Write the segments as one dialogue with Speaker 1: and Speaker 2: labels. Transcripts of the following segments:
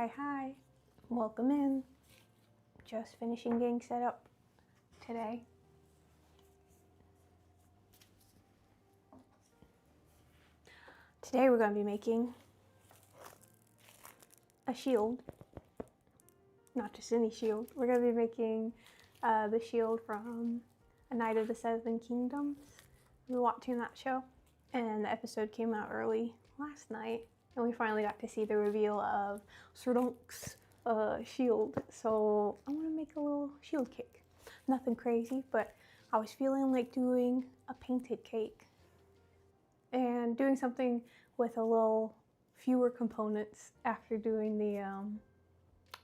Speaker 1: Hi. Welcome in. Just finishing getting set up today. Today we're going to be making a shield. Not just any shield. We're going to be making the shield from A Knight of the Seven Kingdoms. We were watching that show, and the episode came out early last night, and we finally got to see the reveal of Ser Duncan's shield. So I'm going to make a little shield cake. Nothing crazy, but I was feeling like doing a painted cake and doing something with a little fewer components after doing the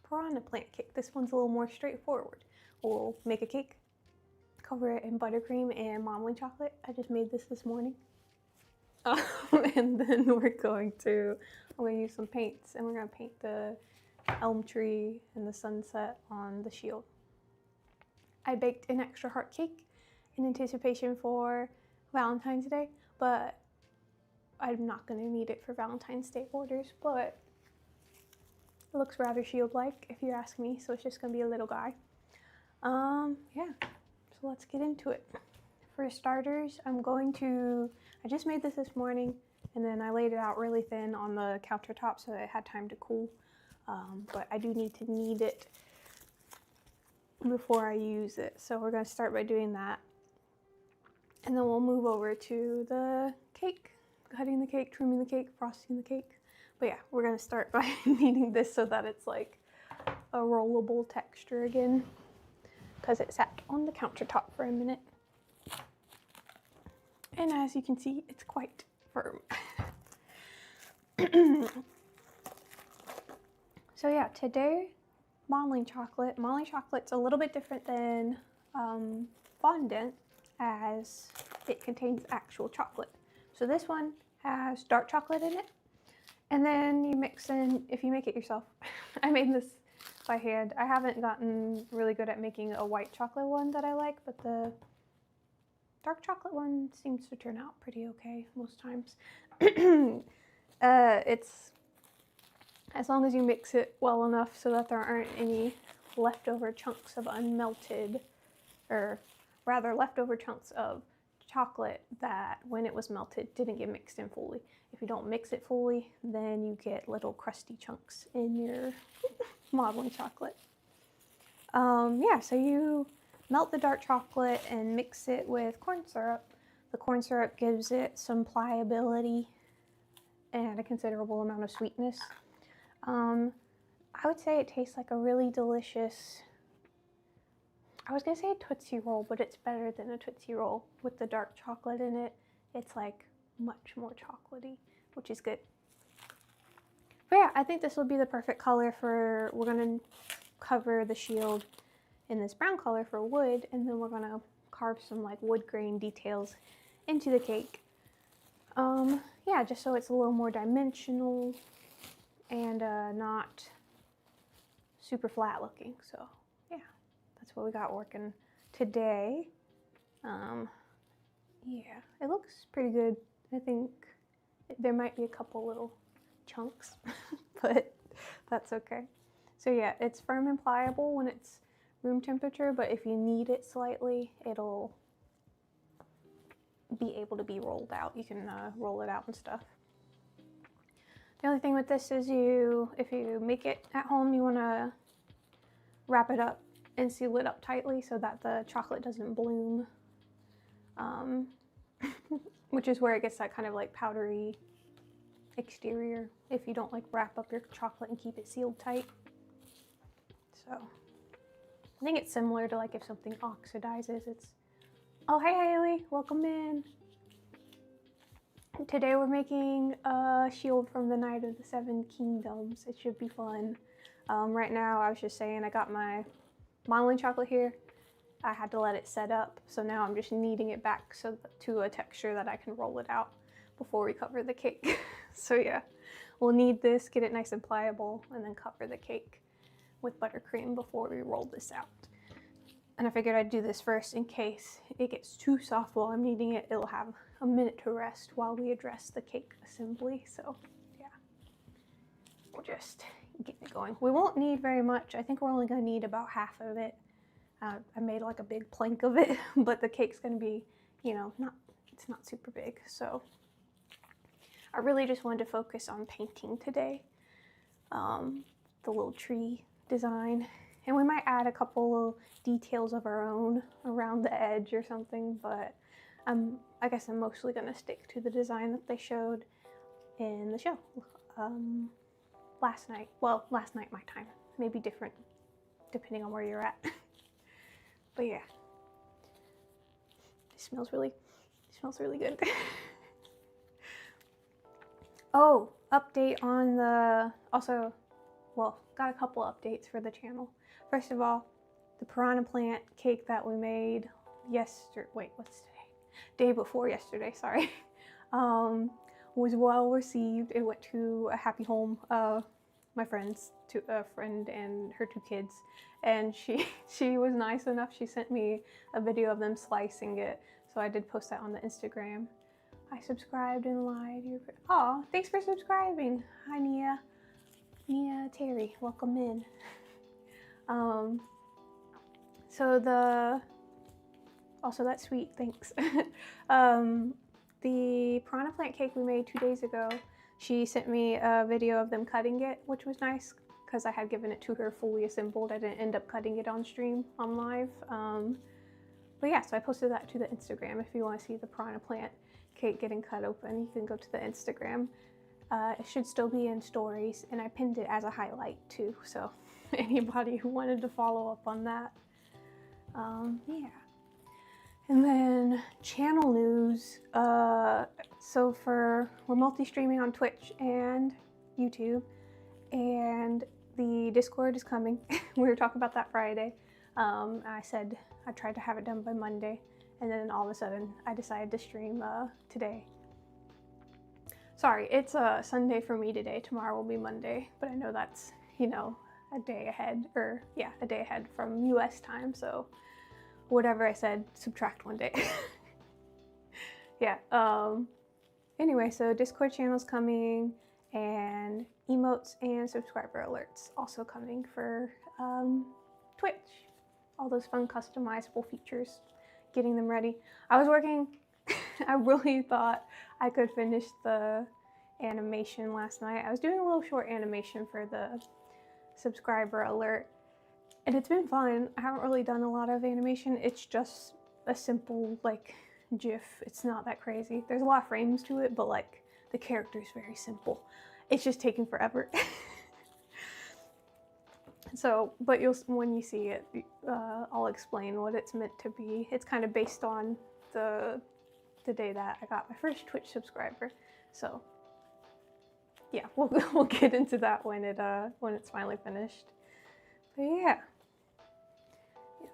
Speaker 1: piranha plant cake. This one's a little more straightforward. We'll make a cake, cover it in buttercream and marbling chocolate. I just made this morning. And then I'm going to use some paints, and we're going to paint the elm tree and the sunset on the shield. I baked an extra heart cake in anticipation for Valentine's Day, but I'm not going to need it for Valentine's Day orders, but it looks rather shield-like if you ask me, so it's just going to be a little guy. Yeah, so let's get into it. For starters, I just made this morning, and then I laid it out really thin on the countertop so it had time to cool, but I do need to knead it before I use it, so we're going to start by doing that, and then we'll move over to the cake. Cutting the cake, trimming the cake, frosting the cake. But yeah, we're gonna start by kneading this so that it's like a rollable texture again, because it sat on the countertop for a minute. And as you can see, it's quite firm. So yeah, today, modeling chocolate. Modeling chocolate's a little bit different than fondant, as it contains actual chocolate. So this one has dark chocolate in it, and then you mix in, if you make it yourself, I made this by hand. I haven't gotten really good at making a white chocolate one that I like, but the dark chocolate one seems to turn out pretty okay most times. It's as long as you mix it well enough so that there aren't any leftover chunks of unmelted, or rather leftover chunks of chocolate that when it was melted didn't get mixed in fully. If you don't mix it fully, then you get little crusty chunks in your modeling chocolate. Yeah, so you melt the dark chocolate and mix it with corn syrup. The corn syrup gives it some pliability and a considerable amount of sweetness. I would say it tastes like a really delicious, I was gonna say a Tootsie Roll, but it's better than a Tootsie Roll. With the dark chocolate in it, it's like much more chocolatey, which is good. But yeah, I think this will be the perfect color for, we're gonna cover the shield in this brown color for wood, and then we're gonna carve some like wood grain details into the cake. Yeah, just so it's a little more dimensional and not super flat looking, so yeah. That's what we got working today. Yeah, it looks pretty good. I think there might be a couple little chunks, but that's okay. So yeah, it's firm and pliable when it's room temperature, but if you knead it slightly, it'll be able to be rolled out. You can roll it out and stuff. The only thing with this is if you make it at home, you want to wrap it up and seal it up tightly so that the chocolate doesn't bloom, which is where it gets that kind of like powdery exterior if you don't like wrap up your chocolate and keep it sealed tight. So I think it's similar to like if something oxidizes. Oh, hey Haley, welcome in. Today we're making a shield from the Knight of the Seven Kingdoms. It should be fun. Right now, I was just saying, I got my modeling chocolate here. I had to let it set up, so now I'm just kneading it back to a texture that I can roll it out before we cover the cake. So yeah, we'll knead this, get it nice and pliable, and then cover the cake with buttercream before we roll this out. And I figured I'd do this first in case it gets too soft while I'm kneading it. It'll have a minute to rest while we address the cake assembly. So yeah, we'll just getting it going. We won't need very much. I think we're only going to need about half of it. I made like a big plank of it, but the cake's going to be, you know, it's not super big. So I really just wanted to focus on painting today, the little tree design. And we might add a couple of details of our own around the edge or something, but I guess I'm mostly going to stick to the design that they showed in the show last night. Well, last night my time. Maybe different depending on where you're at. But yeah, it smells really good. Oh, update on the, also, well, got a couple updates for the channel. First of all, the piranha plant cake that we made yesterday, wait, what's today? Day before yesterday, sorry, was well received. It went to a happy home, my friend's, to a friend and her 2 kids, and she was nice enough. She sent me a video of them slicing it, so I did post that on the Instagram. I subscribed and lied. Oh, thanks for subscribing. Hi, Nia Terry, welcome in. So also that's sweet, thanks. The piranha plant cake we made 2 days ago, she sent me a video of them cutting it, which was nice because I had given it to her fully assembled. I didn't end up cutting it on stream, on live. But yeah, so I posted that to the Instagram. If you want to see the piranha plant cake getting cut open, you can go to the Instagram. It should still be in stories, and I pinned it as a highlight too, so anybody who wanted to follow up on that. Yeah. And then channel news. So we're multi-streaming on Twitch and YouTube, and the Discord is coming. We were talking about that Friday. I said I tried to have it done by Monday, and then all of a sudden I decided to stream today. Sorry, it's Sunday for me today. Tomorrow will be Monday, but I know that's, you know, a day ahead, or yeah, a day ahead from US time, so whatever I said, subtract 1 day. Yeah, anyway, so Discord channel's coming, and emotes and subscriber alerts also coming for Twitch. All those fun customizable features, getting them ready. I was working, I really thought I could finish the animation last night. I was doing a little short animation for the subscriber alert, and it's been fun. I haven't really done a lot of animation. It's just a simple, like, GIF. It's not that crazy. There's a lot of frames to it, but like, the character is very simple. It's just taking forever. So, but when you see it, I'll explain what it's meant to be. It's kind of based on the day that I got my first Twitch subscriber. So yeah, we'll get into that when it's finally finished. But yeah.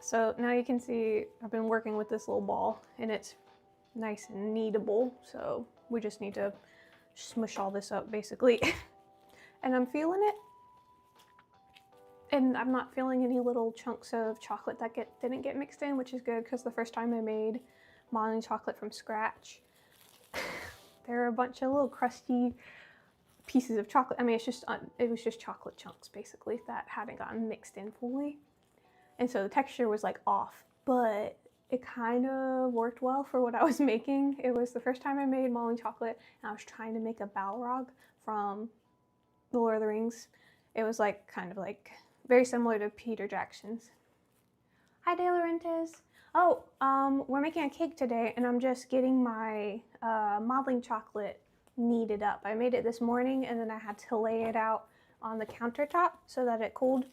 Speaker 1: So now you can see I've been working with this little ball, and it's nice and kneadable. So we just need to smush all this up basically. And I'm feeling it. And I'm not feeling any little chunks of chocolate that didn't get mixed in, which is good, because the first time I made modeling chocolate from scratch, there are a bunch of little crusty pieces of chocolate. I mean, it was just chocolate chunks basically that hadn't gotten mixed in fully. And so the texture was like off, but it kind of worked well for what I was making. It was the first time I made modeling chocolate, and I was trying to make a Balrog from The Lord of the Rings. It was like kind of like very similar to Peter Jackson's. Hi, De Laurentiis. Oh, we're making a cake today, and I'm just getting my modeling chocolate kneaded up. I made it this morning, and then I had to lay it out on the countertop so that it cooled.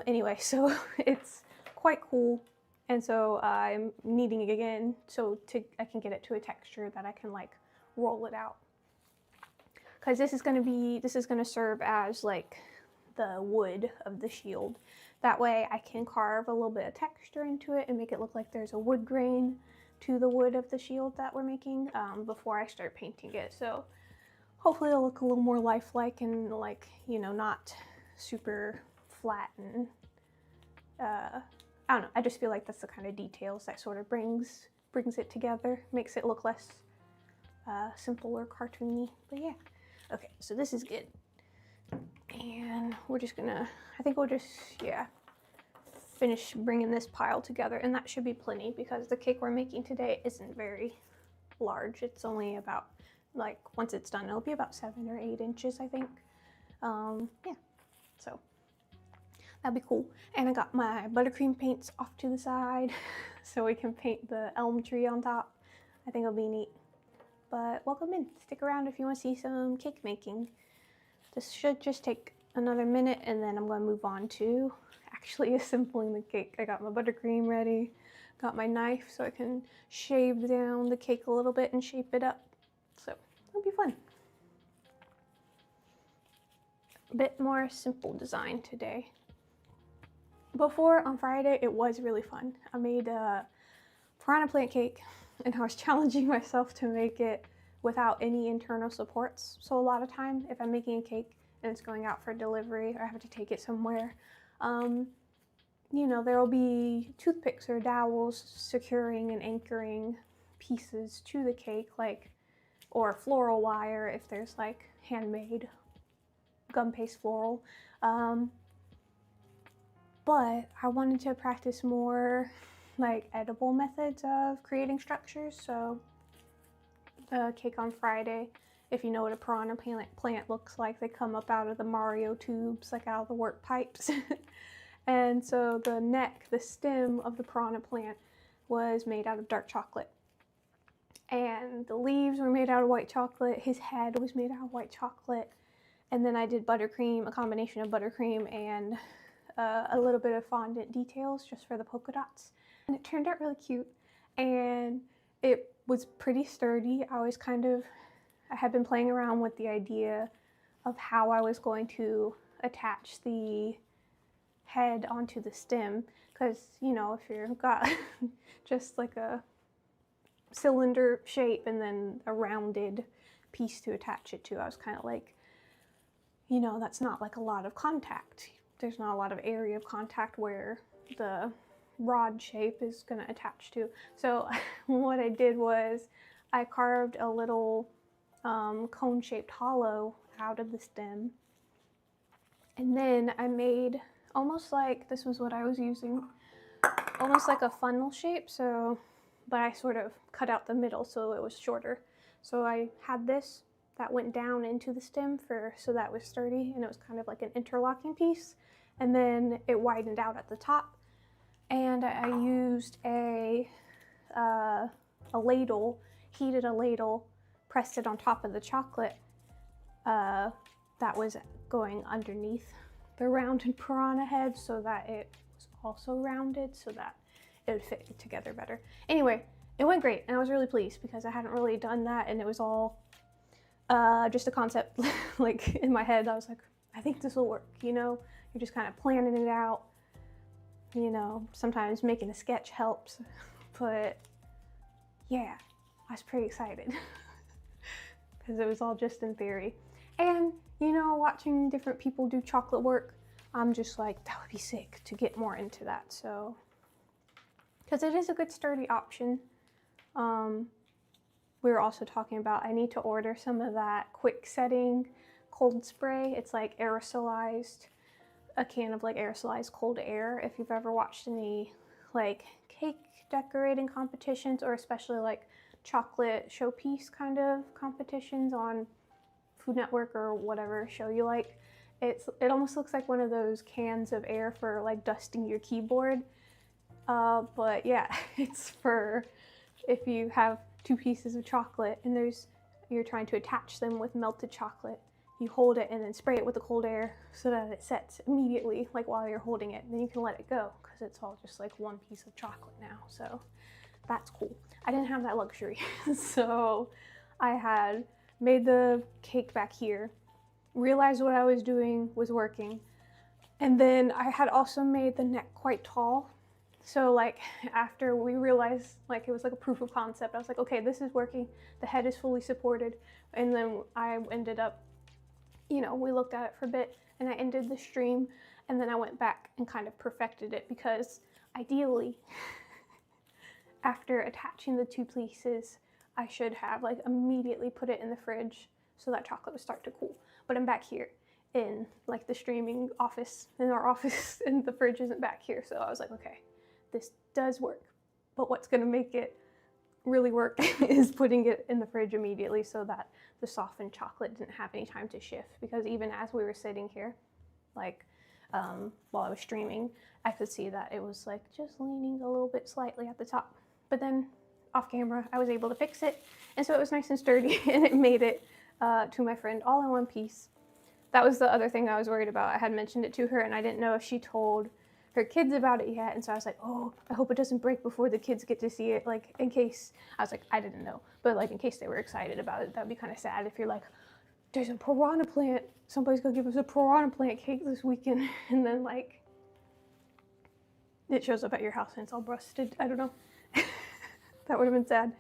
Speaker 1: Anyway, so it's quite cool, and so I'm kneading it again so I can get it to a texture that I can like roll it out. Because this is going to serve as like the wood of the shield. That way I can carve a little bit of texture into it and make it look like there's a wood grain to the wood of the shield that we're making before I start painting it. So hopefully it'll look a little more lifelike and like, you know, not super flat and I don't know. I just feel like that's the kind of details that sort of brings it together, makes it look less simple or cartoony. But yeah. Okay, so this is good. And we're just gonna, I think we'll just, yeah, finish bringing this pile together, and that should be plenty because the cake we're making today isn't very large. It's only about, like, once it's done, it'll be about 7 or 8 inches, I think. Yeah, so that'd be cool. And I got my buttercream paints off to the side so we can paint the elm tree on top. I think it'll be neat. But welcome in. Stick around if you want to see some cake making. This should just take another minute, and then I'm going to move on to actually assembling the cake. I got my buttercream ready, got my knife so I can shave down the cake a little bit and shape it up. So it'll be fun. A bit more simple design today. Before, on Friday, it was really fun. I made a piranha plant cake, and I was challenging myself to make it without any internal supports. So a lot of time, if I'm making a cake and it's going out for delivery or I have to take it somewhere, you know, there will be toothpicks or dowels securing and anchoring pieces to the cake, like, or floral wire if there's like handmade gum paste floral. But I wanted to practice more like edible methods of creating structures. So the cake on Friday, if you know what a piranha plant looks like, they come up out of the Mario tubes, like out of the work pipes. And so the neck, the stem of the piranha plant was made out of dark chocolate. And the leaves were made out of white chocolate. His head was made out of white chocolate. And then I did buttercream, a combination of buttercream and a little bit of fondant details just for the polka dots. And it turned out really cute. And it was pretty sturdy. I had been playing around with the idea of how I was going to attach the head onto the stem, because, you know, if you've got just like a cylinder shape and then a rounded piece to attach it to, I was kind of like, you know, that's not like a lot of contact. There's not a lot of area of contact where the rod shape is going to attach to. So what I did was I carved a little cone-shaped hollow out of the stem, and then I made almost like, this was what I was using, almost like a funnel shape, so, but I sort of cut out the middle so it was shorter. So I had this that went down into the stem so that was sturdy, and it was kind of like an interlocking piece, and then it widened out at the top. And I used a ladle, heated a ladle, pressed it on top of the chocolate that was going underneath the rounded piranha head so that it was also rounded so that it would fit together better. Anyway, it went great, and I was really pleased because I hadn't really done that, and it was all just a concept. Like in my head, I was like, I think this will work, you know? You're just kind of planning it out. You know, sometimes making a sketch helps, but yeah, I was pretty excited because it was all just in theory. And, you know, watching different people do chocolate work, I'm just like, that would be sick to get more into that. So, because it is a good sturdy option. We were also talking about, I need to order some of that quick setting cold spray. It's like aerosolized, a can of like aerosolized cold air. If you've ever watched any like cake decorating competitions, or especially like chocolate showpiece kind of competitions on Food Network or whatever show you like, it almost looks like one of those cans of air for like dusting your keyboard. But yeah, it's for if you have 2 pieces of chocolate and you're trying to attach them with melted chocolate. You hold it and then spray it with the cold air so that it sets immediately, like while you're holding it. And then you can let it go because it's all just like one piece of chocolate now. So that's cool. I didn't have that luxury. So I had made the cake back here, realized what I was doing was working. And then I had also made the neck quite tall. So like after we realized like it was like a proof of concept, I was like, okay, this is working. The head is fully supported. And then I ended up, you know, we looked at it for a bit and I ended the stream, and then I went back and kind of perfected it, because ideally after attaching the 2 pieces, I should have like immediately put it in the fridge so that chocolate would start to cool. But I'm back here in like the streaming office, in our office, and the fridge isn't back here. So I was like, okay, this does work. But what's gonna make it really work is putting it in the fridge immediately so that the softened chocolate didn't have any time to shift. Because even as we were sitting here, like while I was streaming, I could see that it was like just leaning a little bit slightly at the top. But then off camera, I was able to fix it. And so it was nice and sturdy, and it made it to my friend all in one piece. That was the other thing I was worried about. I had mentioned it to her, and I didn't know if she told her kids about it yet. And so I was like, oh, I hope it doesn't break before the kids get to see it. Like, in case, I was like, I didn't know. But like, in case they were excited about it, that'd be kind of sad if you're like, there's a piranha plant. Somebody's gonna give us a piranha plant cake this weekend. And then like, it shows up at your house and it's all busted. I don't know. That would have been sad.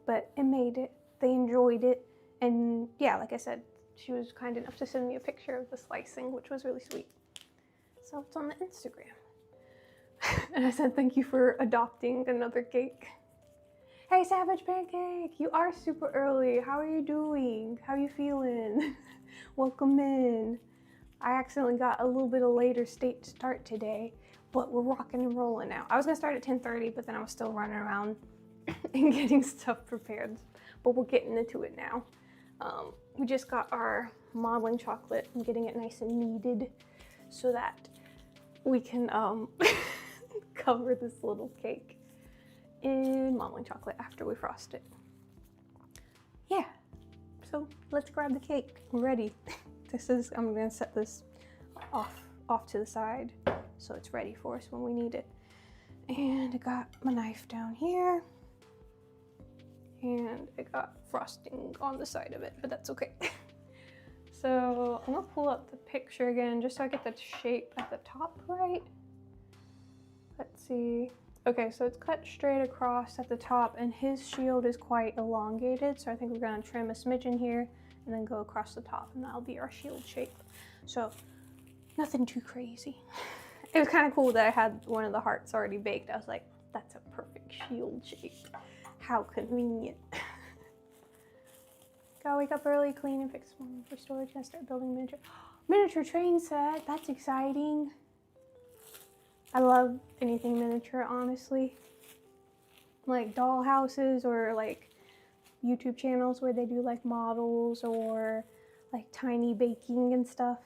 Speaker 1: But it made it. They enjoyed it. And yeah, like I said, she was kind enough to send me a picture of the slicing, which was really sweet. So it's on the Instagram. And I said, thank you for adopting another cake. Hey, Savage Pancake, you are super early. How are you doing? How are you feeling? Welcome in. I accidentally got a little bit of later start today, but we're rocking and rolling now. I was gonna start at 10:30, but then I was still running around and getting stuff prepared. But we're getting into it now. We just got our modeling chocolate. I'm getting it nice and kneaded so that we can cover this little cake in modeling chocolate after we frost it. Yeah, so let's grab the cake. We're ready. I'm gonna set this off to the side so it's ready for us when we need it. And I got my knife down here. And I got frosting on the side of it, but that's okay. So I'm gonna pull up the picture again just so I get the shape at the top right. Let's see. Okay, so it's cut straight across at the top, and his shield is quite elongated, so I think we're gonna trim a smidgen here and then go across the top, and that'll be our shield shape. So nothing too crazy. It was kind of cool that I had one of the hearts already baked. I was like, that's a perfect shield shape. How convenient. Gotta wake up early, clean and fix one for storage, and start building miniature train set. That's exciting. I love anything miniature, honestly. Like doll houses or like YouTube channels where they do like models or like tiny baking and stuff.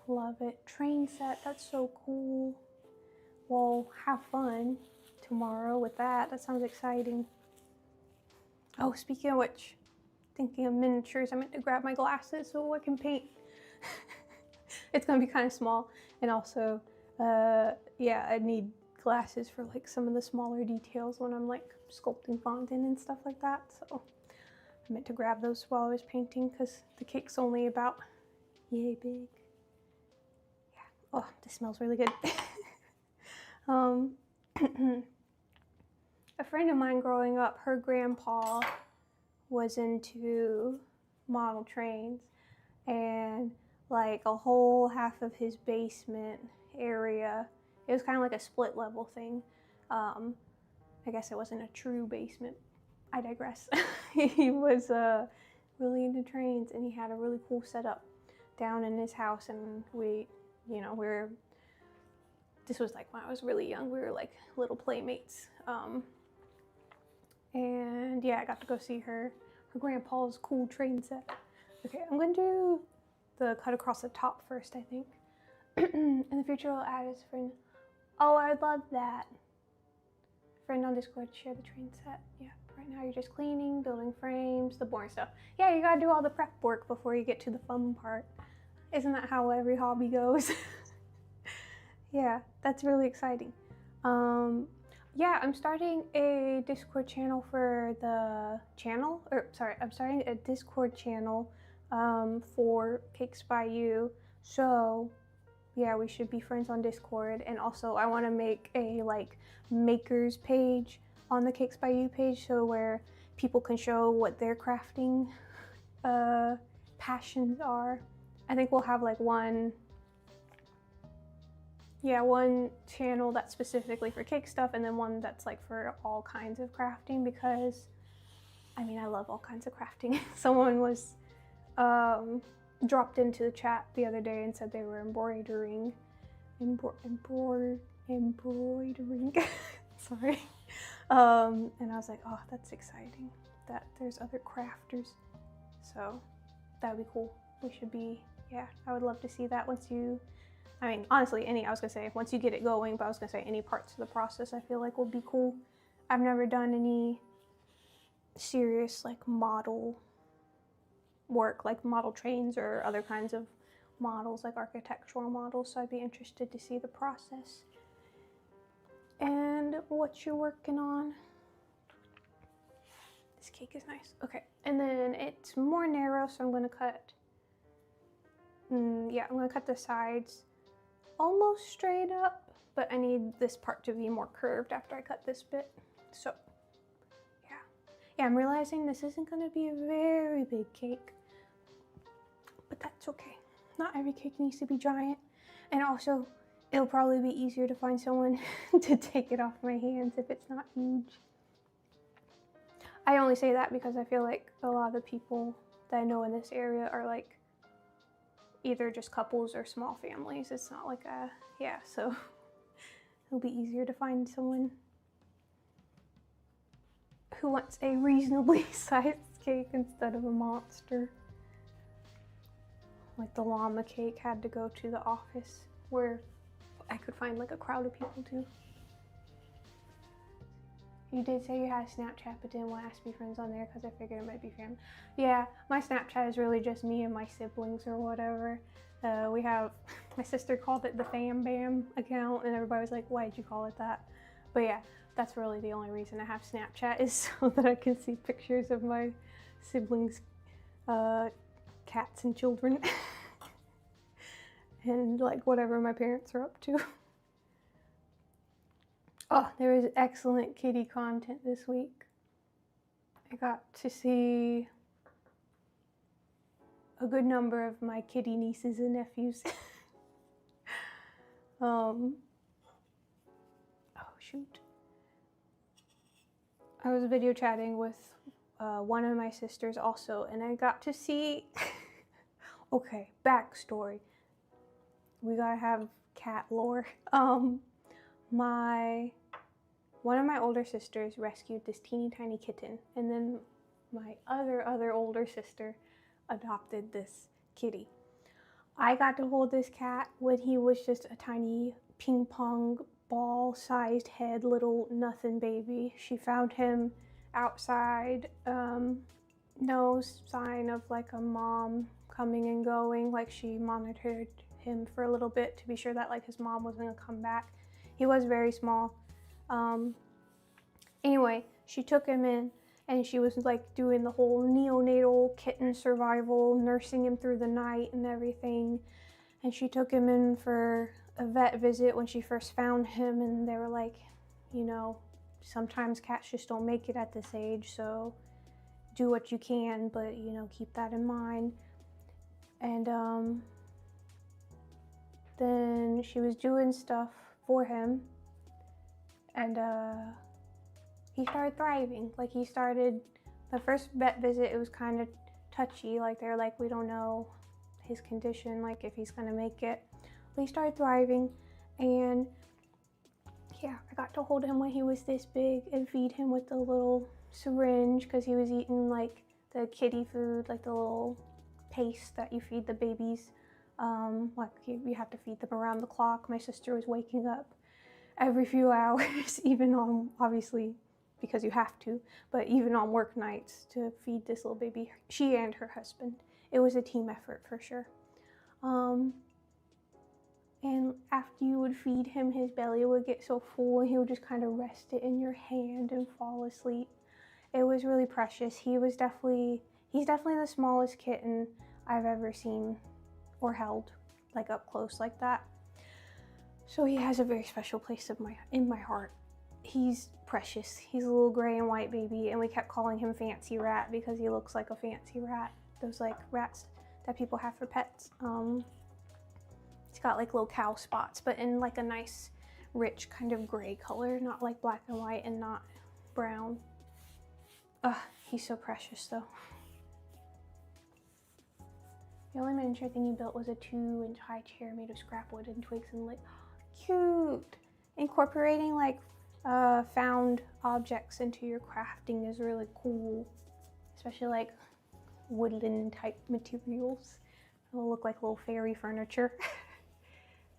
Speaker 1: Love it. Train set, that's so cool. Well, have fun tomorrow with that. That sounds exciting. Oh, speaking of which, thinking of miniatures, I meant to grab my glasses so I can paint. It's gonna be kind of small, and also, yeah, I need glasses for like some of the smaller details when I'm like sculpting fondant and stuff like that. So I meant to grab those while I was painting because the cake's only about yay big. Yeah. Oh, this smells really good. A friend of mine growing up, her grandpa was into model trains, and like a whole half of his basement area, it was kind of like a split level thing. I guess it wasn't a true basement. I digress. He was really into trains, and he had a really cool setup down in his house, and this was like when I was really young. We were like little playmates. And yeah, I got to go see her grandpa's cool train set. Okay, I'm gonna do the cut across the top first, I think. In the future, I'll add as a friend. Oh, I would love that. Friend on Discord, share the train set. Yeah, right now you're just cleaning, building frames, the boring stuff. Yeah, you gotta do all the prep work before you get to the fun part. Isn't that how every hobby goes? Yeah, that's really exciting. Yeah, I'm starting a Discord channel for the channel, I'm starting a Discord channel for Cakes by You. So yeah, we should be friends on Discord. And also I want to make a like makers page on the Cakes by You page, so where people can show what their crafting passions are. I think we'll have like one channel that's specifically for cake stuff, and then one that's like for all kinds of crafting, because I mean, I love all kinds of crafting. Someone was dropped into the chat the other day and said they were embroidering. Sorry. And I was like, oh, that's exciting that there's other crafters. So that would be cool. We should be, yeah, I would love to see that once you, I mean, honestly, I was gonna say once you get it going, but I was gonna say any parts of the process I feel like will be cool. I've never done any serious like model work, like model trains or other kinds of models, like architectural models, so I'd be interested to see the process. And what you're working on. This cake is nice. Okay, and then it's more narrow, so I'm going to cut, yeah, I'm going to cut the sides almost straight up, but I need this part to be more curved after I cut this bit. So, yeah, I'm realizing this isn't going to be a very big cake, but that's okay. Not every cake needs to be giant, and also it'll probably be easier to find someone to take it off my hands if it's not huge. I only say that because I feel like a lot of the people that I know in this area are like either just couples or small families. It's not like a, yeah, so it'll be easier to find someone who wants a reasonably sized cake instead of a monster. Like the llama cake had to go to the office where I could find like a crowd of people too. You did say you had a Snapchat, but didn't want us to be friends on there because I figured it might be family. Yeah, my Snapchat is really just me and my siblings or whatever. We have, my sister called it the Fam Bam account, and everybody was like, why did you call it that? But yeah, that's really the only reason I have Snapchat, is so that I can see pictures of my siblings, cats and children, and like whatever my parents are up to. Oh, there was excellent kitty content this week. I got to see a good number of my kitty nieces and nephews. Oh shoot. I was video chatting with one of my sisters also, and I got to see, okay, backstory. We gotta have cat lore. One of my older sisters rescued this teeny tiny kitten, and then my other older sister adopted this kitty. I got to hold this cat when he was just a tiny ping pong ball sized head little nothing baby. She found him outside, no sign of like a mom coming and going. Like she monitored him for a little bit to be sure that like his mom wasn't gonna come back. He was very small. Anyway, she took him in and she was like doing the whole neonatal kitten survival, nursing him through the night and everything. And she took him in for a vet visit when she first found him, and they were like, you know, sometimes cats just don't make it at this age, so do what you can, but you know, keep that in mind. And then she was doing stuff for him, and he started thriving. Like he started, the first vet visit, it was kind of touchy. Like they're like, we don't know his condition, like if he's gonna make it. But he started thriving, and yeah, I got to hold him when he was this big and feed him with the little syringe because he was eating like the kitty food, like the little paste that you feed the babies. Like you have to feed them around the clock. My sister was waking up every few hours, even on, obviously, because you have to, but even on work nights to feed this little baby, she and her husband. It was a team effort for sure. And after you would feed him, his belly would get so full and he would just kind of rest it in your hand and fall asleep. It was really precious. He's definitely the smallest kitten I've ever seen or held, like up close like that. So he has a very special place in my heart. He's precious. He's a little gray and white baby, and we kept calling him Fancy Rat because he looks like a fancy rat. Those like rats that people have for pets. He's got like little cow spots, but in like a nice, rich kind of gray color, not like black and white and not brown. Ugh, he's so precious though. The only miniature thing he built was a 2-inch high chair made of scrap wood and twigs and like, cute. Incorporating like found objects into your crafting is really cool, especially like woodland type materials. It'll look like little fairy furniture. I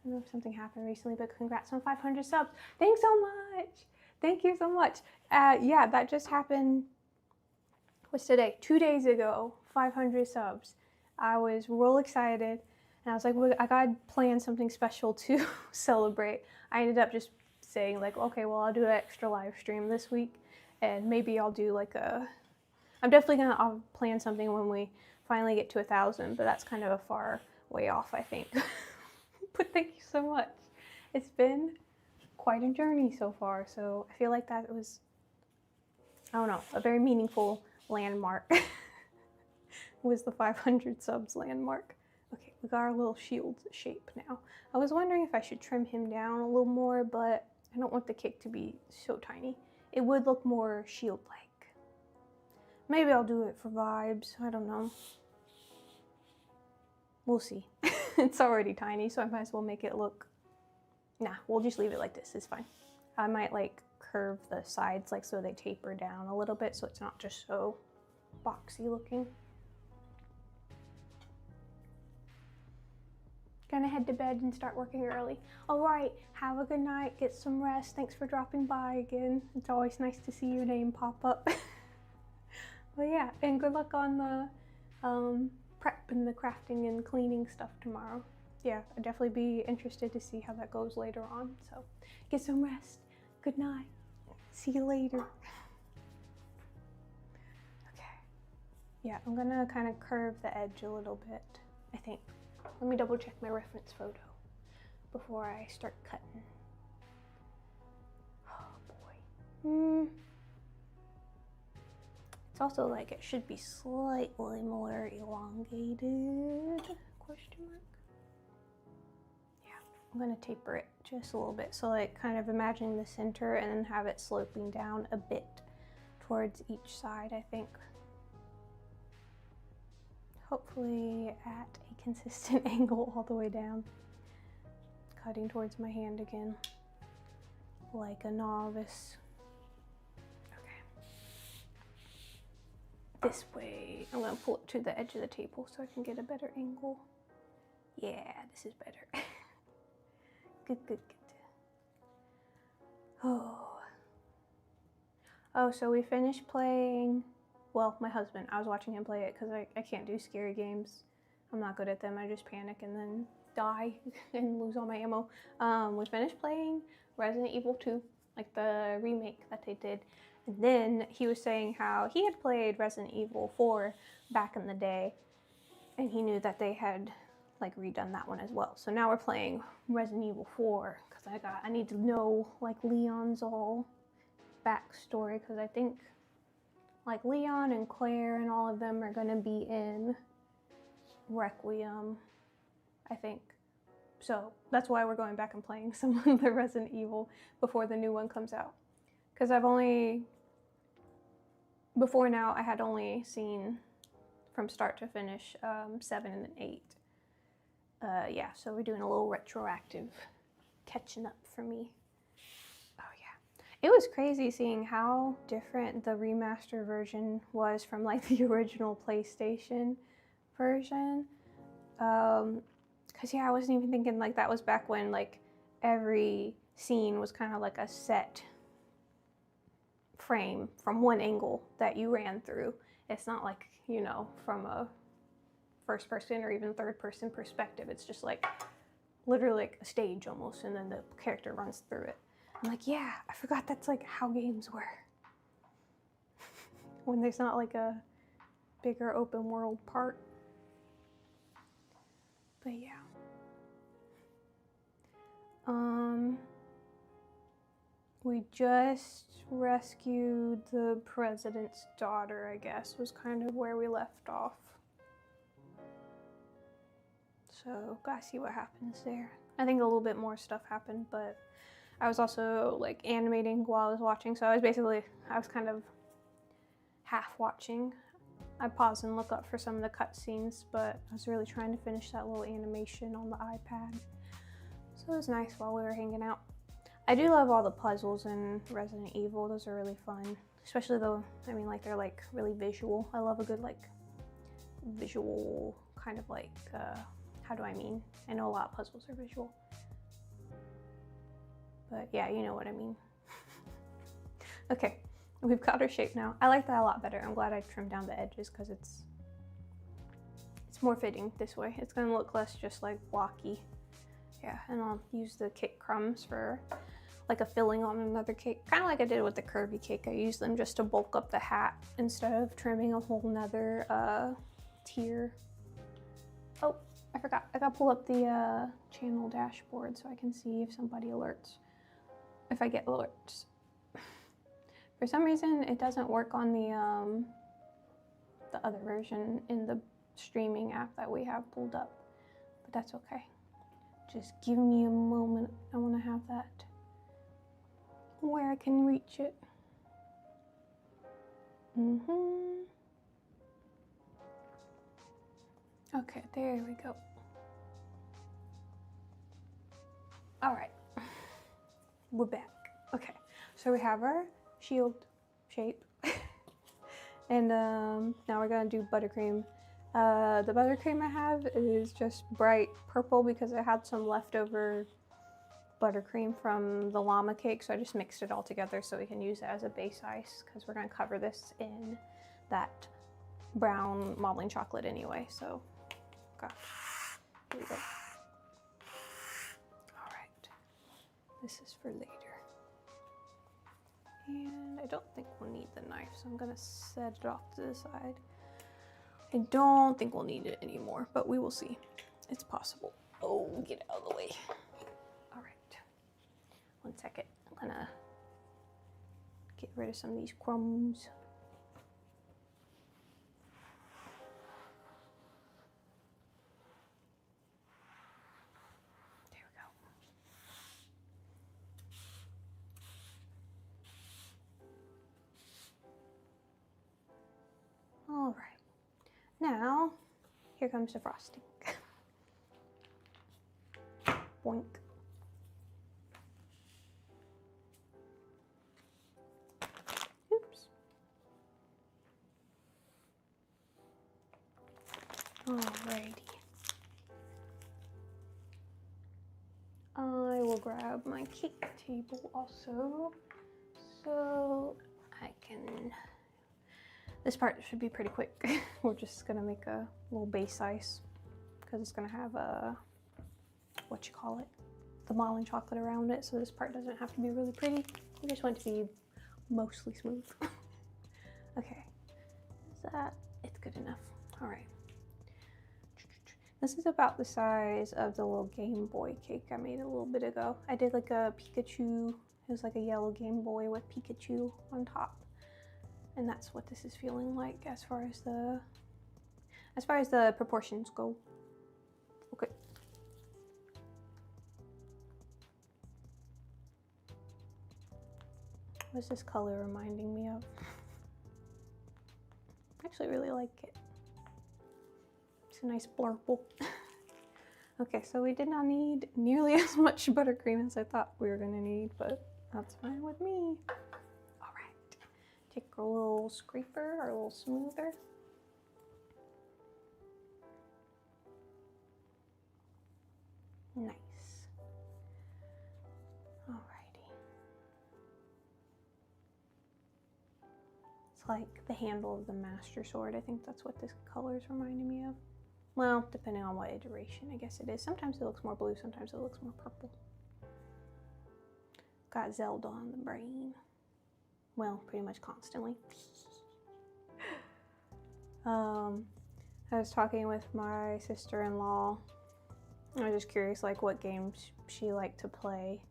Speaker 1: don't know if something happened recently, but congrats on 500 subs. Thanks so much. Thank you so much. Yeah, that just happened. What's today? 2 days ago, 500 subs. I was real excited, and I was like, well, I gotta plan something special to celebrate. I ended up just saying like, okay, well, I'll do an extra live stream this week, and maybe I'll do like I'm definitely gonna I'll plan something when we finally get to 1,000, but that's kind of a far way off, I think. But thank you so much. It's been quite a journey so far, so I feel like that was, I don't know, a very meaningful landmark. Was the 500 subs landmark. Okay, we got our little shield shape now. I was wondering if I should trim him down a little more, but I don't want the cake to be so tiny. It would look more shield-like. Maybe I'll do it for vibes, I don't know. We'll see. It's already tiny, so I might as well make it look... Nah, we'll just leave it like this, it's fine. I might like curve the sides like so they taper down a little bit so it's not just so boxy looking. Gonna head to bed and start working early. All right, have a good night, get some rest. Thanks for dropping by again. It's always nice to see your name pop up. But yeah, and good luck on the prep and the crafting and cleaning stuff tomorrow. Yeah, I'd definitely be interested to see how that goes later on. So get some rest. Good night. See you later. Okay. Yeah, I'm gonna kind of curve the edge a little bit, I think. Let me double check my reference photo before I start cutting. Oh boy. It's also like it should be slightly more elongated, question mark. Yeah, I'm gonna taper it just a little bit. So like kind of imagining the center and then have it sloping down a bit towards each side, I think. Hopefully at a consistent angle all the way down. Cutting towards my hand again, like a novice. Okay. This way, I'm gonna pull it to the edge of the table so I can get a better angle. Yeah, this is better. Good, good, good. Oh, so we finished playing. Well, my husband, I was watching him play it because I can't do scary games. I'm not good at them. I just panic and then die and lose all my ammo. We finished playing Resident Evil 2, like the remake that they did. And then he was saying how he had played Resident Evil 4 back in the day, and he knew that they had like redone that one as well. So now we're playing Resident Evil 4 because I need to know like Leon's all backstory, because I think like Leon and Claire and all of them are gonna be in Requiem, I think. So that's why we're going back and playing some of the Resident Evil before the new one comes out. Because before now I had only seen from start to finish 7 and 8. Yeah, so we're doing a little retroactive catching up for me. It was crazy seeing how different the remaster version was from like the original PlayStation version. Cause yeah, I wasn't even thinking like that was back when like every scene was kind of like a set frame from one angle that you ran through. It's not like, you know, from a first person or even third person perspective. It's just like literally like a stage almost, and then the character runs through it. I'm like, yeah, I forgot that's like how games were. When there's not like a bigger open world part. But yeah. We just rescued the president's daughter, I guess, was kind of where we left off. So, gotta see what happens there. I think a little bit more stuff happened, but I was also like animating while I was watching, so I was kind of half watching. I pause and look up for some of the cutscenes, but I was really trying to finish that little animation on the iPad. So it was nice while we were hanging out. I do love all the puzzles in Resident Evil. Those are really fun. Especially though, I mean, like they're like really visual. I love a good like visual kind of like, how do I mean? I know a lot of puzzles are visual. But yeah, you know what I mean. Okay, we've got our shape now. I like that a lot better. I'm glad I trimmed down the edges because it's more fitting this way. It's gonna look less just like blocky. Yeah, and I'll use the cake crumbs for like a filling on another cake. Kind of like I did with the curvy cake. I used them just to bulk up the hat instead of trimming a whole nother tier. Oh, I forgot. I gotta pull up the channel dashboard so I can see if somebody alerts. If I get alerts. For some reason, it doesn't work on the other version in the streaming app that we have pulled up, but that's okay. Just give me a moment. I want to have that where I can reach it. Okay, there we go. All right, we're back. Okay, so we have our shield shape. And now we're gonna do buttercream. The buttercream I have is just bright purple because I had some leftover buttercream from the llama cake, so I just mixed it all together so we can use it as a base ice because we're gonna cover this in that brown modeling chocolate anyway, so gosh, here we go. All right, this is for later. And I don't think we'll need the knife, so I'm gonna set it off to the side. I don't think we'll need it anymore, but we will see. It's possible. Oh, get out of the way. All right, 1 second. I'm gonna get rid of some of these crumbs. There we go. All right. Now, here comes the frosting. Boink. Oops. Alrighty. I will grab my cake table also, so I can... This part should be pretty quick. We're just gonna make a little base ice because it's gonna have a, the modeling chocolate around it. So this part doesn't have to be really pretty. We just want it to be mostly smooth. Okay, is that, it's good enough. All right. This is about the size of the little Game Boy cake I made a little bit ago. I did like a Pikachu, it was like a yellow Game Boy with Pikachu on top. And that's what this is feeling like as far as the proportions go. Okay. What's this color reminding me of? I actually really like it. It's a nice blurple. Okay, so we did not need nearly as much buttercream as I thought we were gonna need, but that's fine with me. Take our little scraper, our little smoother. Nice. Alrighty. It's like the handle of the Master Sword. I think that's what this color is reminding me of. Well, depending on what iteration, I guess it is. Sometimes it looks more blue, sometimes it looks more purple. Got Zelda on the brain. Well, pretty much constantly. I was talking with my sister-in-law. I was just curious, like, what games she liked to play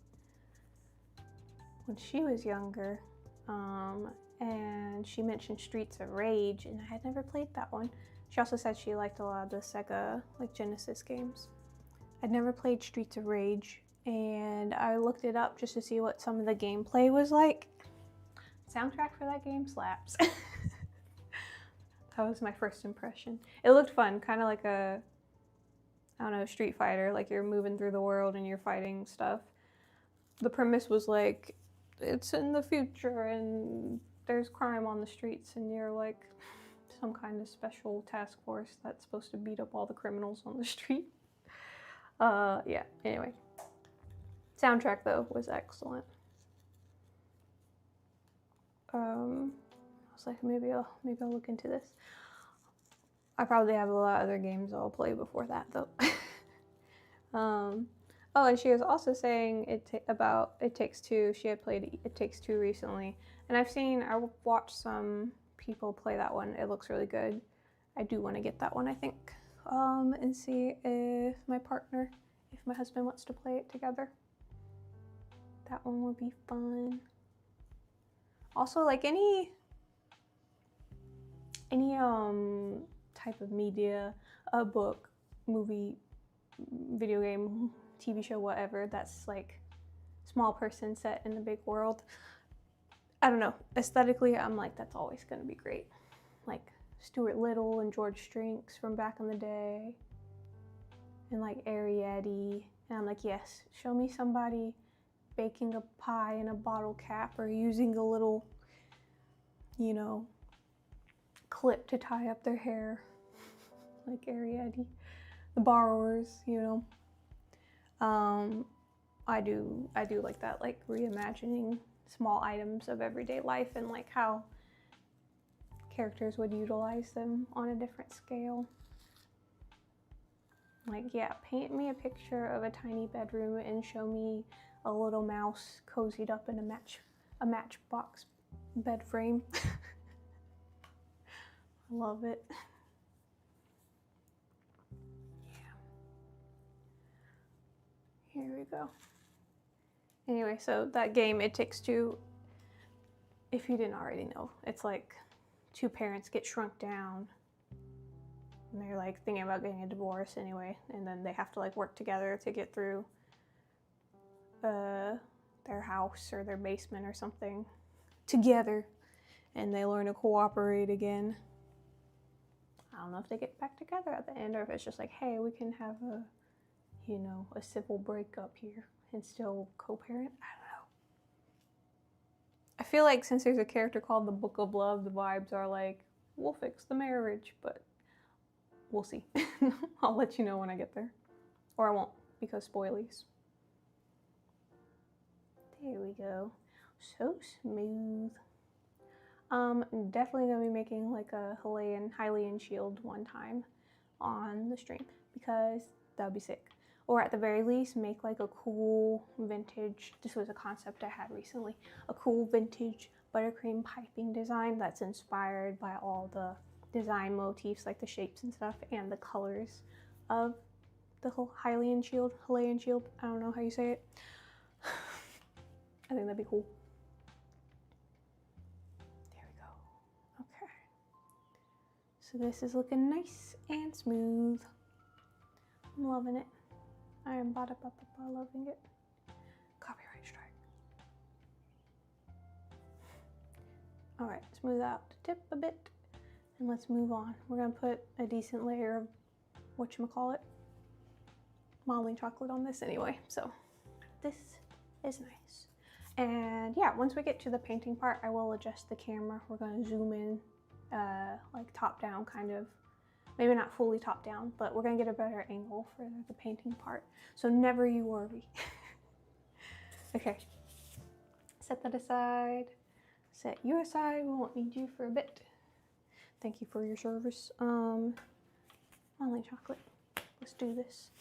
Speaker 1: when she was younger. And she mentioned Streets of Rage, and I had never played that one. She also said she liked a lot of the Sega, like, Genesis games. I'd never played Streets of Rage, and I looked it up just to see what some of the gameplay was like. Soundtrack for that game slaps. That was my first impression. It looked fun, kind of like a, I don't know, Street Fighter, like you're moving through the world and you're fighting stuff. The premise was like, it's in the future and there's crime on the streets and you're like some kind of special task force that's supposed to beat up all the criminals on the street. Yeah, anyway. Soundtrack though was excellent. I was like, maybe I'll look into this. I probably have a lot of other games I'll play before that though. Oh, and she was also saying about It Takes Two. She had played It Takes Two recently, and I watched some people play that one. It looks really good. I do want to get that one, I think, and see if my husband wants to play it together. That one would be fun. Also, like any type of media, a book, movie, video game, TV show, whatever, that's like small person set in the big world. I don't know, aesthetically, I'm like, that's always gonna be great. Like Stuart Little and George Strinks from back in the day, and like Arrietty, and I'm like, yes, show me somebody baking a pie in a bottle cap or using a little, you know, clip to tie up their hair, like Arrietty. The Borrowers, you know. I do like that, like reimagining small items of everyday life and like how characters would utilize them on a different scale. Like, yeah, paint me a picture of a tiny bedroom and show me a little mouse cozied up in a matchbox bed frame. I love it. Here we go. Anyway, so that game, It Takes Two, if you didn't already know, it's like two parents get shrunk down and they're like thinking about getting a divorce anyway, and then they have to like work together to get through their house or their basement or something together, and they learn to cooperate again. I don't know if they get back together at the end or if it's just like, hey, we can have a civil breakup here and still co-parent. I don't know. I feel like since there's a character called the Book of Love, the vibes are like, we'll fix the marriage, but we'll see. I'll let you know when I get there. Or I won't, because spoilies. There we go. So smooth. Definitely gonna be making like a Hylian shield one time on the stream, because that would be sick. Or at the very least, make like a cool vintage, this was a concept I had recently, a cool vintage buttercream piping design that's inspired by all the design motifs, like the shapes and stuff, and the colors of the whole Hylian shield, I don't know how you say it. I think that'd be cool. There we go. Okay. So this is looking nice and smooth. I'm loving it. I am loving it. Copyright strike. All right, smooth out the tip a bit, and let's move on. We're gonna put a decent layer of whatchamacallit, modeling chocolate on this anyway, so this is nice. And yeah, once we get to the painting part, I will adjust the camera. We're gonna zoom in, like top down kind of. Maybe not fully top down, but we're gonna get a better angle for the painting part. So never you worry. Okay, set that aside. Set you aside, we won't need you for a bit. Thank you for your service. Modeling chocolate, let's do this.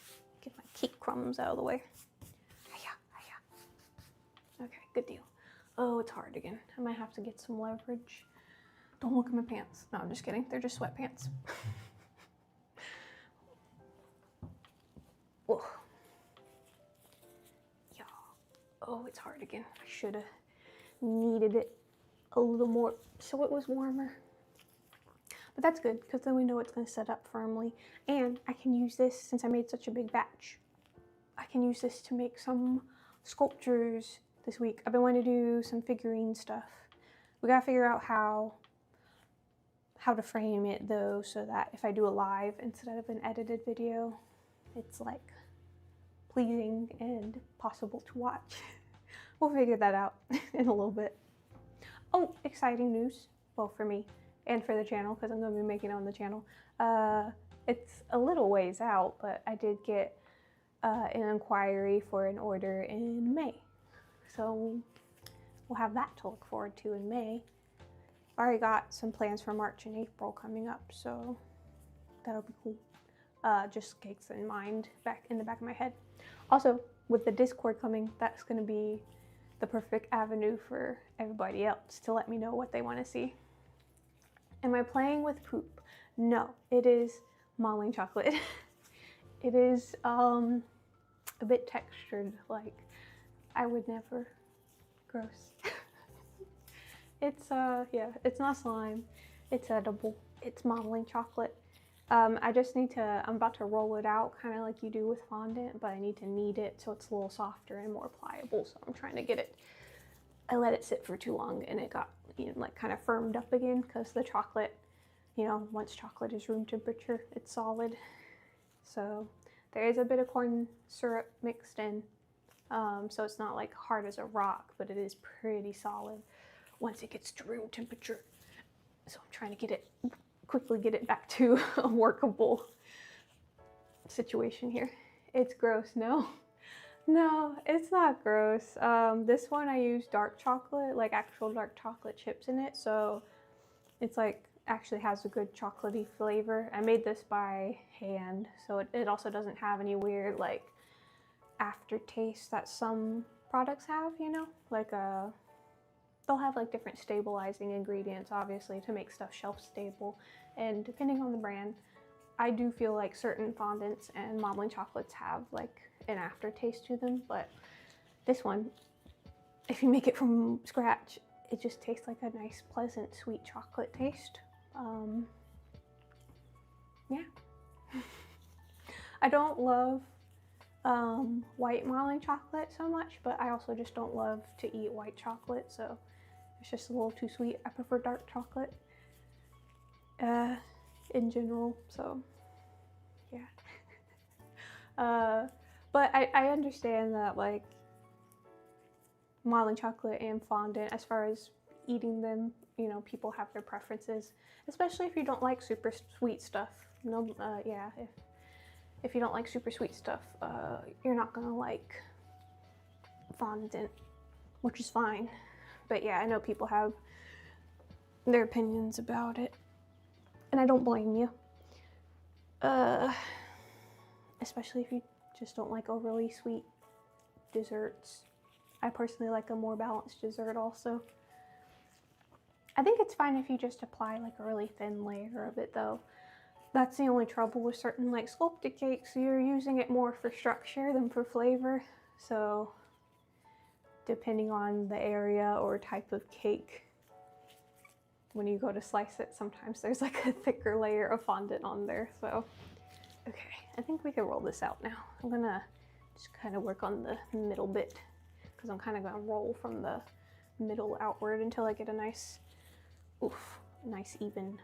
Speaker 1: Get my cake crumbs out of the way. Okay, good deal. Oh, it's hard again. I might have to get some leverage. Don't look at my pants. No, I'm just kidding. They're just sweatpants. Oh. Yeah. Oh, it's hard again. I should have kneaded it a little more so it was warmer. But that's good, because then we know it's going to set up firmly. And I can use this, since I made such a big batch, I can use this to make some sculptures this week. I've been wanting to do some figurine stuff. We gotta figure out how how to frame it though, so that if I do a live instead of an edited video, it's like pleasing and possible to watch. We'll figure that out in a little bit. Oh, exciting news. Well, for me and for the channel, because I'm going to be making it on the channel. It's a little ways out, but I did get an inquiry for an order in May. So we'll have that to look forward to in May. I already got some plans for March and April coming up, so that'll be cool. Just cakes in mind, back in the back of my head. Also, with the Discord coming, that's going to be the perfect avenue for everybody else to let me know what they want to see. Am I playing with poop? No, it is modeling chocolate. It is a bit textured, like I would never. Gross. It's yeah, it's not slime. It's edible. It's modeling chocolate. I just need to, I'm about to roll it out kind of like you do with fondant, but I need to knead it so it's a little softer and more pliable. So I'm trying to get it, I let it sit for too long and it got, you know, like kind of firmed up again, because the chocolate, you know, once chocolate is room temperature, it's solid. So there is a bit of corn syrup mixed in. So it's not like hard as a rock, but it is pretty solid once it gets to room temperature. So I'm trying to get it, quickly get it back to a workable situation here. It's gross, no? No, it's not gross. This one I use dark chocolate, like actual dark chocolate chips in it. So it's like, actually has a good chocolatey flavor. I made this by hand, so it also doesn't have any weird like aftertaste that some products have, you know? Like they'll have like different stabilizing ingredients, obviously, to make stuff shelf stable. And depending on the brand, I do feel like certain fondants and modeling chocolates have like an aftertaste to them, but this one, if you make it from scratch, it just tastes like a nice, pleasant, sweet chocolate taste. Yeah. I don't love white modeling chocolate so much, but I also just don't love to eat white chocolate, so it's just a little too sweet. I prefer dark chocolate in general, so yeah. But I understand that like modeling chocolate and fondant, as far as eating them, you know, people have their preferences, especially if you don't like super sweet stuff. No, yeah, if you don't like super sweet stuff, you're not gonna like fondant, which is fine. But yeah, I know people have their opinions about it, and I don't blame you. Especially if you just don't like overly sweet desserts. I personally like a more balanced dessert also. I think it's fine if you just apply like a really thin layer of it though. That's the only trouble with certain like sculpted cakes. You're using it more for structure than for flavor. So depending on the area or type of cake, when you go to slice it, sometimes there's like a thicker layer of fondant on there. So, okay, I think we can roll this out now. I'm gonna just kind of work on the middle bit, because I'm kind of gonna roll from the middle outward until I get a nice, nice even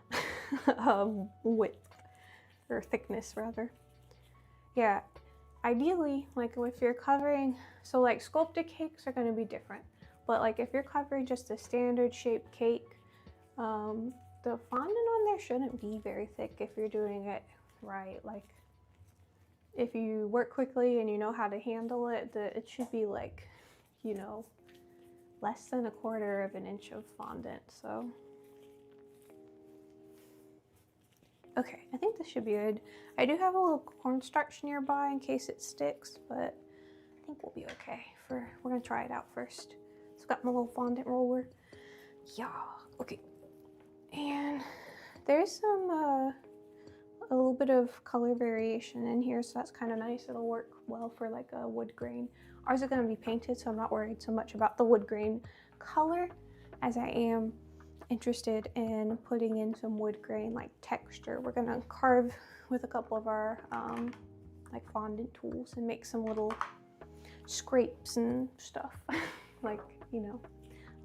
Speaker 1: width, or thickness rather. Yeah, ideally, like if you're covering, so like sculpted cakes are gonna be different, but like if you're covering just a standard shaped cake, the fondant on there shouldn't be very thick if you're doing it right. Like if you work quickly and you know how to handle it, it should be like, you know, less than 1/4 of an inch of fondant. So okay, I think this should be good. I do have a little cornstarch nearby in case it sticks, but I think we'll be okay. We're gonna try it out first. So I've got my little fondant roller. Yeah, okay. And there's some, a little bit of color variation in here, so that's kind of nice. It'll work well for like a wood grain. Ours is gonna be painted, so I'm not worried so much about the wood grain color as I am interested in putting in some wood grain like texture. We're gonna carve with a couple of our like fondant tools and make some little scrapes and stuff. Like, you know,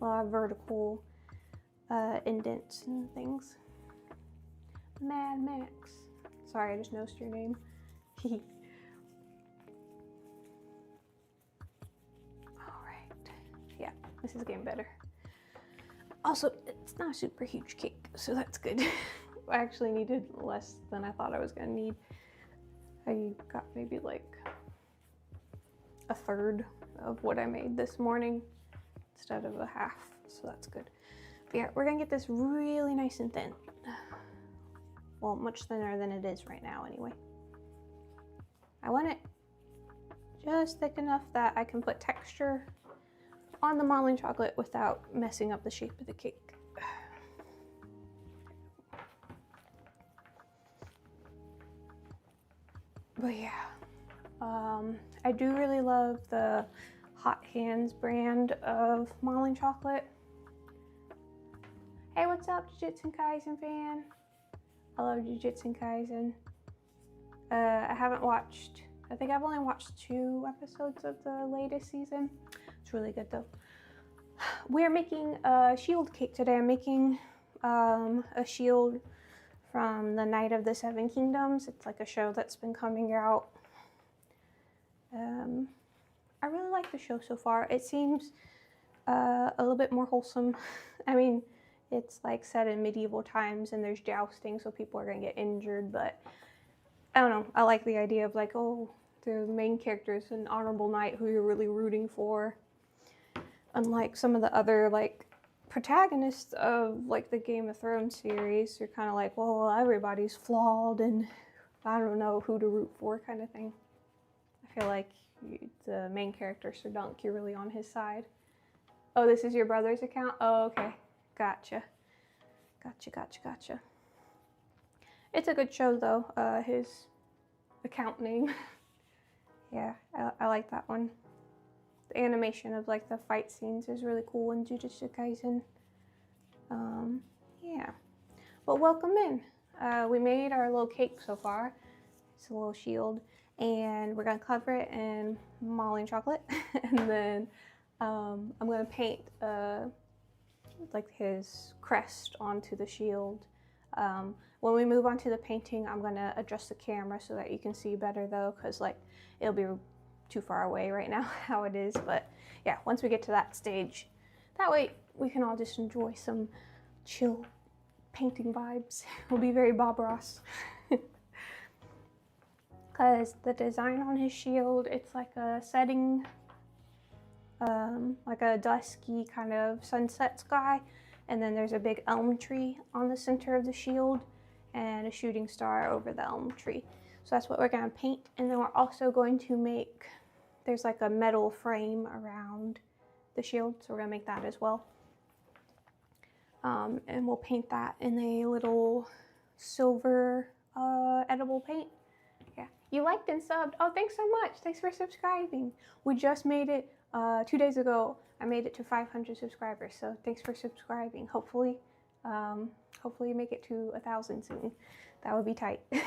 Speaker 1: a lot of vertical indents and things. Mad Max. Sorry, I just noticed your name. Alright. Yeah, this is getting better. Also, it's not a super huge cake, so that's good. I actually needed less than I thought I was gonna need. I got maybe like a third of what I made this morning instead of a half, so that's good. But yeah, we're gonna get this really nice and thin. Well, much thinner than it is right now anyway. I want it just thick enough that I can put texture on the modeling chocolate without messing up the shape of the cake. But yeah, I do really love the Hot Hands brand of modeling chocolate. Hey, what's up, Jujutsu Kaisen fan? I love Jujutsu Kaisen. I haven't watched, I think I've only watched 2 episodes of the latest season. It's really good though. We're making a shield cake today. I'm making a shield from the Night of the Seven Kingdoms. It's like a show that's been coming out. I really like the show so far. It seems a little bit more wholesome. I mean, it's like set in medieval times and there's jousting, so people are gonna get injured, but I don't know. I like the idea of like, oh, the main character is an honorable knight who you're really rooting for. Unlike some of the other like protagonists of like the Game of Thrones series, you're kind of like, well, everybody's flawed and I don't know who to root for kind of thing. I feel like the main character, Ser Duncan, you're really on his side. Oh, this is your brother's account? Oh, okay. Gotcha. Gotcha. It's a good show though, his account name. Yeah, I like that one. The animation of like the fight scenes is really cool in Jujutsu Kaisen. Yeah, but welcome in. We made our little cake so far. It's a little shield, and we're gonna cover it in modeling chocolate, and then I'm gonna paint like his crest onto the shield. When we move on to the painting, I'm gonna adjust the camera so that you can see better though, because like it'll be too far away right now how it is. But yeah, once we get to that stage, that way we can all just enjoy some chill painting vibes. It'll be very Bob Ross. Because the design on his shield, it's like a setting, like a dusky kind of sunset sky, and then there's a big elm tree on the center of the shield and a shooting star over the elm tree. So that's what we're going to paint. And then we're also going to make, there's like a metal frame around the shield, so we're going to make that as well. And we'll paint that in a little silver edible paint. Yeah, you liked and subbed. Oh, thanks so much. Thanks for subscribing. We just made it 2 days ago. I made it to 500 subscribers, so thanks for subscribing. Hopefully you make it to 1,000 soon. That would be tight. That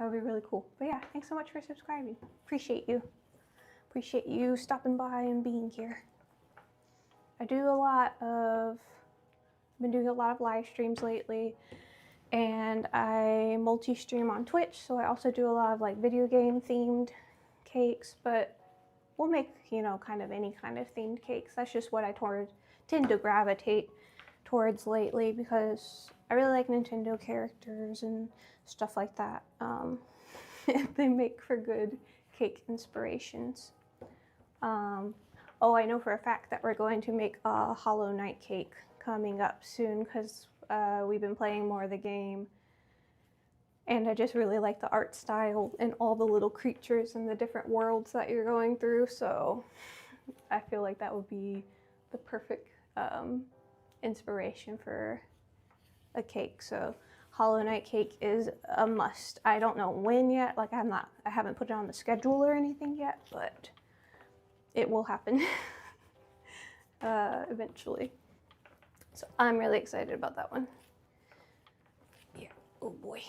Speaker 1: would be really cool. But yeah, thanks so much for subscribing. Appreciate you. Appreciate you stopping by and being here. I've been doing a lot of live streams lately, and I multi-stream on Twitch, so I also do a lot of like video game themed cakes, but we'll make, you know, kind of any kind of themed cakes. That's just what I tend to gravitate towards lately, because I really like Nintendo characters and stuff like that. They make for good cake inspirations. Oh, I know for a fact that we're going to make a Hollow Knight cake coming up soon, because we've been playing more of the game, and I just really like the art style and all the little creatures and the different worlds that you're going through, so I feel like that would be the perfect inspiration for a cake. So Hollow Knight cake is a must. I don't know when yet, like I haven't put it on the schedule or anything yet, but it will happen eventually. So I'm really excited about that one. Yeah, oh boy.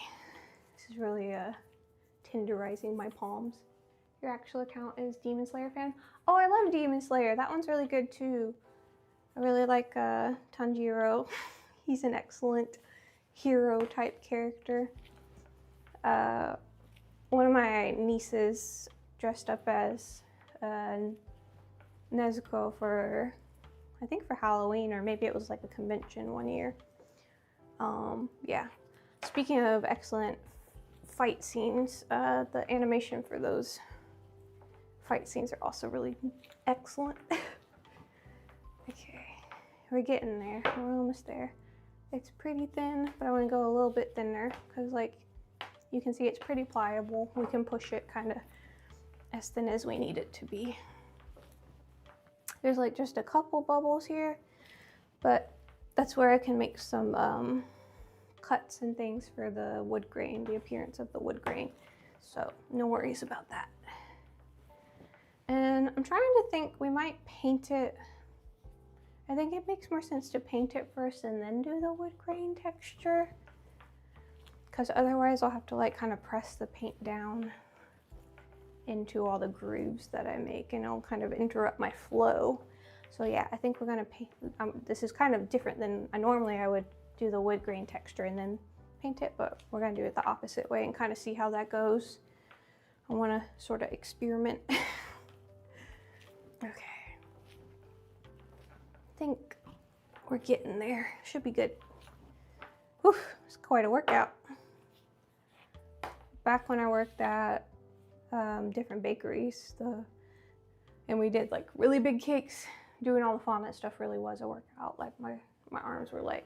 Speaker 1: This is really tenderizing my palms. Your actual account is Demon Slayer fan? Oh, I love Demon Slayer. That one's really good too. I really like Tanjiro. He's an excellent hero type character. One of my nieces dressed up as Nezuko for, I think for Halloween, or maybe it was like a convention one year. Yeah. Speaking of excellent fight scenes, the animation for those fight scenes are also really excellent. Okay, we're getting there. We're almost there. It's pretty thin, but I want to go a little bit thinner because, like, you can see it's pretty pliable. We can push it kind of as thin as we need it to be. There's like just a couple bubbles here, but that's where I can make some cuts and things for the wood grain, the appearance of the wood grain. So no worries about that. And I'm trying to think, we might paint it. I think it makes more sense to paint it first and then do the wood grain texture, because otherwise I'll have to like kind of press the paint down into all the grooves that I make, and it'll kind of interrupt my flow. So yeah, I think we're gonna paint. This is kind of different than normally I would do the wood grain texture and then paint it, but we're gonna do it the opposite way and kind of see how that goes. I want to sort of experiment. Okay. I think we're getting there. Should be good. Whew, it's quite a workout. Back when I worked at different bakeries, and we did like really big cakes, doing all the fondant stuff really was a workout. Like my arms were like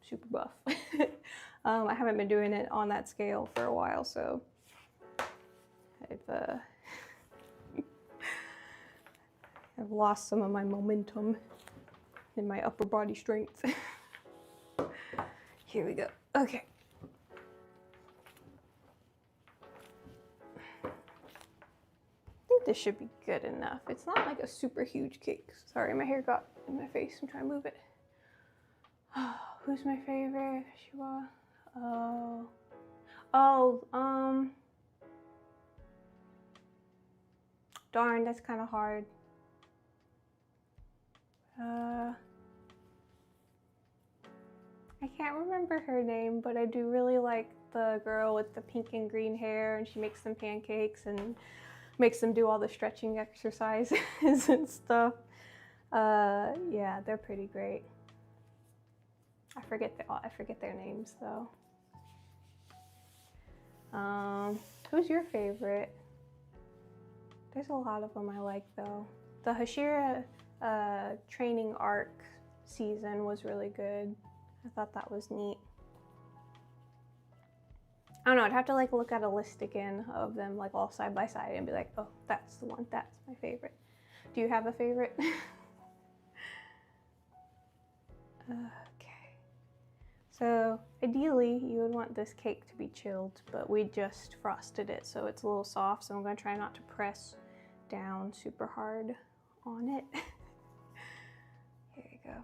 Speaker 1: super buff. I haven't been doing it on that scale for a while, so I've lost some of my momentum in my upper body strength. Here we go. Okay. I think this should be good enough. It's not like a super huge cake. Sorry, my hair got in my face. I'm trying to move it. Who's my favorite? Shiva. Darn, that's kind of hard. I can't remember her name, but I do really like the girl with the pink and green hair, and she makes them pancakes and makes them do all the stretching exercises and stuff. Yeah, they're pretty great. I forget their names though. Who's your favorite? There's a lot of them I like though. The Hashira training arc season was really good. I thought that was neat. I don't know, I'd have to like look at a list again of them like all side by side and be like, oh, that's the one, that's my favorite. Do you have a favorite? Okay. So ideally you would want this cake to be chilled, but we just frosted it so it's a little soft, so I'm gonna try not to press down super hard on it. Here you go.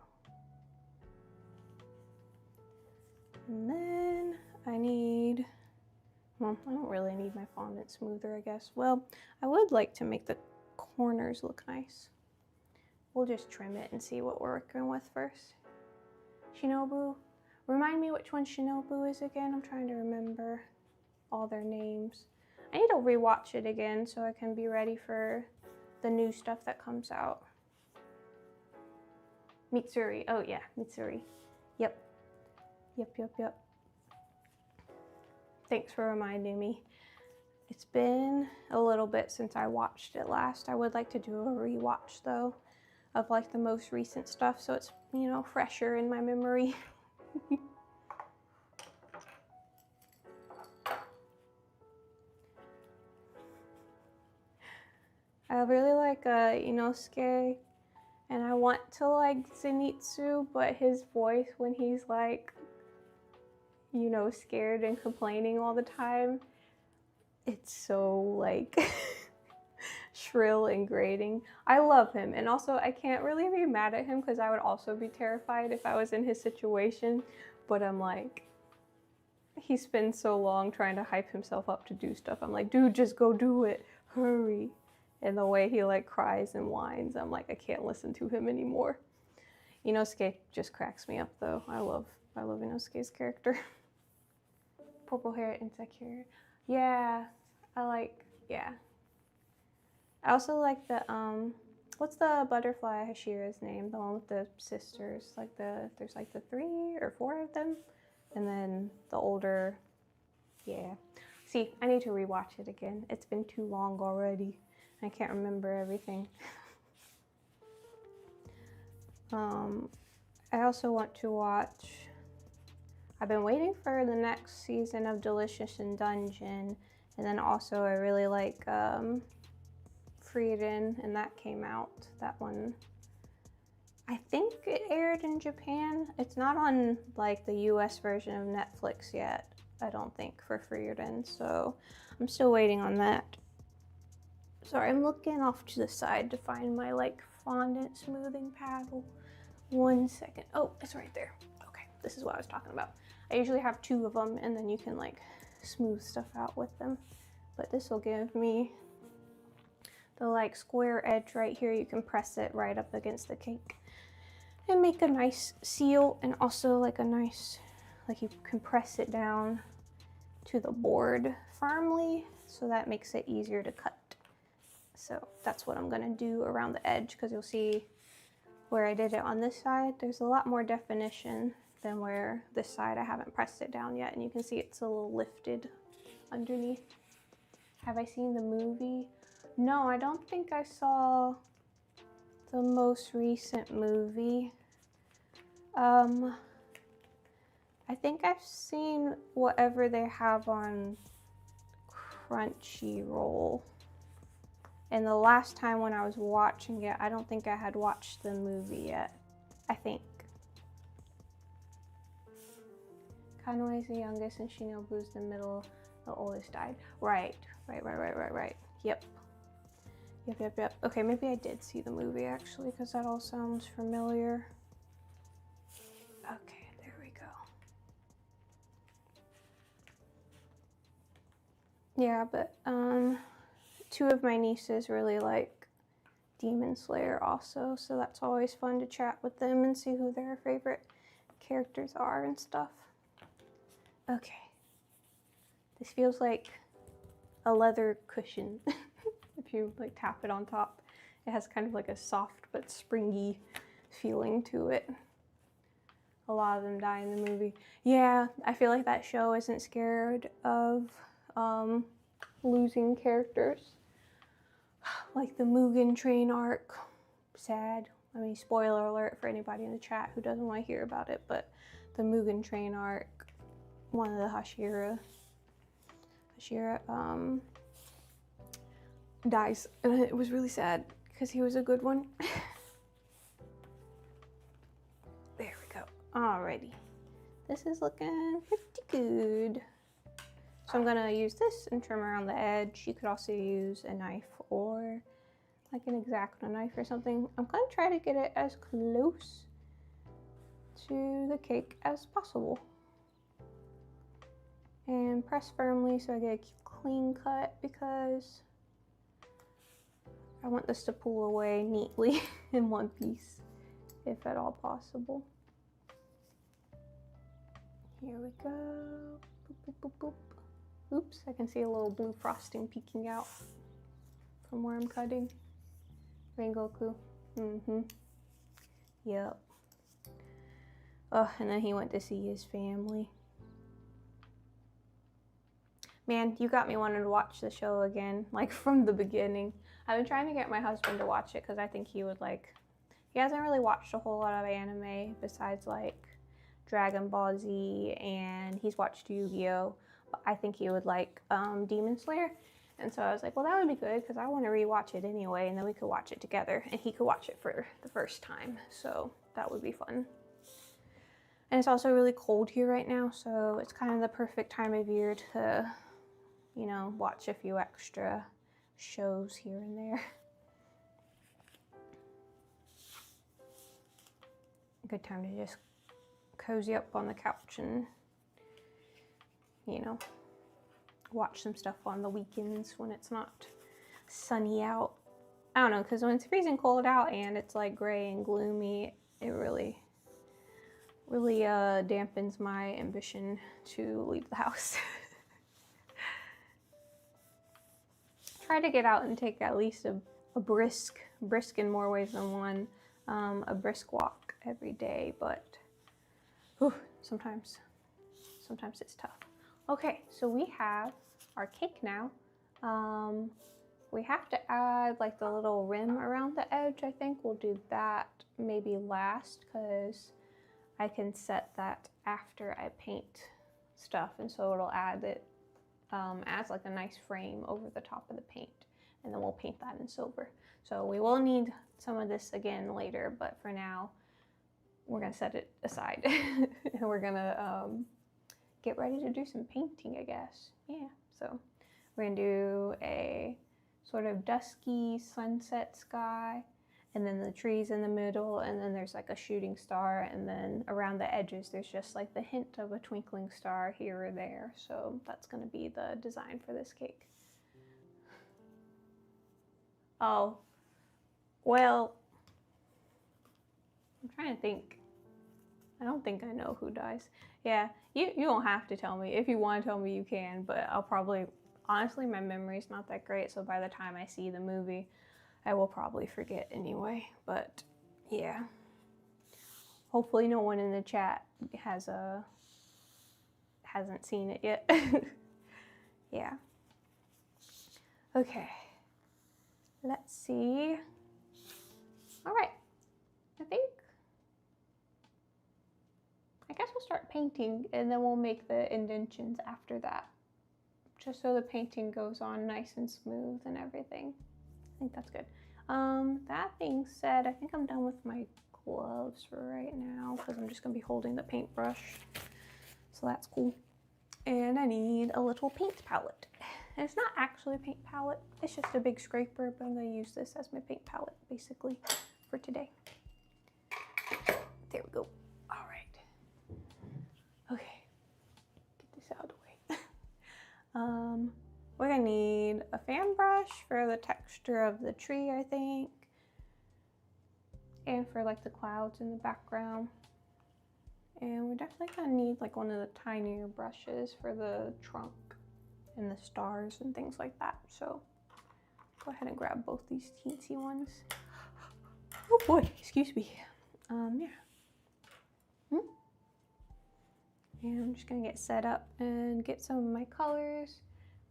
Speaker 1: And then I need, well, I don't really need my fondant smoother, I guess. Well, I would like to make the corners look nice. We'll just trim it and see what we're working with first. Shinobu. Remind me which one Shinobu is again. I'm trying to remember all their names. I need to rewatch it again so I can be ready for the new stuff that comes out. Mitsuri. Oh yeah, Mitsuri. Yep. Yep. Thanks for reminding me. It's been a little bit since I watched it last. I would like to do a rewatch though of like the most recent stuff so it's, you know, fresher in my memory. I really like Inosuke, and I want to like Zenitsu, but his voice when he's like, you know, scared and complaining all the time, it's so like shrill and grating. I love him, and also I can't really be mad at him because I would also be terrified if I was in his situation, but I'm like, he spends so long trying to hype himself up to do stuff. I'm like, dude, just go do it, hurry. And the way he like cries and whines, I'm like, I can't listen to him anymore. Inosuke just cracks me up though. I love Milo Inosuke's character. Purple hair, insecure. Yeah, yeah. I also like the, what's the butterfly Hashira's name? The one with the sisters. There's like the 3 or 4 of them. And then the older, yeah. See, I need to rewatch it again. It's been too long already. I can't remember everything. I also want to watch, I've been waiting for the next season of Delicious in Dungeon, and then also I really like Frieren, and that came out, that one. I think it aired in Japan. It's not on like the US version of Netflix yet, I don't think, for Frieren, so I'm still waiting on that. Sorry, I'm looking off to the side to find my like fondant smoothing paddle. 1 second. Oh, it's right there. Okay, this is what I was talking about. I usually have 2 of them, and then you can like smooth stuff out with them. But this will give me the like square edge right here. You can press it right up against the cake and make a nice seal, and also like a nice, like you can press it down to the board firmly, so that makes it easier to cut. So that's what I'm gonna do around the edge, because you'll see where I did it on this side, there's a lot more definition than where this side I haven't pressed it down yet, and you can see it's a little lifted underneath. Have I seen the movie? No, I don't think I saw the most recent movie. I think I've seen whatever they have on Crunchyroll. And the last time when I was watching it, I don't think I had watched the movie yet, I think. Kanoi is the youngest and Shinobu's the middle, the oldest died. Right. Yep. Okay, maybe I did see the movie actually, because that all sounds familiar. Okay, there we go. Yeah, but 2 of my nieces really like Demon Slayer also, so that's always fun to chat with them and see who their favorite characters are and stuff. Okay. This feels like a leather cushion. If you like tap it on top, it has kind of like a soft but springy feeling to it. A lot of them die in the movie. Yeah, I feel like that show isn't scared of losing characters. Like the Mugen Train arc. Sad. I mean, spoiler alert for anybody in the chat who doesn't want to hear about it, but the Mugen Train arc, one of the Hashira dies, and it was really sad because he was a good one. There we go. Alrighty, this is looking pretty good. So I'm gonna use this and trim around the edge. You could also use a knife or like an X-Acto knife or something. I'm gonna try to get it as close to the cake as possible. And press firmly so I get a clean cut, because I want this to pull away neatly in one piece, if at all possible. Here we go. Boop, boop, boop, boop. Oops, I can see a little blue frosting peeking out from where I'm cutting. Rengoku. Yep. Oh, and then he went to see his family. Man, you got me wanting to watch the show again, like from the beginning. I've been trying to get my husband to watch it because I think he would like, he hasn't really watched a whole lot of anime besides like Dragon Ball Z, and he's watched Yu-Gi-Oh! But I think he would like Demon Slayer. And so I was like, well, that would be good because I want to rewatch it anyway, and then we could watch it together, and he could watch it for the first time. So that would be fun. And it's also really cold here right now, so it's kind of the perfect time of year to, you know, watch a few extra shows here and there. Good time to just cozy up on the couch and, you know, watch some stuff on the weekends when it's not sunny out. I don't know, because when it's freezing cold out and it's like gray and gloomy, it really really dampens my ambition to leave the house. Try to get out and take at least a brisk in more ways than one, a brisk walk every day, but whew, sometimes it's tough. Okay, so we have our cake now. We have to add like the little rim around the edge. I think we'll do that maybe last, because I can set that after I paint stuff, and so it'll add it as like a nice frame over the top of the paint, and then we'll paint that in silver. So we will need some of this again later, but for now we're gonna set it aside and we're gonna get ready to do some painting, I guess. Yeah, so we're gonna do a sort of dusky sunset sky, and then the trees in the middle, and then there's like a shooting star, and then around the edges there's just like the hint of a twinkling star here or there. So that's gonna be the design for this cake. Oh, well, I'm trying to think. I don't think I know who dies. Yeah, you don't have to tell me. If you want to tell me, you can, but I'll probably, honestly, my memory's not that great, so by the time I see the movie, I will probably forget anyway. But yeah, hopefully no one in the chat hasn't seen it yet. Yeah. Okay. Let's see. All right. I guess we'll start painting, and then we'll make the indentions after that, just so the painting goes on nice and smooth and everything. I think that's good. That being said, I think I'm done with my gloves for right now, because I'm just gonna be holding the paintbrush, so that's cool. And I need a little paint palette. And it's not actually a paint palette, it's just a big scraper, but I'm gonna use this as my paint palette basically for today. There we go. All right. Okay, get this out of the way. We're gonna need a fan brush for the texture of the tree, I think, and for like the clouds in the background. And we're definitely gonna need like one of the tinier brushes for the trunk and the stars and things like that. So go ahead and grab both these teensy ones. Oh boy, excuse me. Yeah. And I'm just gonna get set up and get some of my colors.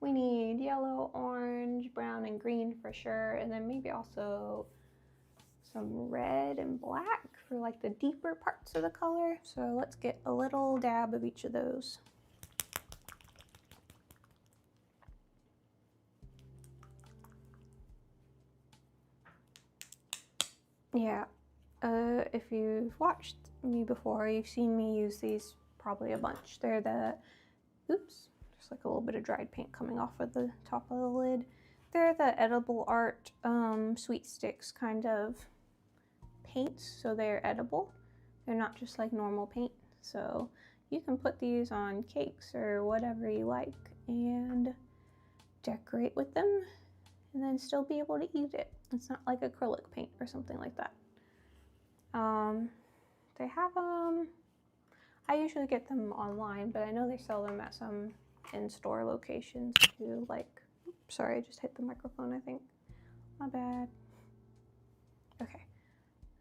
Speaker 1: We need yellow, orange, brown, and green for sure, and then maybe also some red and black for like the deeper parts of the color. So let's get a little dab of each of those. Yeah, if you've watched me before, you've seen me use these probably a bunch. They're the, oops, there's like a little bit of dried paint coming off of the top of the lid. They're the edible art sweet sticks kind of paints, so they're edible. They're not just like normal paint. So you can put these on cakes or whatever you like and decorate with them and then still be able to eat it. It's not like acrylic paint or something like that. They have I usually get them online, but I know they sell them at some in-store locations too. Like, oops, sorry, I just hit the microphone, I think. My bad. Okay,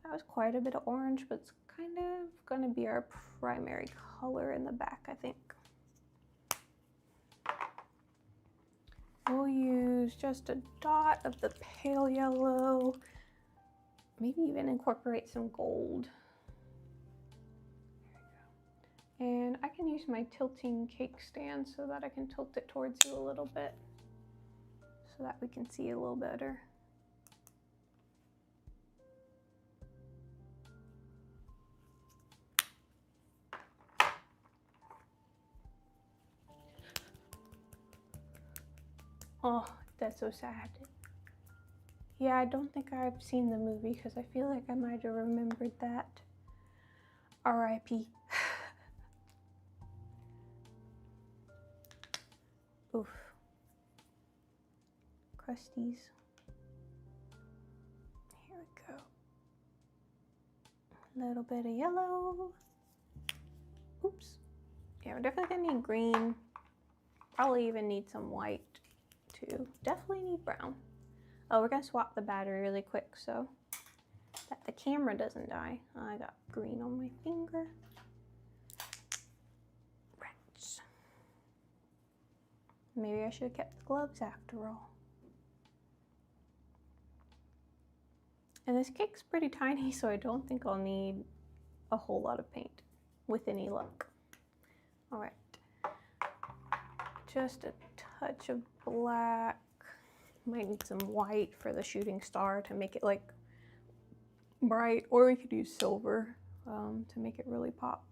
Speaker 1: that was quite a bit of orange, but it's kind of gonna be our primary color in the back, I think. We'll use just a dot of the pale yellow, maybe even incorporate some gold. There we go. And I can use my tilting cake stand so that I can tilt it towards you a little bit so that we can see a little better. Oh, that's so sad. Yeah, I don't think I've seen the movie because I feel like I might have remembered that. R.I.P. Oof. Crusties. Here we go. A little bit of yellow. Oops. Yeah, we're definitely gonna need green. Probably even need some white too. Definitely need brown. Oh, we're gonna swap the battery really quick so that the camera doesn't die. I got green on my finger. Rats. Maybe I should have kept the gloves after all. And this cake's pretty tiny, so I don't think I'll need a whole lot of paint with any luck. All right. Just a touch of black. Might need some white for the shooting star to make it like bright, or we could use silver to make it really pop.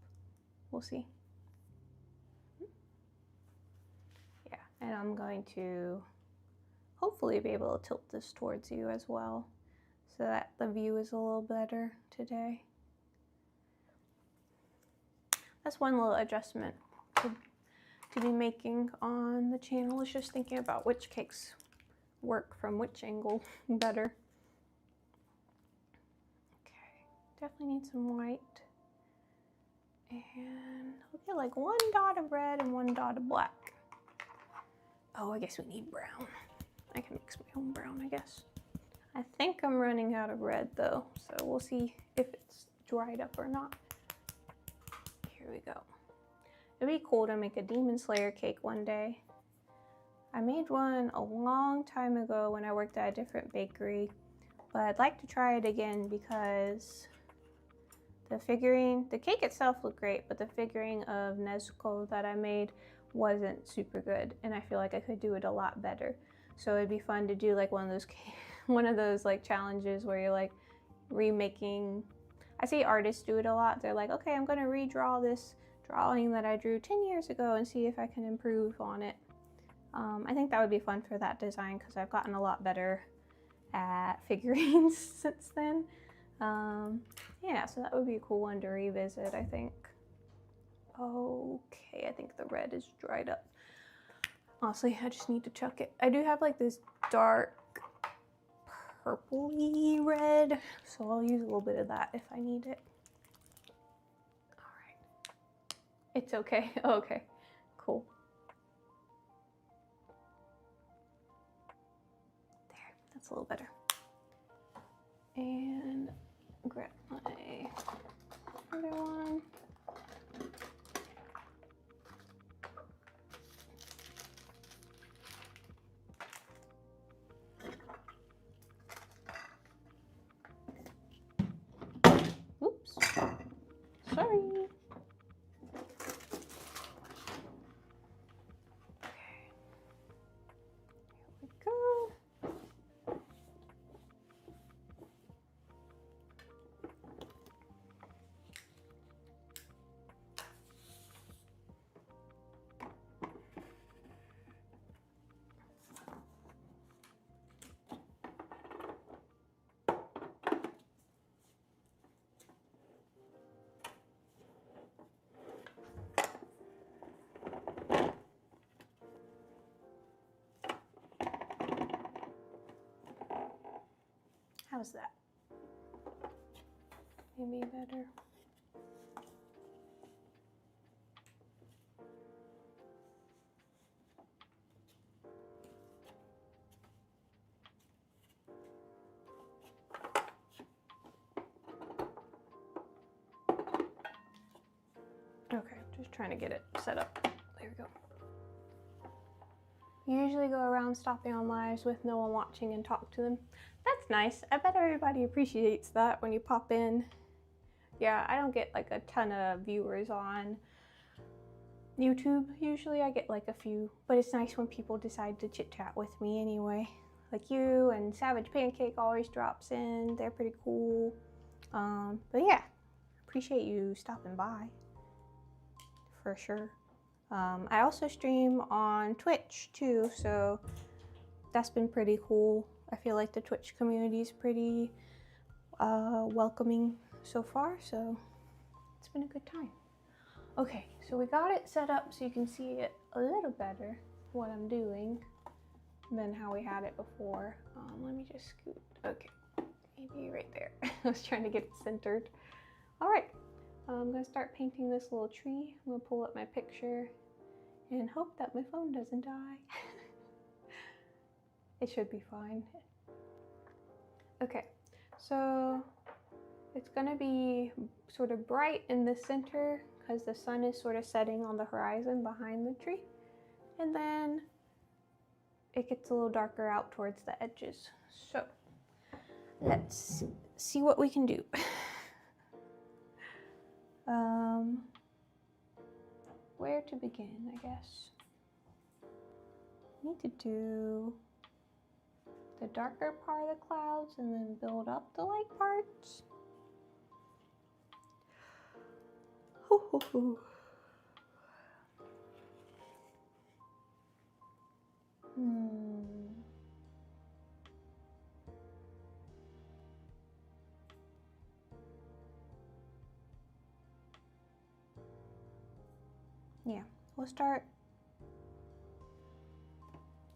Speaker 1: We'll see. Yeah, and I'm going to hopefully be able to tilt this towards you as well so that the view is a little better today. That's one little adjustment to be making on the channel, is just thinking about which cakes work from which angle better. Okay, definitely need some white. And I'll get like one dot of red and one dot of black. Oh, I guess we need brown. I can mix my own brown, I guess. I think I'm running out of red though, so we'll see if it's dried up or not. Here we go. It'd be cool to make a Demon Slayer cake one day. I made one a long time ago when I worked at a different bakery, but I'd like to try it again because the cake itself looked great, but the figuring of Nezuko that I made wasn't super good, and I feel like I could do it a lot better. So it'd be fun to do like one of those like challenges where you're like remaking. I see artists do it a lot. They're like, okay, I'm gonna redraw this drawing that I drew 10 years ago and see if I can improve on it. I think that would be fun for that design because I've gotten a lot better at figurines since then. Yeah, so that would be a cool one to revisit, I think. Okay, I think the red is dried up. Honestly, I just need to chuck it. I do have like this dark purpley red, so I'll use a little bit of that if I need it. All right. It's okay. Okay, cool. There, that's a little better. And grab my other one. Oops. Sorry. Okay. Here we go. How's that? Maybe better. Okay, just trying to get it set up. There we go. You usually go around stopping on lives with no one watching and talk to them. That's nice. I bet everybody appreciates that when you pop in. Yeah, I don't get like a ton of viewers on YouTube. Usually I get like a few, but it's nice when people decide to chit chat with me anyway. Like you and Savage Pancake always drops in. They're pretty cool. But yeah, appreciate you stopping by for sure. I also stream on Twitch too, so that's been pretty cool. I feel like the Twitch community is pretty welcoming so far, so it's been a good time. Okay, so we got it set up so you can see it a little better, what I'm doing, than how we had it before. Let me just scoot. Okay, maybe right there. I was trying to get it centered. All right, I'm going to start painting this little tree. I'm going to pull up my picture and hope that my phone doesn't die. It should be fine. Okay, so it's going to be sort of bright in the center because the sun is sort of setting on the horizon behind the tree. And then it gets a little darker out towards the edges. So let's see what we can do. Where to begin, I guess. Need to do the darker part of the clouds and then build up the light parts. Yeah, we'll start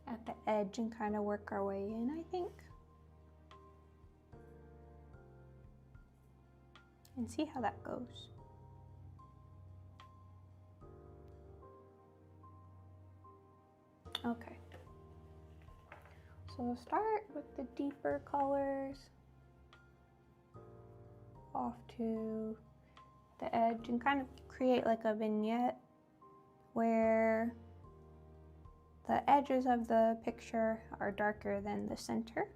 Speaker 1: at the edge and kind of work our way in, I think. And see how that goes. Okay. So we'll start with the deeper colors off to the edge and kind of create like a vignette where the edges of the picture are darker than the center.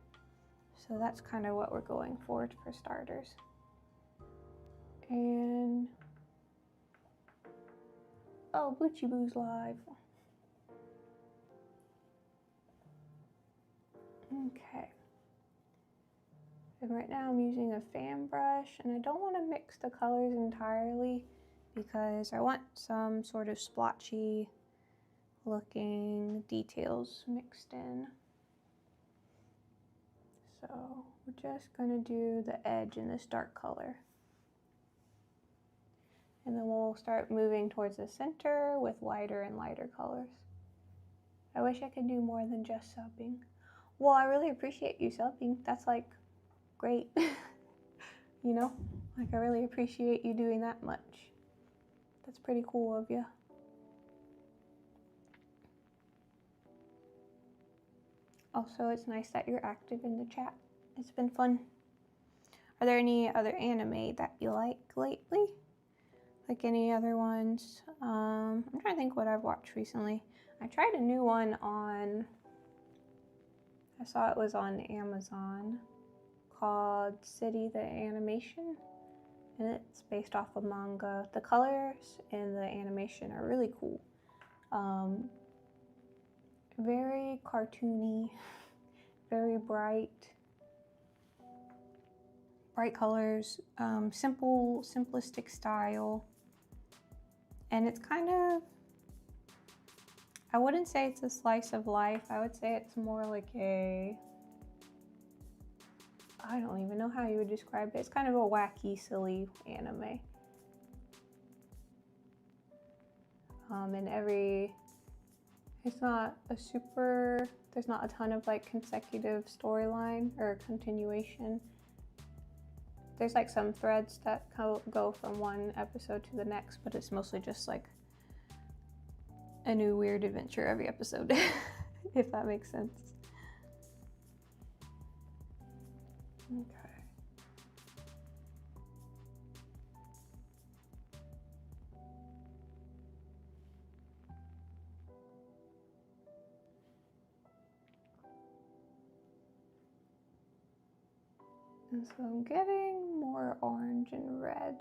Speaker 1: So that's kind of what we're going for starters. And oh, Boochie Boo's live. Okay. And right now I'm using a fan brush, and I don't want to mix the colors entirely because I want some sort of splotchy looking details mixed in. So we're just going to do the edge in this dark color. And then we'll start moving towards the center with lighter and lighter colors. I wish I could do more than just subbing. Well, I really appreciate you subbing. That's like great. You know, like I really appreciate you doing that much. That's pretty cool of you. Also, it's nice that you're active in the chat. It's been fun. Are there any other anime that you like lately? Like any other ones? I'm trying to think what I've watched recently. I tried a new one on, I saw it was on Amazon, called City the Animation, and it's based off of manga. The colors and the animation are really cool. Very cartoony, very bright colors, simplistic style, and it's kind of, I wouldn't say it's a slice of life. I would say it's more like a, I don't even know how you would describe it. It's kind of a wacky, silly anime. And it's not a super, there's not a ton of like consecutive storyline or continuation. There's like some threads that go from one episode to the next, but it's mostly just like a new weird adventure every episode, if that makes sense. Okay. And so I'm getting more orange and red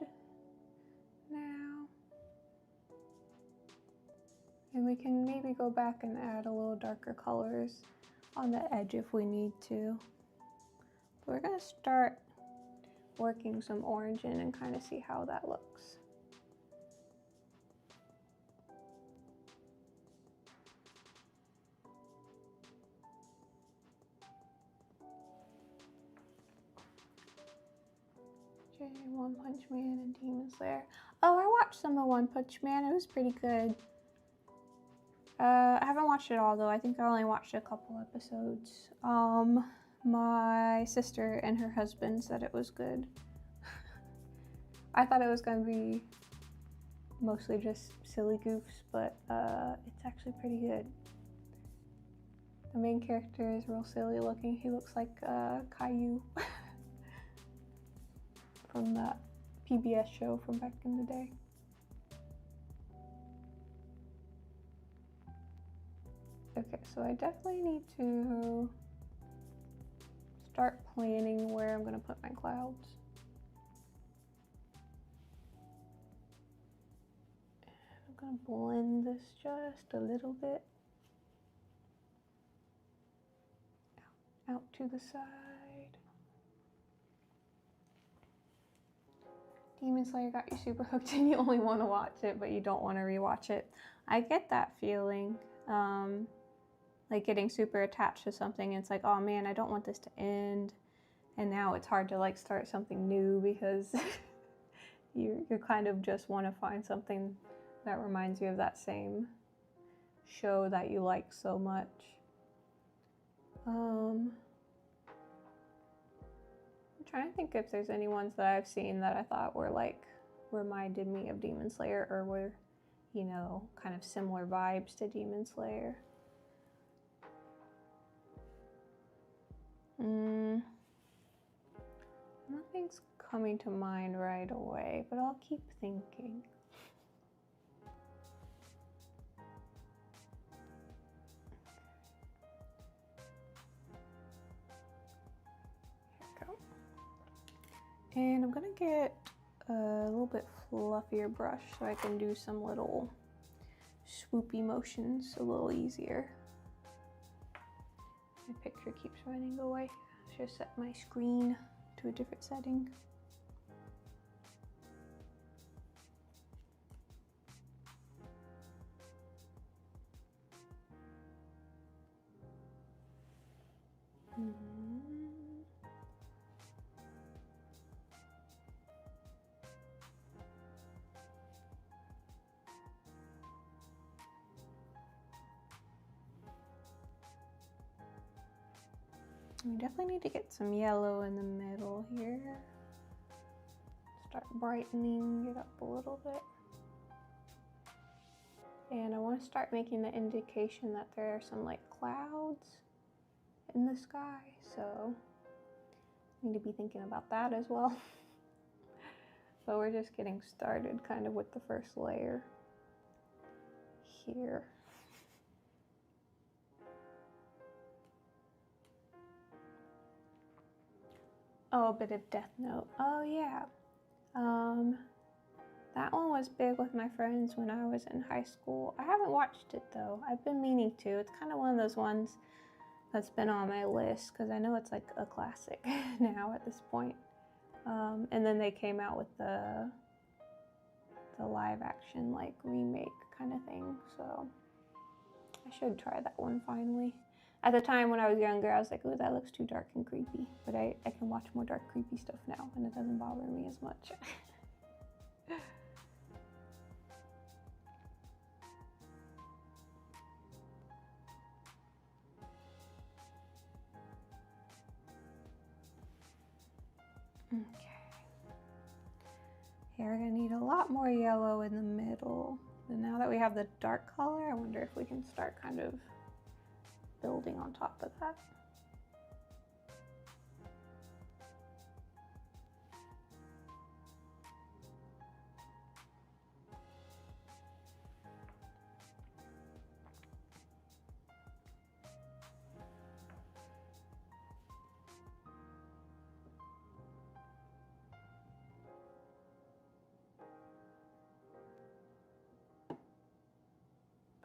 Speaker 1: now. And we can maybe go back and add a little darker colors on the edge if we need to. But we're gonna start working some orange in and kind of see how that looks. One Punch Man and Demon Slayer. Oh, I watched some of One Punch Man. It was pretty good. I haven't watched it all though. I think I only watched a couple episodes. My sister and her husband said it was good. I thought it was going to be mostly just silly goofs, but it's actually pretty good. The main character is real silly looking. He looks like Caillou from that PBS show from back in the day. Okay, so I definitely need to start planning where I'm going to put my clouds. I'm going to blend this just a little bit out to the side. Demon Slayer got you super hooked and you only want to watch it, but you don't want to rewatch it. I get that feeling. Like getting super attached to something, and it's like, oh man, I don't want this to end. And now it's hard to like start something new because you kind of just want to find something that reminds you of that same show that you like so much. I'm trying to think if there's any ones that I've seen that I thought were like reminded me of Demon Slayer or were, you know, kind of similar vibes to Demon Slayer. Nothing's coming to mind right away, but I'll keep thinking. Here we go. And I'm gonna get a little bit fluffier brush so I can do some little swoopy motions a little easier. My picture keeps running away. I should set my screen to a different setting. We definitely need to get some yellow in the middle here. Start brightening it up a little bit. And I want to start making the indication that there are some like clouds in the sky, so I need to be thinking about that as well. But we're just getting started kind of with the first layer here. Oh, a bit of Death Note. Oh yeah. That one was big with my friends when I was in high school. I haven't watched it though. I've been meaning to. It's kind of one of those ones that's been on my list because I know it's like a classic now at this point. And then they came out with the live action like remake kind of thing. So I should try that one finally. At the time when I was younger, I was like, oh, that looks too dark and creepy. But I can watch more dark, creepy stuff now, and it doesn't bother me as much. Okay. Here we're gonna need a lot more yellow in the middle. And now that we have the dark color, I wonder if we can start kind of building on top of that.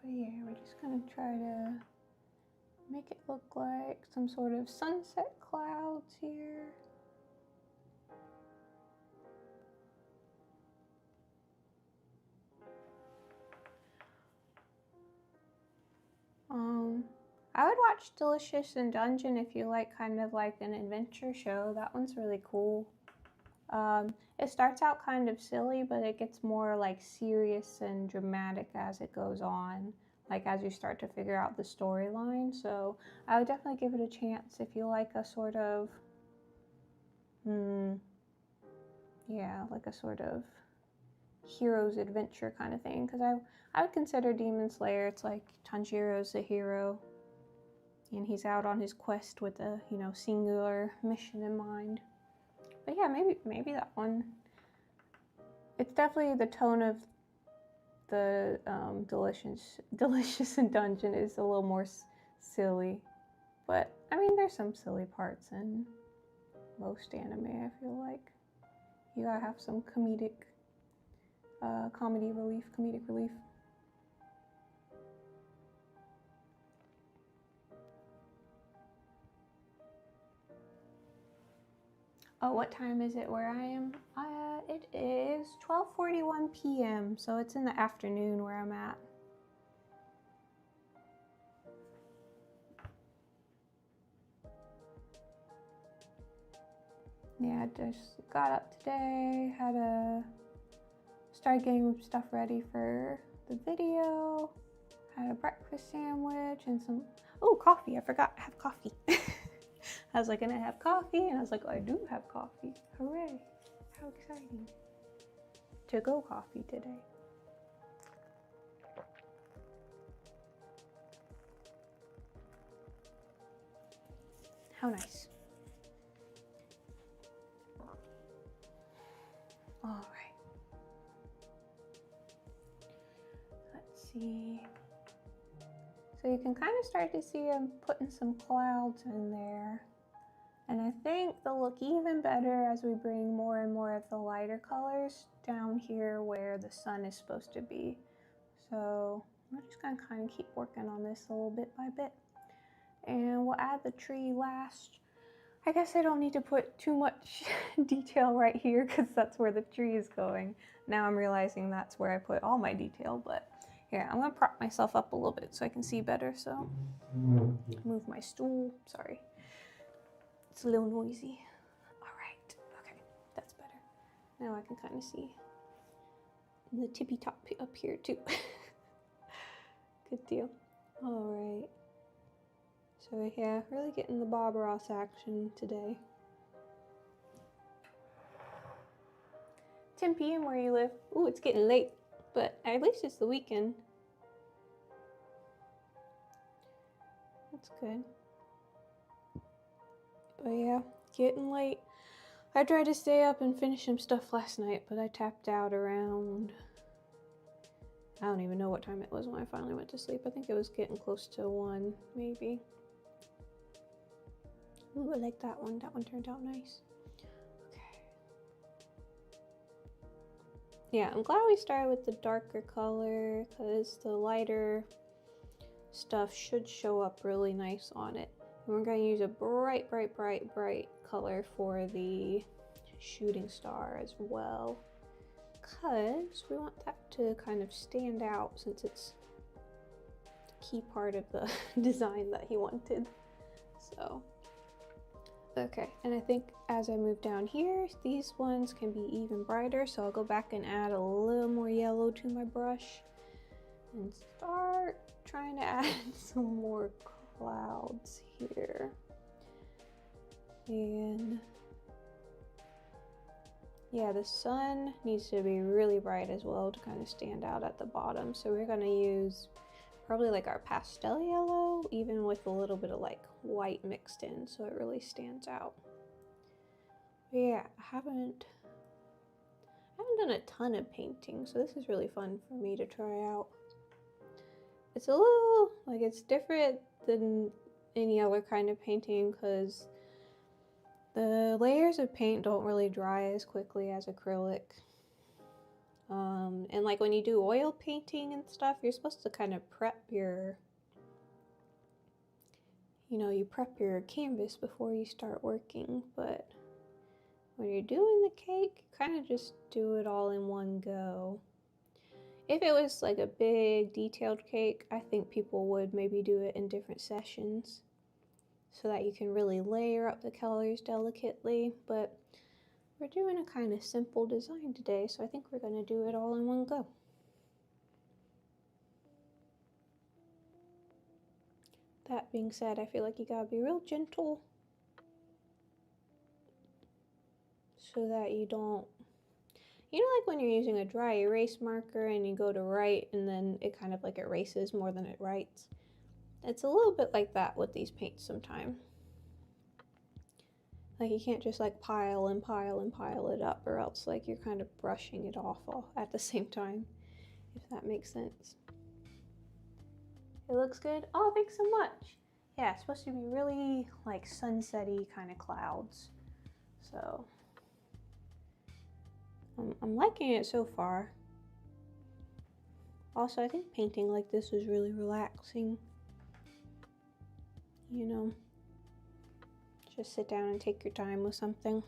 Speaker 1: But yeah, we're just gonna try to make it look like some sort of sunset clouds here. I would watch Delicious and Dungeon if you like kind of like an adventure show. That one's really cool. It starts out kind of silly, but it gets more like serious and dramatic as it goes on, like as you start to figure out the storyline. So I would definitely give it a chance if you like a sort of, you yeah, like a sort of hero's adventure kind of thing. Because I would consider Demon Slayer, it's like Tanjiro's the hero, and he's out on his quest with a, you know, singular mission in mind. But yeah, maybe that one. It's definitely the tone of the Delicious and Dungeon is a little more silly. But I mean, there's some silly parts in most anime, I feel like. You gotta have some comedic relief. Oh, what time is it where I am? It is 12:41 p.m., so it's in the afternoon where I'm at. Yeah, I just got up today, started getting stuff ready for the video, had a breakfast sandwich and some, coffee. I forgot I have coffee. I was like, gonna have coffee, and I was like, I do have coffee. Hooray. How exciting. To-go coffee today. How nice. All right. Let's see. So you can kind of start to see I'm putting some clouds in there. And I think they'll look even better as we bring more and more of the lighter colors down here where the sun is supposed to be. So we're just gonna kind of keep working on this a little bit by bit. And we'll add the tree last. I guess I don't need to put too much detail right here because that's where the tree is going. Now I'm realizing that's where I put all my detail, but here, I'm gonna prop myself up a little bit so I can see better, so move my stool, sorry. It's a little noisy. All right, okay, that's better. Now I can kind of see the tippy top up here too. Good deal. All right. So yeah, really getting the Bob Ross action today. 10 p.m. where you live. Ooh, it's getting late, but at least it's the weekend. That's good. But yeah, getting late. I tried to stay up and finish some stuff last night, but I tapped out around, I don't even know what time it was when I finally went to sleep. I think it was getting close to 1, maybe. Ooh, I like that one. That one turned out nice. Okay. Yeah, I'm glad we started with the darker color because the lighter stuff should show up really nice on it. And we're going to use a bright color for the shooting star as well, because we want that to kind of stand out since it's the key part of the design that he wanted. So, okay, and I think as I move down here, these ones can be even brighter, so I'll go back and add a little more yellow to my brush and start trying to add some more clouds here. And yeah, the sun needs to be really bright as well to kind of stand out at the bottom. So we're gonna use probably like our pastel yellow, even with a little bit of like white mixed in, so it really stands out. But yeah, I haven't done a ton of painting, so this is really fun for me to try out. It's a little, like, it's different than any other kind of painting because the layers of paint don't really dry as quickly as acrylic. And like when you do oil painting and stuff, you're supposed to kind of prep your, you prep your canvas before you start working, but when you're doing the cake, you kind of just do it all in one go. If it was like a big detailed cake, I think people would maybe do it in different sessions so that you can really layer up the colors delicately, but we're doing a kind of simple design today, so I think we're going to do it all in one go. That being said, I feel like you gotta be real gentle so that you don't You know, like when you're using a dry erase marker and you go to write and then it kind of like erases more than it writes? It's a little bit like that with these paints sometimes. Like you can't just like pile and pile and pile it up, or else like you're kind of brushing it off all at the same time, if that makes sense. It looks good. Oh, thanks so much. Yeah, it's supposed to be really like sunset-y kind of clouds. So I'm liking it so far. Also, I think painting like this is really relaxing. You know, just sit down and take your time with something.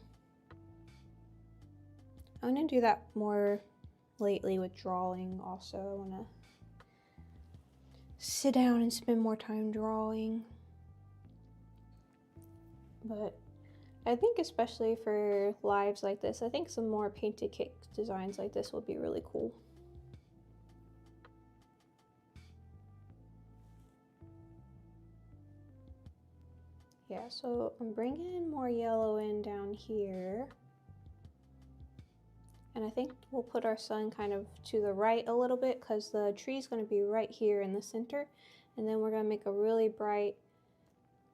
Speaker 1: I'm gonna do that more lately with drawing also. I wanna sit down and spend more time drawing. But I think especially for lives like this, I think some more painted cake designs like this would be really cool. Yeah, so I'm bringing more yellow in down here. And I think we'll put our sun kind of to the right a little bit because the tree's going to be right here in the center. And then we're going to make a really bright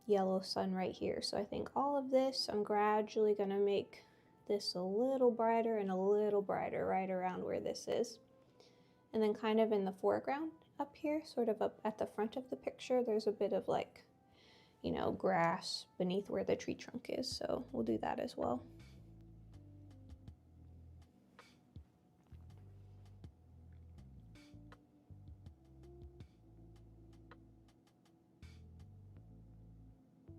Speaker 1: yellow sun right here. So I think all of this, I'm gradually going to make this a little brighter and a little brighter right around where this is. And then kind of in the foreground up here, sort of up at the front of the picture, there's a bit of like, you know, grass beneath where the tree trunk is. So we'll do that as well.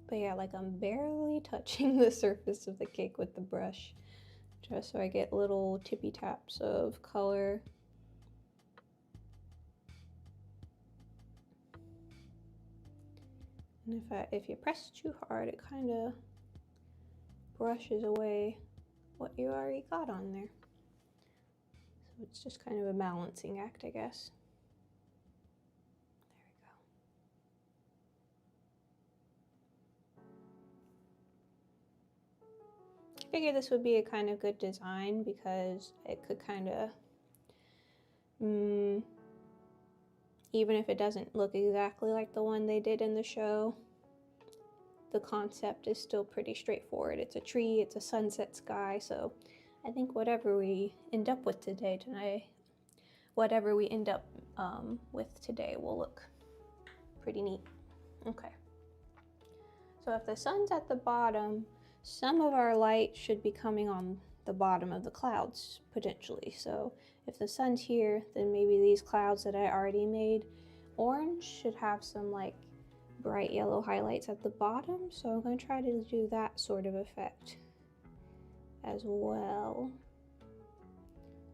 Speaker 1: But yeah, like I'm barely touching the surface of the cake with the brush, just so I get little tippy taps of color. And if you press too hard, it kind of brushes away what you already got on there. So it's just kind of a balancing act, I guess. I figured this would be a kind of good design because it could kind of, even if it doesn't look exactly like the one they did in the show, the concept is still pretty straightforward. It's a tree, it's a sunset sky, so I think whatever we end up with today will look pretty neat. Okay. So if the sun's at the bottom, some of our light should be coming on the bottom of the clouds, potentially. So if the sun's here, then maybe these clouds that I already made orange should have some like bright yellow highlights at the bottom. So I'm going to try to do that sort of effect as well,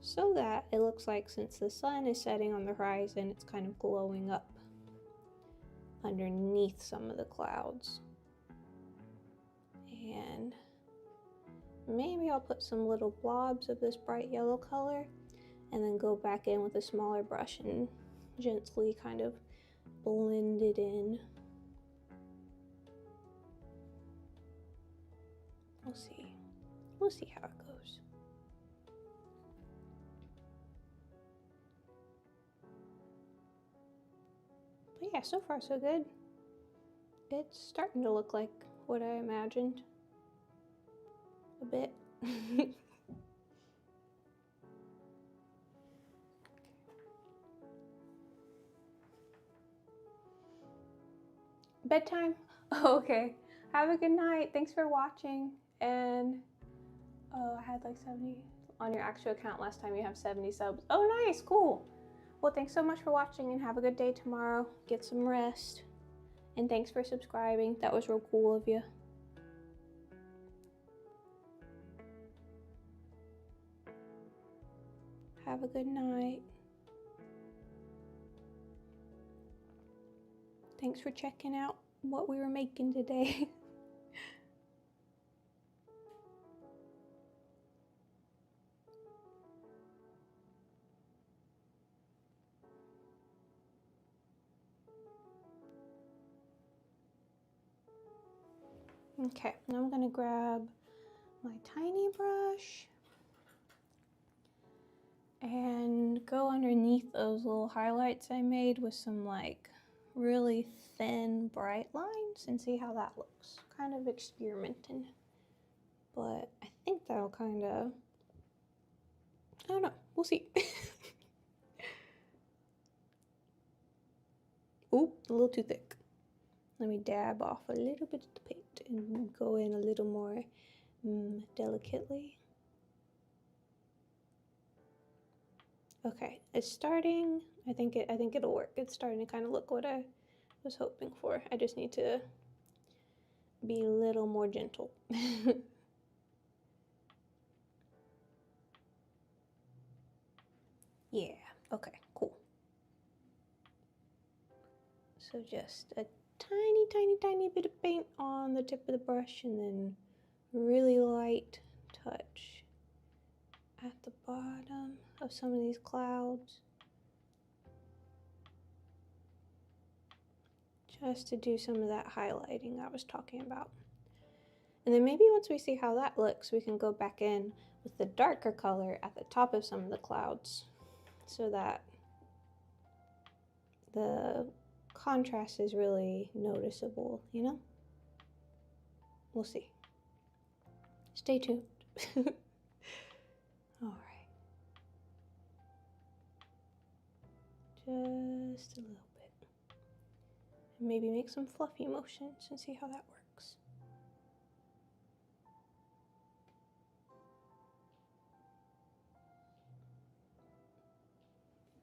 Speaker 1: so that it looks like since the sun is setting on the horizon, it's kind of glowing up underneath some of the clouds. And maybe I'll put some little blobs of this bright yellow color and then go back in with a smaller brush and gently kind of blend it in. We'll see how it goes. But yeah, so far so good. It's starting to look like what I imagined a bit. Bedtime? Oh, okay. Have a good night. Thanks for watching. And I had like 70 on your actual account last time. You have 70 subs. Oh, nice. Cool. Well, thanks so much for watching and have a good day tomorrow. Get some rest. And thanks for subscribing. That was real cool of you. Have a good night. Thanks for checking out what we were making today. Okay, now I'm gonna grab my tiny brush and go underneath those little highlights I made with some like really thin bright lines and see how that looks. Kind of experimenting, but I think that'll kind of, I don't know, we'll see. Ooh, a little too thick. Let me dab off a little bit of the paint and go in a little more delicately. Okay, it's starting. I think it'll work. It's starting to kind of look what I was hoping for. I just need to be a little more gentle. Yeah, okay, cool. So just a tiny, tiny, tiny bit of paint on the tip of the brush and then really light touch at the bottom of some of these clouds. Just to do some of that highlighting I was talking about. And then maybe once we see how that looks, we can go back in with the darker color at the top of some of the clouds so that the contrast is really noticeable, you know? We'll see. Stay tuned. All right. Just a little bit. And maybe make some fluffy motions and see how that works.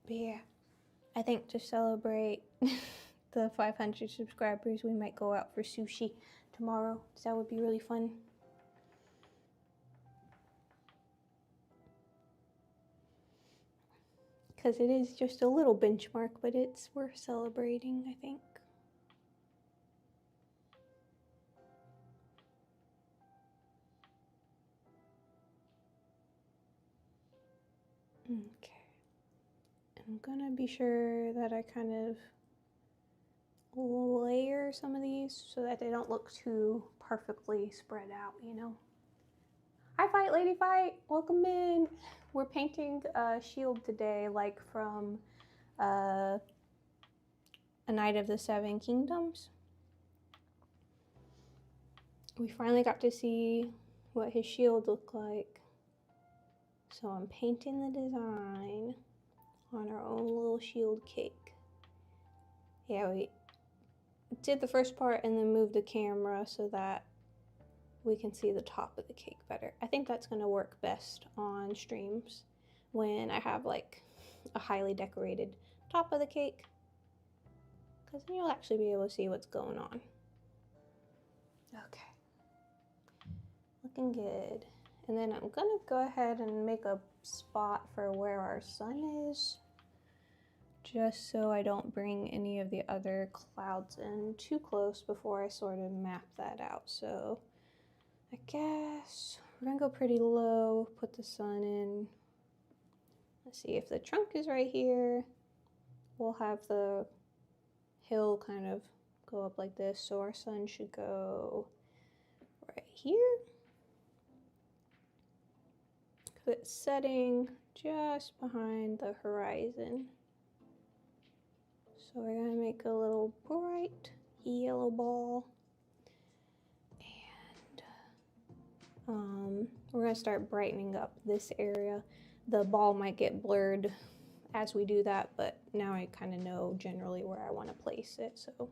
Speaker 1: But yeah, I think to celebrate the 500 subscribers, we might go out for sushi tomorrow. So that would be really fun. Because it is just a little benchmark, but it's worth celebrating, I think. Okay. I'm gonna be sure that I kind of layer some of these so that they don't look too perfectly spread out, you know. Hi Fight Lady Fight, welcome in. We're painting a shield today, like from A Knight of the Seven Kingdoms. We finally got to see what his shield looked like. So I'm painting the design on our own little shield cake. Yeah, we did the first part and then moved the camera so that we can see the top of the cake better. I think that's gonna work best on streams when I have like a highly decorated top of the cake, because then you'll actually be able to see what's going on. Okay, looking good. And then I'm gonna go ahead and make a spot for where our sun is, just so I don't bring any of the other clouds in too close before I sort of map that out. So I guess we're gonna go pretty low, put the sun in. Let's see, if the trunk is right here, we'll have the hill kind of go up like this, so our sun should go right here. Because it's setting just behind the horizon. So we're gonna make a little bright yellow ball. And we're gonna start brightening up this area. The ball might get blurred as we do that, but now I kind of know generally where I want to place it. So we're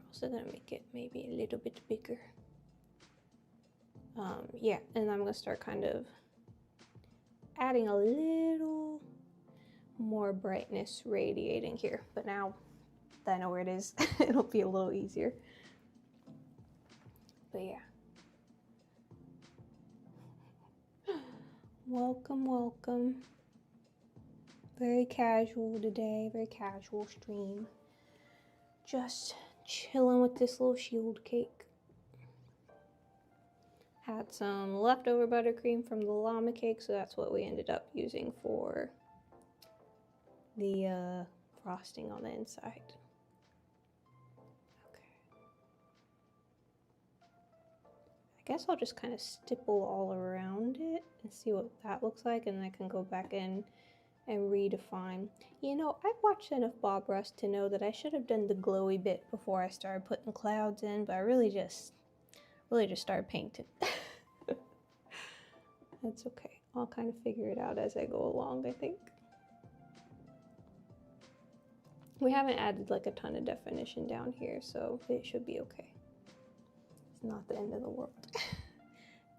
Speaker 1: also gonna make it maybe a little bit bigger. Yeah, and I'm gonna start kind of adding a little more brightness radiating here. But now that I know where it is, it'll be a little easier. But yeah. Welcome, welcome. Very casual today, very casual stream. Just chilling with this little shield cake. Had some leftover buttercream from the llama cake, so that's what we ended up using for the frosting on the inside. Okay. I guess I'll just kind of stipple all around it and see what that looks like, and then I can go back in and redefine. You know, I've watched enough Bob Ross to know that I should have done the glowy bit before I started putting clouds in, but I really just started painting. That's okay. I'll kind of figure it out as I go along, I think. We haven't added like a ton of definition down here, so it should be okay. It's not the end of the world.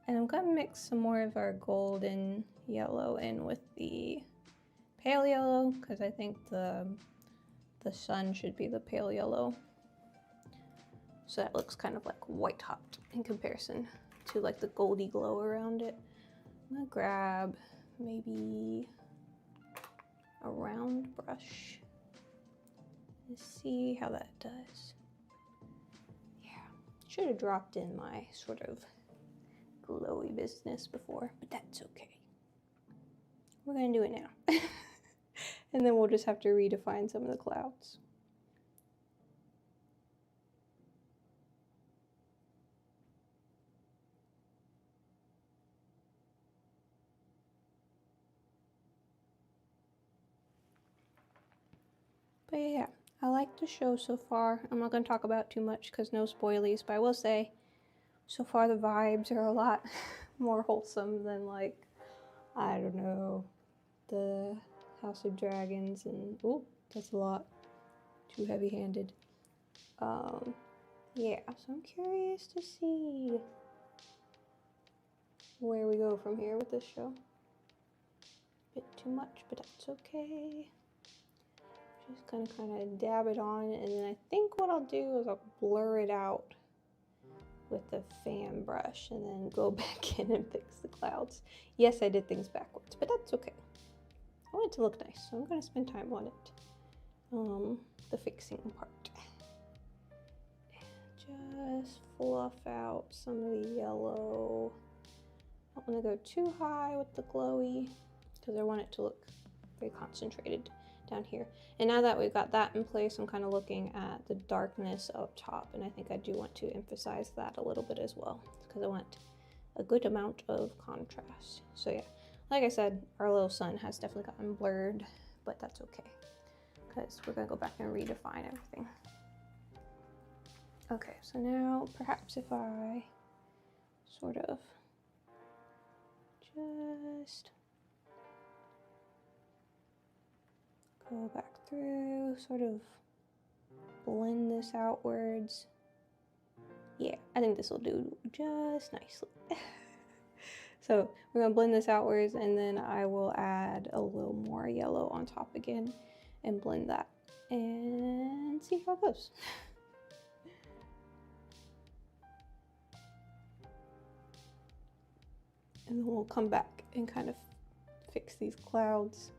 Speaker 1: And I'm gonna mix some more of our golden yellow in with the pale yellow, because I think the sun should be the pale yellow. So that looks kind of like white hot in comparison to like the goldy glow around it. I'm gonna grab maybe a round brush and see how that does. Yeah, should have dropped in my sort of glowy business before, but that's okay. We're gonna do it now. And then we'll just have to redefine some of the clouds. But yeah, I like the show so far. I'm not going to talk about too much because no spoilies, but I will say so far the vibes are a lot more wholesome than, like, I don't know, the House of Dragons, and oh, that's a lot too heavy-handed. Yeah, so I'm curious to see where we go from here with this show. Bit too much, but that's okay. Just gonna kind of dab it on, and then I think what I'll do is I'll blur it out with the fan brush and then go back in and fix the clouds. Yes, I did things backwards, but that's okay. I want it to look nice, so I'm gonna spend time on it. The fixing part. And just fluff out some of the yellow. I don't want to go too high with the glowy because I want it to look very concentrated down here. And now that we've got that in place, I'm kind of looking at the darkness up top, and I think I do want to emphasize that a little bit as well because I want a good amount of contrast. So yeah, like I said, our little sun has definitely gotten blurred, but that's okay because we're gonna go back and redefine everything. Okay, so now perhaps if I sort of just go back through, sort of blend this outwards. Yeah, I think this will do just nicely. So we're gonna blend this outwards, and then I will add a little more yellow on top again and blend that and see how it goes. And then we'll come back and kind of fix these clouds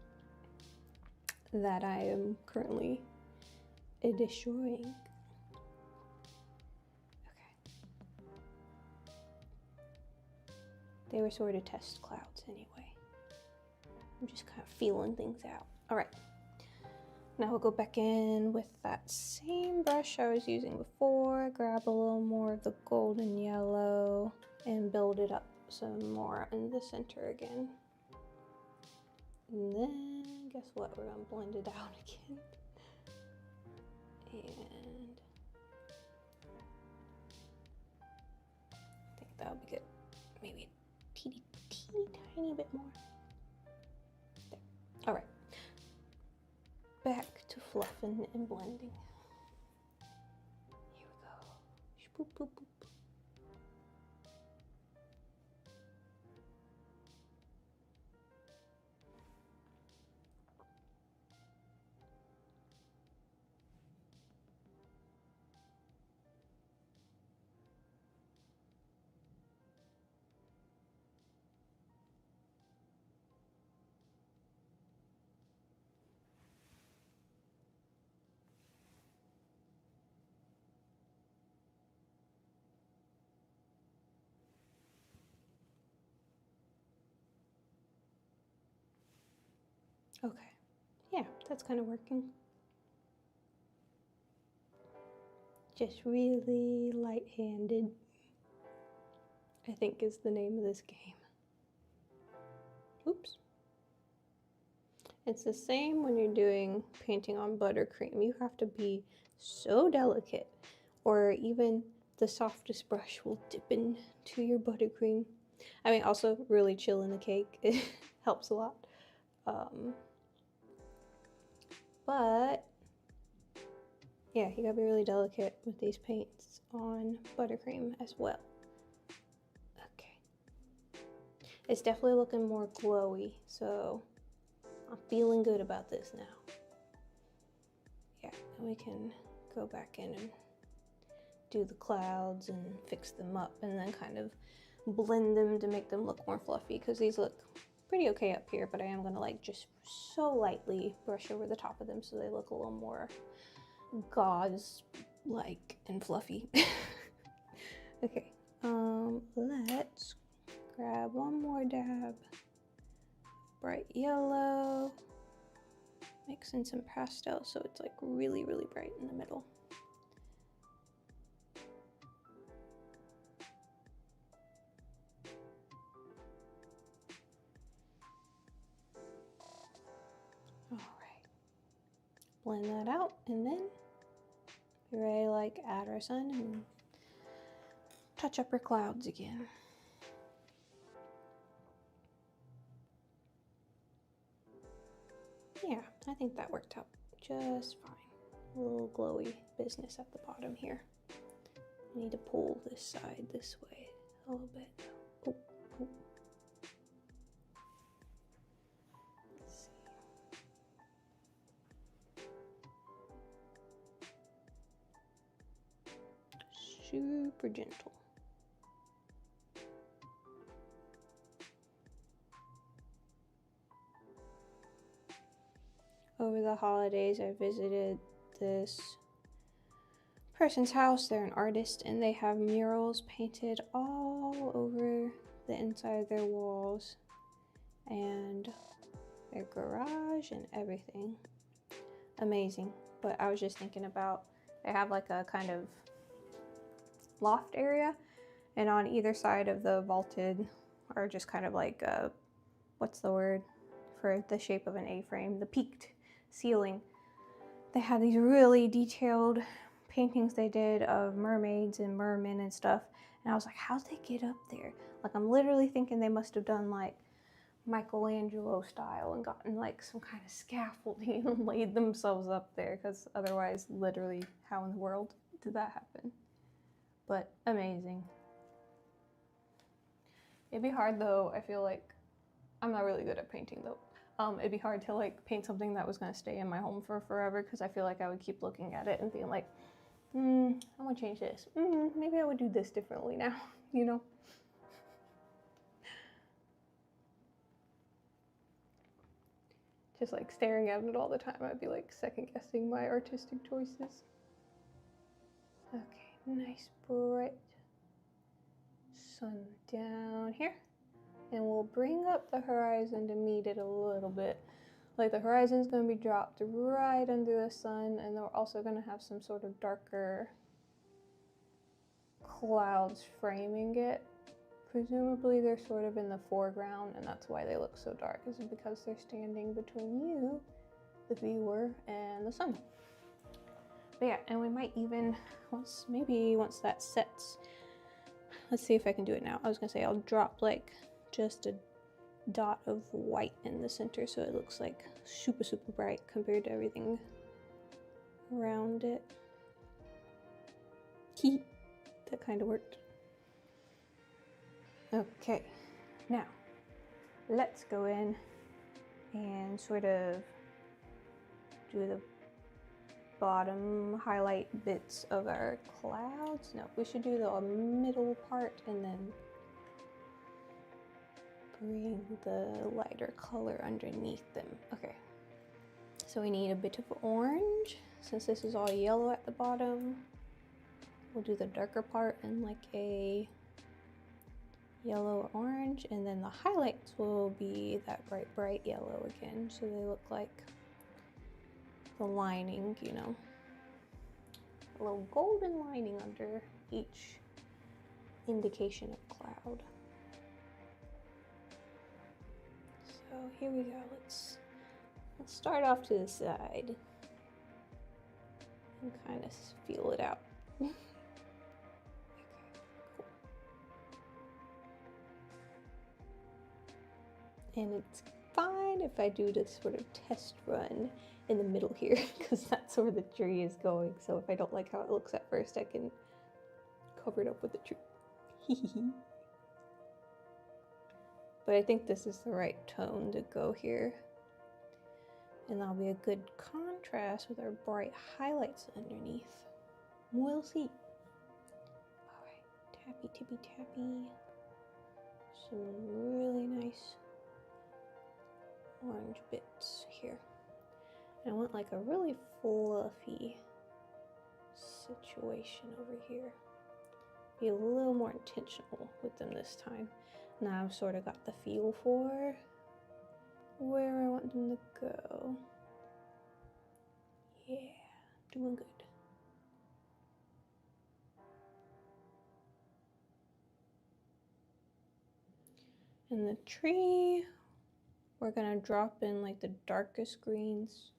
Speaker 1: that I am currently destroying. Okay. They were sort of test clouds anyway. I'm just kind of feeling things out. All right. Now we'll go back in with that same brush I was using before, grab a little more of the golden yellow and build it up some more in the center again. And then guess what? We're gonna blend it out again. And I think that'll be good. Maybe a teeny tiny bit more. There. All right. Back to fluffing and blending. Here we go. Boop, boop, boop. Okay, yeah, that's kind of working. Just really light-handed. I think is the name of this game. Oops. It's the same when you're doing painting on buttercream. You have to be so delicate, or even the softest brush will dip into your buttercream. I mean, also really chill in the cake. It helps a lot. But yeah, you gotta be really delicate with these paints on buttercream as well. Okay. It's definitely looking more glowy, so I'm feeling good about this now. Yeah, and we can go back in and do the clouds and fix them up and then kind of blend them to make them look more fluffy, because these look pretty okay up here, but I am gonna like just so lightly brush over the top of them so they look a little more gauze-like and fluffy. Okay, let's grab one more dab. Bright yellow. Mix in some pastel so it's like really, really bright in the middle. All right. Blend that out and then be ready to like add our sun and touch up our clouds again. Yeah, I think that worked out just fine. A little glowy business at the bottom here. I need to pull this side this way a little bit. Oh, oh. Let's see. Super gentle. Over the holidays, I visited this person's house. They're an artist and they have murals painted all over the inside of their walls and their garage and everything. Amazing. But I was just thinking about, they have like a kind of loft area, and on either side of the vaulted, or just kind of like what's the word for the shape of an A-frame, the peaked ceiling, they had these really detailed paintings they did of mermaids and mermen and stuff, and I was like, how'd they get up there? Like, I'm literally thinking they must have done like Michelangelo style and gotten like some kind of scaffolding and laid themselves up there, because otherwise, literally, how in the world did that happen? But amazing. It'd be hard though, I feel like, I'm not really good at painting though. It'd be hard to like paint something that was gonna stay in my home for forever, because I feel like I would keep looking at it and being like, I want to change this. Maybe I would do this differently now, you know? Just like staring at it all the time, I'd be like second guessing my artistic choices. Okay, nice bright sun down here. And we'll bring up the horizon to meet it a little bit. Like, the horizon's going to be dropped right under the sun, and they're also going to have some sort of darker clouds framing it. Presumably they're sort of in the foreground, and that's why they look so dark, is because they're standing between you, the viewer, and the sun. But yeah, and we might even, once that sets, let's see if I can do it now. I was going to say I'll drop like just a dot of white in the center so it looks like super, super bright compared to everything around it. That kind of worked. Okay, now let's go in and sort of do the bottom highlight bits of our clouds. No, we should do the middle part and then bring the lighter color underneath them. Okay, so we need a bit of orange. Since this is all yellow at the bottom, we'll do the darker part in like a yellow orange, and then the highlights will be that bright yellow again, so they look like the lining, you know, a little golden lining under each indication of cloud. So here we go. Let's start off to the side and kind of feel it out. Okay, cool. And it's fine if I do this sort of test run in the middle here, because that's where the tree is going. So if I don't like how it looks at first, I can cover it up with the tree. But I think this is the right tone to go here. And that'll be a good contrast with our bright highlights underneath. We'll see. Alright, tappy, tippy, tappy. Some really nice orange bits here. And I want like a really fluffy situation over here. Be a little more intentional with them this time. Now I've sort of got the feel for where I want them to go. Yeah, doing good. And the tree, we're gonna drop in like the darkest greens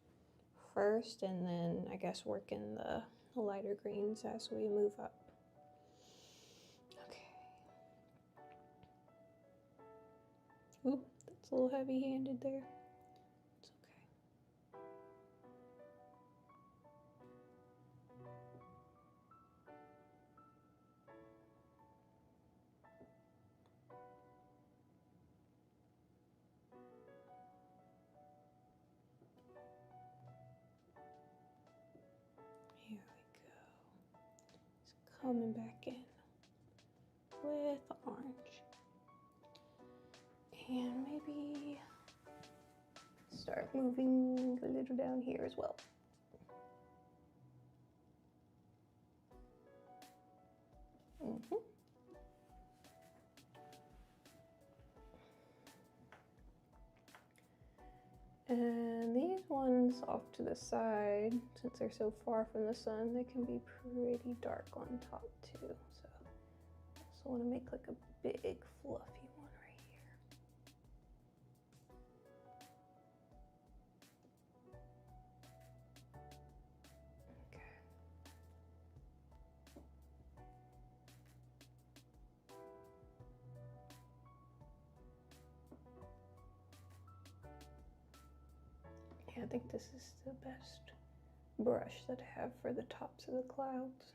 Speaker 1: first, and then I guess work in the lighter greens as we move up. Okay. Ooh, that's a little heavy-handed there. It's okay. Here we go. It's coming back in with the orange. And maybe start moving a little down here as well. And these ones off to the side, since they're so far from the sun, they can be pretty dark on top too. So I also want to make like a big fluffy one right here. Okay. Yeah, I think this is the best brush that I have for the tops of the clouds.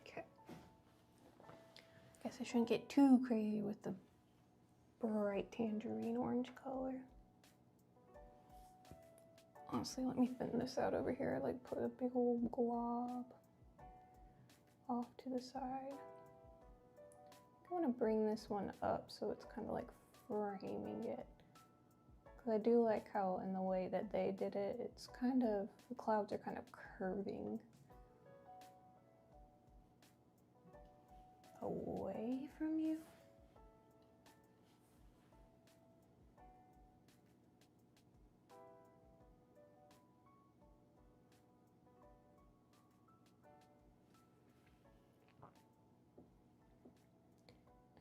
Speaker 1: Okay. Guess I shouldn't get too crazy with the bright tangerine orange color. Honestly, let me thin this out over here. Like put a big old glob off to the side. I want to bring this one up so it's kind of like framing it. Because I do like how in the way that they did it, it's kind of, the clouds are kind of curving away from you.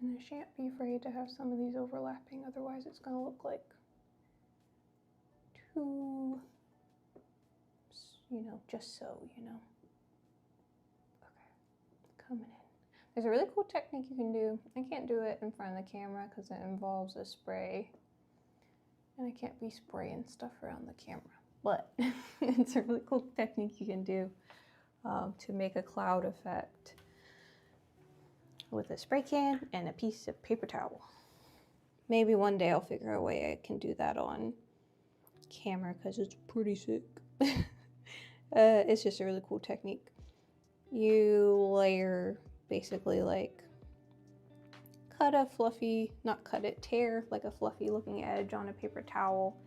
Speaker 1: And I shan't be afraid to have some of these overlapping, otherwise it's going to look like too, just so, Okay, coming in. There's a really cool technique you can do. I can't do it in front of the camera because it involves a spray, and I can't be spraying stuff around the camera, but it's a really cool technique you can do to make a cloud effect with a spray can and a piece of paper towel. Maybe one day I'll figure a way I can do that on camera because it's pretty sick. It's just a really cool technique. You layer, basically like tear like a fluffy looking edge on a paper towel,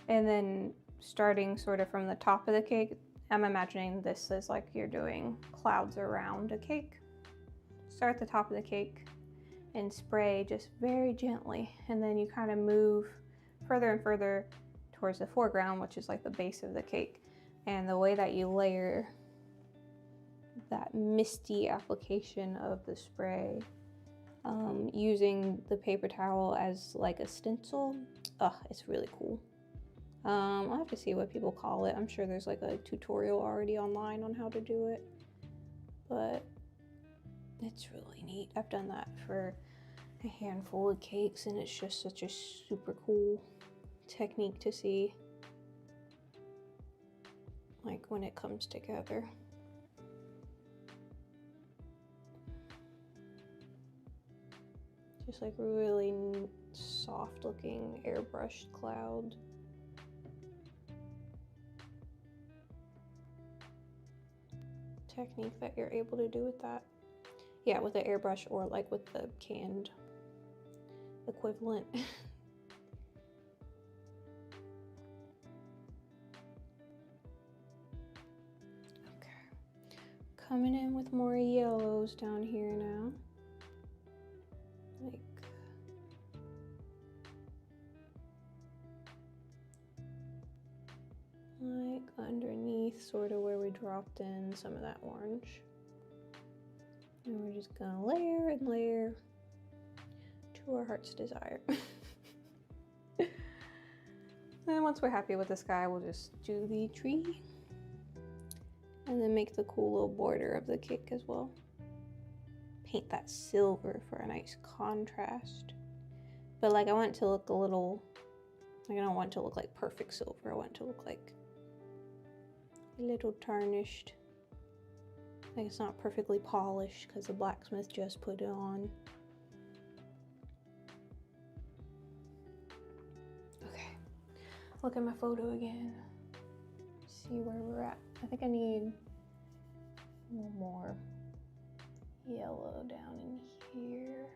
Speaker 1: and then starting sort of from the top of the cake, I'm imagining this as like you're doing clouds around a cake. start at the top of the cake and spray just very gently, and then you kind of move further and further towards the foreground, which is like the base of the cake. And the way that you layer that misty application of the spray, using the paper towel as like a stencil, it's really cool. I'll have to see what people call it. I'm sure there's like a tutorial already online on how to do it, but it's really neat. I've done that for a handful of cakes, and it's just such a super cool technique to see, like, when it comes together. Just like really soft looking airbrushed cloud. Technique that you're able to do with that. Yeah, with the airbrush or like with the canned equivalent. Okay. Coming in with more yellows down here now. Like underneath, sort of where we dropped in some of that orange. And we're just gonna layer and layer to our heart's desire. And once we're happy with the sky, we'll just do the tree and then make the cool little border of the cake as well. Paint that silver for a nice contrast. But like, I want it to look a little, like, I don't want it to look like perfect silver. I want it to look like a little tarnished. Like, it's not perfectly polished because the blacksmith just put it on. Okay, look at my photo again. See where we're at. I think I need a little more yellow down in here.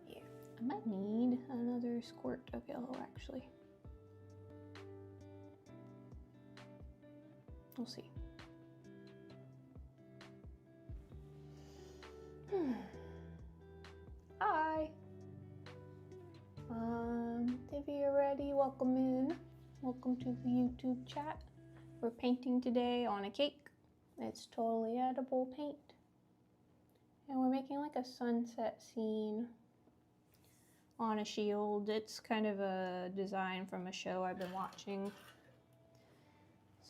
Speaker 1: Yeah, I might need another squirt of yellow actually. We'll see. Hi. If you're ready, welcome in. Welcome to the YouTube chat. We're painting today on a cake. It's totally edible paint. And we're making like a sunset scene on a shield. It's kind of a design from a show I've been watching.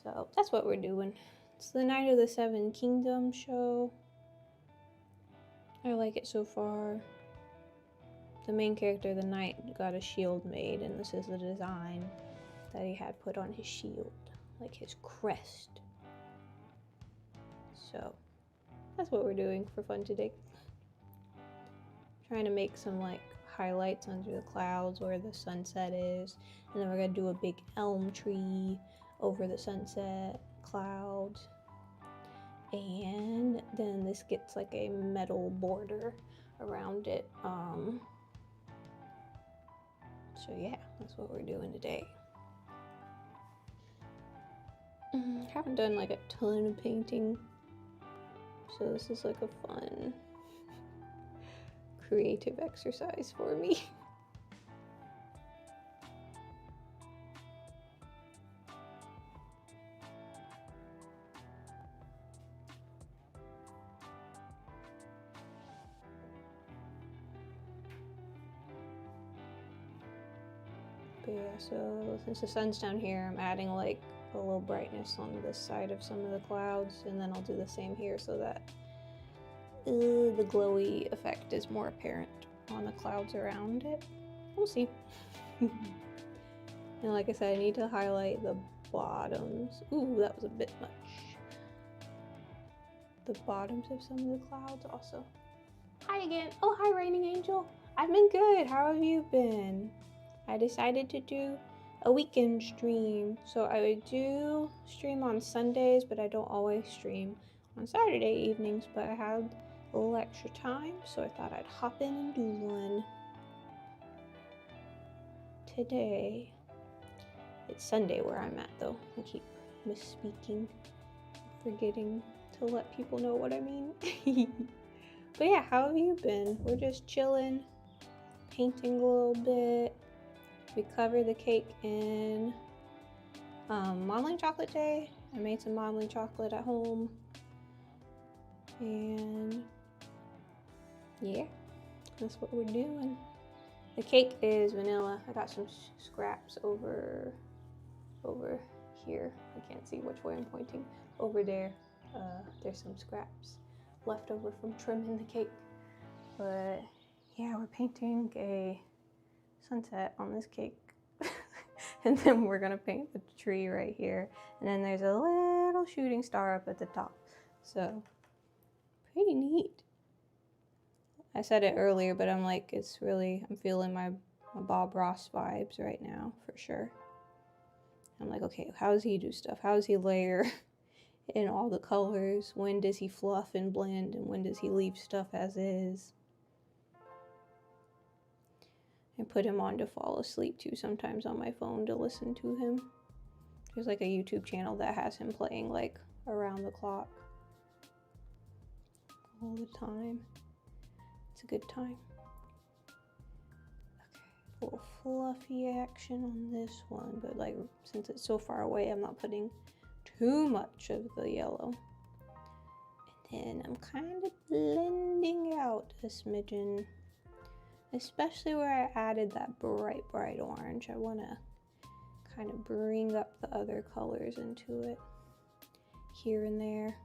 Speaker 1: So that's what we're doing. It's the Night of the Seven Kingdoms show. I like it so far. The main character, the knight, got a shield made, and this is the design that he had put on his shield, like his crest. So that's what we're doing for fun today. Trying to make some like highlights under the clouds where the sunset is, and then we're gonna do a big elm tree over the sunset clouds, and then this gets like a metal border around it. So yeah, that's what we're doing today. Haven't done like a ton of painting, so this is like a fun creative exercise for me. But yeah, so since the sun's down here, I'm adding like a little brightness on this side of some of the clouds, and then I'll do the same here so that the glowy effect is more apparent on the clouds around it. We'll see. And like I said, I need to highlight the bottoms. Ooh, that was a bit much. The bottoms of some of the clouds also. Hi again. Oh, hi, Raining Angel. I've been good. How have you been? I decided to do a weekend stream. So I would do stream on Sundays, but I don't always stream on Saturday evenings, but I had a little extra time, so I thought I'd hop in and do one today. It's Sunday where I'm at though. I keep misspeaking, forgetting to let people know what I mean. But yeah, how have you been? We're just chilling, painting a little bit. We covered the cake in modeling chocolate day. I made some modeling chocolate at home. And yeah, that's what we're doing. The cake is vanilla. I got some scraps over here. I can't see which way I'm pointing. Over there, there's some scraps left over from trimming the cake. But yeah, we're painting a sunset on this cake. And then we're gonna paint the tree right here. And then there's a little shooting star up at the top. So pretty neat. I said it earlier, but I'm like, I'm feeling my Bob Ross vibes right now, for sure. I'm like, okay, how does he do stuff? How does he layer in all the colors? When does he fluff and blend? And when does he leave stuff as is? I put him on to fall asleep too sometimes on my phone to listen to him. There's like a YouTube channel that has him playing like around the clock. All the time. It's a good time. Okay, a little fluffy action on this one, but like since it's so far away, I'm not putting too much of the yellow. And then I'm kind of blending out a smidgen, especially where I added that bright orange. I want to kind of bring up the other colors into it here and there.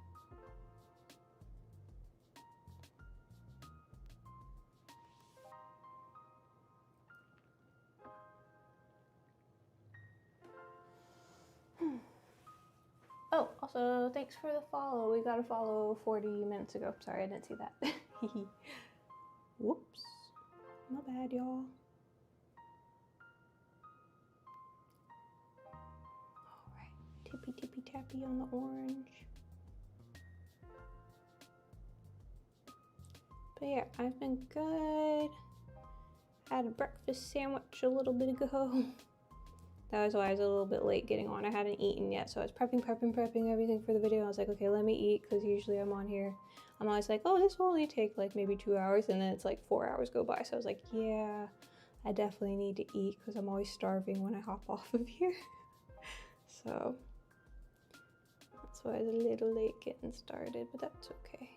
Speaker 1: Oh, also, thanks for the follow. We got a follow 40 minutes ago. Sorry, I didn't see that. Whoops. My bad, y'all. Alright, tippy tappy on the orange. But yeah, I've been good. Had a breakfast sandwich a little bit ago. That was why I was a little bit late getting on. I hadn't eaten yet, so I was prepping everything for the video. I was like, okay, let me eat, because usually I'm on here. I'm always like, oh, this will only take like maybe 2 hours, and then it's like 4 hours go by. So I was like, yeah, I definitely need to eat, because I'm always starving when I hop off of here. So that's why I was a little late getting started, but that's okay.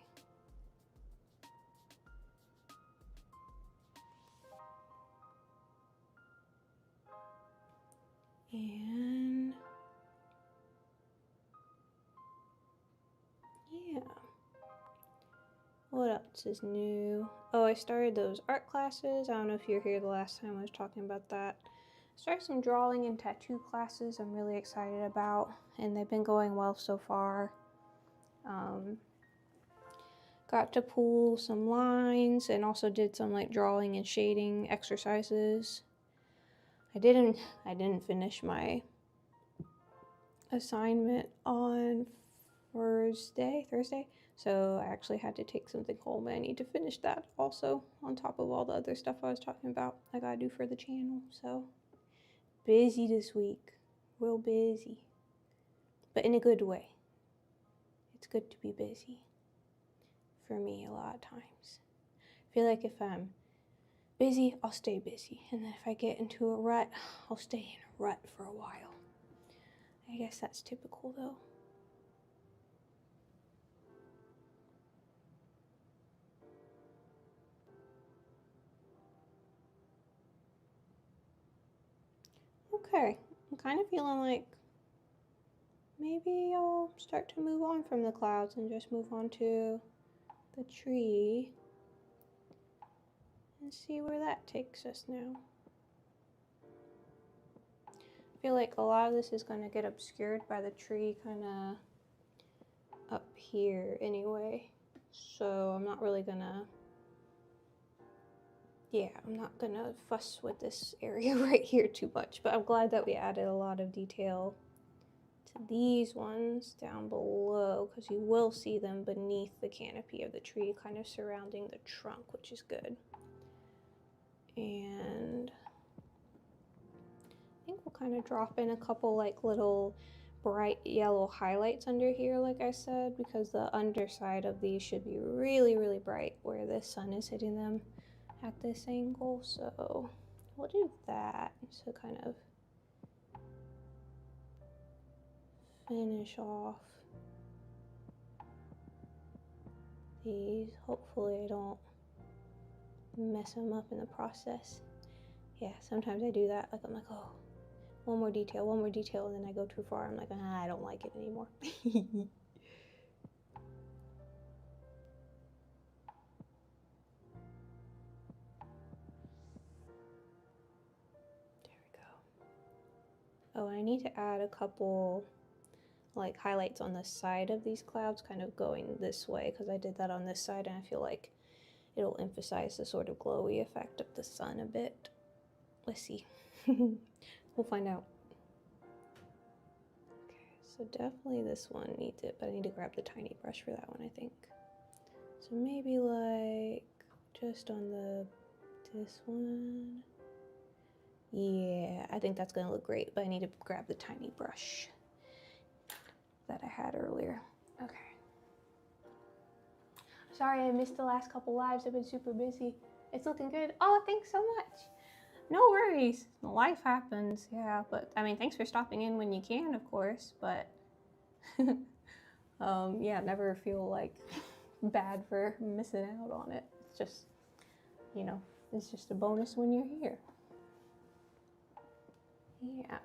Speaker 1: And yeah, what else is new? Oh, I started those art classes. I don't know if you were here the last time I was talking about that. I started some drawing and tattoo classes I'm really excited about, and they've been going well so far. Got to pull some lines and also did some like drawing and shading exercises. I didn't finish my assignment on Thursday, so I actually had to take something home, and I need to finish that also on top of all the other stuff I was talking about I gotta do for the channel. So busy this week, real busy, but in a good way. It's good to be busy for me a lot of times. I feel like if I'm busy, I'll stay busy, and then if I get into a rut, I'll stay in a rut for a while. I guess that's typical though. Okay, I'm kind of feeling like maybe I'll start to move on from the clouds and just move on to the tree and see where that takes us now. I feel like a lot of this is going to get obscured by the tree kind of up here anyway, so I'm not really gonna, I'm not gonna fuss with this area right here too much, but I'm glad that we added a lot of detail to these ones down below, because you will see them beneath the canopy of the tree, kind of surrounding the trunk, which is good. And I think we'll kind of drop in a couple like little bright yellow highlights under here, like I said, because the underside of these should be really, really bright where the sun is hitting them at this angle. So we'll do that to kind of finish off these. Hopefully I don't mess them up in the process. Yeah, sometimes I do that. Like I'm like, oh, one more detail, and then I go too far. I'm like, I don't like it anymore. There we go. Oh, and I need to add a couple like highlights on the side of these clouds, kind of going this way, because I did that on this side and I feel like it'll emphasize the sort of glowy effect of the sun a bit. Let's see. We'll find out. Okay, so definitely this one needs it, but I need to grab the tiny brush for that one, I think. So maybe like just on this one. Yeah, I think that's gonna look great, but I need to grab the tiny brush that I had earlier. Okay. Sorry I missed the last couple lives. I've been super busy. It's looking good. Oh, thanks so much. No worries. Life happens. Yeah, but I mean, thanks for stopping in when you can, of course, but yeah, never feel like bad for missing out on it. It's just, you know, it's just a bonus when you're here. Yeah.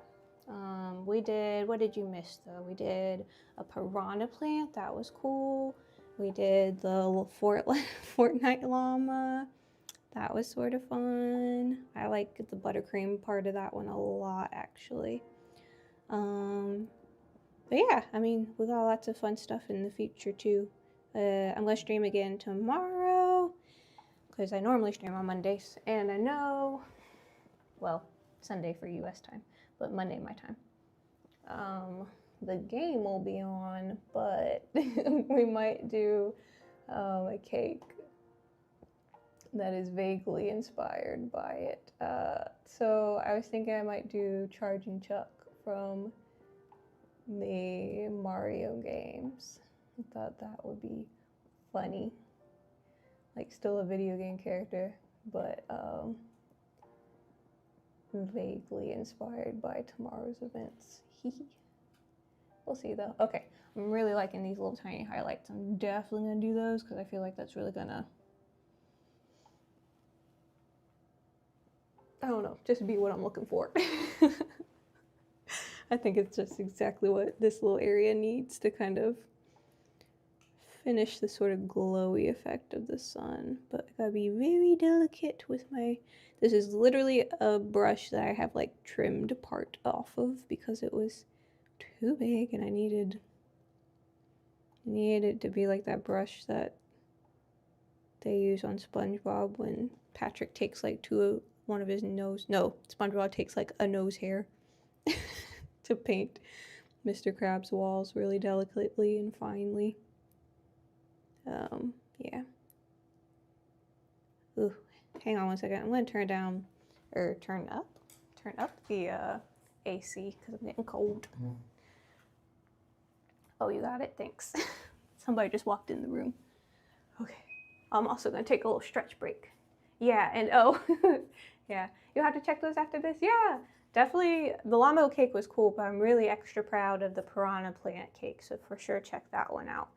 Speaker 1: We did, what did you miss though? We did a piranha plant, that was cool. We did the Fortnite llama, that was sort of fun. I like the buttercream part of that one a lot, actually. But yeah, I mean, we got lots of fun stuff in the future too. I'm gonna stream again tomorrow, because I normally stream on Mondays, and I know, well, Sunday for US time, but Monday my time. The game will be on, but we might do a cake that is vaguely inspired by it. So I was thinking I might do Charging Chuck from the Mario games. I thought that would be funny. Like still a video game character, but vaguely inspired by tomorrow's events. We'll see though. Okay, I'm really liking these little tiny highlights. I'm definitely gonna do those because I feel like that's really gonna, I don't know, just be what I'm looking for. I think it's just exactly what this little area needs to kind of finish the sort of glowy effect of the sun. But I gotta be very delicate with my, this is literally a brush that I have like trimmed part off of because it was too big and I needed it to be like that brush that they use on SpongeBob when Patrick takes like one of his nose, no, SpongeBob takes like a nose hair to paint Mr. Krabs' walls really delicately and finely. Yeah. Ooh, hang on one second. I'm gonna turn up the AC because I'm getting cold. Oh, you got it? Thanks. Somebody just walked in the room. Okay. I'm also gonna take a little stretch break. Yeah, and oh, yeah. You'll have to check those after this. Yeah, definitely. The llama cake was cool, but I'm really extra proud of the piranha plant cake, so for sure check that one out.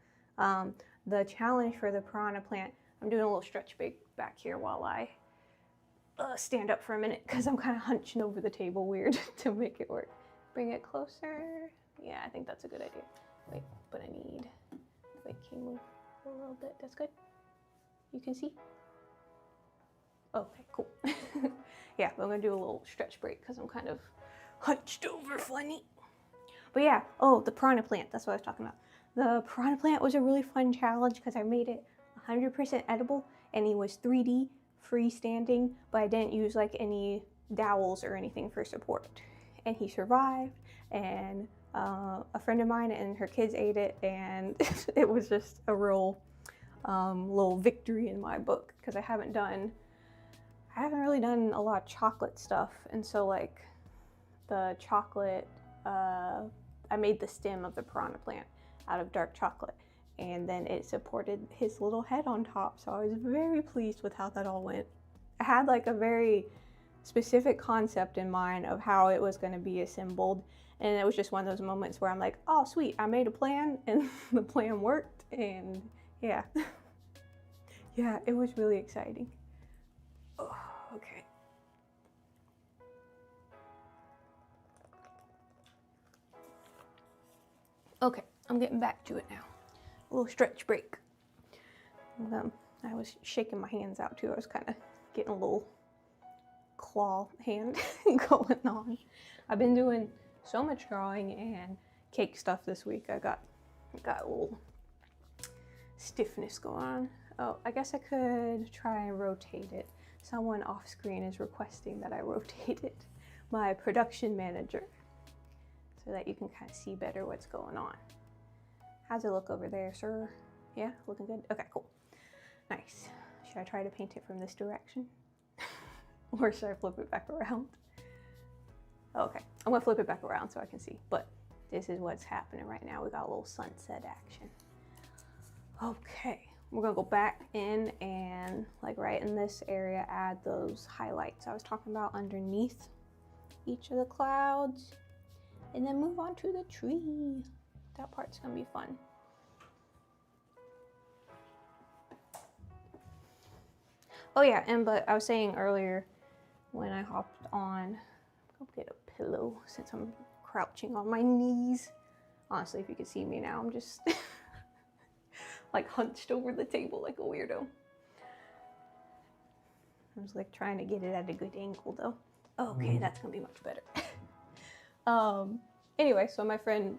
Speaker 1: The challenge for the piranha plant, I'm doing a little stretch break back here while I stand up for a minute because I'm kind of hunching over the table weird to make it work. Bring it closer. Yeah, I think that's a good idea. Wait, but I need, wait, can you move a little bit? That's good. You can see? Okay, cool. Yeah, but I'm gonna do a little stretch break because I'm kind of hunched over funny. But yeah, oh, the piranha plant, that's what I was talking about. The piranha plant was a really fun challenge because I made it 100% edible and he was 3D freestanding, but I didn't use like any dowels or anything for support. And he survived, and a friend of mine and her kids ate it, and it was just a real little victory in my book because I haven't really done a lot of chocolate stuff, and so like the chocolate I made the stem of the piranha plant out of dark chocolate, and then it supported his little head on top. So I was very pleased with how that all went. I had like a very specific concept in mind of how it was going to be assembled, and it was just one of those moments where I'm like, oh sweet, I made a plan and the plan worked, and yeah. Yeah, it was really exciting. Oh, okay. Okay, I'm getting back to it now. A little stretch break. I was shaking my hands out too. I was kind of getting a little claw hand going on. I've been doing so much drawing and cake stuff this week. I got a little stiffness going on. Oh, I guess I could try and rotate it. Someone off screen is requesting that I rotate it. My production manager. So that you can kind of see better what's going on. How's it look over there, sir? Yeah, looking good? Okay, cool. Nice. Should I try to paint it from this direction? Or should I flip it back around? Okay, I'm gonna flip it back around so I can see, but this is what's happening right now. We got a little sunset action. Okay, we're gonna go back in and like right in this area, add those highlights I was talking about underneath each of the clouds. And then move on to the tree. That part's gonna be fun. Oh yeah, but I was saying earlier when I hopped on, I'll get a pillow since I'm crouching on my knees. Honestly, if you could see me now, I'm just like hunched over the table like a weirdo. I was like trying to get it at a good angle though. Okay, that's gonna be much better. Anyway, so my friend,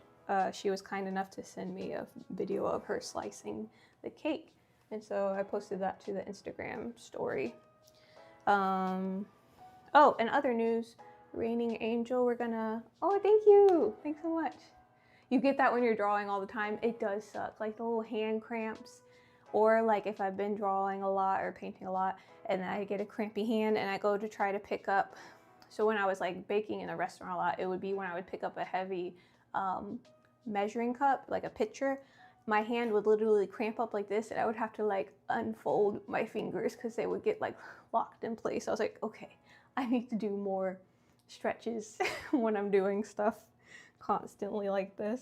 Speaker 1: she was kind enough to send me a video of her slicing the cake. And so I posted that to the Instagram story. Oh, and other news, Raining Angel, we're gonna, oh, thank you. Thanks so much. You get that when you're drawing all the time. It does suck, like the little hand cramps, or like if I've been drawing a lot or painting a lot and I get a crampy hand and I go to try to pick up. So when I was like baking in a restaurant a lot, it would be when I would pick up a heavy measuring cup, like a pitcher, my hand would literally cramp up like this and I would have to like unfold my fingers because they would get like locked in place. I was like, okay, I need to do more stretches when I'm doing stuff constantly like this.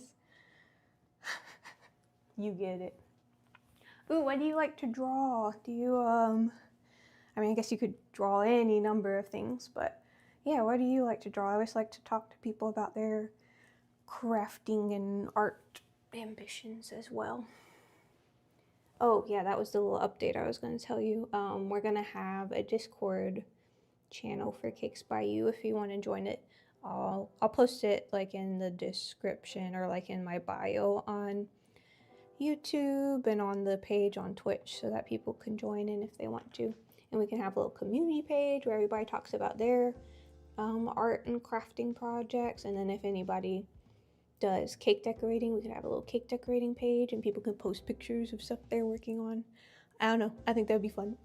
Speaker 1: You get it. Ooh, what do you like to draw? Do you, I mean, I guess you could draw any number of things, but yeah, what do you like to draw? I always like to talk to people about their crafting and art ambitions as well. Oh yeah, that was the little update I was going to tell you. We're going to have a Discord channel for Cakes by You if you want to join it. I'll post it like in the description or like in my bio on YouTube and on the page on Twitch so that people can join in if they want to. And we can have a little community page where everybody talks about their art and crafting projects, and then if anybody does cake decorating, we could have a little cake decorating page and people can post pictures of stuff they're working on. I don't know, I think that would be fun.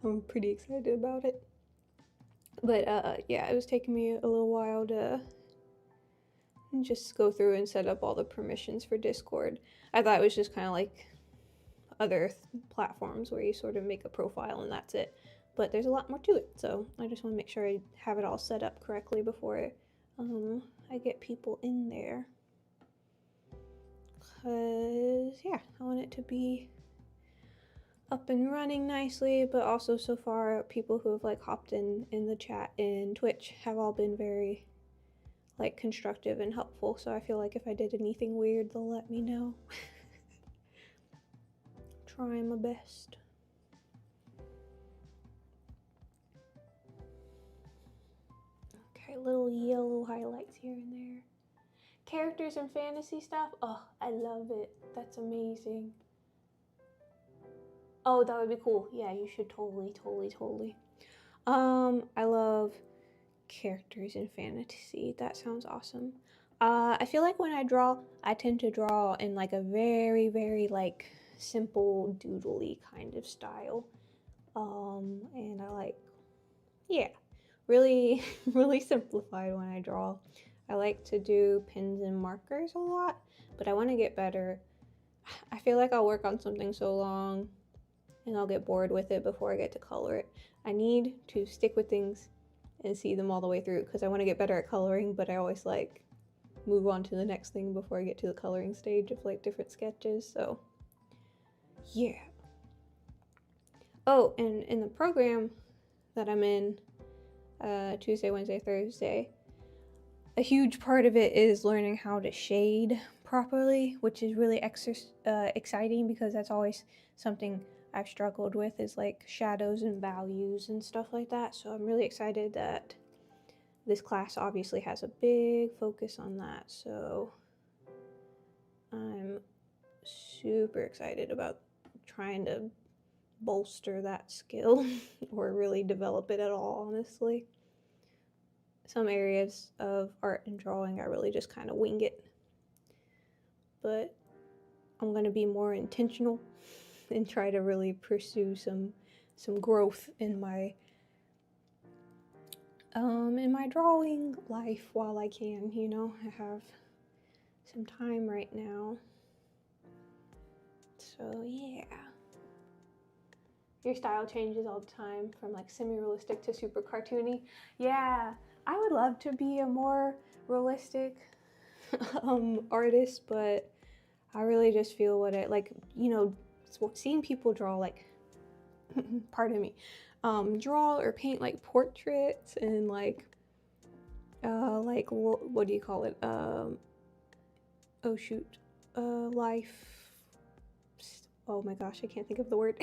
Speaker 1: I'm pretty excited about it. But yeah, it was taking me a little while to just go through and set up all the permissions for Discord. I thought it was just kind of like other platforms where you sort of make a profile and that's it. But there's a lot more to it, so I just want to make sure I have it all set up correctly before I get people in there. Because, yeah, I want it to be up and running nicely, but also so far people who have like hopped in the chat in Twitch have all been very like constructive and helpful, so I feel like if I did anything weird, they'll let me know. Trying my best. Okay, little yellow highlights here and there. Characters and fantasy stuff, oh, I love it. That's amazing. Oh, that would be cool. Yeah, you should totally. I love characters in fantasy. That sounds awesome. I feel like when I draw, I tend to draw in like a very like simple doodly kind of style. And I like, yeah, really simplified when I draw. I like to do pens and markers a lot, but I want to get better. I feel like I'll work on something so long and I'll get bored with it before I get to color it. I need to stick with things and see them all the way through because I want to get better at coloring, but I always like move on to the next thing before I get to the coloring stage of like different sketches. So yeah. Oh, and in the program that I'm in, Tuesday, Wednesday, Thursday, a huge part of it is learning how to shade properly, which is really exciting because that's always something I've struggled with, is like shadows and values and stuff like that. So I'm really excited that this class obviously has a big focus on that. So I'm super excited about trying to bolster that skill or really develop it at all, honestly. Some areas of art and drawing I really just kind of wing it, but I'm going to be more intentional and try to really pursue some growth in my drawing life while I can, you know. I have some time right now, so yeah. Your style changes all the time from like semi-realistic to super cartoony. Yeah, I would love to be a more realistic artist, but I really just feel what it, like, you know, seeing people draw like, pardon me, draw or paint like portraits and like what do you call it? Oh shoot, life. Oh my gosh, I can't think of the word.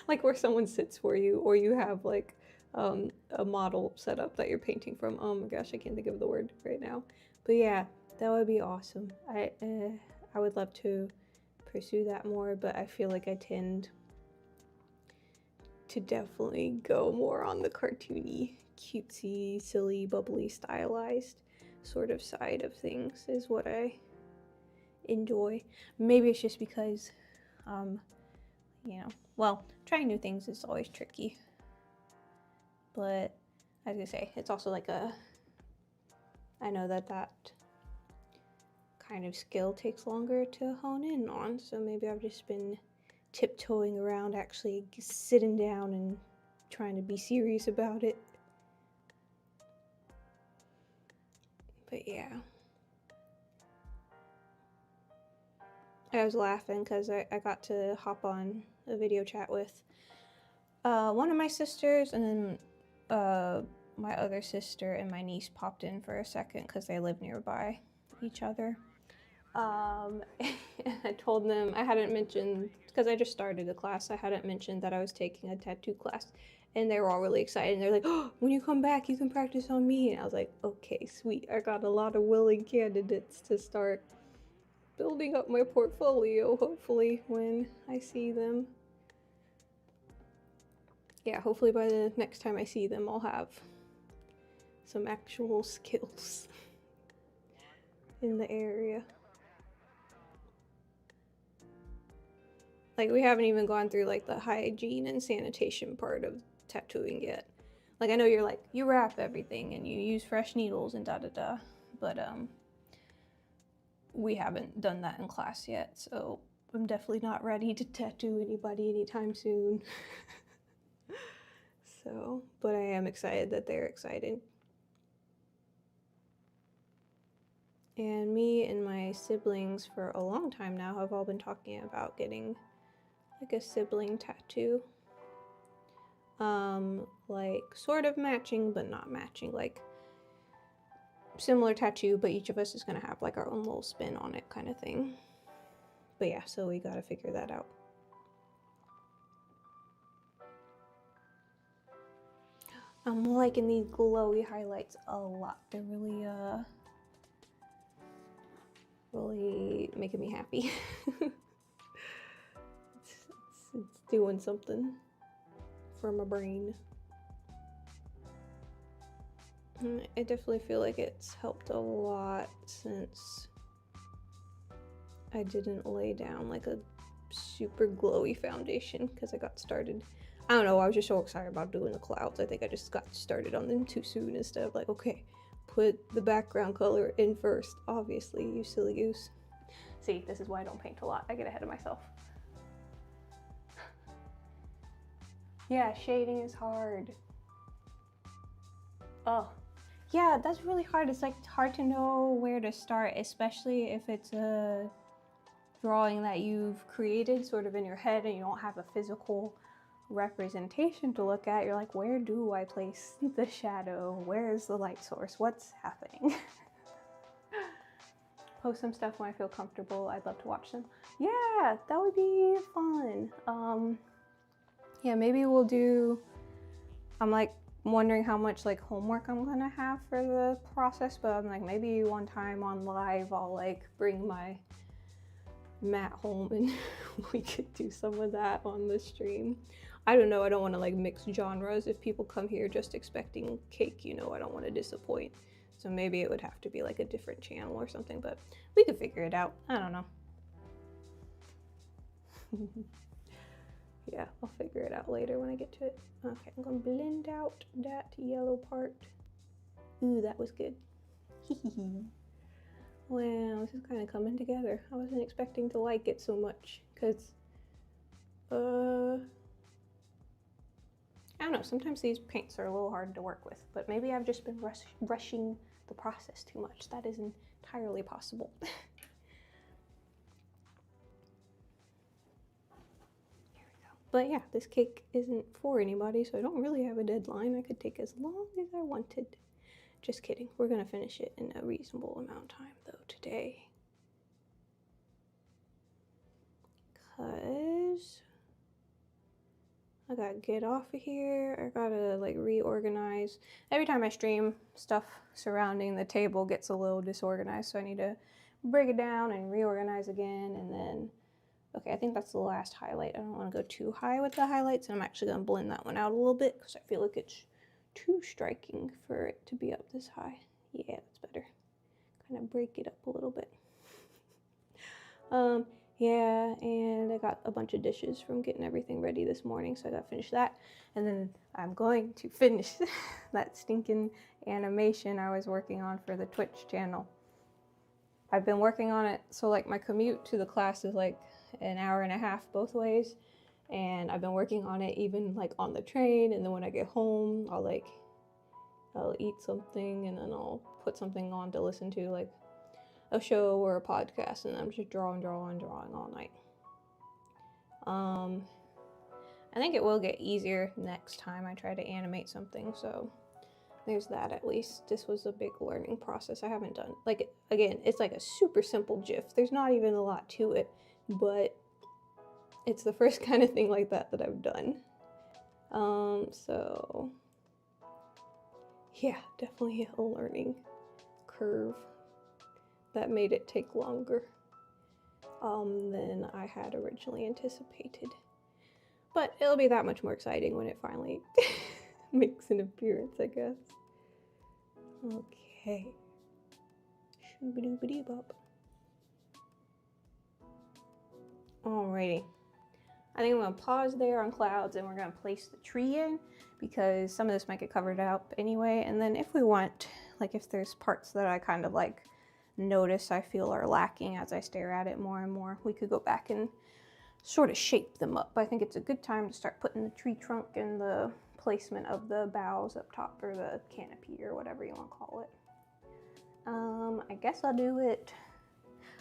Speaker 1: Like where someone sits for you, or you have like a model set up that you're painting from. Oh my gosh, I can't think of the word right now. But yeah, that would be awesome. I would love to pursue that more, but I feel like I tend to definitely go more on the cartoony, cutesy, silly, bubbly, stylized sort of side of things is what I enjoy. Maybe it's just because, you know, well, trying new things is always tricky. But I was gonna say, it's also like I know that kind of skill takes longer to hone in on, so maybe I've just been tiptoeing around actually sitting down and trying to be serious about it. But yeah. I was laughing because I got to hop on a video chat with one of my sisters, and then my other sister and my niece popped in for a second because they live nearby each other. I told them, I hadn't mentioned, because I just started a class, I hadn't mentioned that I was taking a tattoo class, and they were all really excited, and they're like, oh, when you come back you can practice on me. And I was like, okay, sweet. I got a lot of willing candidates to start building up my portfolio, hopefully, when I see them. Yeah, hopefully by the next time I see them I'll have some actual skills in the area. Like, we haven't even gone through like the hygiene and sanitation part of tattooing yet. Like, I know you're like, you wrap everything and you use fresh needles and da-da-da, but we haven't done that in class yet, so I'm definitely not ready to tattoo anybody anytime soon. So, but I am excited that they're excited. And me and my siblings for a long time now have all been talking about getting like a sibling tattoo. Like sort of matching but not matching, like similar tattoo, but each of us is gonna have like our own little spin on it kind of thing. But yeah, so we gotta figure that out. I'm liking these glowy highlights a lot. They're really really making me happy. It's doing something for my brain. And I definitely feel like it's helped a lot since I didn't lay down like a super glowy foundation because I got started. I don't know, I was just so excited about doing the clouds. I think I just got started on them too soon instead of like, okay, put the background color in first, obviously, you silly goose. See, this is why I don't paint a lot. I get ahead of myself. Yeah, shading is hard. Oh, yeah, that's really hard. It's like hard to know where to start, especially if it's a drawing that you've created sort of in your head and you don't have a physical representation to look at. You're like, where do I place the shadow? Where is the light source? What's happening? Post some stuff when I feel comfortable. I'd love to watch them. Yeah, that would be fun. Yeah, maybe we'll do, I'm like wondering how much like homework I'm gonna have for the process, but I'm like, maybe one time on live I'll like bring my mat home and we could do some of that on the stream. I don't know, I don't want to like mix genres. If people come here just expecting cake, you know, I don't want to disappoint. So maybe it would have to be like a different channel or something, but we could figure it out. I don't know. Yeah, I'll figure it out later when I get to it. Okay, I'm gonna blend out that yellow part. Ooh, that was good. Wow, this is kind of coming together. I wasn't expecting to like it so much, because, I don't know, sometimes these paints are a little hard to work with, but maybe I've just been rushing the process too much. That is entirely possible. But yeah, this cake isn't for anybody, so I don't really have a deadline. I could take as long as I wanted. Just kidding. We're gonna finish it in a reasonable amount of time though today. Cause I gotta get off of here. I gotta like reorganize. Every time I stream, stuff surrounding the table gets a little disorganized, so I need to break it down and reorganize again, and then okay, I think that's the last highlight. I don't want to go too high with the highlights, and I'm actually going to blend that one out a little bit because I feel like it's too striking for it to be up this high. Yeah, that's better. Kind of break it up a little bit. Yeah, and I got a bunch of dishes from getting everything ready this morning, so I got to finish that. And then I'm going to finish that stinking animation I was working on for the Twitch channel. I've been working on it, so like my commute to the class is like an hour and a half both ways, and I've been working on it even like on the train, and then when I get home I'll eat something and then I'll put something on to listen to, like a show or a podcast, and I'm just drawing all night. I think it will get easier next time I try to animate something, so there's that at least. This was a big learning process. I haven't done, like, again, it's like a super simple GIF. There's not even a lot to it, but it's the first kind of thing like that that I've done. So yeah, definitely a learning curve that made it take longer than I had originally anticipated. But it'll be that much more exciting when it finally makes an appearance, I guess. Okay. Shoo-ba-doo-ba-dee-bop. Alrighty. I think I'm going to pause there on clouds, and we're going to place the tree in, because some of this might get covered up anyway. And then if we want, like if there's parts that I kind of like notice I feel are lacking as I stare at it more and more, we could go back and sort of shape them up. I think it's a good time to start putting the tree trunk and the placement of the boughs up top, or the canopy, or whatever you want to call it. I guess I'll do it.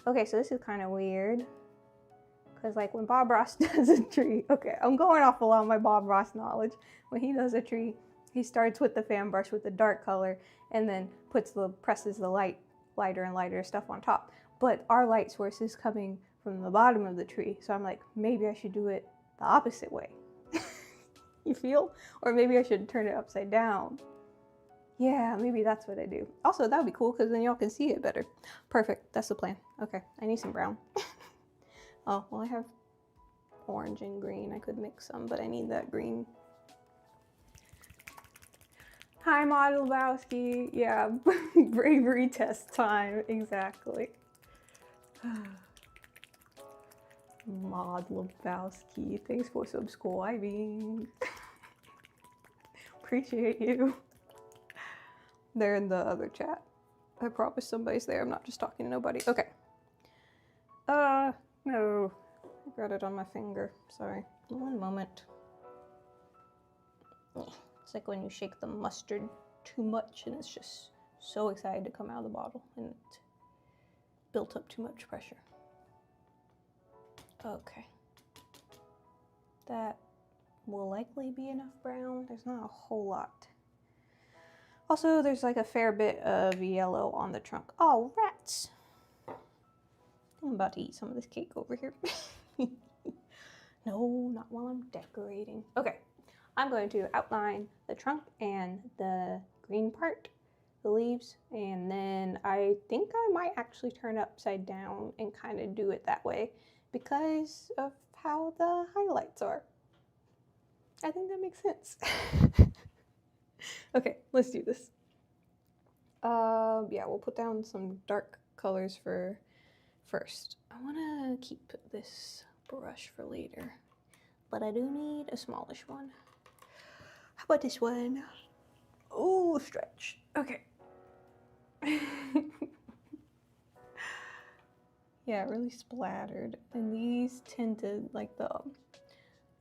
Speaker 1: Okay, so this is kind of weird, because like when Bob Ross does a tree, okay, I'm going off a lot of my Bob Ross knowledge. When he does a tree, he starts with the fan brush with the dark color, and then presses the lighter and lighter stuff on top. But our light source is coming from the bottom of the tree, so I'm like, maybe I should do it the opposite way. You feel? Or maybe I should turn it upside down. Yeah, maybe that's what I do. Also, that would be cool, because then y'all can see it better. Perfect, that's the plan. Okay, I need some brown. Oh, well, I have orange and green. I could mix some, but I need that green. Hi, Maud Lebowski. Yeah, bravery test time, exactly. Maud Lebowski, thanks for subscribing. Appreciate you. They're in the other chat. I promise somebody's there. I'm not just talking to nobody. Okay. No. I got it on my finger. Sorry. One moment. It's like when you shake the mustard too much and it's just so excited to come out of the bottle and it built up too much pressure. Okay. That will likely be enough brown. There's not a whole lot. Also, there's like a fair bit of yellow on the trunk. Oh, rats! I'm about to eat some of this cake over here. No, not while I'm decorating. Okay, I'm going to outline the trunk and the green part, the leaves, and then I think I might actually turn it upside down and kind of do it that way because of how the highlights are. I think that makes sense. Okay, let's do this. Yeah, we'll put down some dark colors for first. I want to keep this brush for later, but I do need a smallish one. How about this one? Oh, stretch. Okay. Yeah, really splattered. And these tend to, like the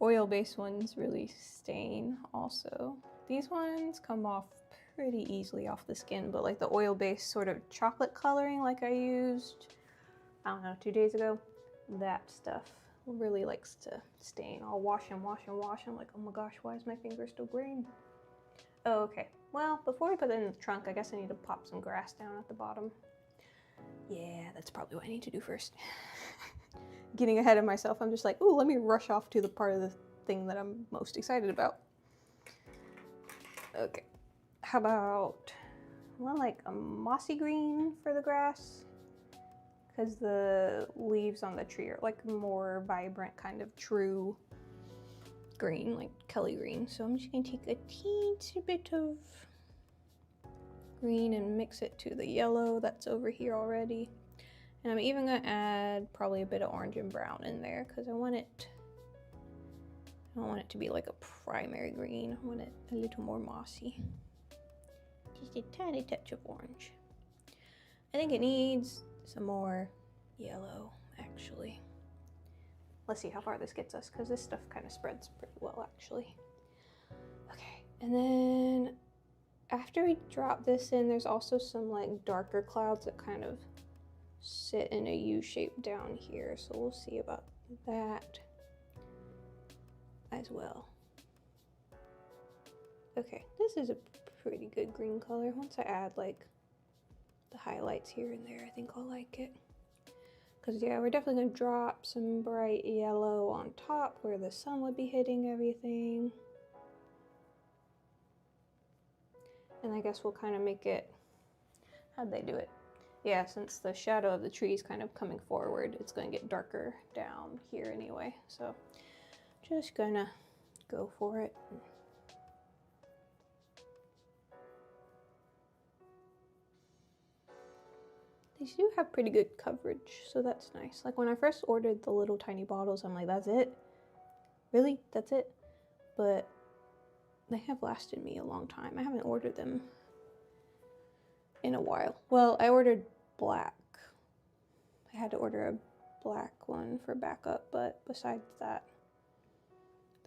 Speaker 1: oil-based ones, really stain also. These ones come off pretty easily off the skin, but like the oil-based sort of chocolate coloring like I used, I don't know, 2 days ago, that stuff really likes to stain. I'll wash and wash and wash. I'm like, oh my gosh, why is my finger still green? Oh, okay. Well, before we put it in the trunk, I guess I need to pop some grass down at the bottom. Yeah, that's probably what I need to do first. Getting ahead of myself, I'm just like, ooh, let me rush off to the part of the thing that I'm most excited about. Okay. How about, well, like a mossy green for the grass? Because the leaves on the tree are like more vibrant, kind of true green, like Kelly green. So I'm just gonna take a teensy bit of green and mix it to the yellow that's over here already. And I'm even gonna add probably a bit of orange and brown in there because I don't want it to be like a primary green. I want it a little more mossy. Just a tiny touch of orange. I think it needs some more yellow, actually. Let's see how far this gets us, because this stuff kind of spreads pretty well, actually. Okay, and then after we drop this in, there's also some like darker clouds that kind of sit in a U shape down here, so we'll see about that as well. Okay, this is a pretty good green color. Once I add like the highlights here and there, I think I'll like it. Because yeah, we're definitely going to drop some bright yellow on top where the sun would be hitting everything. And I guess we'll kind of make it, how'd they do it? Yeah, since the shadow of the tree is kind of coming forward, it's going to get darker down here anyway. So just gonna go for it. These do have pretty good coverage, so that's nice. Like when I first ordered the little tiny bottles, I'm like, that's it? Really? That's it? But they have lasted me a long time. I haven't ordered them in a while. Well, I ordered black. I had to order a black one for backup, but besides that,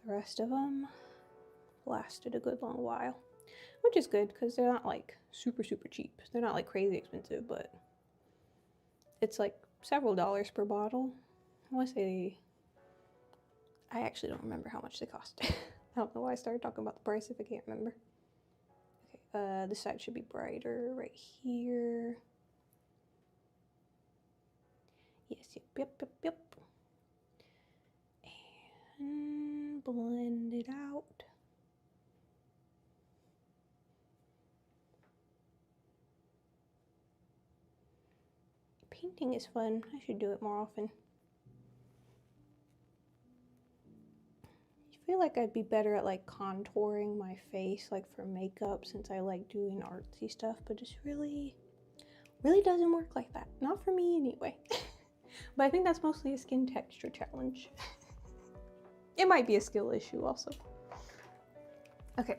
Speaker 1: the rest of them lasted a good long while, which is good because they're not like super cheap. They're not like crazy expensive, but it's like several dollars per bottle. I want to say, I actually don't remember how much they cost. I don't know why I started talking about the price if I can't remember. Okay, this side should be brighter right here. Yes, yep. And blend it out. Painting is fun. I should do it more often. I feel like I'd be better at like contouring my face like for makeup since I like doing artsy stuff, but just really doesn't work like that. Not for me anyway. But I think that's mostly a skin texture challenge. It might be a skill issue also. Okay,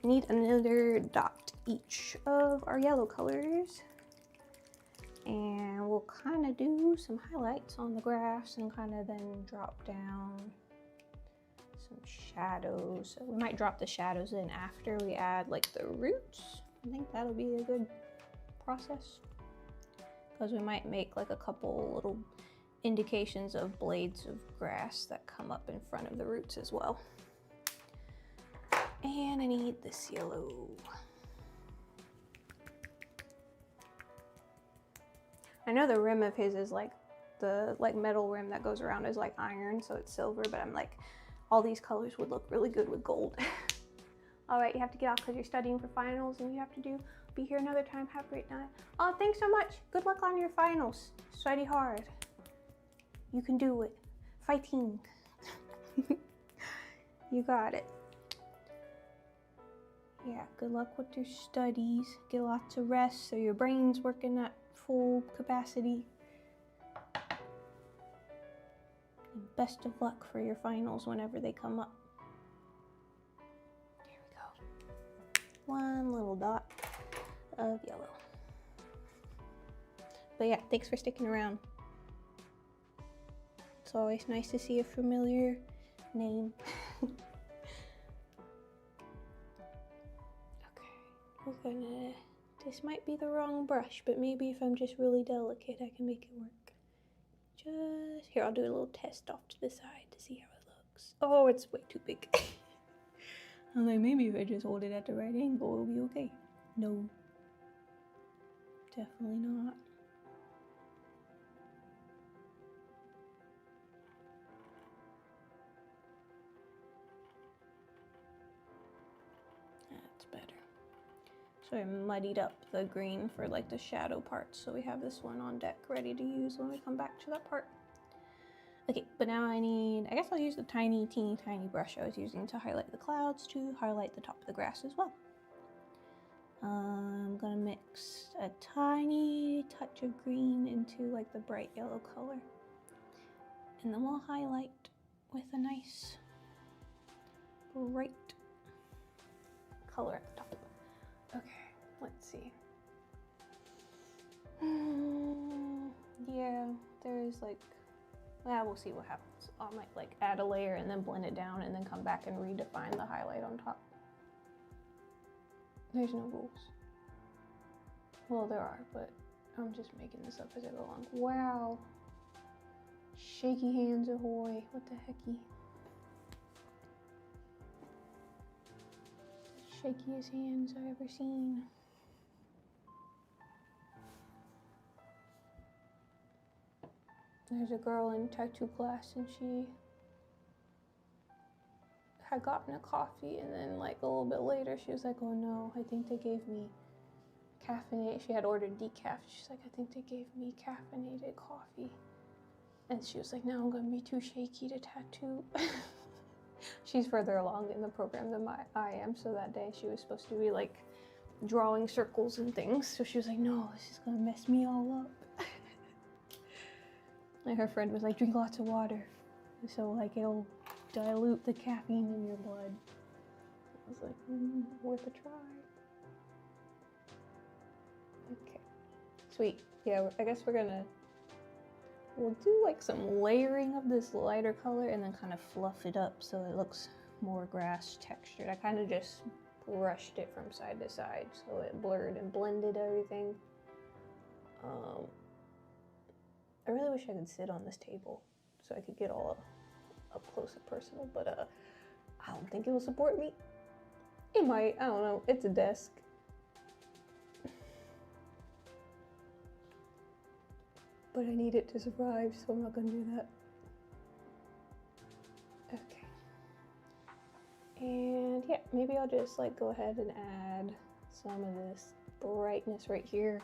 Speaker 1: I need another dot each of our yellow colors. And we'll kind of do some highlights on the grass and kind of then drop down some shadows. So we might drop the shadows in after we add like the roots. I think that'll be a good process, because we might make like a couple little indications of blades of grass that come up in front of the roots as well. And I need this yellow. I know the rim of his is like the metal rim that goes around is like iron, so it's silver, but I'm like, all these colors would look really good with gold. All right, you have to get off because you're studying for finals and you have to be here another time. Have a great night. Oh, thanks so much. Good luck on your finals. Study hard. You can do it. Fighting. You got it. Yeah, good luck with your studies. Get lots of rest so your brain's working at full capacity. And best of luck for your finals whenever they come up. There we go. One little dot of yellow. But yeah, thanks for sticking around. It's always nice to see a familiar name. We're gonna, this might be the wrong brush, but maybe if I'm just really delicate, I can make it work. Just, here, I'll do a little test off to the side to see how it looks. Oh, it's way too big. I'm like, maybe if I just hold it at the right angle, it'll be okay. No, definitely not. That's better. So I muddied up the green for like the shadow parts, so we have this one on deck ready to use when we come back to that part. Okay, but now I guess I'll use the teeny tiny brush I was using to highlight the clouds to highlight the top of the grass as well. I'm gonna mix a tiny touch of green into like the bright yellow color, and then we'll highlight with a nice bright color at the top. Okay, let's see. Yeah, there's like, yeah, we'll see what happens. I might like add a layer and then blend it down and then come back and redefine the highlight on top. There's no rules. Well, there are, but I'm just making this up as I go along. Wow. Shaky hands ahoy. What the hecky? Shakiest hands I've ever seen. There's a girl in tattoo class and she had gotten a coffee, and then like a little bit later she was like, oh no, I think they gave me caffeinated. She had ordered decaf. She's like, I think they gave me caffeinated coffee. And she was like, now I'm gonna be too shaky to tattoo. She's further along in the program than I am, so that day she was supposed to be like drawing circles and things. So she was like, no, this is gonna mess me all up. And her friend was like, drink lots of water, so like it'll dilute the caffeine in your blood. I was like, worth a try. Okay, sweet. Yeah, I guess we'll do like some layering of this lighter color and then kind of fluff it up so it looks more grass textured. I kind of just brushed it from side to side so it blurred and blended everything. I really wish I could sit on this table so I could get all up close and personal, but I don't think it will support me. It might, I don't know, it's a desk. But I need it to survive, so I'm not gonna do that. Okay. And yeah, maybe I'll just like go ahead and add some of this brightness right here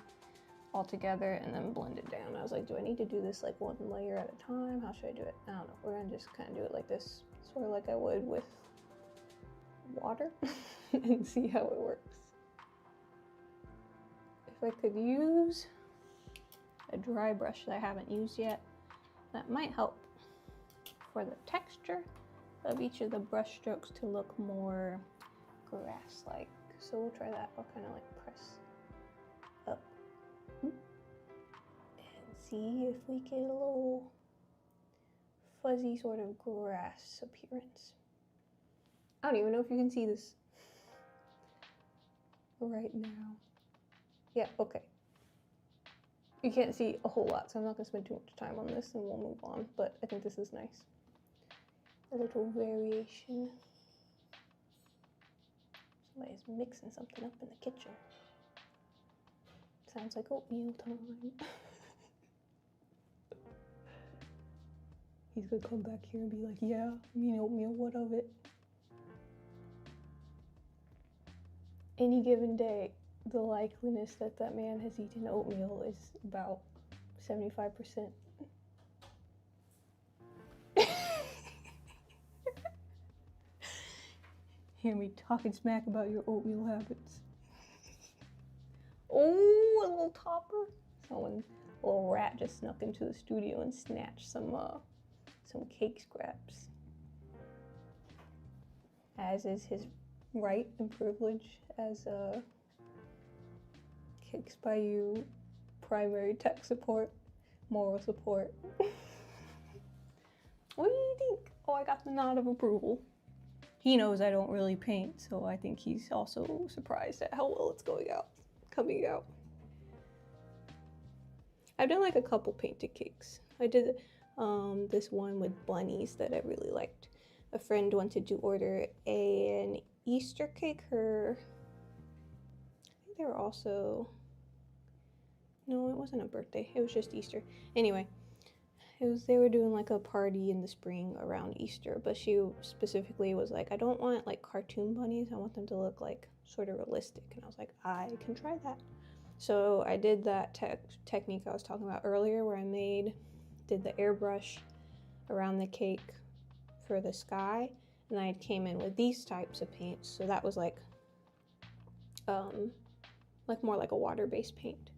Speaker 1: all together and then blend it down. I was like, do I need to do this like one layer at a time? How should I do it? I don't know. We're gonna just kind of do it like this, sort of like I would with water and see how it works. If I could use a dry brush that I haven't used yet, that might help for the texture of each of the brush strokes to look more grass-like. So we'll try that. I'll kind of like press up and see if we get a little fuzzy sort of grass appearance. I don't even know if you can see this right now. Yeah, okay. You can't see a whole lot, so I'm not going to spend too much time on this and we'll move on, but I think this is nice. A little variation. Somebody's mixing something up in the kitchen. Sounds like oatmeal time. He's gonna come back here and be like, yeah, I mean oatmeal, what of it? Any given day, the likeliness that that man has eaten oatmeal is about 75%. Hear me talking smack about your oatmeal habits. Oh, a little topper. Someone, a little rat just snuck into the studio and snatched some cake scraps. As is his right and privilege as Cakes by You primary tech support, moral support. What do you think? Oh, I got the nod of approval. He knows I don't really paint, so I think he's also surprised at how well it's coming out. I've done like a couple painted cakes. I did this one with bunnies that I really liked. A friend wanted to order an Easter cake. I think they were also, no, it wasn't a birthday. It was just Easter. Anyway, they were doing like a party in the spring around Easter, but she specifically was like, I don't want like cartoon bunnies. I want them to look like sort of realistic. And I was like, I can try that. So I did that technique I was talking about earlier where I did the airbrush around the cake for the sky, and I came in with these types of paints. So that was like more like a water-based paint.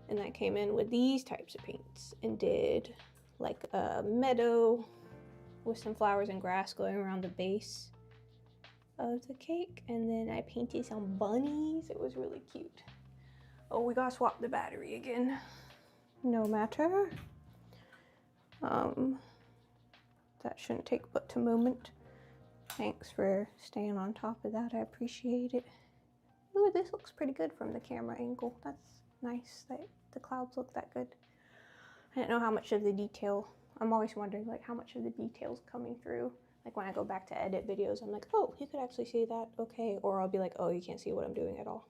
Speaker 1: And I came in with these types of paints and did like a meadow with some flowers and grass going around the base of the cake. And then I painted some bunnies. It was really cute. Oh, we gotta swap the battery again. No matter. That shouldn't take but a moment. Thanks for staying on top of that. I appreciate it. Ooh, this looks pretty good from the camera angle. That's nice that the clouds look that good. I didn't know how much of the detail. I'm always wondering like how much of the detail's coming through. Like when I go back to edit videos, I'm like, oh, you could actually see that. Okay. Or I'll be like, oh, you can't see what I'm doing at all.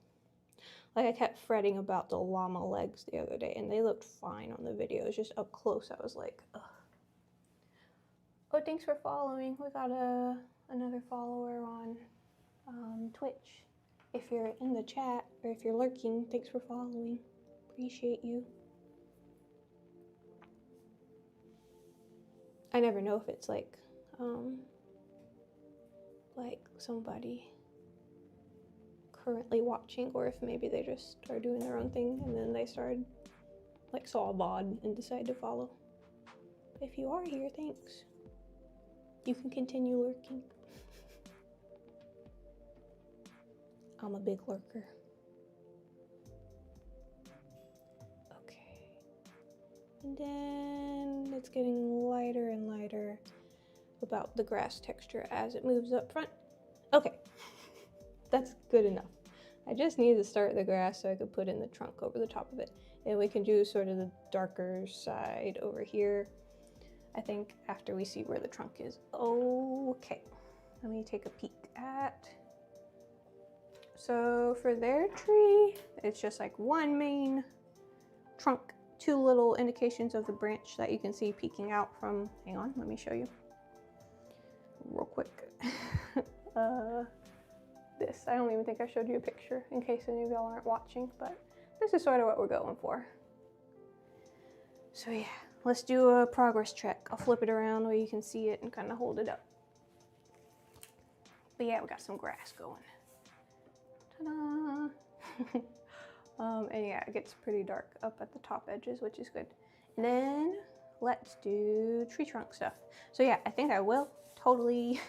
Speaker 1: Like I kept fretting about the llama legs the other day and they looked fine on the video. It's just up close. I was like, ugh. Oh, thanks for following. We got another follower on Twitch. If you're in the chat or if you're lurking, thanks for following. Appreciate you. I never know if it's like somebody currently watching or if maybe they just are doing their own thing and then they saw a VOD and decided to follow. If you are here, thanks. You can continue lurking. I'm a big lurker. Okay. And then it's getting lighter and lighter about the grass texture as it moves up front. Okay. That's good enough. I just need to start the grass so I could put in the trunk over the top of it. And we can do sort of the darker side over here, I think, after we see where the trunk is. Okay, let me take a peek at. So for their tree, it's just like one main trunk, two little indications of the branch that you can see peeking out from, hang on, let me show you real quick. This, I don't even think I showed you a picture in case any of y'all aren't watching, but this is sort of what we're going for. So yeah, let's do a progress check. I'll flip it around where you can see it and kind of hold it up. But yeah, we got some grass going. Ta-da! And yeah, it gets pretty dark up at the top edges, which is good. And then let's do tree trunk stuff. So yeah, I think I will totally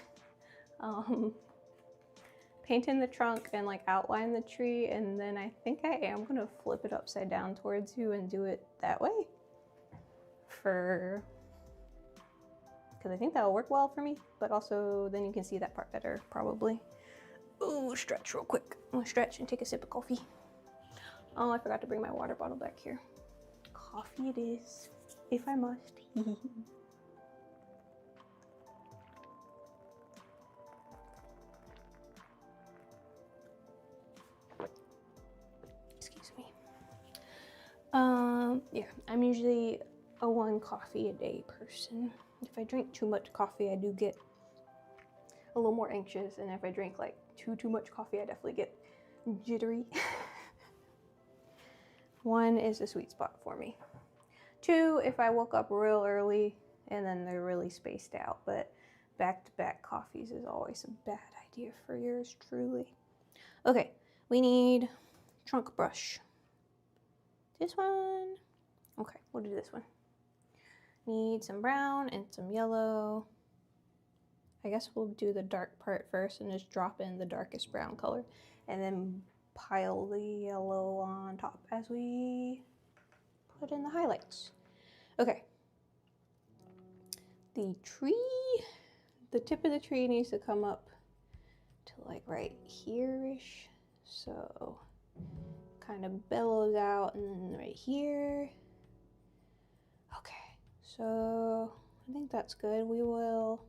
Speaker 1: paint in the trunk and like outline the tree, and then I think I am gonna flip it upside down towards you and do it that way because I think that'll work well for me, but also then you can see that part better probably. Ooh, stretch real quick. I'm gonna stretch and take a sip of coffee. Oh, I forgot to bring my water bottle back here. Coffee it is, if I must. Excuse me. Yeah, I'm usually a 1 coffee a day person. If I drink too much coffee, I do get a little more anxious, and if I drink like too much coffee, I definitely get jittery. 1 is a sweet spot for me. 2, if I woke up real early and then they're really spaced out, but back-to-back coffees is always a bad idea for yours truly. Okay, we need trunk brush. This one. Okay, we'll do this one. Need some brown and some yellow. I guess we'll do the dark part first and just drop in the darkest brown color and then pile the yellow on top as we put in the highlights. Okay. The tip of the tree needs to come up to like right here-ish. So kind of bellows out and then right here. Okay, so I think that's good. We will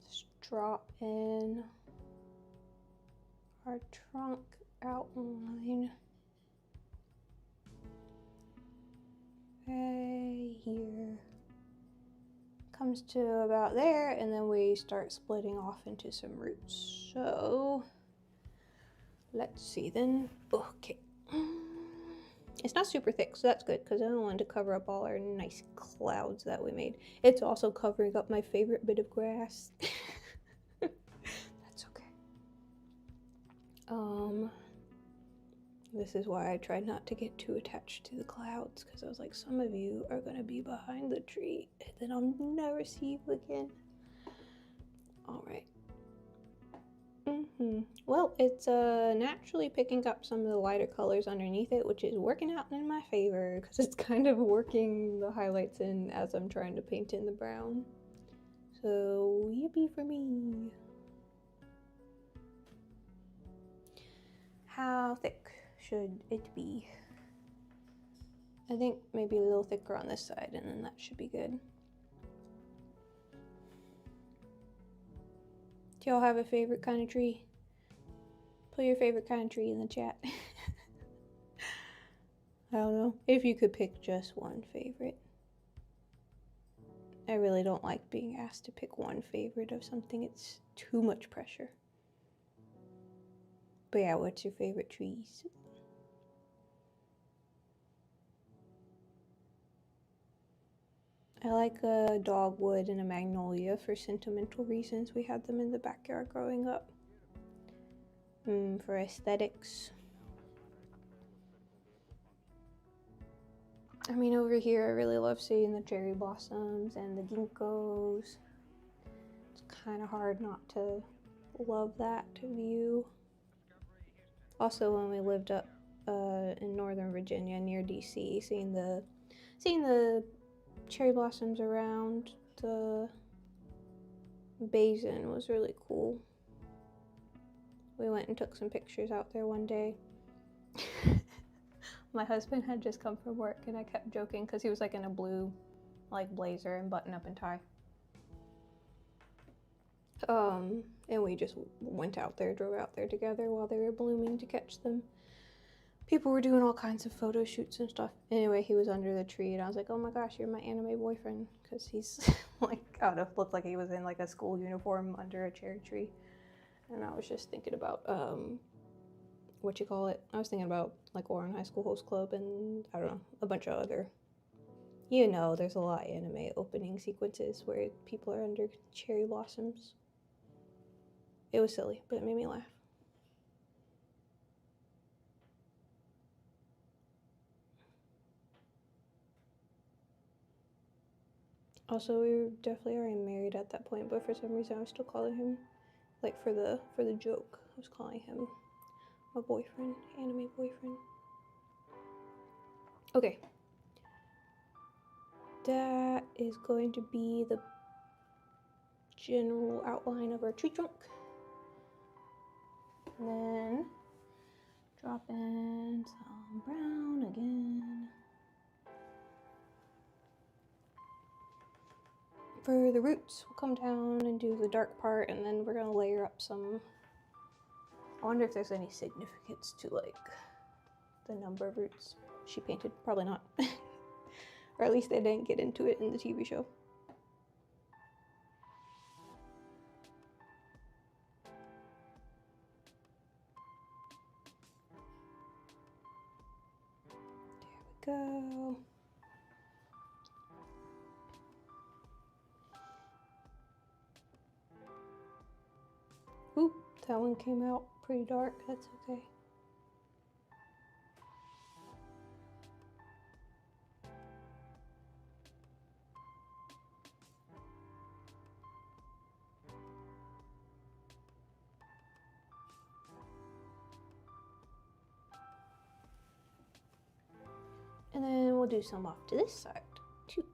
Speaker 1: just drop in our trunk outline right here. Comes to about there, and then we start splitting off into some roots. So let's see then. Okay. It's not super thick, so that's good because I don't want to cover up all our nice clouds that we made. It's also covering up my favorite bit of grass. That's okay. This is why I tried not to get too attached to the clouds, because I was like, some of you are going to be behind the tree and then I'll never see you again. All right. Well, it's naturally picking up some of the lighter colors underneath it, which is working out in my favor because it's kind of working the highlights in as I'm trying to paint in the brown. So, yippee for me. How thick should it be? I think maybe a little thicker on this side, and then that should be good. Do y'all have a favorite kind of tree? Put your favorite kind of tree in the chat. I don't know. If you could pick just one favorite. I really don't like being asked to pick one favorite of something. It's too much pressure. But yeah, what's your favorite trees? I like a dogwood and a magnolia for sentimental reasons. We had them in the backyard growing up. For aesthetics. I mean, over here, I really love seeing the cherry blossoms and the ginkgos. It's kind of hard not to love that to view. Also, when we lived up in Northern Virginia near DC, seeing the cherry blossoms around the basin was really cool. We went and took some pictures out there one day. My husband had just come from work and I kept joking because he was like in a blue like blazer and button up and tie. And we just went out there, drove out there together while they were blooming to catch them. People were doing all kinds of photo shoots and stuff. Anyway, he was under the tree and I was like, oh my gosh, you're my anime boyfriend. Because he's like, I don't know, looked like he was in like a school uniform under a cherry tree. And I was just thinking about, I was thinking about like Oran High School Host Club and I don't know, a bunch of other, there's a lot of anime opening sequences where people are under cherry blossoms. It was silly, but it made me laugh. Also, we were definitely already married at that point, but for some reason I was still calling him like for the joke. I was calling him my boyfriend, anime boyfriend. Okay. That is going to be the general outline of our tree trunk. And then drop in some brown again. For the roots, we'll come down and do the dark part, and then we're gonna layer up some. I wonder if there's any significance to like the number of roots she painted. Probably not. Or at least they didn't get into it in the TV show. There we go. Oop, that one came out pretty dark. That's okay. And then we'll do some off to this side too.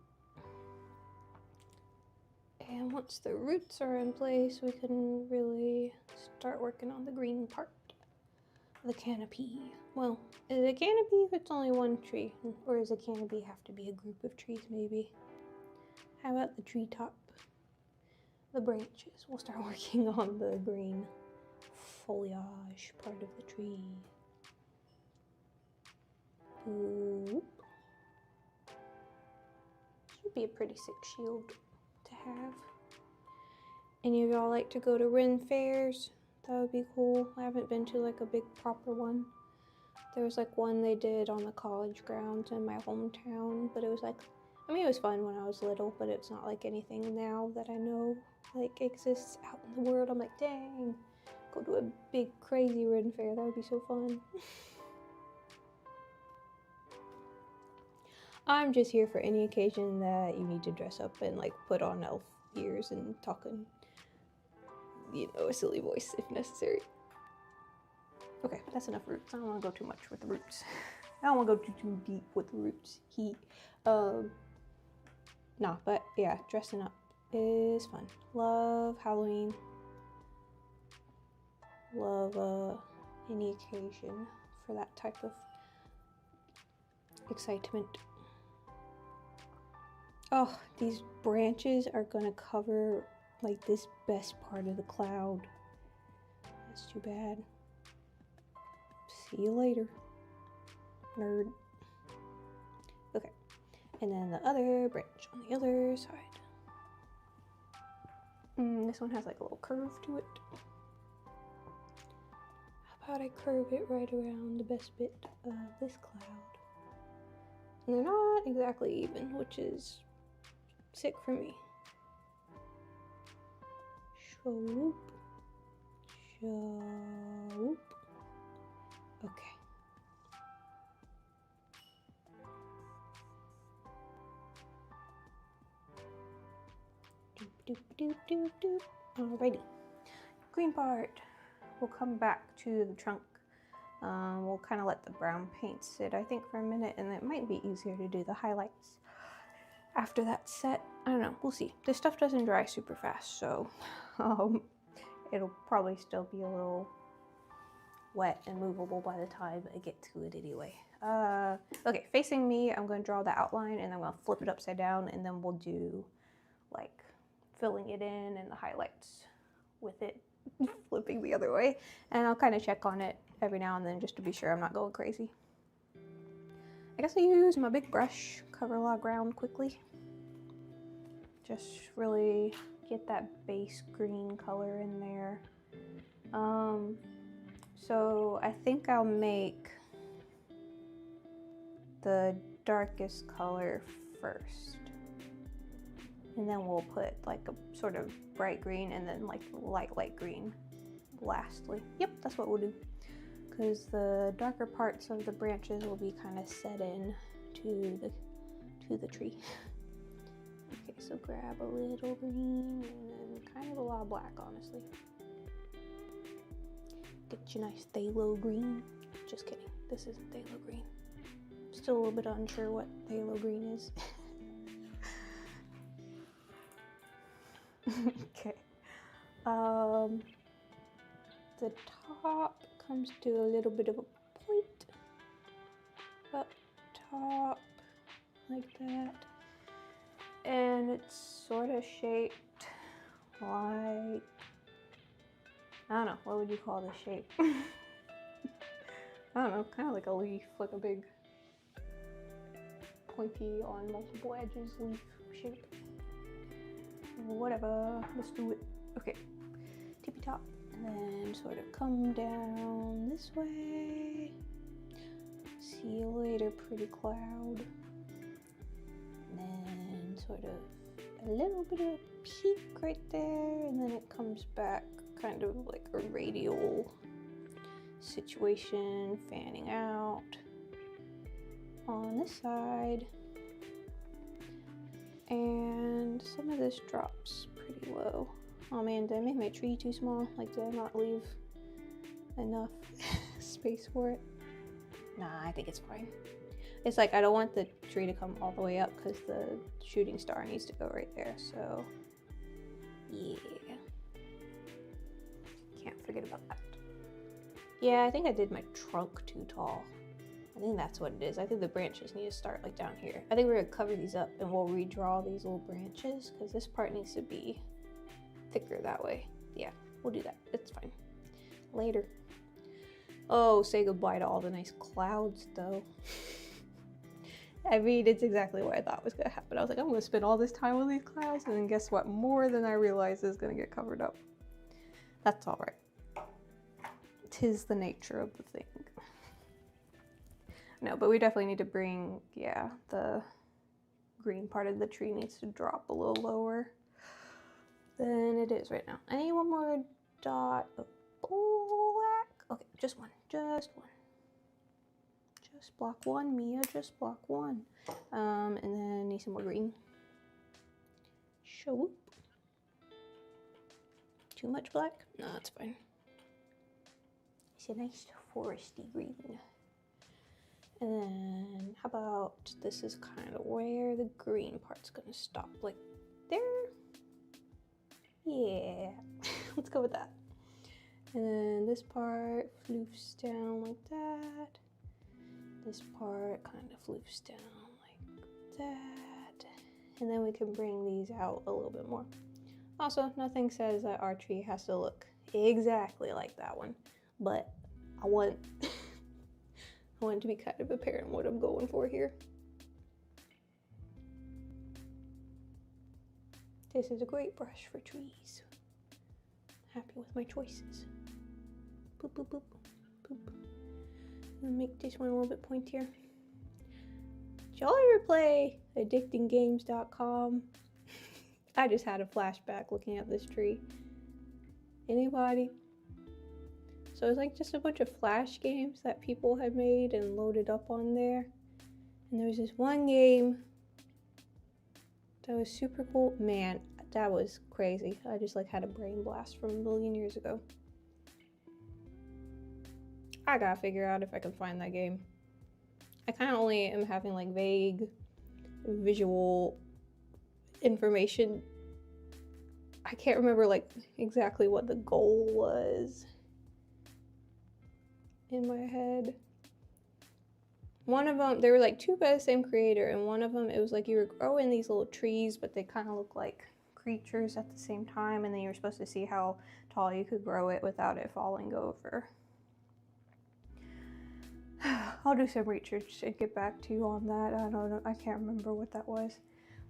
Speaker 1: And once the roots are in place, we can really start working on the green part. The canopy. Well, is it a canopy if it's only one tree? Or does a canopy have to be a group of trees maybe? How about the treetop? The branches. We'll start working on the green foliage part of the tree. Oop. Should be a pretty sick shield to have. Any of y'all like to go to Ren fairs? That would be cool. I haven't been to like a big proper one. There was like one they did on the college grounds in my hometown, but it was like, I mean, it was fun when I was little, but it's not like anything now that I know like exists out in the world. I'm like, dang, go to a big crazy Ren fair. That would be so fun. I'm just here for any occasion that you need to dress up and like put on elf ears and talk in, you know, a silly voice if necessary. Okay, that's enough roots. I don't want to go too much with the roots. I don't want to go too deep with the roots. Nah, but yeah, dressing up is fun. Love Halloween. Love any occasion for that type of excitement. Oh, these branches are gonna cover like this best part of the cloud. That's too bad. See you later, nerd. Okay, and then the other branch on the other side. This one has like a little curve to it. How about I curve it right around the best bit of this cloud? And they're not exactly even, which is sick for me. Shoop. Shoop. Okay. Doop, doop, doop, doop, doop. Alrighty. Green part. We'll come back to the trunk. We'll kind of let the brown paint sit, I think, for a minute, and it might be easier to do the highlights after that's set. I don't know. We'll see. This stuff doesn't dry super fast, so it'll probably still be a little wet and movable by the time I get to it anyway. Okay, facing me, I'm going to draw the outline, and then I'm going to flip it upside down, and then we'll do like filling it in and the highlights with it flipping the other way. And I'll kind of check on it every now and then just to be sure I'm not going crazy. I guess I use my big brush, cover a lot of ground quickly. Just really get that base green color in there. So I think I'll make the darkest color first. And then we'll put like a sort of bright green and then like light green lastly. Yep, that's what we'll do. Because the darker parts of the branches will be kind of set in to the tree. Okay, so grab a little green and then kind of a lot of black, honestly. Get you nice phthalo green. Just kidding. This isn't phthalo green. Still a little bit unsure what phthalo green is. Okay. The top comes to a little bit of a point up top, like that. And it's sort of shaped like, I don't know, what would you call this shape? I don't know, kind of like a leaf, like a big pointy on multiple edges leaf shape. Whatever, let's do it. Okay, tippy top, and then sort of come down this way. See you later, pretty cloud. And then sort of a little bit of peak right there, and then it comes back kind of like a radial situation, fanning out on this side. And some of this drops pretty low. Oh man, did I make my tree too small? Like, did I not leave enough space for it? Nah, I think it's fine. It's like, I don't want the tree to come all the way up because the shooting star needs to go right there, so yeah. Can't forget about that. Yeah, I think I did my trunk too tall. I think that's what it is. I think the branches need to start like down here. I think we're gonna cover these up and we'll redraw these little branches because this part needs to be thicker that way. Yeah, we'll do that. It's fine. Later. Oh, say goodbye to all the nice clouds though. I mean, it's exactly what I thought was gonna happen. I was like, I'm gonna spend all this time with these clouds, and then guess what? More than I realized is gonna get covered up. That's all right. 'Tis the nature of the thing. No, but we definitely need to bring, yeah, the green part of the tree needs to drop a little lower than it is right now. I need one more dot of black. Okay, just one, just one. Just block one, Mia, just block one. And then need some more green. Show. Too much black? No, that's fine. It's a nice foresty green. And then how about this is kind of where the green part's gonna stop, like there. Yeah, let's go with that. And then this part floofs down like that. This part kind of floofs down like that. And then we can bring these out a little bit more. Also, nothing says that our tree has to look exactly like that one, but I want I want it to be kind of apparent what I'm going for here. This is a great brush for trees. Happy with my choices. Boop, boop, boop, boop. I'm gonna make this one a little bit pointier. Did y'all ever play addictinggames.com? I just had a flashback looking at this tree. Anybody? So it's like just a bunch of Flash games that people had made and loaded up on there. And there was this one game that was super cool. Man, that was crazy. I just like had a brain blast from a million years ago. I gotta figure out if I can find that game. I kind of only am having like vague visual information. I can't remember like exactly what the goal was in my head. One of them, there were like two by the same creator, and one of them it was like you were growing these little trees, but they kind of look like creatures at the same time, and then you were supposed to see how tall you could grow it without it falling over. I'll do some research and get back to you on that. I don't know, I can't remember what that was.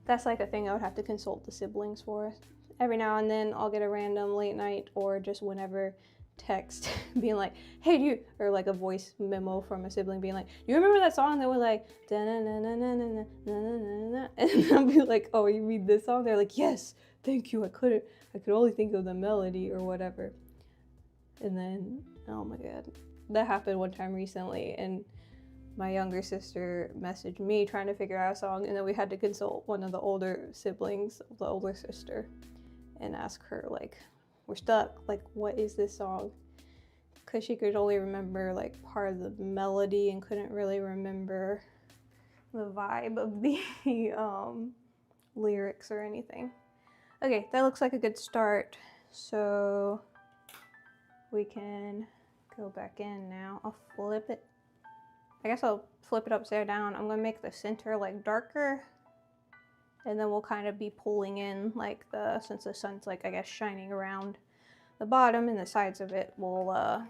Speaker 1: That's like a thing I would have to consult the siblings for. Every now and then I'll get a random late night or just whenever text being like, hey, do you, or like a voice memo from a sibling being like, do you remember that song that was like, da-na-na-na-na-na-na-na-na-na? And I'll be like, oh, you mean this song? They're like, yes, thank you. I could only think of the melody or whatever. And then, oh my God, that happened one time recently, and my younger sister messaged me trying to figure out a song, and then we had to consult one of the older siblings, the older sister, and ask her, like, we're stuck, like, what is this song? because she could only remember like part of the melody and couldn't really remember the vibe of the lyrics or anything. Okay, that looks like a good start. So we can go back in now. I'll flip it. I guess I'll flip it upside down. I'm gonna make the center like darker, and then we'll kind of be pulling in like since the sun's like, I guess, shining around the bottom and the sides of it, we'll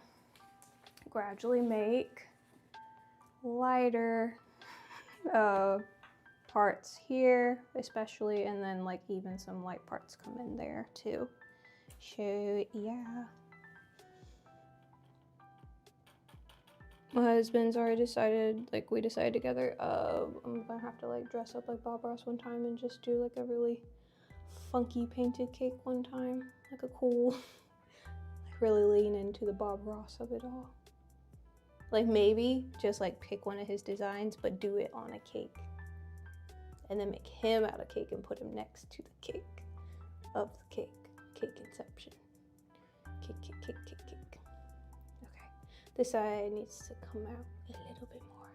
Speaker 1: gradually make lighter parts here especially, and then like even some light parts come in there too. So yeah, my husband's already decided, like we decided together, I'm gonna have to like dress up like Bob Ross one time and just do like a really funky painted cake one time, like a cool really lean into the Bob Ross of it all. Like maybe just like pick one of his designs but do it on a cake, and then make him out of cake and put him next to the cake of the cake. Cake inception. Cake, cake, cake, cake, cake. Okay, this side needs to come out a little bit more,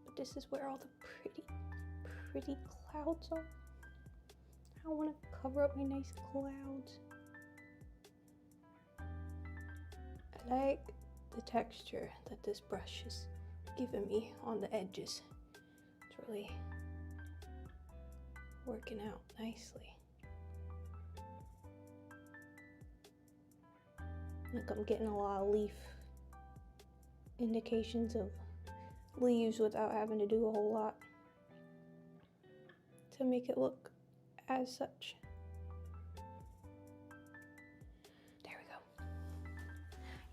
Speaker 1: but this is where all the pretty clouds are. I want to cover up my nice clouds. I like the texture that this brush is giving me on the edges. It's really working out nicely. Like I'm getting a lot of leaf indications of leaves without having to do a whole lot to make it look as such.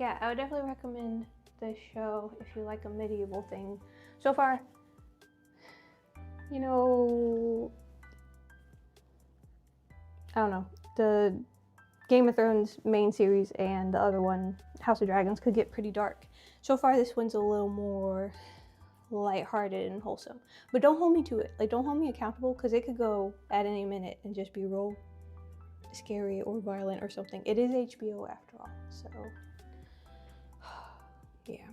Speaker 1: Yeah, I would definitely recommend this show if you like a medieval thing. So far, you know, I don't know, the Game of Thrones main series and the other one, House of Dragons, could get pretty dark. So far, this one's a little more lighthearted and wholesome. But don't hold me to it. Like, don't hold me accountable, because it could go at any minute and just be real scary or violent or something. It is HBO after all, so yeah.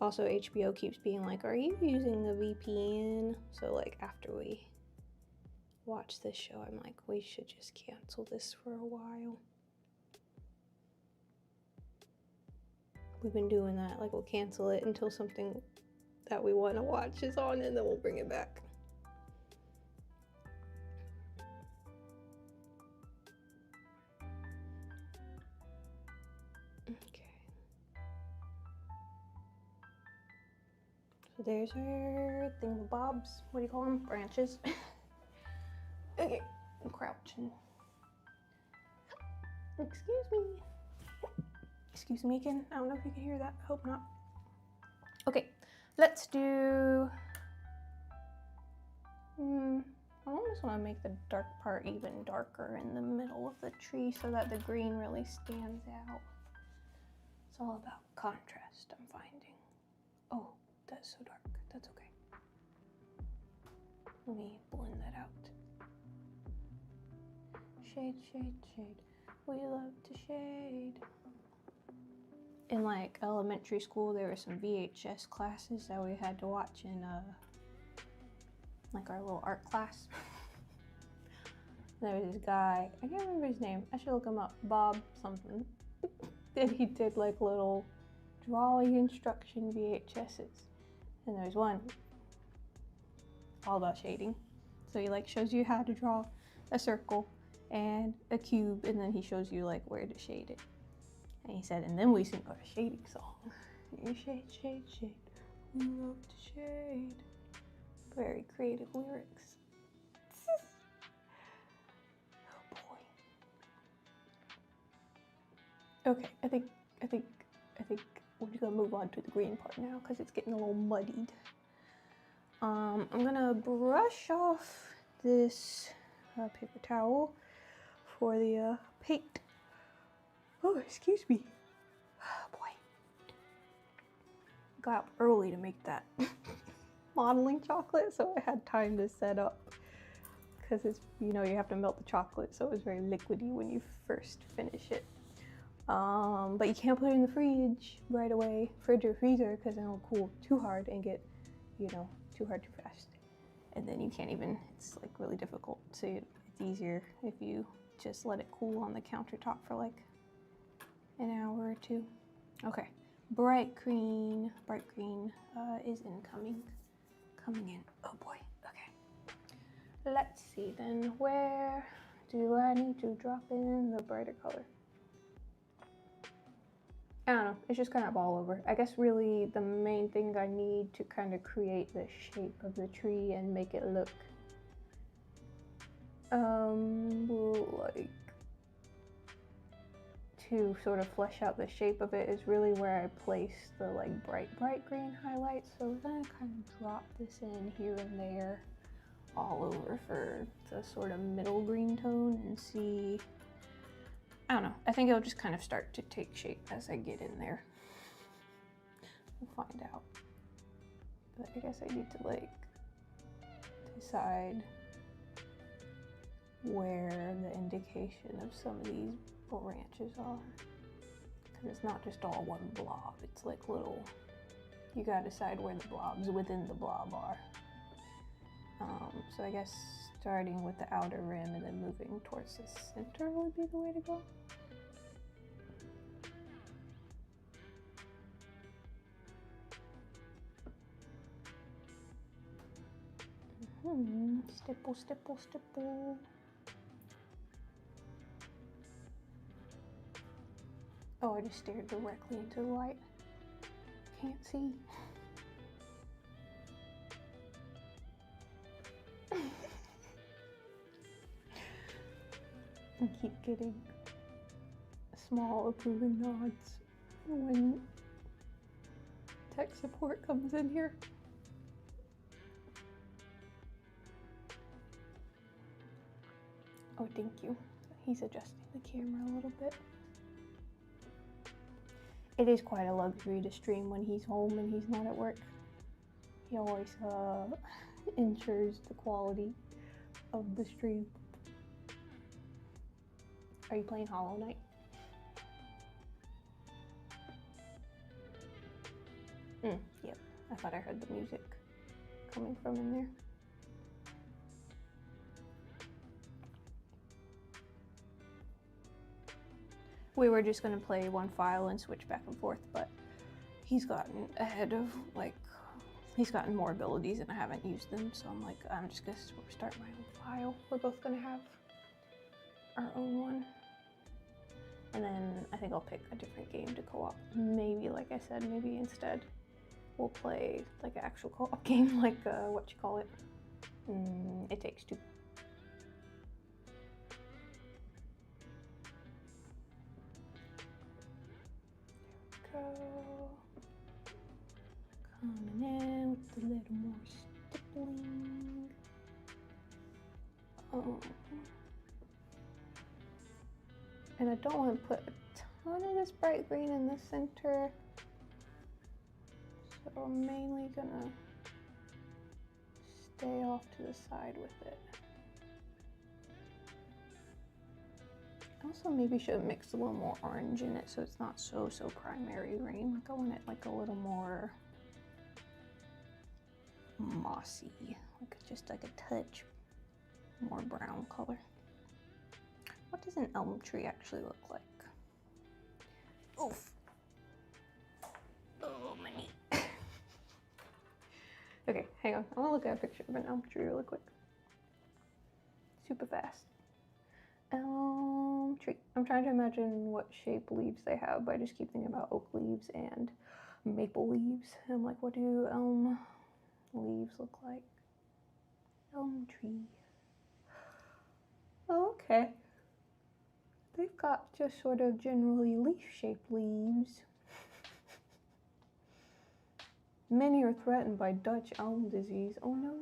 Speaker 1: Also, HBO keeps being like, are you using a VPN? So like after we watch this show, I'm like, we should just cancel this for a while. We've been doing that. Like, we'll cancel it until something that we want to watch is on, and then we'll bring it back. So there's our thingamabobs. What do you call them? Branches. Okay, I'm crouching. Excuse me. Excuse me again. I don't know if you can hear that. I hope not. Okay, let's do... I almost want to make the dark part even darker in the middle of the tree so that the green really stands out. It's all about contrast, I'm finding. Oh, that's so dark. That's okay. Let me blend that out. Shade, shade, shade. We love to shade. In like elementary school, there were some VHS classes that we had to watch in like our little art class. There was this guy, I can't remember his name. I should look him up. Bob something. And he did like little drawing instruction VHSs. And there's one all about shading. So he like shows you how to draw a circle and a cube, and then he shows you like where to shade it. And he said, and then we sing our shading song. You shade, shade, shade. We love to shade. Very creative lyrics. Oh boy. Okay, I think we're just gonna move on to the green part now because it's getting a little muddied. I'm gonna brush off this paper towel for the paint. Oh, excuse me. Oh boy. Got up early to make that modeling chocolate, so I had time to set up. Because it's, you know, you have to melt the chocolate, so it's very liquidy when you first finish it. But you can't put it in the fridge right away, fridge or freezer, because then it'll cool too hard and get, too hard too fast. And then you can't even, it's like really difficult. So it's easier if you just let it cool on the countertop for like an hour or two. Okay, bright green is incoming, coming in. Oh boy, okay. Let's see then, where do I need to drop in the brighter color? I don't know, it's just kind of all over. I guess really the main thing I need to kind of create the shape of the tree and make it look like, to sort of flesh out the shape of it is really where I place the like bright green highlights. So we're gonna kind of drop this in here and there all over for the sort of middle green tone and see. I don't know, I think it'll just kind of start to take shape as I get in there. We'll find out. But I guess I need to like decide where the indication of some of these branches are, because it's not just all one blob, it's like little, you gotta decide where the blobs within the blob are. So I guess starting with the outer rim and then moving towards the center would be the way to go. Stipple, stipple, stipple. Oh, I just stared directly into the light. Can't see. I keep getting small approving nods when tech support comes in here. Oh, thank you. He's adjusting the camera a little bit. It is quite a luxury to stream when he's home and he's not at work. He always ensures the quality of the stream. Are you playing Hollow Knight? Yep. I thought I heard the music coming from in there. We were just gonna play one file and switch back and forth, but he's gotten ahead of, like, he's gotten more abilities and I haven't used them, so I'm like, I'm just gonna start my own file. We're both gonna have our own one. And then I think I'll pick a different game to co-op. Maybe, like I said, maybe instead we'll play like an actual co-op game, like what you call it? It Takes Two. There we go. Coming in with a little more stippling. And I don't want to put a ton of this bright green in the center, so I'm mainly gonna stay off to the side with it. I also maybe should mix a little more orange in it so it's not so primary green. Like I want it like a little more mossy, like just like a touch more brown color. What does an elm tree actually look like? Oof. Oh, my knee. Okay, hang on. I want to look at a picture of an elm tree really quick. Super fast. Elm tree. I'm trying to imagine what shape leaves they have, but I just keep thinking about oak leaves and maple leaves. And I'm like, what do elm leaves look like? Elm tree. Oh, okay. They've got just sort of generally leaf-shaped leaves. Many are threatened by Dutch elm disease. Oh no.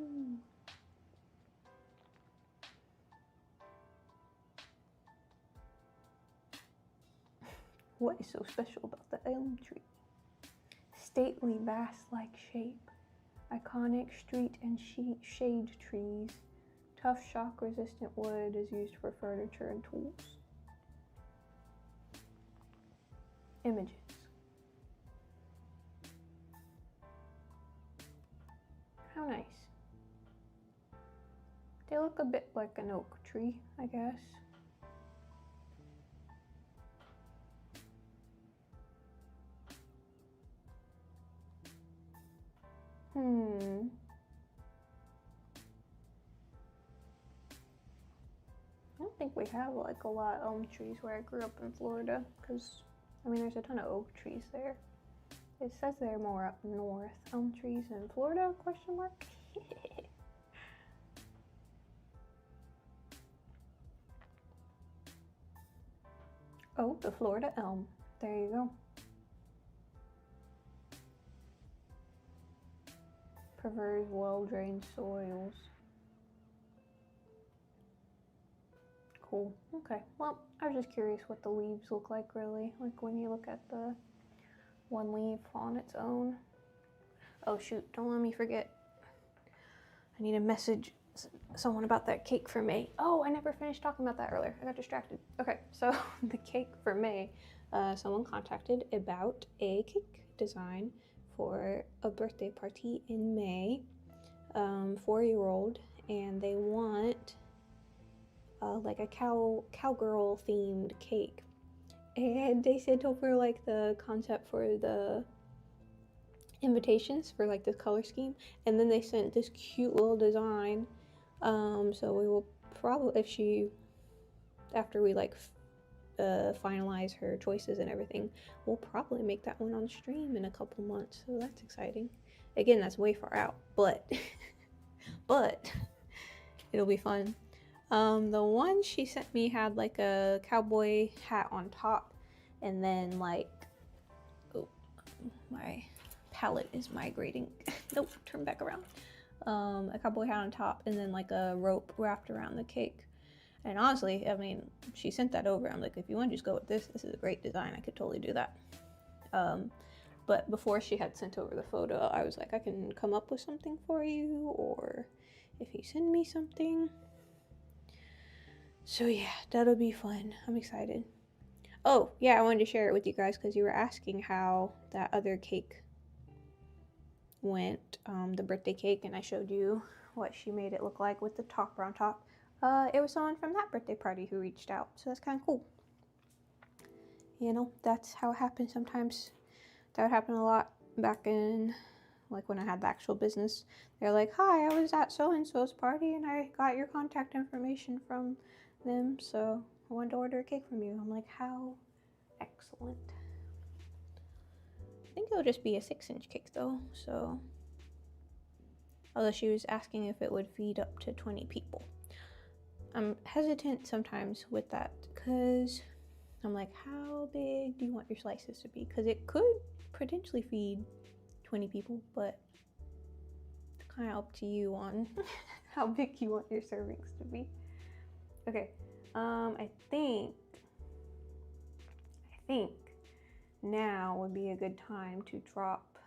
Speaker 1: What is so special about the elm tree? Stately, vast-like shape. Iconic street and shade trees. Tough shock-resistant wood is used for furniture and tools. images. How nice. They look a bit like an oak tree, I guess. I don't think we have like a lot of elm trees where I grew up in Florida, because I mean there's a ton of oak trees there. It says they're more up north. Elm trees in Florida, question mark? Oh, the Florida elm. There you go. Prefers well-drained soils. Cool. Okay. Well, I was just curious what the leaves look like, really. Like when you look at the one leaf on its own. Oh shoot, don't let me forget. I need to message someone about that cake for May. Oh, I never finished talking about that earlier. I got distracted. Okay, so the cake for May, someone contacted about a cake design for a birthday party in May, 4-year-old, and they want like a cowgirl themed cake. And they sent over like the concept for the invitations for like this color scheme, and then they sent this cute little design. So we will probably, after we like finalize her choices and everything, we'll probably make that one on stream in a couple months. So that's exciting. Again, that's way far out, but but it'll be fun. The one she sent me had like a cowboy hat on top, and then like, oh, my palette is migrating. Nope, turn back around. A cowboy hat on top, and then like a rope wrapped around the cake. And honestly, I mean, she sent that over. I'm like, if you want to just go with this is a great design. I could totally do that. But before she had sent over the photo, I was like, I can come up with something for you, or if you send me something. So yeah, that'll be fun. I'm excited. Oh yeah, I wanted to share it with you guys because you were asking how that other cake went, the birthday cake, and I showed you what she made it look like with the topper on top. It was someone from that birthday party who reached out, so that's kind of cool. You know, that's how it happens sometimes. That would happen a lot back in, like, when I had the actual business. They're like, hi, I was at so-and-so's party and I got your contact information from them, so I wanted to order a cake from you. I'm like, how excellent. I think it'll just be a 6-inch cake though, so. Although she was asking if it would feed up to 20 people. I'm hesitant sometimes with that because I'm like, how big do you want your slices to be? Because it could potentially feed 20 people, but it's kind of up to you on how big you want your servings to be. Okay, I think now would be a good time to drop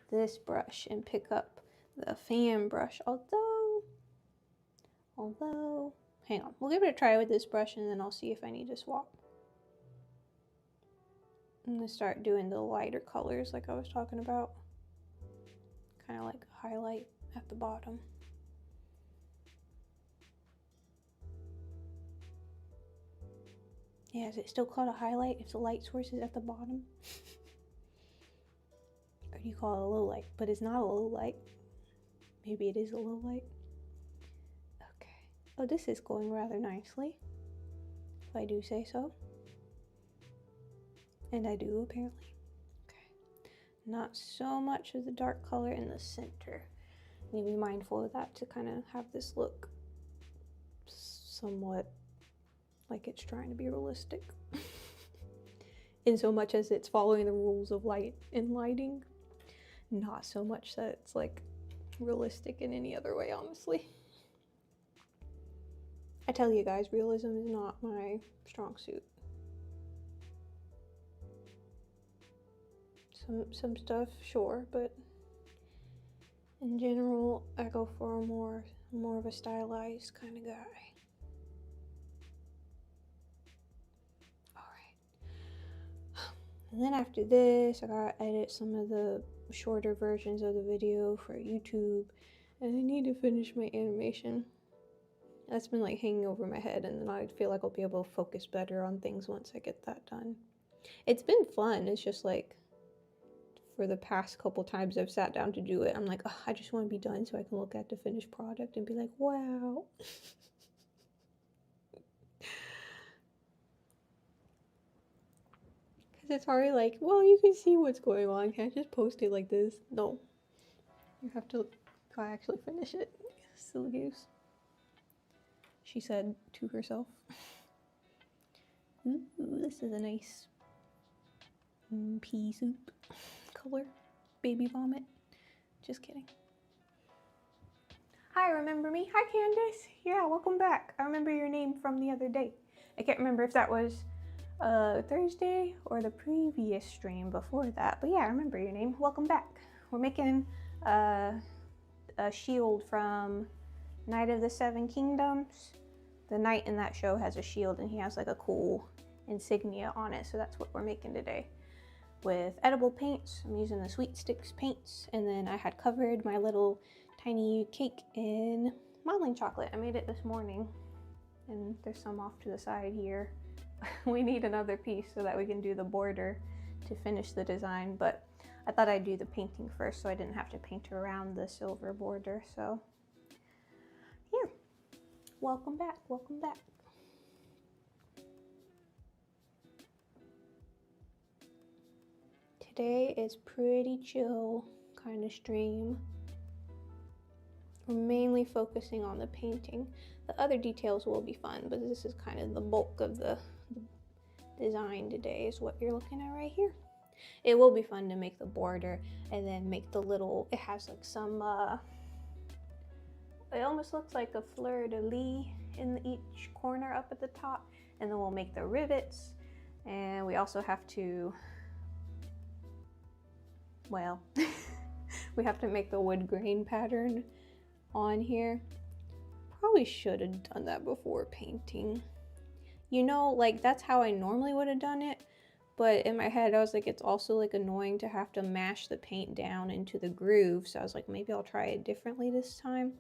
Speaker 1: this brush and pick up the fan brush, although, hang on, we'll give it a try with this brush and then I'll see if I need to swap. I'm gonna start doing the lighter colors like I was talking about, kind of like a highlight at the bottom. Yeah, is it still called a highlight if the light source is at the bottom? Or do you call it a low light? But it's not a low light. Maybe it is a low light. Okay. Oh, this is going rather nicely, if I do say so. And I do, apparently. Okay. Not so much of the dark color in the center. Need to be mindful of that to kind of have this look somewhat like it's trying to be realistic. In so much as it's following the rules of light and lighting. Not so much that it's like realistic in any other way, honestly. I tell you guys, realism is not my strong suit. Some stuff, sure, but in general, I go for a more of a stylized kind of guy. And then after this, I gotta edit some of the shorter versions of the video for YouTube. And I need to finish my animation. That's been like hanging over my head, and then I feel like I'll be able to focus better on things once I get that done. It's been fun. It's just like for the past couple times I've sat down to do it, I'm like, oh, I just want to be done so I can look at the finished product and be like, wow. Because it's already like, well, you can see what's going on. Can't just post it like this. No. You have to actually finish it. Silly goose. She said to herself. Ooh, this is a nice pea soup color. Baby vomit. Just kidding. Hi, remember me? Hi, Candace. Yeah, welcome back. I remember your name from the other day. I can't remember if that was Thursday or the previous stream before that, but yeah, I remember your name. Welcome back. We're making a shield from Knight of the Seven Kingdoms. The knight in that show has a shield and he has like a cool insignia on it, so that's what we're making today. With edible paints, I'm using the Sweet Sticks paints, and then I had covered my little tiny cake in modeling chocolate. I made it this morning, and there's some off to the side here. We need another piece so that we can do the border to finish the design, but I thought I'd do the painting first so I didn't have to paint around the silver border. So here, welcome back, welcome back. Today is pretty chill kind of stream. We're mainly focusing on the painting. The other details will be fun, but this is kind of the bulk of the design today is what you're looking at right here. It will be fun to make the border and then make the little, it has like some, it almost looks like a fleur-de-lis in each corner up at the top, and then we'll make the rivets, and we also have to, well, we have to make the wood grain pattern on here. Probably should have done that before painting. You know, like that's how I normally would have done it, but in my head I was like, it's also like annoying to have to mash the paint down into the groove, so I was like, maybe I'll try it differently this time.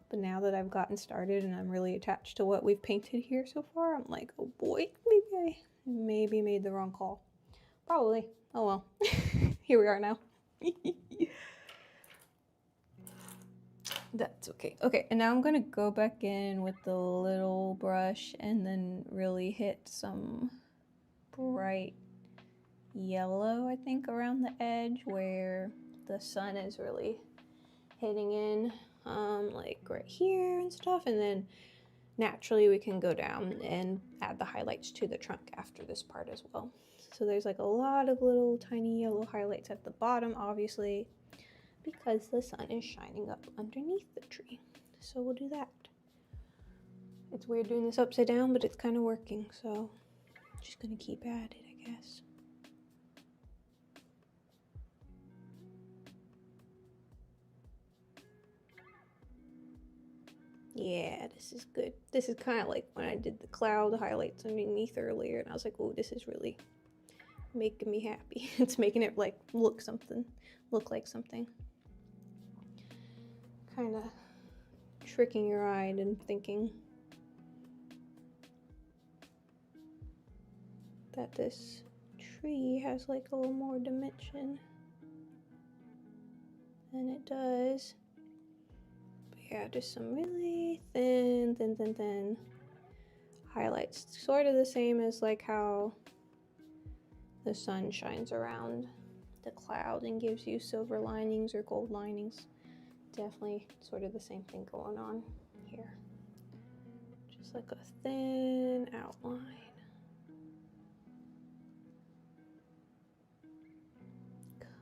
Speaker 1: But now that I've gotten started and I'm really attached to what we've painted here so far, I'm like, oh boy, maybe I made the wrong call. Probably. Oh well. Here we are now. That's okay. Okay, and now I'm gonna go back in with the little brush and then really hit some bright yellow, I think, around the edge where the sun is really hitting in, like right here and stuff, and then naturally we can go down and add the highlights to the trunk after this part as well. So there's like a lot of little tiny yellow highlights at the bottom, obviously, because the sun is shining up underneath the tree. So we'll do that. It's weird doing this upside down, but it's kind of working, so I'm just gonna keep at it, I guess. Yeah, this is good. This is kind of like when I did the cloud highlights underneath earlier, and I was like, oh, this is really making me happy. It's making it like look like something. Kind of tricking your eye and thinking that this tree has like a little more dimension than it does. But yeah, just some really thin highlights. Sort of the same as like how the sun shines around the cloud and gives you silver linings or gold linings. Definitely sort of the same thing going on here. Just like a thin outline.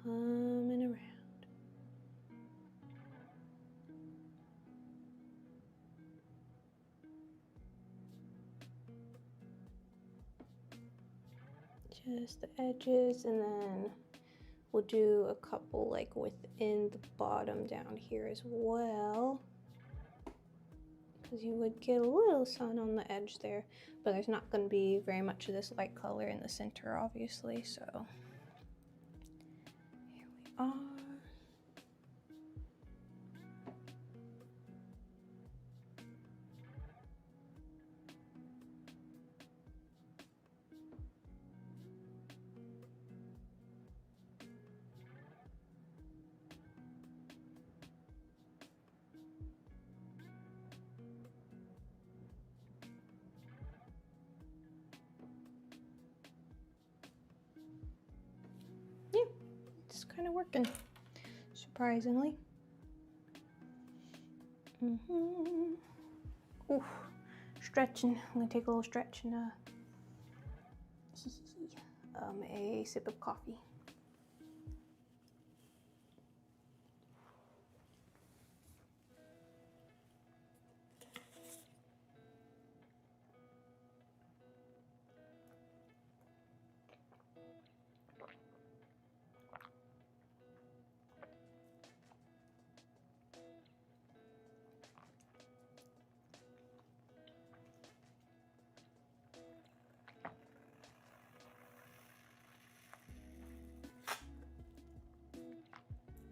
Speaker 1: Coming around. Just the edges, and then we'll do a couple like within the bottom down here as well, because you would get a little sun on the edge there, but there's not going to be very much of this light color in the center, obviously, so here we are. Yeah, it's kind of working, surprisingly. Oof, stretching. I'm gonna take a little stretch and a sip of coffee.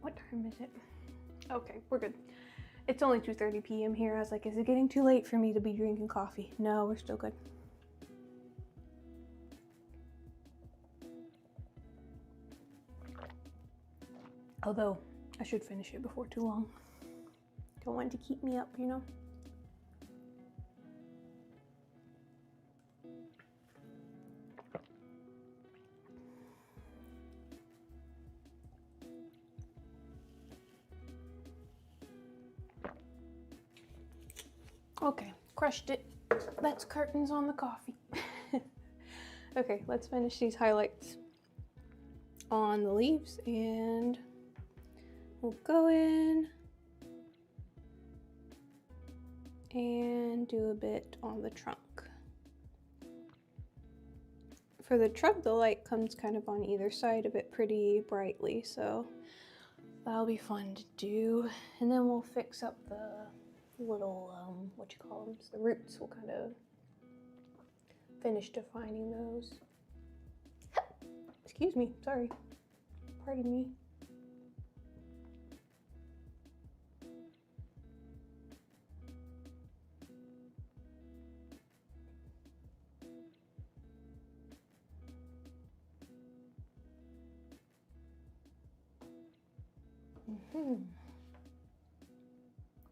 Speaker 1: What time is it? Okay, we're good. It's only 2:30 p.m. here. I was like, is it getting too late for me to be drinking coffee? No, we're still good. Although, I should finish it before too long. Don't want it to keep me up, you know? Okay, crushed it. That's curtains on the coffee. Okay, let's finish these highlights on the leaves and we'll go in and do a bit on the trunk. For the trunk, the light comes kind of on either side of it pretty brightly, so that'll be fun to do. And then we'll fix up the little, what you call them, the roots. We'll kind of finish defining those. Excuse me, sorry. Pardon me.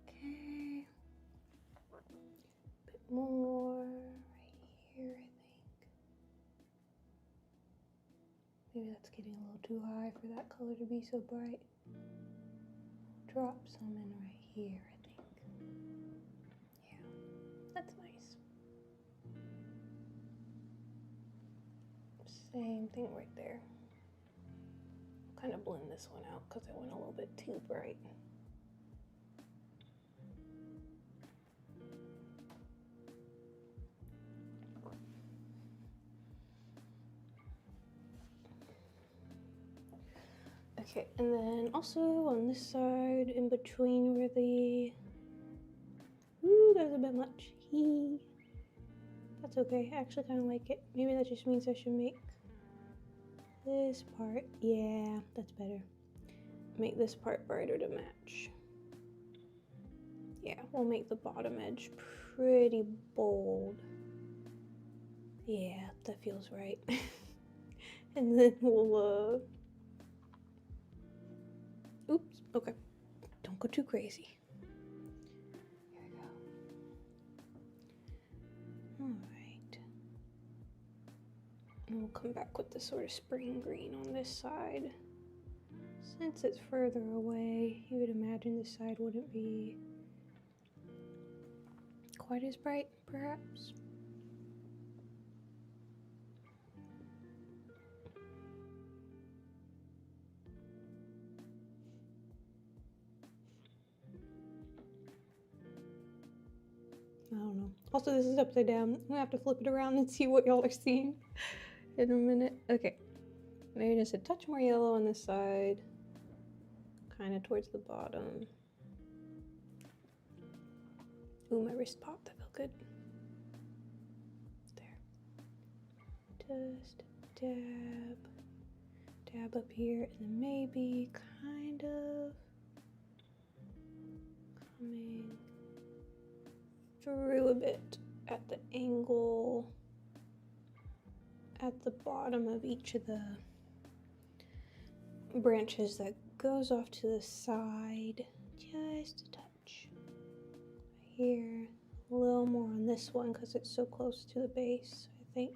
Speaker 1: Okay. A bit more right here, I think. Maybe that's getting a little too high for that color to be so bright. Drop some in right here, I think. Yeah, that's nice. Same thing right there. I'll kind of blend this one out because I went a little bit too bright. Okay, and then also on this side, in between where the... Ooh, there's a bit much. That's okay, I actually kind of like it. Maybe that just means I should make this part. Yeah, that's better. Make this part brighter to match. Yeah, we'll make the bottom edge pretty bold. Yeah, that feels right. And then we'll, oops, okay. Don't go too crazy. Here we go. All right. And we'll come back with this sort of spring green on this side. Since it's further away, you would imagine this side wouldn't be quite as bright, perhaps. I don't know. Also, this is upside down. I'm gonna have to flip it around and see what y'all are seeing in a minute. Okay. Maybe just a touch more yellow on this side. Kind of towards the bottom. Ooh, my wrist popped. That felt good. There. Just dab. Dab up here, and then maybe kind of coming through a bit at the angle at the bottom of each of the branches that goes off to the side, just a touch. Here, a little more on this one because it's so close to the base, I think.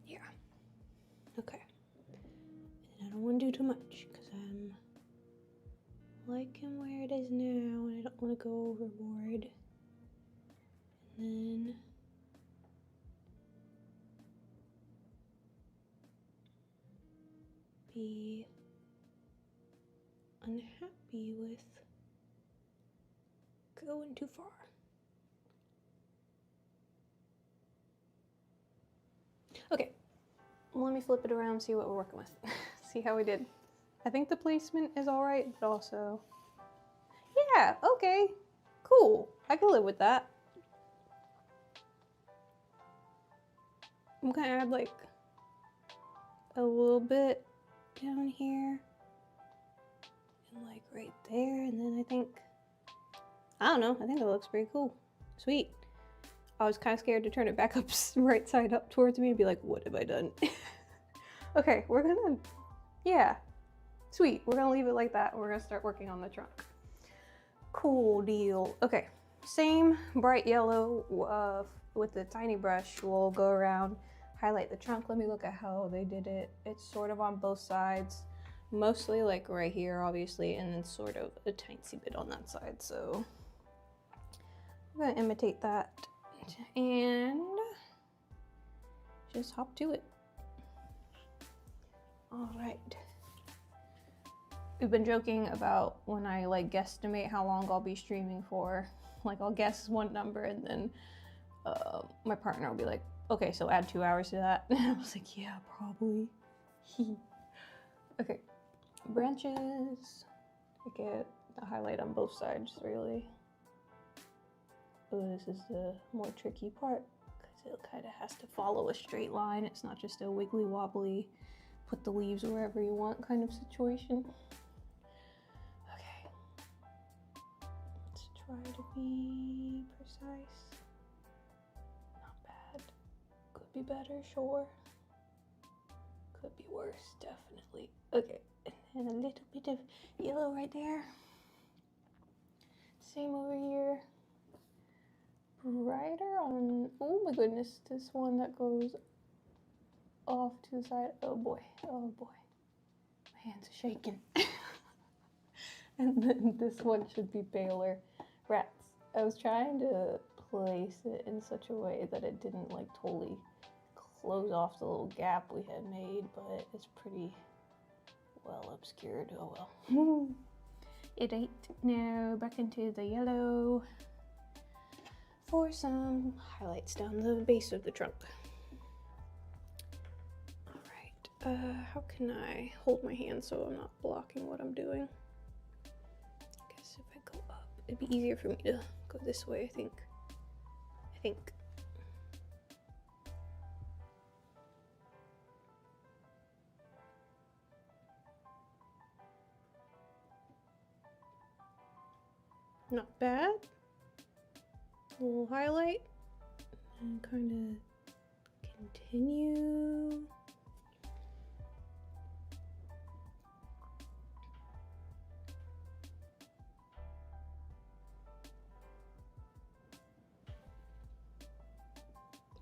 Speaker 1: Yeah. Okay. And I don't want to do too much because I'm liking where it is now and I don't want to go overboard. And then be unhappy with going too far. Okay, let me flip it around and see what we're working with. See how we did. I think the placement is all right, but also, yeah, okay, cool. I can live with that. I'm gonna add like a little bit down here and like right there, and then I don't know, I think that looks pretty cool. Sweet. I was kind of scared to turn it back up right side up towards me and be like, what have I done? Okay, we're gonna, yeah, sweet. We're gonna leave it like that. We're gonna start working on the trunk. Cool deal. Okay, same bright yellow with the tiny brush. We'll go around, highlight the trunk. Let me look at how they did it. It's sort of on both sides, mostly like right here, obviously, and then sort of a tiny bit on that side. So I'm gonna imitate that and just hop to it. All right. We've been joking about when I like guesstimate how long I'll be streaming for. Like I'll guess one number and then my partner will be like, okay, so add 2 hours to that. And I was like, yeah, probably. Okay, branches. I get the highlight on both sides, really. Oh, this is the more tricky part because it kind of has to follow a straight line. It's not just a wiggly wobbly, put the leaves wherever you want kind of situation. Okay, let's try to be precise. Not bad. Could be better, sure. Could be worse, definitely. Okay, and a little bit of yellow right there. Same over here. Brighter on, oh my goodness, this one that goes off to the side. Oh boy, my hands are shaking. And then this one should be paler. Rats. I was trying to place it in such a way that it didn't like totally close off the little gap we had made, but it's pretty well obscured. Oh well. It ain't. Now back into the yellow for some highlights down the base of the trunk. All right, how can I hold my hand so I'm not blocking what I'm doing? I guess if I go up, it'd be easier for me to go this way, I think. Not bad. A little highlight and kind of continue.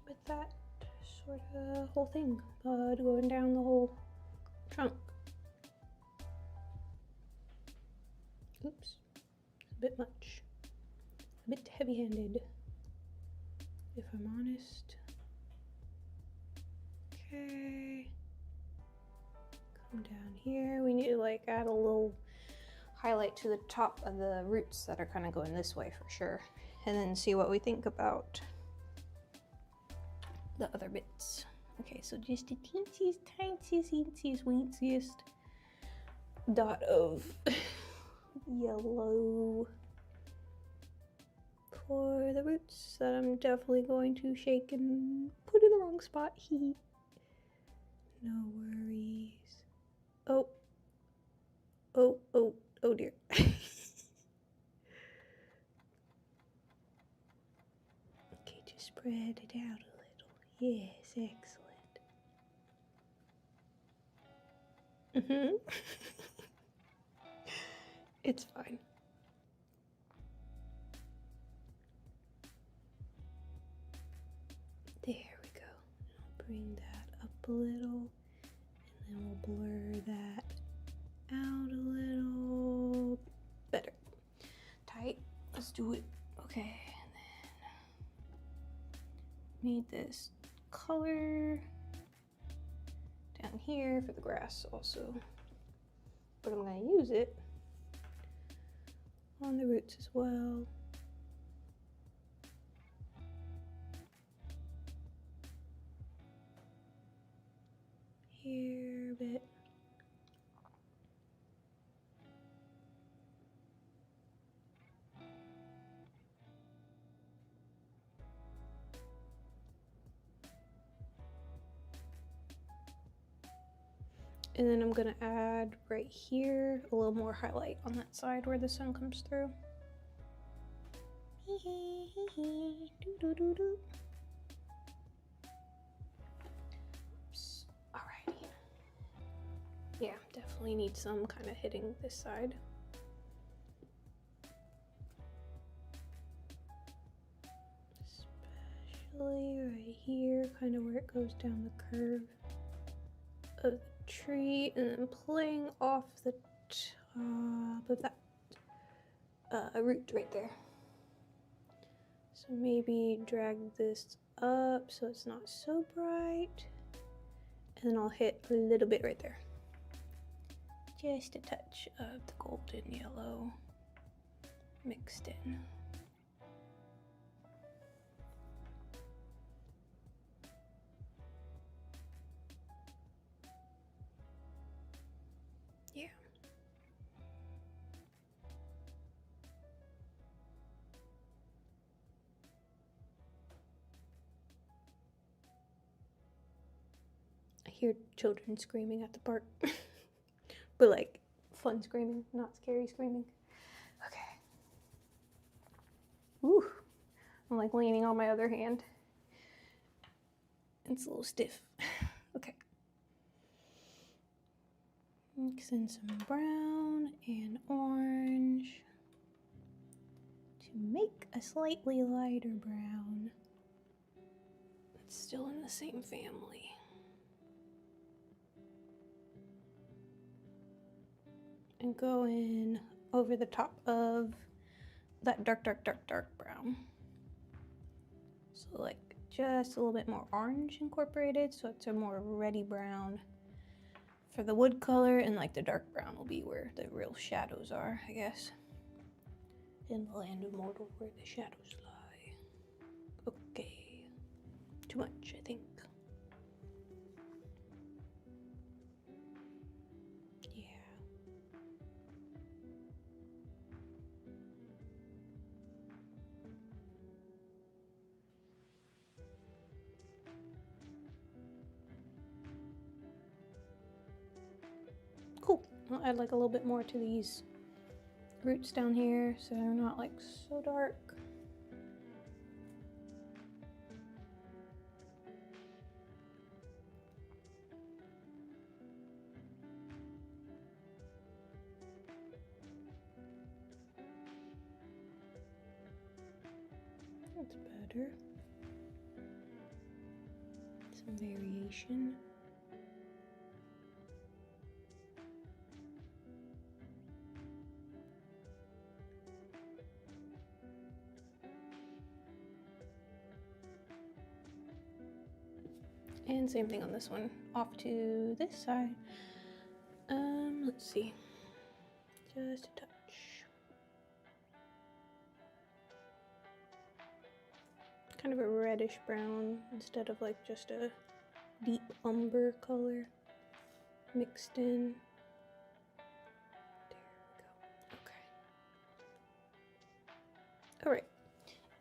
Speaker 1: With that sort of whole thing, going down the whole trunk. Oops, a bit much. A bit heavy-handed, if I'm honest. Okay. Come down here. We need to like add a little highlight to the top of the roots that are kind of going this way for sure. And then see what we think about the other bits. Okay, so just the teensiest, winsiest dot of yellow for the roots that I'm definitely going to shake and put in the wrong spot. No worries. Oh. Oh, oh, oh dear. Okay, just spread it out a little. Yes, excellent. It's fine. There we go. I'll bring that up a little, and then we'll blur that out a little better. Tight. Let's do it. Okay, and then need this color down here for the grass also, but I'm going to use it on the roots as well. Here a bit. And then I'm gonna add right here a little more highlight on that side where the sun comes through. Oops. Alrighty. Yeah, definitely need some kind of hitting this side. Especially right here, kind of where it goes down the curve of the tree, and then playing off the top of that root right there. So maybe drag this up so it's not so bright, and then I'll hit a little bit right there. Just a touch of the golden yellow mixed in. Yeah. I hear children screaming at the park. But like fun screaming, not scary screaming. Okay. Ooh. I'm like leaning on my other hand. It's a little stiff. Okay. Mix in some brown and orange to make a slightly lighter brown. It's still in the same family. And go in over the top of that dark brown. So like just a little bit more orange incorporated, so it's a more reddy brown for the wood color, and like the dark brown will be where the real shadows are, I guess. In the land of mortal where the shadows lie. Okay. Too much, I think. Cool. I'll add like a little bit more to these roots down here so they're not like so dark. That's better. Some variation. And same thing on this one, off to this side. Let's see, just a touch. Kind of a reddish brown instead of like just a deep umber color mixed in.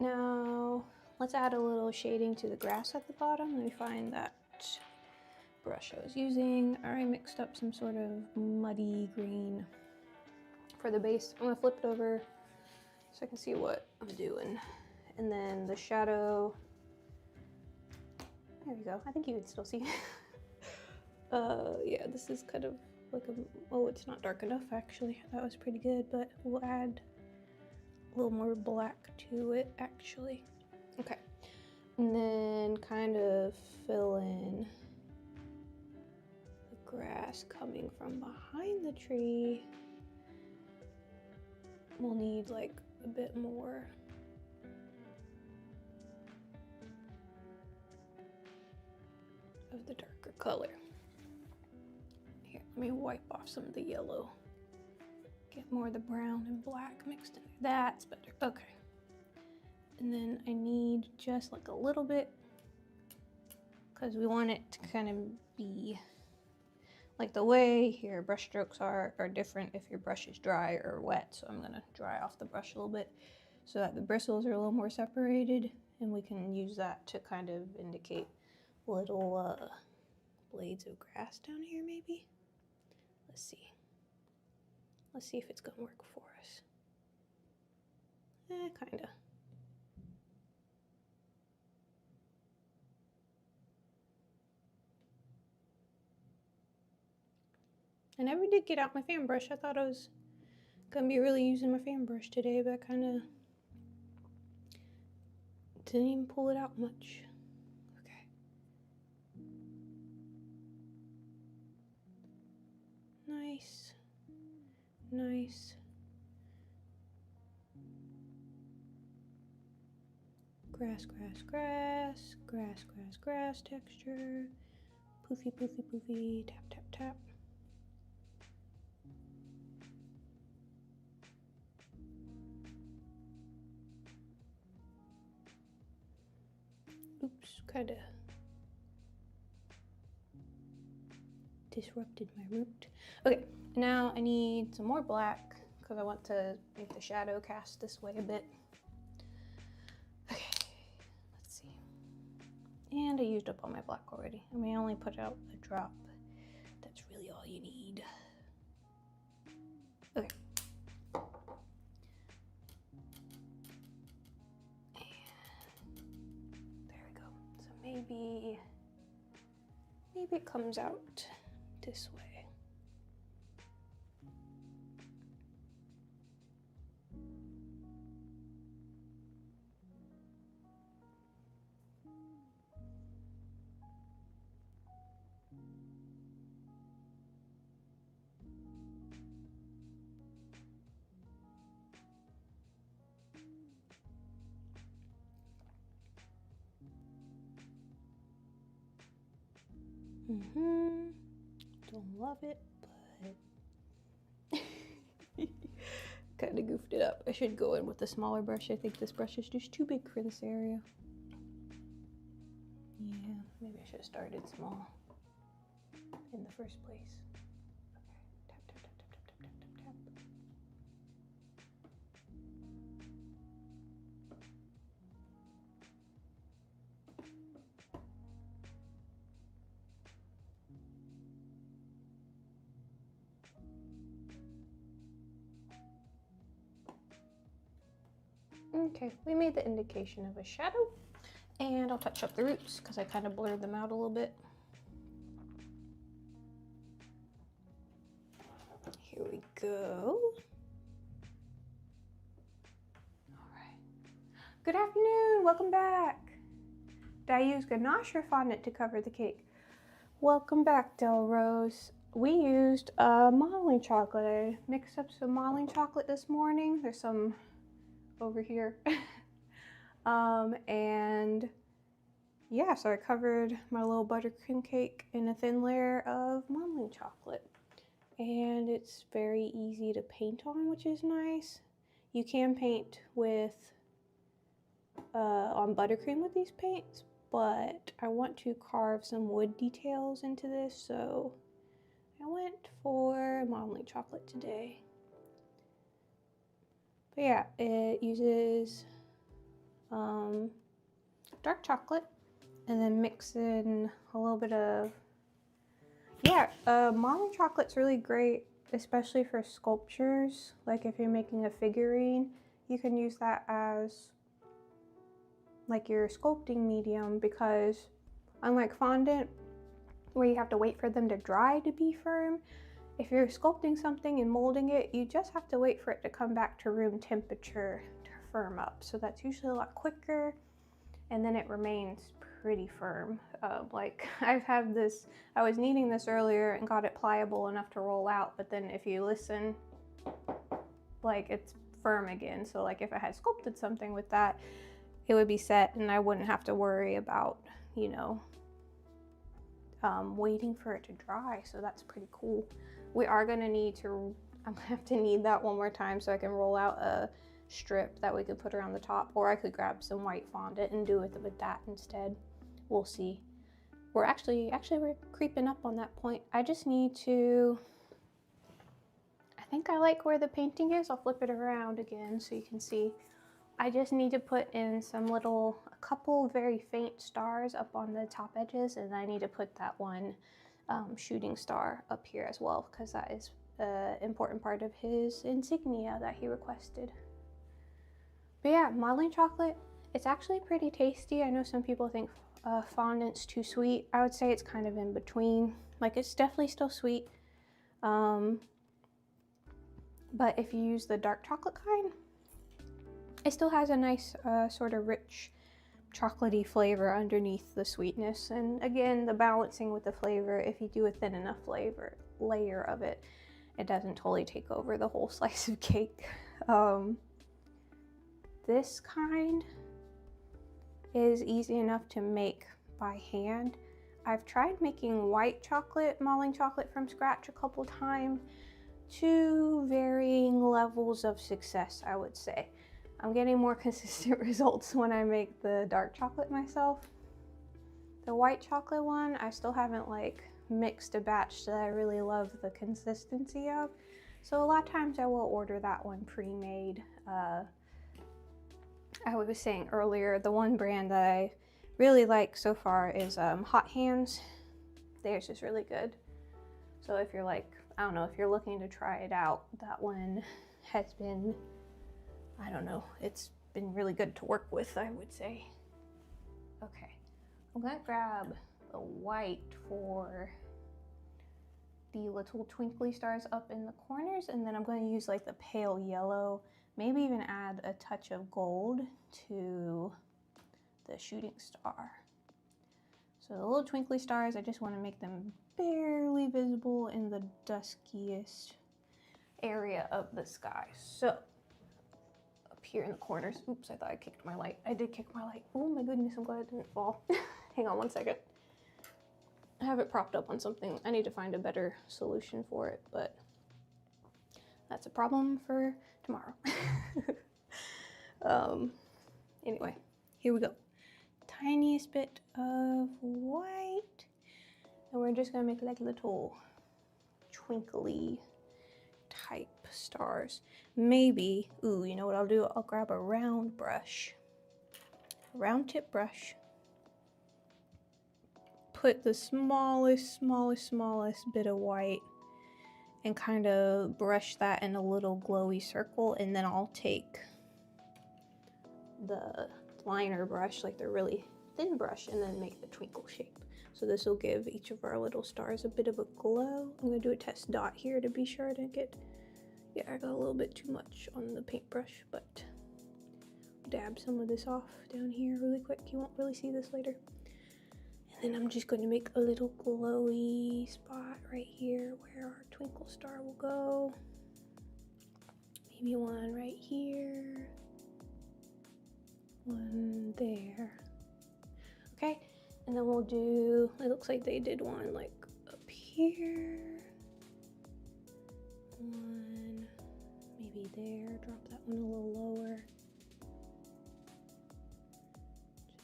Speaker 1: Now, let's add a little shading to the grass at the bottom. Let me find that brush I was using. I already mixed up some sort of muddy green for the base. I'm gonna flip it over so I can see what I'm doing. And then the shadow, there we go. I think you can still see. Yeah, this is kind of like oh, it's not dark enough actually. That was pretty good, but we'll add a little more black to it actually. Okay, and then kind of fill in the grass coming from behind the tree. We'll need like a bit more. Of the darker color. Here, let me wipe off some of the yellow. Get more of the brown and black mixed in there. That's better. Okay. And then I need just like a little bit, because we want it to kind of be like the way your brush strokes are different if your brush is dry or wet. So I'm gonna dry off the brush a little bit so that the bristles are a little more separated, and we can use that to kind of indicate little blades of grass down here maybe. Let's see. Let's see if it's gonna work for us. Kinda. I never did get out my fan brush. I thought I was gonna be really using my fan brush today, but I kinda didn't even pull it out much. Okay. Nice. Nice. Grass, grass, grass, grass, grass, grass texture. Poofy, poofy, poofy, tap, tap, tap. Oops, kinda disrupted my root. Okay, now I need some more black because I want to make the shadow cast this way a bit. Okay, let's see. And I used up all my black already. I mean, I only put out a drop. That's really all you need. Okay. And there we go. So maybe it comes out this way. Don't love it, but kind of goofed it up. I should go in with a smaller brush. I think this brush is just too big for this area. Yeah, maybe I should have started small in the first place. Okay, tap, tap, tap, tap, tap, tap, tap, tap. Okay, we made the indication of a shadow, and I'll touch up the roots because I kind of blurred them out a little bit. Here we go. All right. Good afternoon, welcome back. Did I use ganache or fondant to cover the cake? Welcome back, Del Rose. We used modeling chocolate. I mixed up some modeling chocolate this morning. There's some over here. And yeah, so I covered my little buttercream cake in a thin layer of modeling chocolate. And it's very easy to paint on, which is nice. You can paint with on buttercream with these paints, but I want to carve some wood details into this, so I went for modeling chocolate today. But yeah, it uses dark chocolate, and then mix in a little bit of, yeah, Malin chocolate's really great, especially for sculptures. Like if you're making a figurine, you can use that as like your sculpting medium, because unlike fondant, where you have to wait for them to dry to be firm, if you're sculpting something and molding it, you just have to wait for it to come back to room temperature to firm up. So that's usually a lot quicker, and then it remains pretty firm. Like I was kneading this earlier and got it pliable enough to roll out, but then if you listen, like it's firm again. So like if I had sculpted something with that, it would be set and I wouldn't have to worry about, you know, waiting for it to dry. So that's pretty cool. We are gonna need to, I'm gonna have to knead that one more time so I can roll out a strip that we could put around the top, or I could grab some white fondant and do it with that instead. We'll see. We're actually we're creeping up on that point. I just need to, I think I like where the painting is. I'll flip it around again so you can see. I just need to put in a couple very faint stars up on the top edges, and I need to put that one shooting star up here as well, because that is an important part of his insignia that he requested. But yeah, modeling chocolate, it's actually pretty tasty. I know some people think fondant's too sweet. I would say it's kind of in between. Like it's definitely still sweet. But if you use the dark chocolate kind, it still has a nice sort of rich chocolatey flavor underneath the sweetness. And again, the balancing with the flavor, if you do a thin enough layer of it, it doesn't totally take over the whole slice of cake. This kind is easy enough to make by hand. I've tried making white chocolate, modeling chocolate from scratch a couple times, to varying levels of success, I would say. I'm getting more consistent results when I make the dark chocolate myself. The white chocolate one, I still haven't like mixed a batch that I really love the consistency of. So a lot of times I will order that one pre-made. I was saying earlier, the one brand that I really like so far is Hot Hands. Theirs is really good. So if you're like, I don't know, if you're looking to try it out, that one has been, I don't know, it's been really good to work with, I would say. Okay, I'm gonna grab the white for the little twinkly stars up in the corners, and then I'm going to use like the pale yellow, maybe even add a touch of gold to the shooting star. So the little twinkly stars, I just want to make them barely visible in the duskiest area of the sky. So up here in the corners, oops, I thought I kicked my light. I did kick my light. Oh my goodness, I'm glad it didn't fall. Hang on one second. I have it propped up on something. I need to find a better solution for it, but that's a problem for tomorrow. Anyway, here we go. Tiniest bit of white, and we're just gonna make like little twinkly type stars. Maybe, ooh, you know what I'll do? I'll grab a round brush, a round tip brush, put the smallest bit of white and kind of brush that in a little glowy circle, and then I'll take the liner brush, like the really thin brush, and then make the twinkle shape. So this will give each of our little stars a bit of a glow. I'm gonna do a test dot here to be sure I didn't get, yeah, I got a little bit too much on the paintbrush, but dab some of this off down here really quick. You won't really see this later. And then I'm just going to make a little glowy spot right here where our twinkle star will go. Maybe one right here. One there. Okay, and then we'll do, it looks like they did one like up here. One maybe there, drop that one a little lower.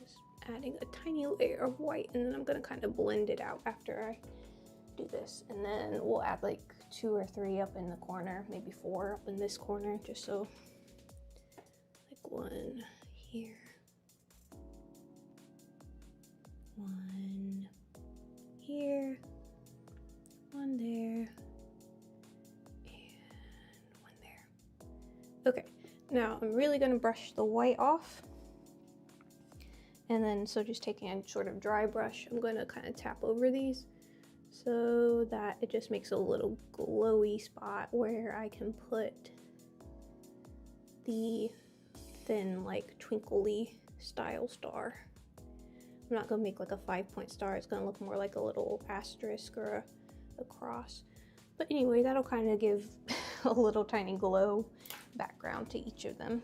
Speaker 1: Just adding a tiny layer of white, and then I'm gonna kind of blend it out after I do this. And then we'll add like 2 or 3 up in the corner, maybe 4 up in this corner, just so, like 1 here, Okay, now I'm really gonna brush the white off. And then, so just taking a sort of dry brush, I'm gonna kind of tap over these so that it just makes a little glowy spot where I can put the thin, like, twinkly style star. I'm not gonna make like a 5-point star. It's gonna look more like a little asterisk or a cross. But anyway, that'll kind of give a little tiny glow background to each of them,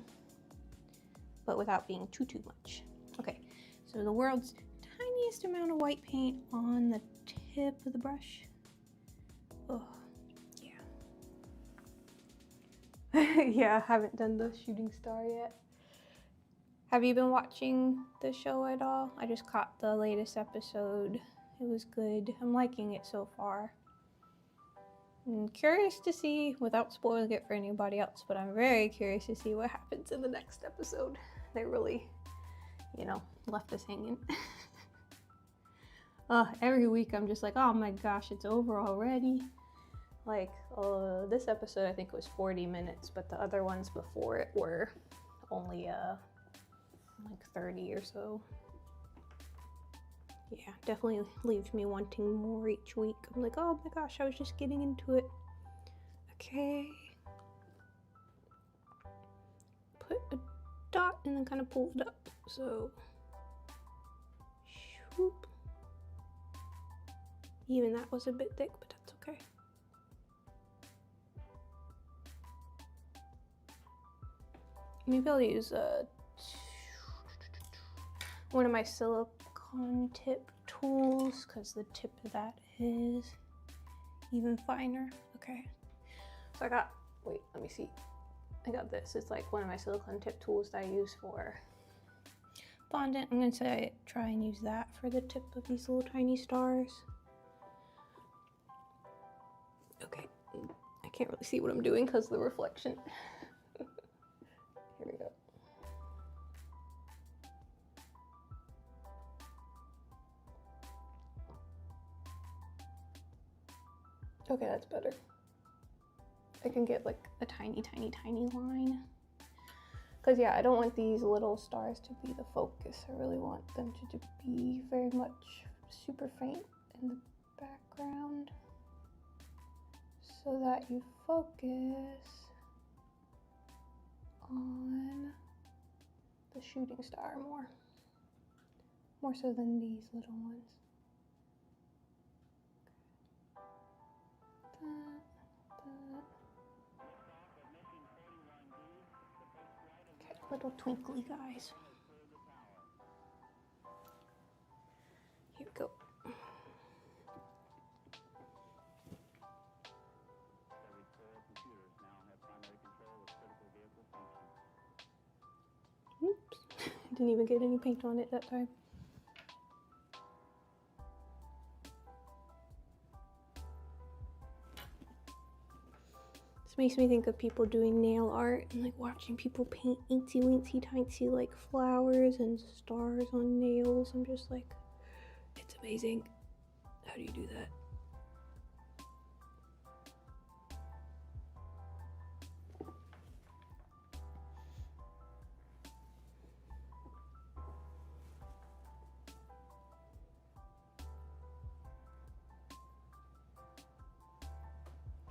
Speaker 1: but without being too much. Okay, so the world's tiniest amount of white paint on the tip of the brush. Oh, yeah. Yeah, I haven't done the shooting star yet. Have you been watching the show at all? I just caught the latest episode. It was good. I'm liking it so far. I'm curious to see, without spoiling it for anybody else, but I'm very curious to see what happens in the next episode. They really, left us hanging. Every week I'm just like, oh my gosh, it's over already. Like, this episode I think was 40 minutes, but the other ones before it were only like 30 or so. Yeah, definitely leaves me wanting more each week. I'm like, oh my gosh, I was just getting into it. Okay. Put a dot and then kind of pull it up. So, shoop. Even that was a bit thick, but that's okay. Maybe I'll use one of my silicone tip tools, because the tip of that is even finer. Okay, so I got, wait, let me see. I got this. It's like one of my silicone tip tools that I use for fondant. I'm gonna try and use that for the tip of these little tiny stars. Okay, I can't really see what I'm doing because of the reflection. Here we go. Okay, that's better. I can get like a tiny line. Because yeah, I don't want these little stars to be the focus. I really want them to be very much super faint in the background, so that you focus on the shooting star more so than these little ones. Okay, little twinkly guys. Here we go. Oops, didn't even get any paint on it that time. This makes me think of people doing nail art and like watching people paint eensy weensy tiny like flowers and stars on nails. I'm just like, it's amazing. How do you do that?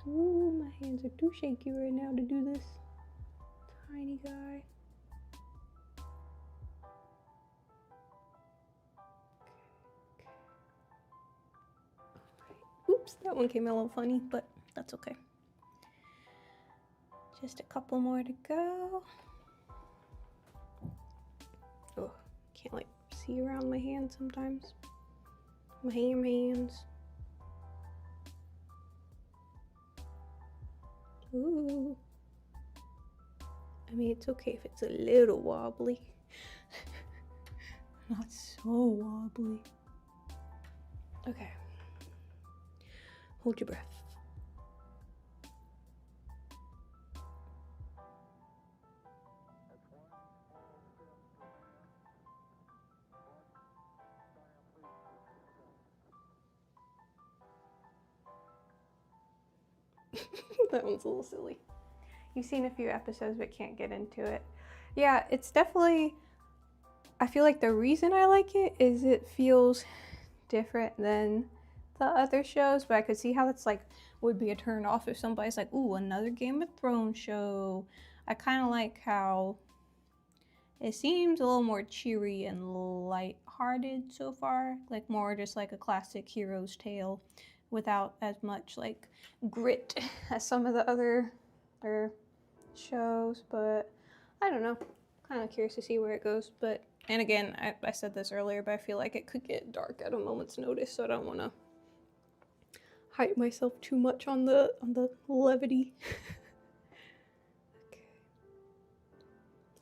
Speaker 1: Ooh, my hands are too shaky right now to do this. Tiny guy. Oops, that one came out a little funny, but that's okay. Just a couple more to go. Oh, can't like see around my hands sometimes. My hands. Ooh. I mean, it's okay if it's a little wobbly. Not so wobbly. Okay. Hold your breath. That one's a little silly. You've seen a few episodes but can't get into it. Yeah, it's definitely, I feel like the reason I like it is it feels different than the other shows, but I could see how that's like would be a turn off if somebody's like, ooh, another Game of Thrones show. I kind of like how it seems a little more cheery and light-hearted so far, like more just like a classic hero's tale without as much like grit as some of the other shows. But I don't know, kind of curious to see where it goes. But and again, I said this earlier, but I feel like it could get dark at a moment's notice, so I don't want to hype myself too much on the levity. Okay.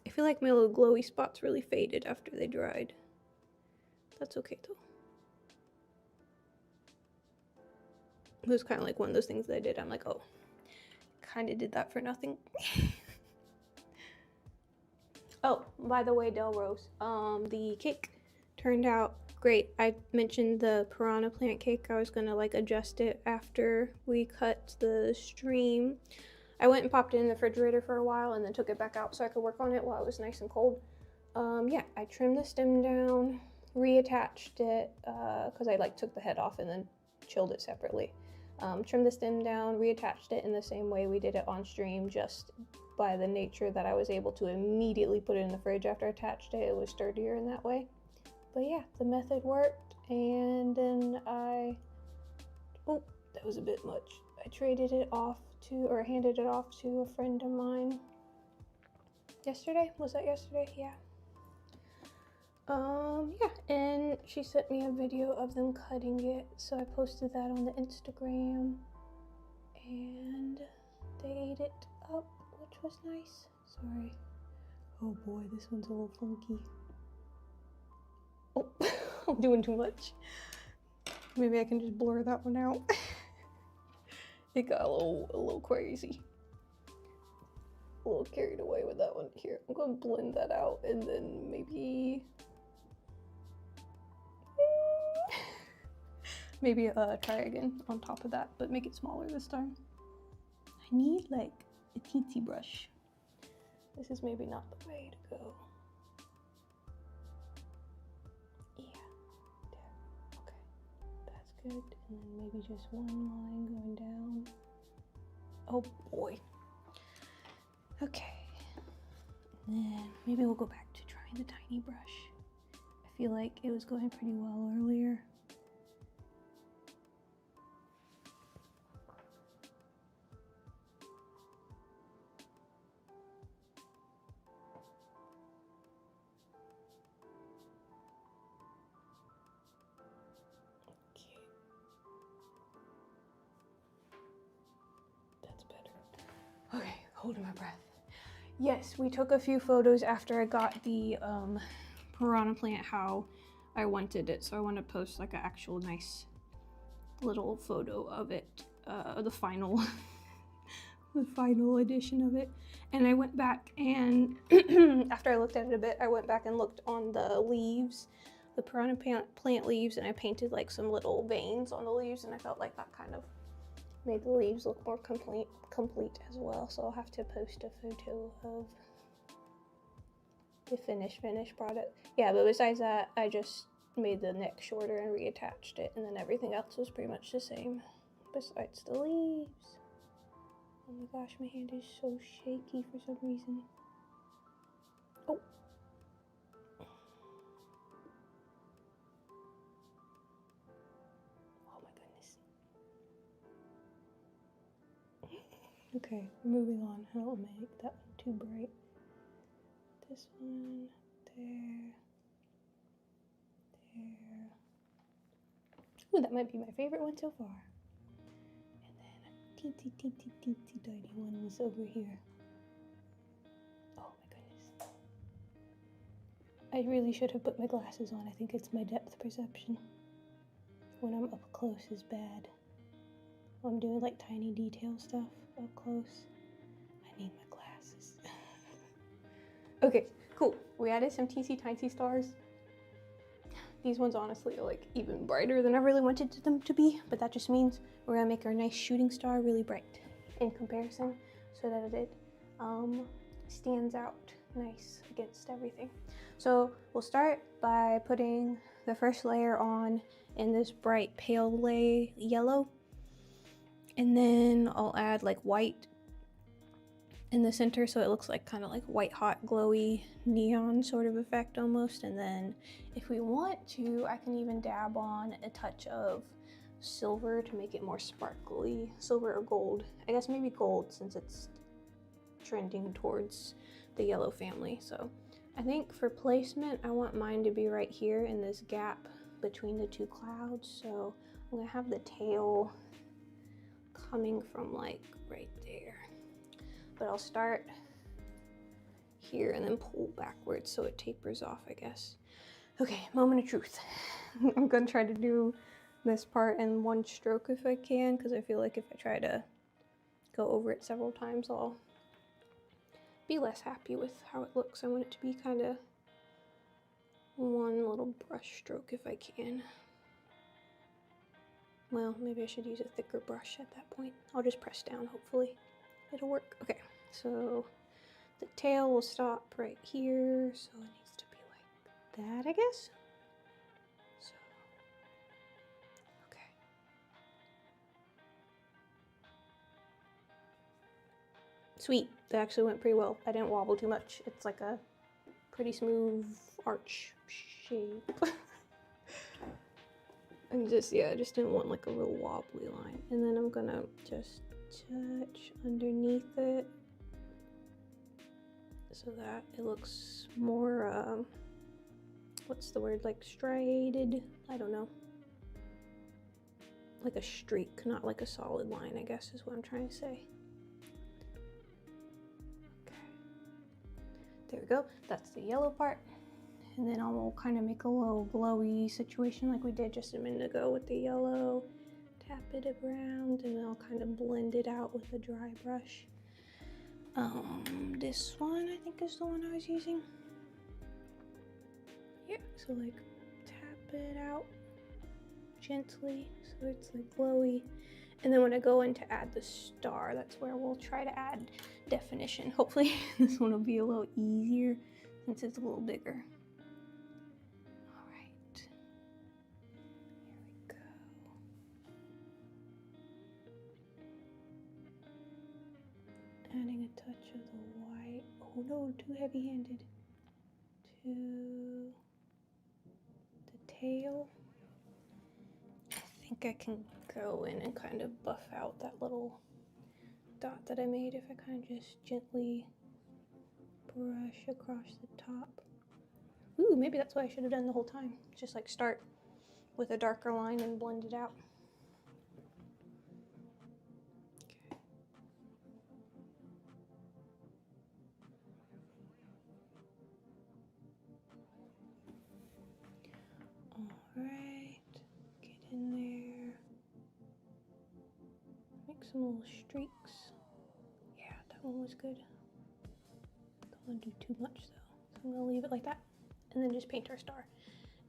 Speaker 1: I feel like my little glowy spots really faded after they dried. That's okay though. It was kind of like one of those things that I did. I'm like, oh, kind of did that for nothing. Oh, by the way, Delrose, the cake turned out great. I mentioned the piranha plant cake. I was gonna like adjust it after we cut the stream. I went and popped it in the refrigerator for a while and then took it back out so I could work on it while it was nice and cold. Yeah, I trimmed the stem down, reattached it, because I like took the head off and then chilled it separately. Trimmed the stem down, reattached it in the same way we did it on stream, just by the nature that I was able to immediately put it in the fridge after I attached it. It was sturdier in that way. But yeah, the method worked, and then oh, that was a bit much. I traded it off to, or handed it off to a friend of mine yesterday. Was that yesterday? Yeah. Yeah, and she sent me a video of them cutting it, so I posted that on the Instagram, and they ate it up, which was nice. Sorry. Oh boy, this one's a little funky. Oh, I'm doing too much. Maybe I can just blur that one out. It got a little crazy. A little carried away with that one. Here, I'm gonna blend that out and then maybe try again on top of that, but make it smaller this time. I need like a teensy brush. This is maybe not the way to go. Yeah, there, okay, that's good. And then maybe just one line going down. Oh boy. Okay, and then maybe we'll go back to trying the tiny brush. I feel like it was going pretty well earlier. Okay, holding my breath. Yes, we took a few photos after I got the piranha plant how I wanted it. So I want to post like an actual nice little photo of it, the final the final edition of it. And I went back and after I looked at it a bit, I went back and looked on the leaves, the piranha plant leaves, and I painted like some little veins on the leaves, and I felt like that kind of made the leaves look more complete as well. So I'll have to post a photo of the finished product. Yeah, but besides that, I just made the neck shorter and reattached it, and then everything else was pretty much the same besides the leaves. Oh my gosh, my hand is so shaky for some reason. Oh. Oh my goodness. Okay, moving on. I don't make that one too bright. This one, there. Ooh, that might be my favorite one so far. And then a teensy tiny one was over here. Oh my goodness. I really should have put my glasses on. I think it's my depth perception. When I'm up close is bad. When I'm doing like tiny detail stuff up close, I need my glasses. Okay, cool. We added some teensy tiny stars. These ones honestly are like even brighter than I really wanted them to be, but that just means we're gonna make our nice shooting star really bright in comparison, so that it stands out nice against everything. So we'll start by putting the first layer on in this bright pale yellow, and then I'll add like white in the center so it looks like kind of like white hot glowy neon sort of effect almost. And then if we want to, I can even dab on a touch of silver to make it more sparkly. Silver or gold, I guess maybe gold since it's trending towards the yellow family. So I think for placement I want mine to be right here in this gap between the two clouds. So I'm gonna have the tail coming from like right there, but I'll start here and then pull backwards so it tapers off, I guess. Okay, moment of truth. I'm gonna try to do this part in one stroke if I can, because I feel like if I try to go over it several times I'll be less happy with how it looks. I want it to be kind of one little brush stroke if I can. Well, maybe I should use a thicker brush at that point. I'll just press down, hopefully it'll work. Okay, so the tail will stop right here, so it needs to be like that, I guess. So, okay. Sweet, that actually went pretty well. I didn't wobble too much. It's like a pretty smooth arch shape. And just, yeah, I just didn't want like a real wobbly line. And then I'm gonna just touch underneath it so that it looks more, what's the word, like striated? I don't know. Like a streak, not like a solid line, I guess is what I'm trying to say. Okay. There we go, that's the yellow part. And then I'll kind of make a little glowy situation like we did just a minute ago with the yellow. Tap it around and then I'll kind of blend it out with a dry brush. This one I think is the one I was using. Yeah, so like tap it out gently so it's like glowy. And then when I go in to add the star, that's where we'll try to add definition. Hopefully this one will be a little easier since it's a little bigger. Adding a touch of the white. Oh no, too heavy-handed. To the tail. I think I can go in and kind of buff out that little dot that I made if I kind of just gently brush across the top. Ooh, maybe that's what I should have done the whole time. Just like start with a darker line and blend it out. Alright, get in there. Make some little streaks. Yeah, that one was good. Don't want to do too much though, so I'm gonna leave it like that. And then just paint our star.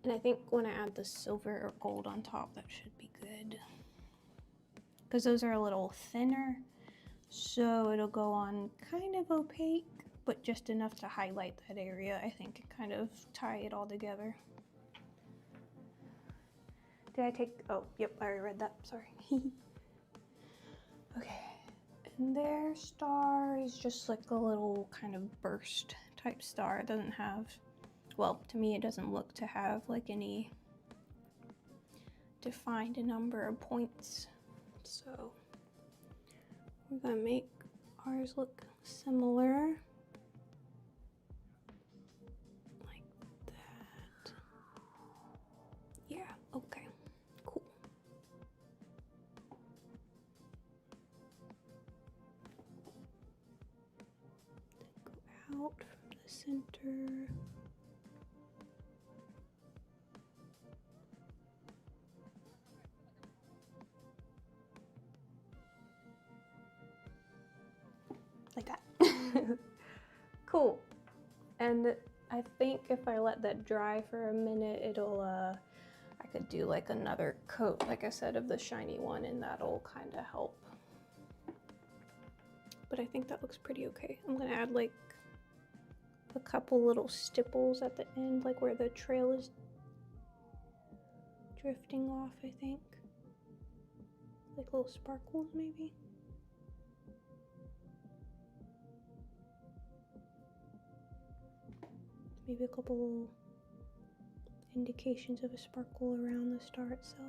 Speaker 1: And I think when I add the silver or gold on top, that should be good. Because those are a little thinner, so it'll go on kind of opaque, but just enough to highlight that area, I think, and kind of tie it all together. Did I take, oh, yep, I already read that, sorry. Okay, and their star is just like a little kind of burst type star. It doesn't have, well, to me it doesn't look to have like any defined number of points. So we're gonna make ours look similar. Like that. Yeah, okay, cool. Go out from the center. Like that. Cool. And I think if I let that dry for a minute, it'll, I could do like another coat, like I said, of the shiny one, and that'll kind of help. But but I think that looks pretty okay. I'm gonna add like a couple little stipples at the end, like where the trail is drifting off, I think. Like little sparkles, maybe. Maybe a couple little indications of a sparkle around the star itself.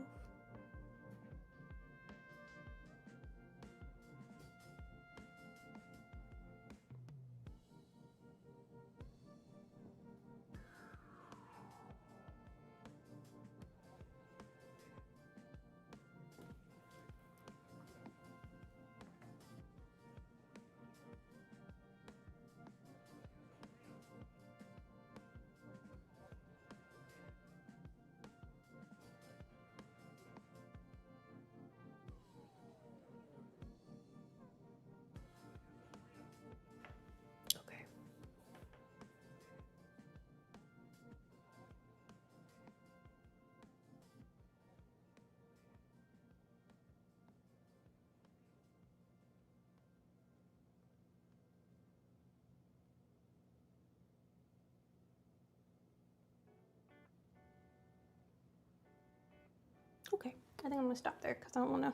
Speaker 1: Okay, I think I'm gonna stop there because I don't want to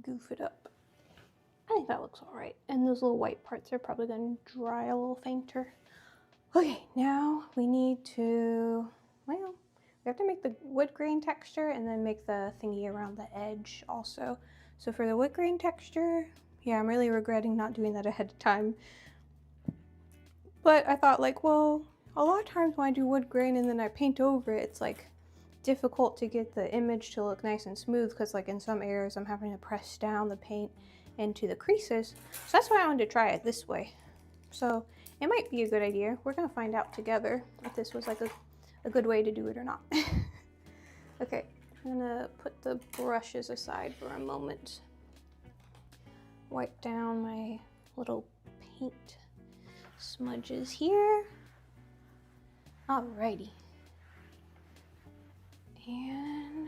Speaker 1: goof it up. I think that looks all right. And those little white parts are probably gonna dry a little fainter. Okay, now we need to, well, we have to make the wood grain texture and then make the thingy around the edge also. So for the wood grain texture, yeah, I'm really regretting not doing that ahead of time. But I thought like, well, a lot of times when I do wood grain and then I paint over it, it's like difficult to get the image to look nice and smooth because like in some areas I'm having to press down the paint into the creases. So that's why I wanted to try it this way. So it might be a good idea. We're gonna find out together if this was like a good way to do it or not. Okay, I'm gonna put the brushes aside for a moment. Wipe down my little paint smudges here. Alrighty. And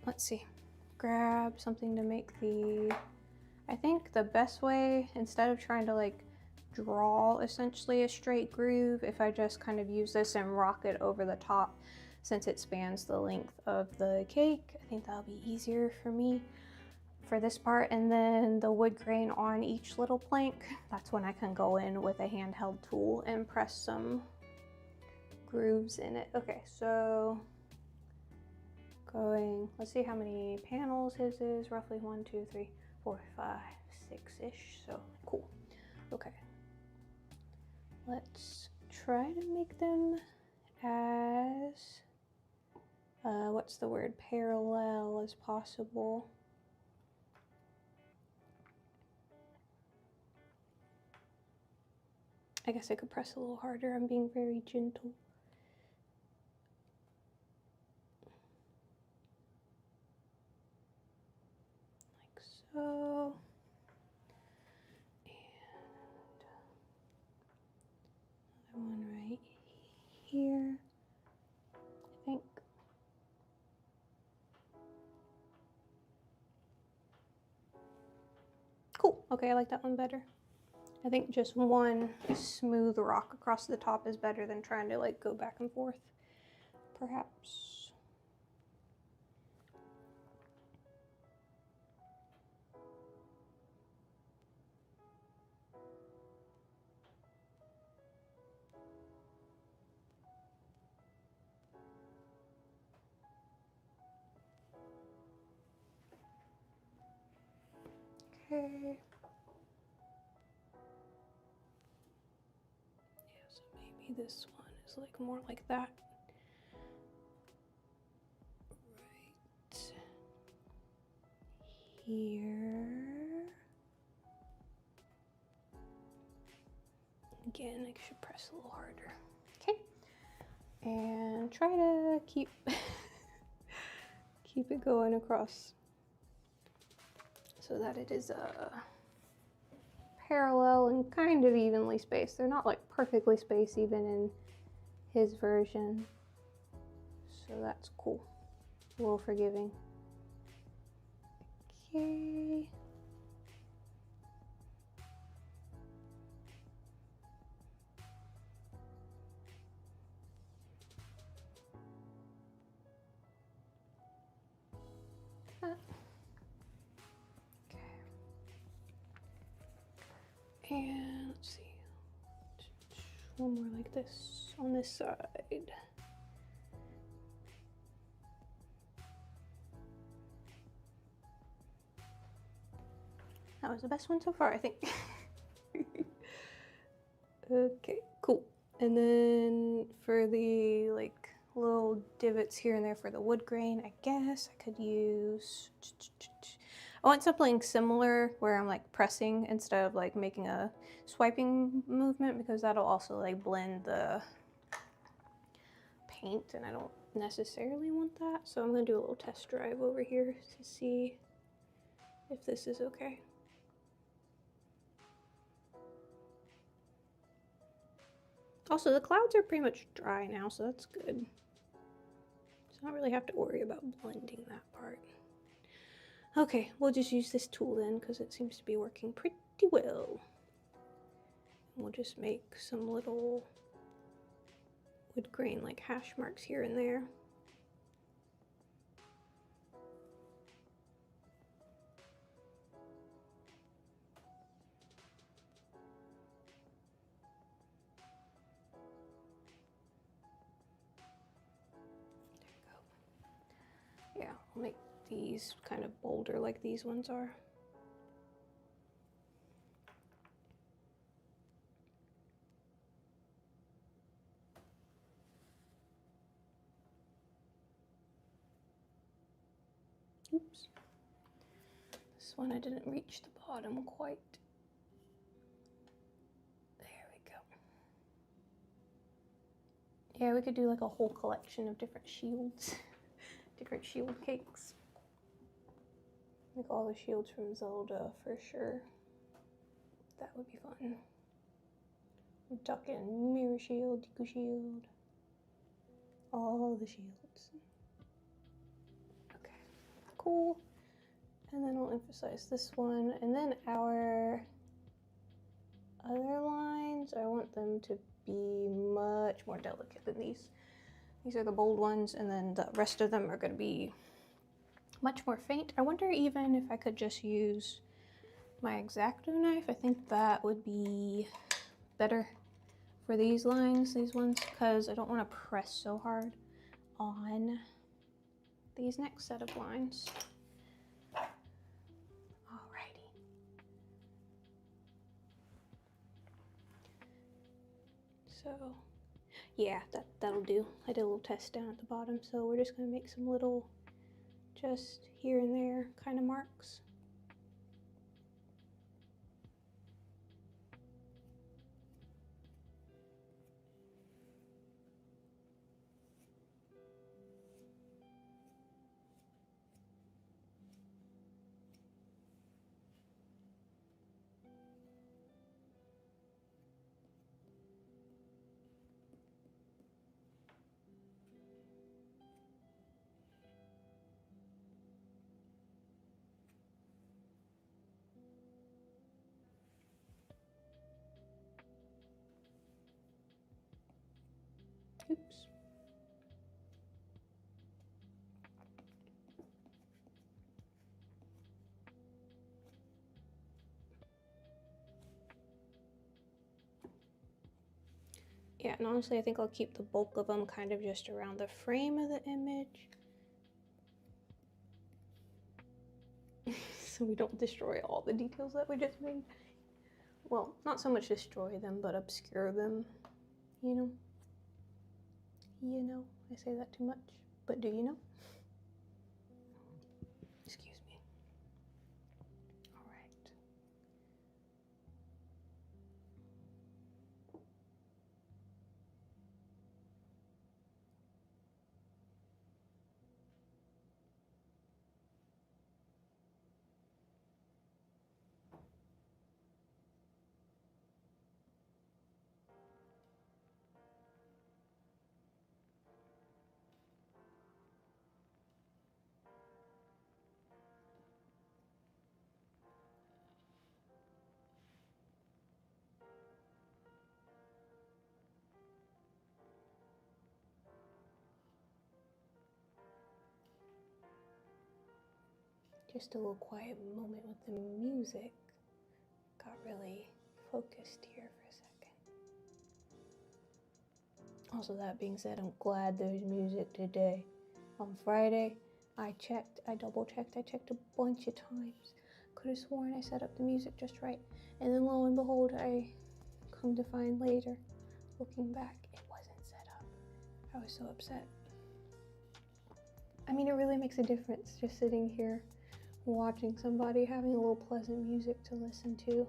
Speaker 1: let's see, grab something to make the, I think the best way, instead of trying to like draw essentially a straight groove, if I just kind of use this and rock it over the top, since it spans the length of the cake, I think that'll be easier for me for this part. And then the wood grain on each little plank, that's when I can go in with a handheld tool and press some grooves in it. Okay, so going, let's see how many panels his is. Roughly 1, 2, 3, 4, 5, 6-ish. So cool. Okay, let's try to make them as what's the word, parallel as possible. I guess I could press a little harder. I'm being very gentle. Like so. And another one right here, I think. Cool. Okay, I like that one better. I think just one smooth rock across the top is better than trying to like go back and forth, perhaps. Okay. Yeah, so maybe this one is like more like that. Right here. Again, I should press a little harder. Okay. And try to keep keep it going across so that it is parallel and kind of evenly spaced. They're not like perfectly spaced even in his version, so that's cool. A little forgiving. Okay. And let's see, one more like this on this side. That was the best one so far, I think. Okay, cool. And then for the like little divots here and there for the wood grain, I guess I could use, I want something similar where I'm like pressing instead of like making a swiping movement, because that'll also like blend the paint and I don't necessarily want that. So I'm gonna do a little test drive over here to see if this is okay. Also, the clouds are pretty much dry now, so that's good. So I don't really have to worry about blending that part. Okay, we'll just use this tool then, because it seems to be working pretty well. We'll just make some little wood grain like hash marks here and there. Yeah, I'll make these kind of bolder like these ones are. Oops. This one I didn't reach the bottom quite. There we go. Yeah, we could do like a whole collection of different shields. Different shield cakes. Like all the shields from Zelda for sure. That would be fun. Duncan, Mirror Shield, Deku Shield. All the shields. Okay, cool. And then I'll emphasize this one. And then our other lines, I want them to be much more delicate than these. These are the bold ones, and then the rest of them are going to be much more faint. I wonder even if I could just use my X-Acto knife. I think that would be better for these lines, these ones, because I don't want to press so hard on these next set of lines. Alrighty. So yeah, that'll do. I did a little test down at the bottom, so we're just going to make some little, just here and there kind of marks. Oops. Yeah, and honestly, I think I'll keep the bulk of them kind of just around the frame of the image. So we don't destroy all the details that we just made. Well, not so much destroy them, but obscure them, you know? You know, I say that too much, but do you know? Excuse me. All right. Just a little quiet moment with the music. Got really focused here for a second. Also, that being said, I'm glad there's music today. On Friday, I double checked, I checked a bunch of times. Could have sworn I set up the music just right. And then lo and behold, I come to find later, looking back, it wasn't set up. I was so upset. I mean, it really makes a difference just sitting here watching somebody having a little pleasant music to listen to.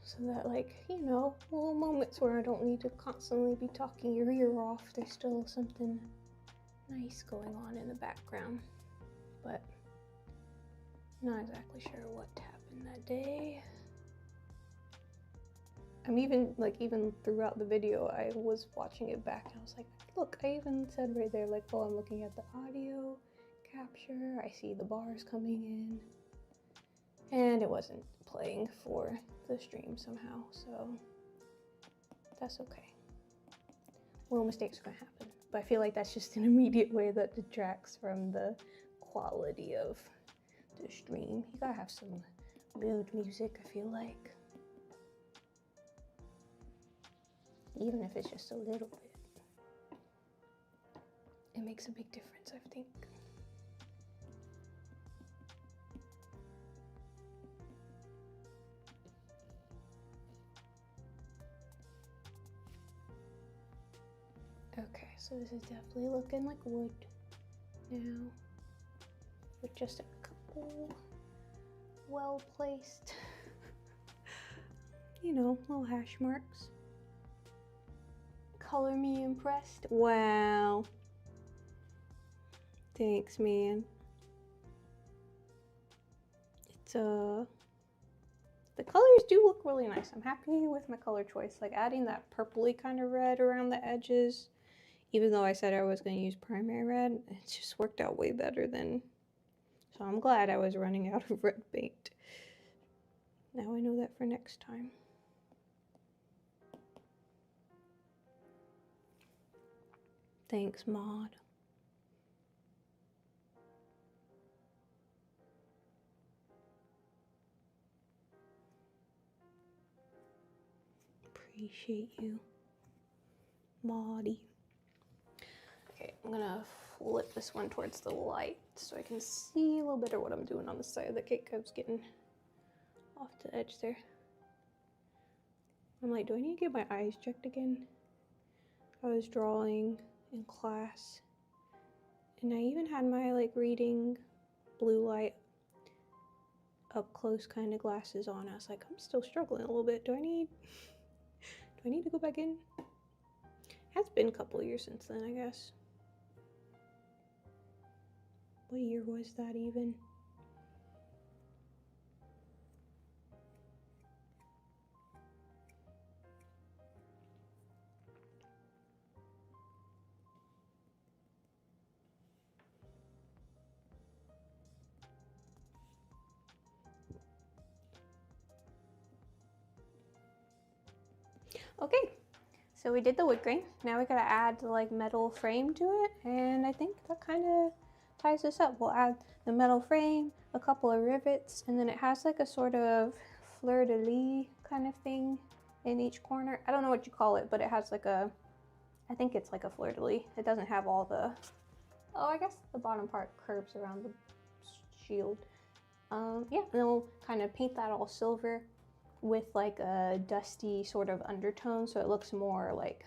Speaker 1: So that, like, you know, little moments where I don't need to constantly be talking your ear off, there's still something nice going on in the background. But not exactly sure what happened that day. I'm even throughout the video, I was watching it back and I was like, look, I even said right there, like, oh, I'm looking at the audio capture, I see the bars coming in, and it wasn't playing for the stream somehow, so that's okay. Little mistakes are gonna happen, but I feel like that's just an immediate way that detracts from the quality of the stream. You gotta have some mood music, I feel like. Even if it's just a little bit. It makes a big difference, I think. Okay, so this is definitely looking like wood now, with just a couple well-placed, you know, little hash marks. Color me impressed. Wow. Thanks, man. It's the colors do look really nice. I'm happy with my color choice. Like adding that purpley kind of red around the edges, even though I said I was going to use primary red, it just worked out way better than. So I'm glad I was running out of red paint. Now I know that for next time. Thanks, Maud. Appreciate you, Maudie. Okay, I'm gonna flip this one towards the light so I can see a little better what I'm doing on the side of the cake. I was getting off the edge there. I'm like, do I need to get my eyes checked again? I was drawing in class, and I even had my like reading blue light up close kind of glasses on. I was like, I'm still struggling a little bit. Do I need to go back in? It has been a couple of years since then, I guess. What year was that even? Okay, so we did the wood grain. Now we gotta add the like metal frame to it, and I think that kind of ties this up. We'll add the metal frame, a couple of rivets, and then it has like a sort of fleur-de-lis kind of thing in each corner. I don't know what you call it, but it has like a, I think it's like a fleur-de-lis. It doesn't have all the, oh, I guess the bottom part curves around the shield. Yeah, and then we'll kind of paint that all silver with like a dusty sort of undertone, so it looks more like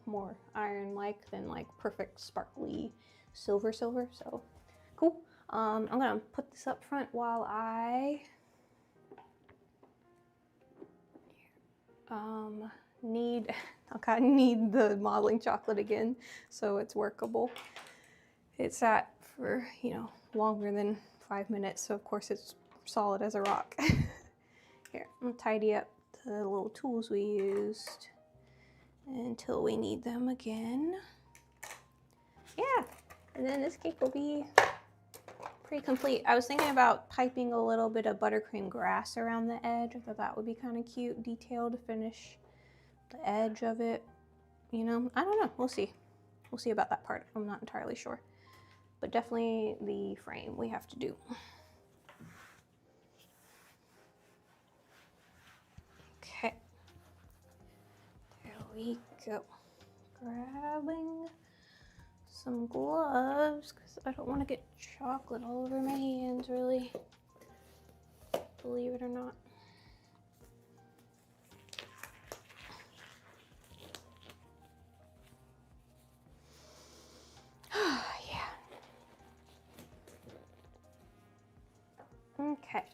Speaker 1: more iron-like than like perfect sparkly silver. So cool. I'm gonna put this up front while I need the modeling chocolate again so it's workable. It sat for, you know, longer than 5 minutes, so of course it's solid as a rock. Here, I'm gonna tidy up the little tools we used until we need them again. Yeah, and then this cake will be pretty complete. I was thinking about piping a little bit of buttercream grass around the edge. I thought that would be kind of cute detail to finish the edge of it. You know, I don't know, we'll see. We'll see about that part. I'm not entirely sure, but definitely the frame we have to do. we go. Grabbing some gloves because I don't want to get chocolate all over my hands, really. Believe it or not. Yeah. Okay.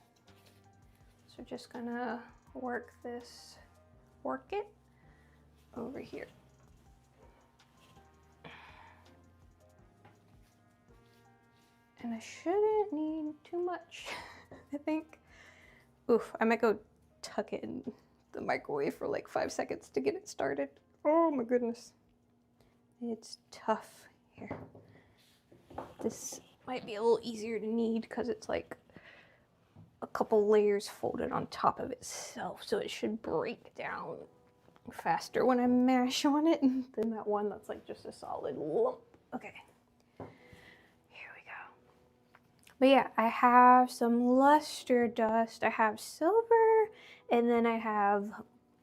Speaker 1: So just gonna work it over here. And I shouldn't need too much, I think. Oof, I might go tuck it in the microwave for like 5 seconds to get it started. Oh my goodness. It's tough here. This might be a little easier to knead because it's like a couple layers folded on top of itself, so it should break down faster when I mash on it than that one that's like just a solid lump. Okay. But yeah, I have some luster dust, I have silver, and then I have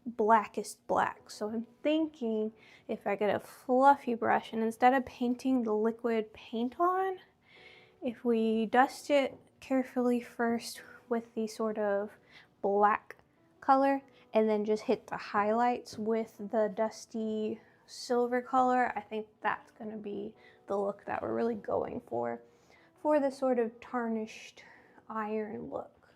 Speaker 1: blackest black. So I'm thinking if I get a fluffy brush and instead of painting the liquid paint on, if we dust it carefully first with the sort of black color and then just hit the highlights with the dusty silver color, I think that's going to be the look that we're really going for the sort of tarnished iron look.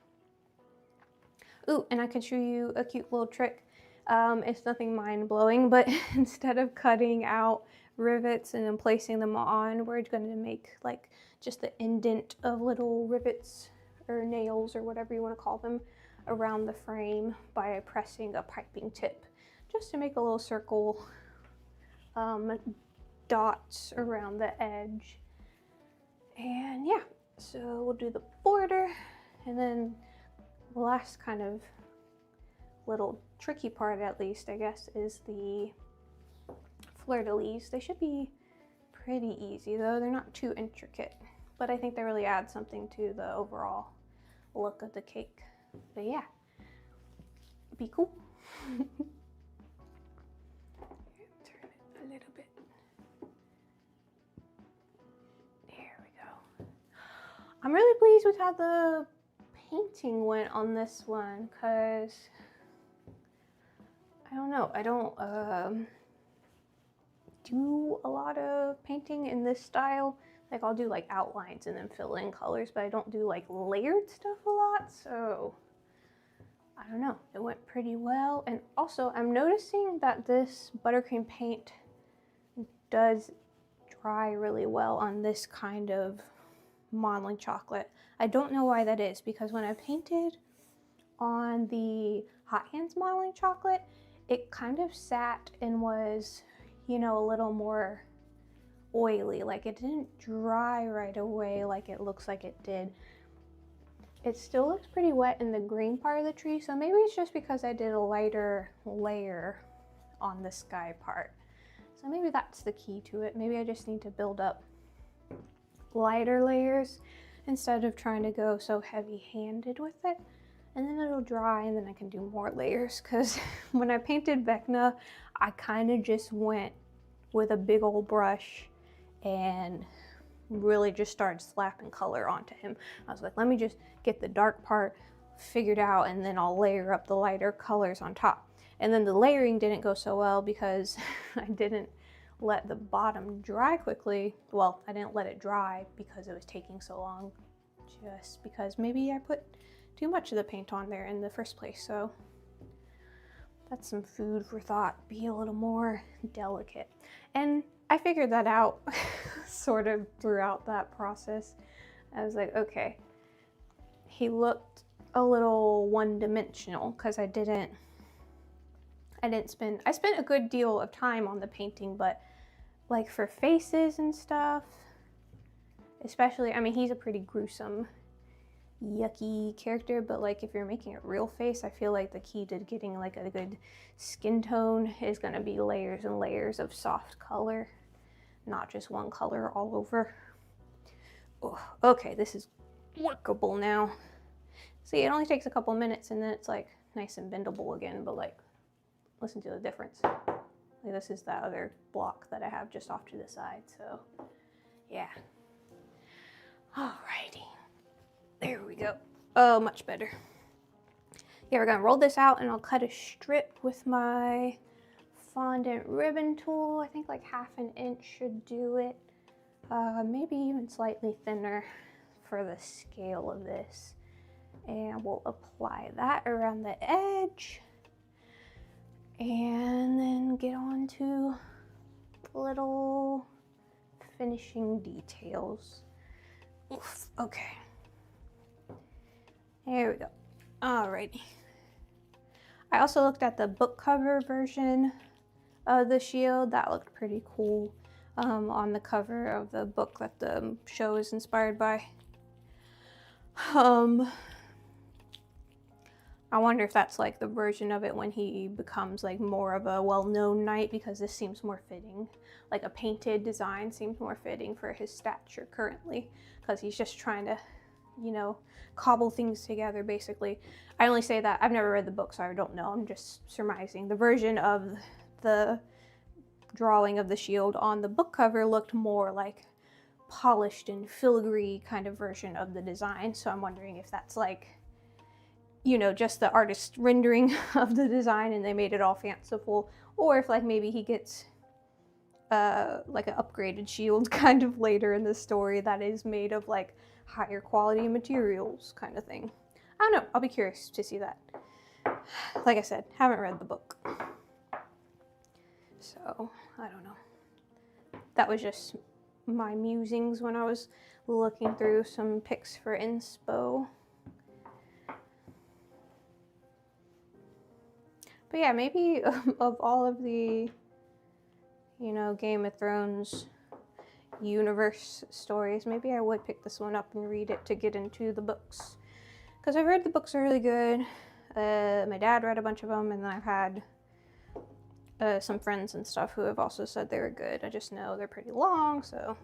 Speaker 1: Ooh, and I can show you a cute little trick. It's nothing mind-blowing, but instead of cutting out rivets and then placing them on, we're going to make like just the indent of little rivets or nails or whatever you want to call them around the frame by pressing a piping tip, just to make a little circle dots around the edge. And yeah, so we'll do the border, and then the last kind of little tricky part, at least I guess, is the fleur-de-lis. They should be pretty easy though, they're not too intricate, but I think they really add something to the overall look of the cake. But yeah, be cool. Turn it a little bit. I'm really pleased with how the painting went on this one, because I don't know, I don't do a lot of painting in this style. Like I'll do like outlines and then fill in colors, but I don't do like layered stuff a lot, so I don't know, it went pretty well. And also I'm noticing that this buttercream paint does dry really well on this kind of modeling chocolate. I don't know why that is, because when I painted on the Hot Hands modeling chocolate, it kind of sat and was, you know, a little more oily. Like it didn't dry right away like it looks like it did. It still looks pretty wet in the green part of the tree, so maybe it's just because I did a lighter layer on the sky part. So maybe that's the key to it. Maybe I just need to build up lighter layers instead of trying to go so heavy-handed with it, and then it'll dry and then I can do more layers. Because when I painted Vecna, I kind of just went with a big old brush and really just started slapping color onto him. I was like, let me just get the dark part figured out and then I'll layer up the lighter colors on top. And then the layering didn't go so well because I didn't let the bottom dry quickly. Well, I didn't let it dry because it was taking so long, just because maybe I put too much of the paint on there in the first place. So that's some food for thought. Be a little more delicate. And I figured that out sort of throughout that process. I was like, okay, he looked a little one-dimensional because I spent a good deal of time on the painting, but like for faces and stuff, especially, I mean, he's a pretty gruesome, yucky character, but like if you're making a real face, I feel like the key to getting like a good skin tone is gonna be layers and layers of soft color, not just one color all over. Oh, okay, this is workable now. See, it only takes a couple minutes and then it's like nice and bendable again, but like, listen to the difference. This is the other block that I have just off to the side, so yeah. Alrighty. There we go. Oh, much better. Yeah, we're gonna roll this out and I'll cut a strip with my fondant ribbon tool. I think like 1/2 inch should do it. Maybe even slightly thinner for the scale of this. And we'll apply that around the edge. And then get on to little finishing details. Oof, okay. There we go. Alrighty. I also looked at the book cover version of the shield. That looked pretty cool on the cover of the book that the show is inspired by. I wonder if that's like the version of it when he becomes like more of a well-known knight, because this seems more fitting. Like a painted design seems more fitting for his stature currently, because he's just trying to, you know, cobble things together basically. I only say that, I've never read the book, so I don't know. I'm just surmising. The version of the drawing of the shield on the book cover looked more like polished and filigree kind of version of the design. So I'm wondering if that's like, you know, just the artist rendering of the design and they made it all fanciful, or if like maybe he gets like an upgraded shield kind of later in the story that is made of like higher quality materials kind of thing. I don't know. I'll be curious to see that. Like I said, haven't read the book, so I don't know. That was just my musings when I was looking through some pics for inspo. But yeah, maybe of all of the, you know, Game of Thrones universe stories, maybe I would pick this one up and read it to get into the books. Because I've heard the books are really good. My dad read a bunch of them, and then I've had some friends and stuff who have also said they were good. I just know they're pretty long, so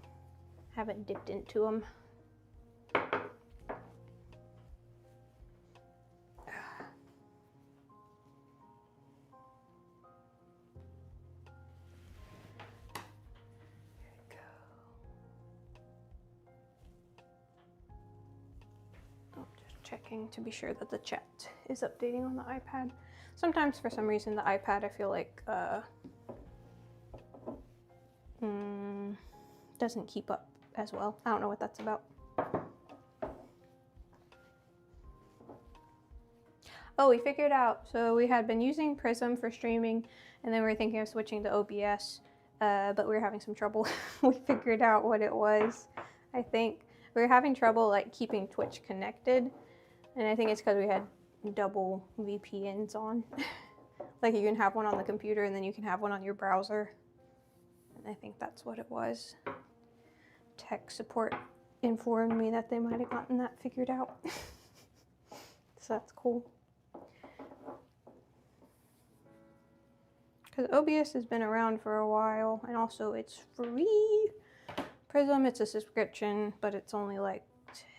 Speaker 1: I haven't dipped into them. Checking to be sure that the chat is updating on the iPad. Sometimes for some reason the iPad, I feel like doesn't keep up as well. I don't know what that's about. Oh, we figured out. So we had been using Prism for streaming, and then we were thinking of switching to OBS, but we were having some trouble. We figured out what it was. I think we were having trouble like keeping Twitch connected. And I think it's because we had double VPNs on. Like you can have one on the computer and then you can have one on your browser. And I think that's what it was. Tech support informed me that they might have gotten that figured out. So that's cool. Because OBS has been around for a while, and also it's free. Prism, it's a subscription, but it's only like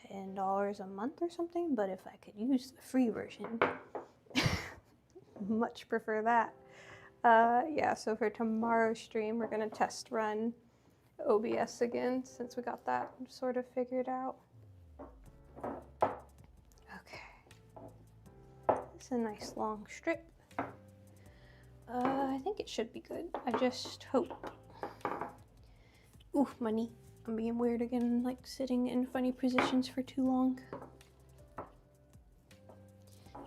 Speaker 1: $10 a month or something. But if I could use the free version, much prefer that. Yeah, so for tomorrow's stream, we're gonna test run OBS again, since we got that sort of figured out. Okay, it's a nice long strip. I think it should be good. I just hope. Ooh, my knee. I'm being weird again, like sitting in funny positions for too long.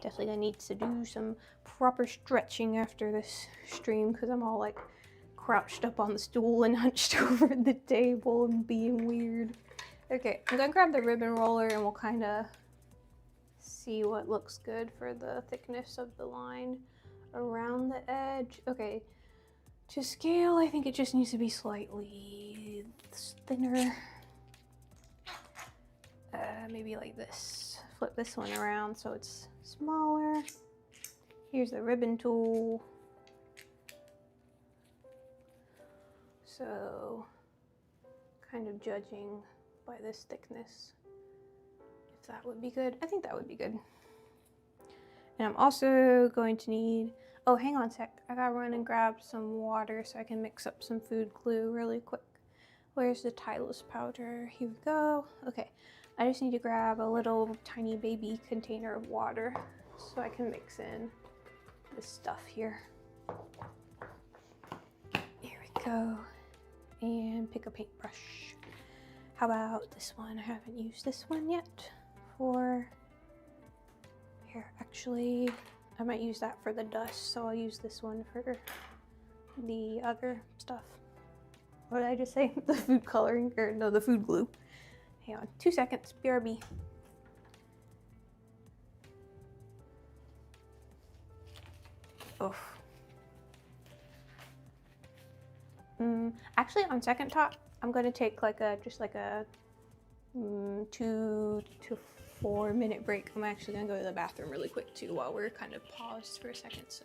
Speaker 1: Definitely gonna need to do some proper stretching after this stream, because I'm all like crouched up on the stool and hunched over the table and being weird. Okay, I'm gonna grab the ribbon roller and we'll kind of see what looks good for the thickness of the line around the edge. Okay, to scale, I think it just needs to be slightly thinner. Maybe like this. Flip this one around so it's smaller. Here's the ribbon tool. So, kind of judging by this thickness, if that would be good. I think that would be good. And I'm also going to need, Oh, hang on a sec. I gotta run and grab some water so I can mix up some food glue really quick. Where's the Tylose powder? Here we go. Okay, I just need to grab a little tiny baby container of water so I can mix in this stuff here. Here we go. And pick a paintbrush. How about this one? I haven't used this one yet for... Here, actually, I might use that for the dust, so I'll use this one for the other stuff. What did I just say? The food coloring, or no, the food glue. Hang on, 2 seconds, BRB. Oof. Actually, on second thought, I'm gonna take like a 2 to 4 minute break. I'm actually gonna go to the bathroom really quick too while we're kind of paused for a second. So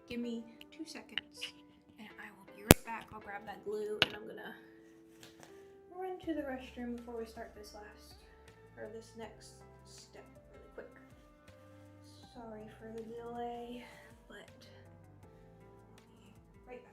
Speaker 1: give me 2 seconds and I will be right back. I'll grab that glue and I'm gonna run to the restroom before we start this next step really quick. Sorry for the delay, but I'll be right back.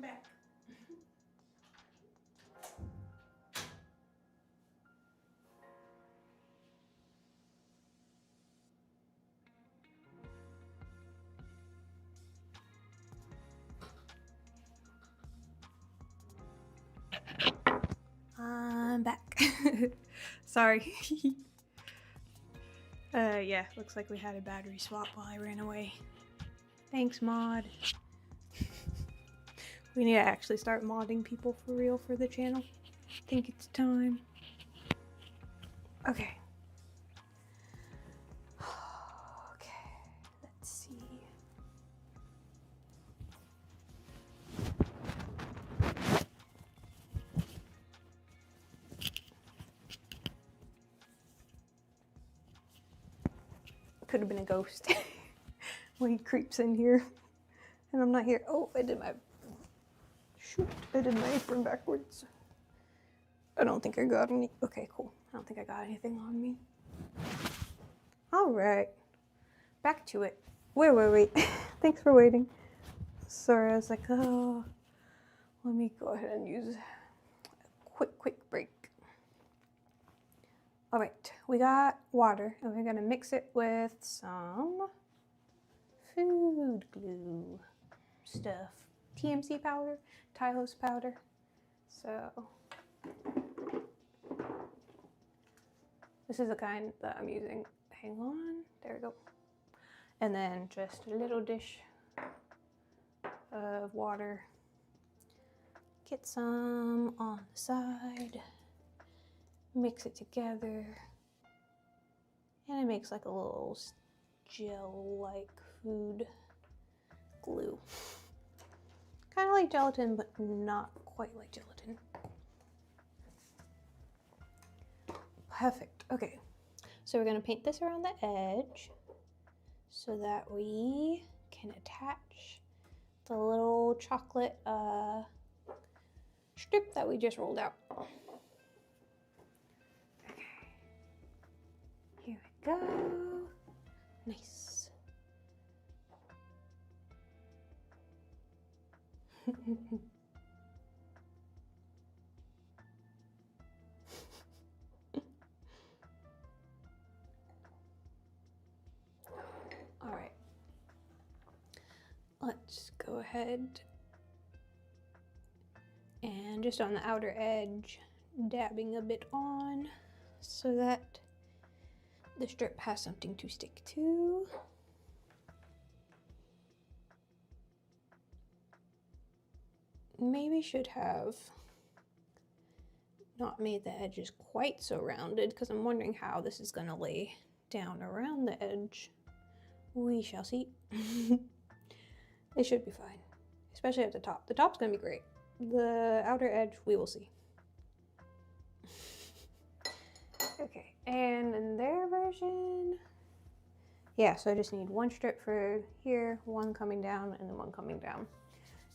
Speaker 1: back. I'm back. Sorry. Yeah, looks like we had a battery swap while I ran away. Thanks, mod. We need to actually start modding people for real for the channel. I think it's time. Okay. Okay, let's see. Could have been a ghost when he creeps in here and I'm not here. Oh, I did my apron backwards. I don't think I got any. Okay, cool. I don't think I got anything on me. All right, back to it. Wait. Thanks for waiting. Sorry, I was like, oh, let me go ahead and use a quick break. All right, we got water and we're gonna mix it with some food glue stuff. TMC powder, Tylose powder. So this is the kind that I'm using. Hang on, there we go. And then just a little dish of water. Get some on the side. Mix it together. And it makes like a little gel-like food glue. Kind of like gelatin, but not quite like gelatin. Perfect. Okay, so we're gonna paint this around the edge so that we can attach the little chocolate strip that we just rolled out. Okay, here we go. Nice. All right, let's go ahead and just on the outer edge, dabbing a bit on so that the strip has something to stick to. Maybe should have not made the edges quite so rounded because I'm wondering how this is going to lay down around the edge. We shall see. It should be fine, especially at the top. The top's going to be great. The outer edge, we will see. Okay, and in their version, yeah, so I just need one strip for here, one coming down, and then one coming down.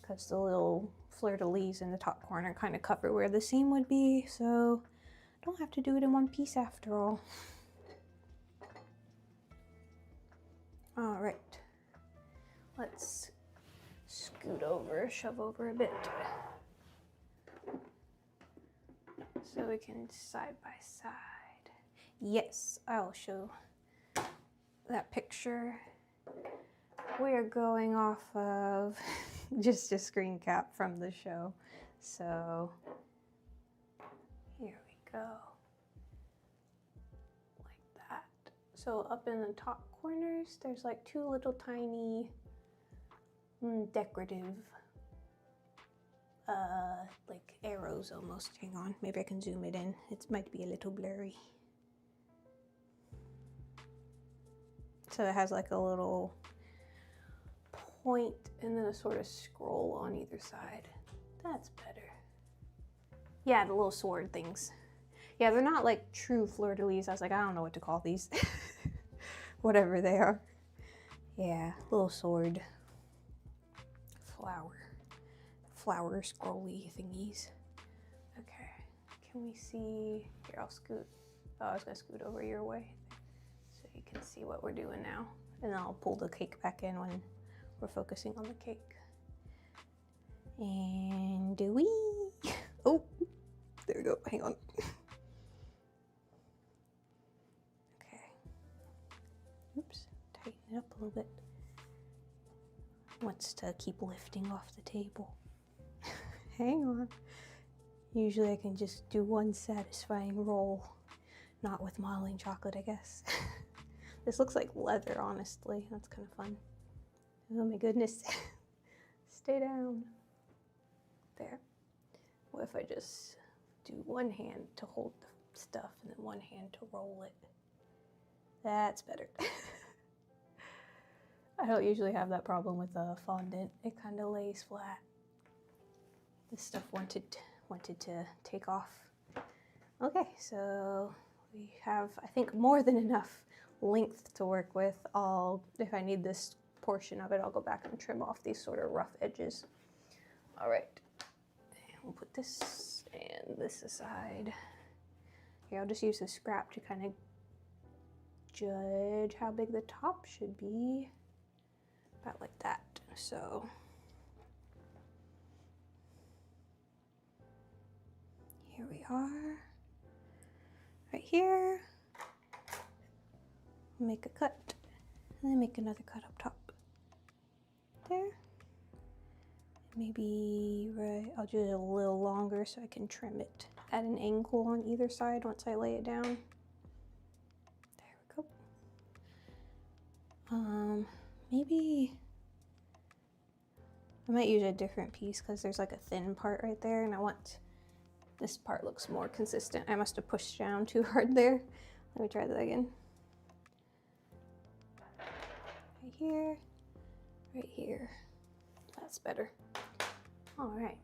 Speaker 1: Because the little fleur-de-lis in the top corner kind of cover where the seam would be, so I don't have to do it in one piece after all. All right, let's scoot over, shove over a bit, so we can side by side. Yes, I'll show that picture. We're going off of just a screen cap from the show. So here we go. Like that. So up in the top corners, there's like two little tiny decorative like arrows almost. Hang on, maybe I can zoom it in. It might be a little blurry. So it has like a little point and then a sort of scroll on either side. That's better. Yeah, the little sword things. Yeah, they're not like true fleur-de-lis. I was like, I don't know what to call these. Whatever they are. Yeah, little sword. Flower scrolly thingies. Okay, can we see? Here, I'll scoot. Oh, I was gonna scoot over your way so you can see what we're doing now. And then I'll pull the cake back in when we're focusing on the cake. And do we? Oh, there we go. Hang on. Okay. Oops. Tighten it up a little bit. Wants to keep lifting off the table. Hang on. Usually I can just do one satisfying roll. Not with modeling chocolate, I guess. This looks like leather, honestly. That's kind of fun. Oh my goodness. Stay down. There. What if I just do one hand to hold the stuff and then one hand to roll it? That's better. I don't usually have that problem with fondant. It kind of lays flat. This stuff wanted to take off. Okay, so we have, I think, more than enough length to work with. If I need this portion of it, I'll go back and trim off these sort of rough edges. All right, we'll put this and this aside. Here, I'll just use the scrap to kind of judge how big the top should be. About like that. So here we are, right here. Make a cut, and then make another cut up top. There. Maybe, right, I'll do it a little longer so I can trim it at an angle on either side once I lay it down. There we go. Maybe I might use a different piece because there's like a thin part right there, and I want this part looks more consistent. I must have pushed down too hard there. Let me try that again. Right here, right here. That's better. All right.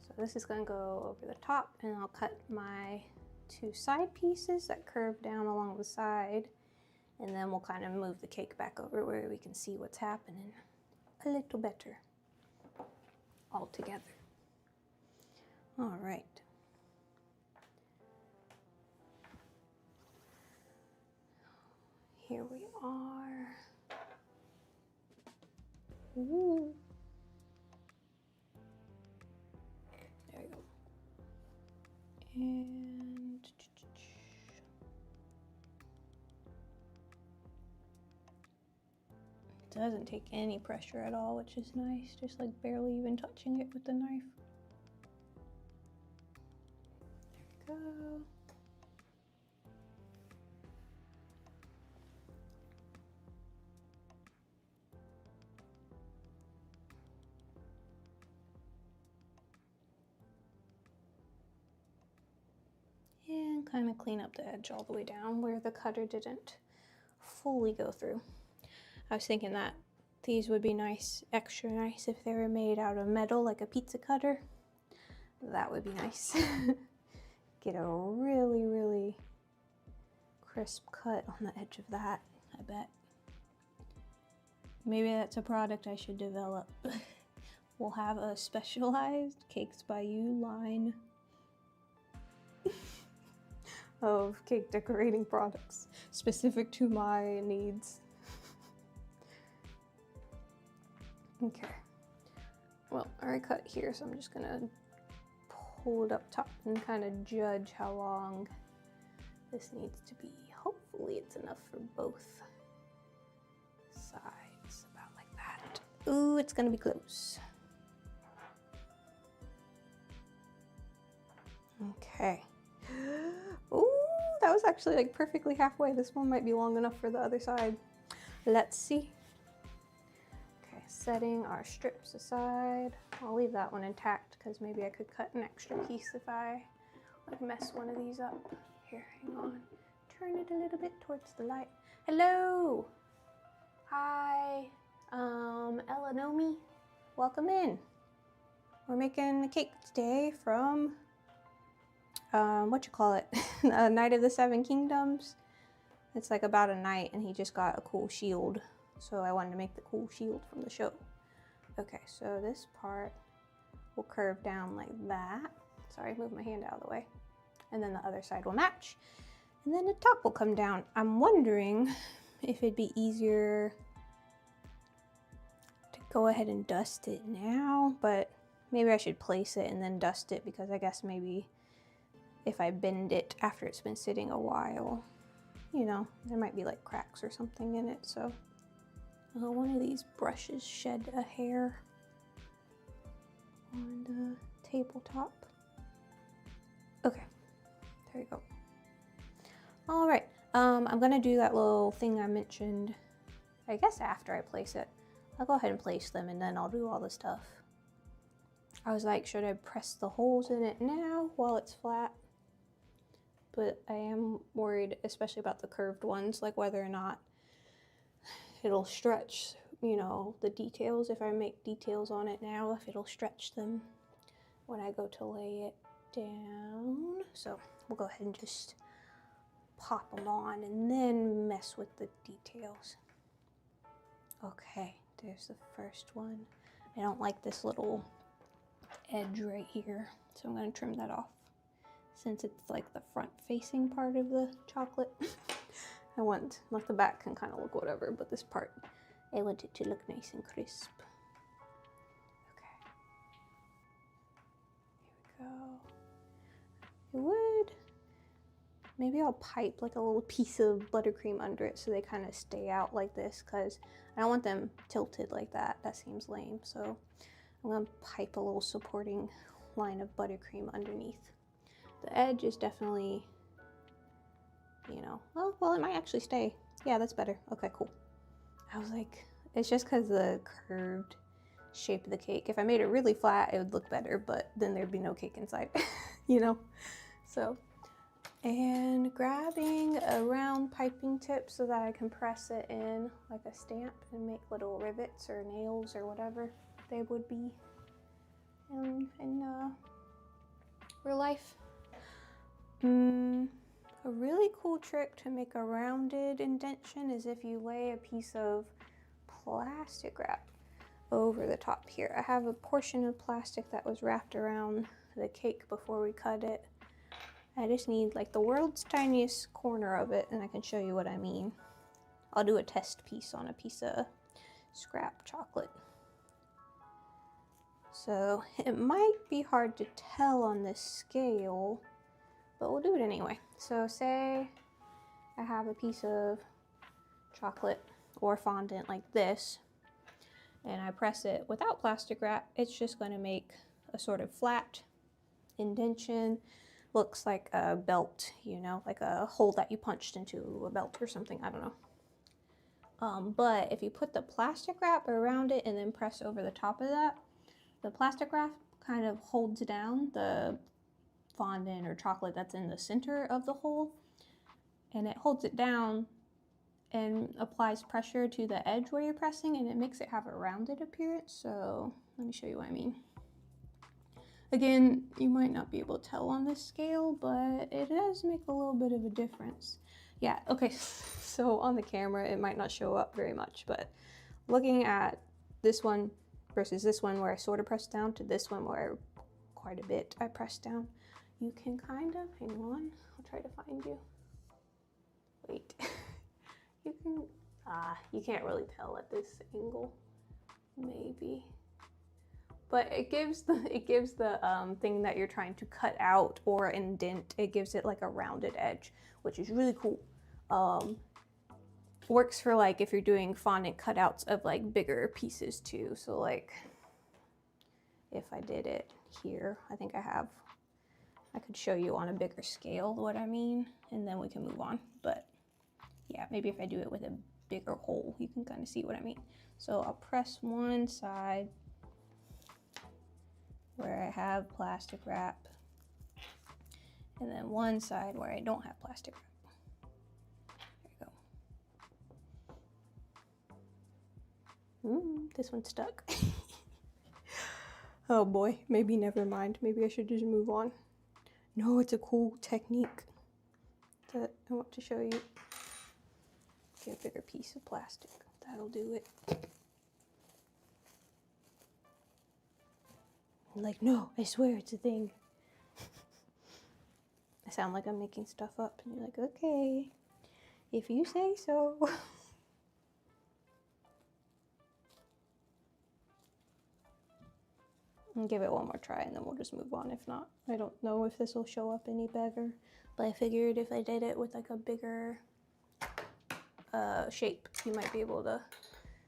Speaker 1: So this is gonna go over the top, and I'll cut my two side pieces that curve down along the side, and then we'll kind of move the cake back over where we can see what's happening a little better all together. All right. Here we are. Ooh. There you go. And it doesn't take any pressure at all, which is nice. Just like barely even touching it with the knife. There we go. And kind of clean up the edge all the way down where the cutter didn't fully go through. I was thinking that these would be nice, extra nice if they were made out of metal, like a pizza cutter. That would be nice. Get a really, really crisp cut on the edge of that, I bet. Maybe that's a product I should develop. We'll have a specialized Cakes by You line of cake decorating products specific to my needs. Okay, well, I already cut here, so I'm just gonna pull it up top and kind of judge how long this needs to be. Hopefully it's enough for both sides, about like that. Ooh, it's gonna be close. Okay. Ooh, that was actually like perfectly halfway. This one might be long enough for the other side. Let's see. Okay, setting our strips aside. I'll leave that one intact because maybe I could cut an extra piece if I like mess one of these up. Here, hang on. Turn it a little bit towards the light. Hello. Hi. Ella Nomi. Welcome in. We're making a cake today from Night of the Seven Kingdoms. It's like about a knight and he just got a cool shield. So I wanted to make the cool shield from the show. Okay, so this part will curve down like that. Sorry, move my hand out of the way. And then the other side will match. And then the top will come down. I'm wondering if it'd be easier to go ahead and dust it now, but maybe I should place it and then dust it, because I guess maybe if I bend it after it's been sitting a while, you know, there might be like cracks or something in it. So one of these brushes shed a hair on the tabletop. Okay, there you go. All right, I'm gonna do that little thing I mentioned, I guess after I place it. I'll go ahead and place them and then I'll do all the stuff. I was like, should I press the holes in it now while it's flat? But I am worried, especially about the curved ones, like whether or not it'll stretch, you know, the details. If I make details on it now, if it'll stretch them when I go to lay it down. So we'll go ahead and just pop them on and then mess with the details. Okay, there's the first one. I don't like this little edge right here, so I'm going to trim that off. Since it's like the front facing part of the chocolate, I want, like the back can kind of look whatever, but this part, I want it to look nice and crisp. Okay, here we go. I would, maybe I'll pipe like a little piece of buttercream under it so they kind of stay out like this, because I don't want them tilted like that. That seems lame, so I'm going to pipe a little supporting line of buttercream underneath. The edge is definitely, you know, well, it might actually stay. Yeah, that's better. Okay, cool. I was like, it's just because the curved shape of the cake. If I made it really flat, it would look better, but then there'd be no cake inside, you know? So, and grabbing a round piping tip so that I can press it in like a stamp and make little rivets or nails or whatever they would be in real life. A really cool trick to make a rounded indentation is if you lay a piece of plastic wrap over the top here. I have a portion of plastic that was wrapped around the cake before we cut it. I just need like the world's tiniest corner of it, and I can show you what I mean. I'll do a test piece on a piece of scrap chocolate. So it might be hard to tell on this scale, but we'll do it anyway. So say I have a piece of chocolate or fondant like this, and I press it without plastic wrap, it's just going to make a sort of flat indentation. Looks like a belt, you know, like a hole that you punched into a belt or something, I don't know. But if you put the plastic wrap around it and then press over the top of that, the plastic wrap kind of holds down the fondant or chocolate that's in the center of the hole, and it holds it down and applies pressure to the edge where you're pressing, and it makes it have a rounded appearance. So let me show you what I mean. Again, you might not be able to tell on this scale, but it does make a little bit of a difference. Yeah, okay, so on the camera it might not show up very much, but looking at this one versus this one where I sort of pressed down to this one where quite a bit I pressed down, you can kind of, hang on, I'll try to find you. Wait, you can, you can't really tell at this angle, maybe. But it gives the thing that you're trying to cut out or indent, it gives it like a rounded edge, which is really cool. Works for like if you're doing fondant cutouts of like bigger pieces too. So like if I did it here, I think I could show you on a bigger scale what I mean, and then we can move on. But yeah, maybe if I do it with a bigger hole, you can kind of see what I mean. So I'll press one side where I have plastic wrap, and then one side where I don't have plastic wrap. There you go. This one's stuck. Oh boy, maybe never mind. Maybe I should just move on. No, it's a cool technique that I want to show you. Get a bigger piece of plastic. That'll do it. I'm like, no, I swear it's a thing. I sound like I'm making stuff up, and you're like, okay, if you say so. And give it one more try and then we'll just move on. If not, I don't know if this will show up any better, but I figured if I did it with like a bigger shape, you might be able to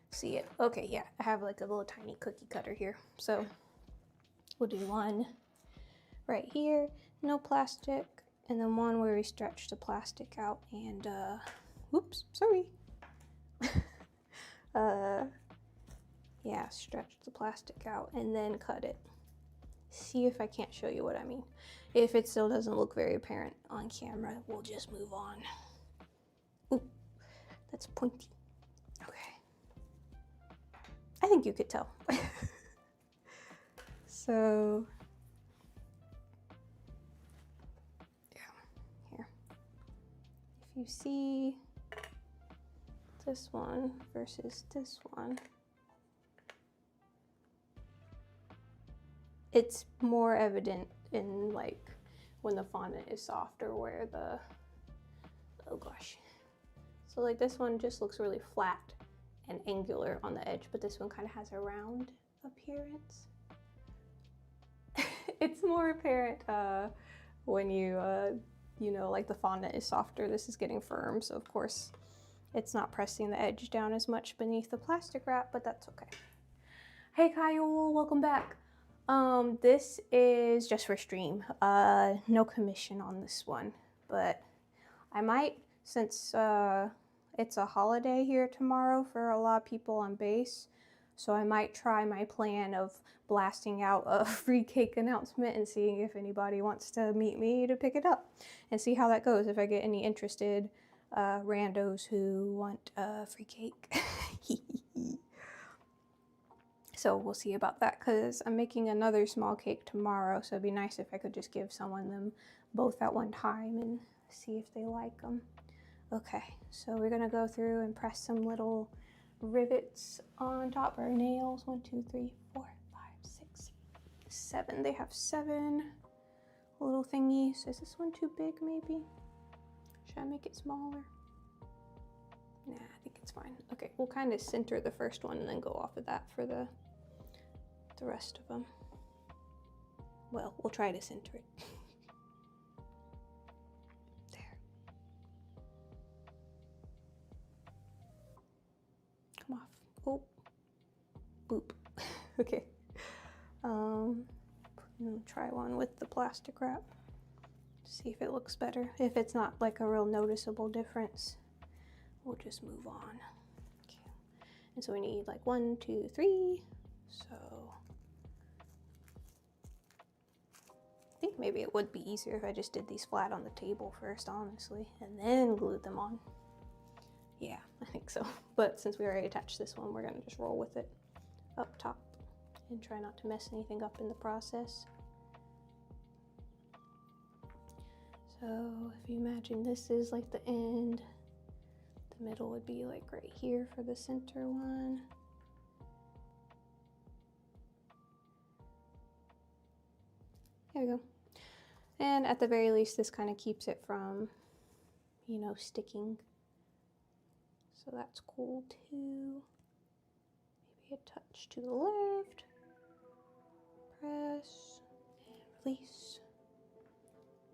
Speaker 1: see it. Okay, yeah, I have like a little tiny cookie cutter here. So we'll do one right here, no plastic, and then one where we stretch the plastic out and, oops, sorry. Yeah, stretch the plastic out and then cut it. See if I can't show you what I mean. If it still doesn't look very apparent on camera, we'll just move on. Ooh, that's pointy. Okay. I think you could tell. So, yeah, here. If you see this one versus this one, it's more evident in like when the fondant is softer where the, oh gosh. So like this one just looks really flat and angular on the edge, but this one kind of has a round appearance. It's more apparent when you know, like the fondant is softer, this is getting firm, so of course it's not pressing the edge down as much beneath the plastic wrap, but that's okay. Hey Kyle, welcome back. This is just for stream, no commission on this one, but I might, since it's a holiday here tomorrow for a lot of people on base, so I might try my plan of blasting out a free cake announcement and seeing if anybody wants to meet me to pick it up and see how that goes, if I get any interested randos who want free cake. So we'll see about that, because I'm making another small cake tomorrow, so it'd be nice if I could just give someone them both at one time and see if they like them. Okay, so we're gonna go through and press some little rivets on top, or nails. 1, 2, 3, 4, 5, 6, 7. They have 7 little thingies. Is this one too big maybe? Should I make it smaller? Nah, I think it's fine. Okay, we'll kind of center the first one and then go off of that for the rest of them. Well, we'll try to center it. There. Come off. Oh. Boop. Okay. Try one with the plastic wrap. See if it looks better. If it's not like a real noticeable difference, we'll just move on. Okay. And so we need like 1, 2, 3. So I think maybe it would be easier if I just did these flat on the table first, honestly, and then glued them on. Yeah, I think so. But since we already attached this one, we're gonna just roll with it up top and try not to mess anything up in the process. So if you imagine this is like the end, the middle would be like right here for the center one. There we go. And at the very least, this kind of keeps it from, you know, sticking. So that's cool too. Maybe a touch to the left. Press and release.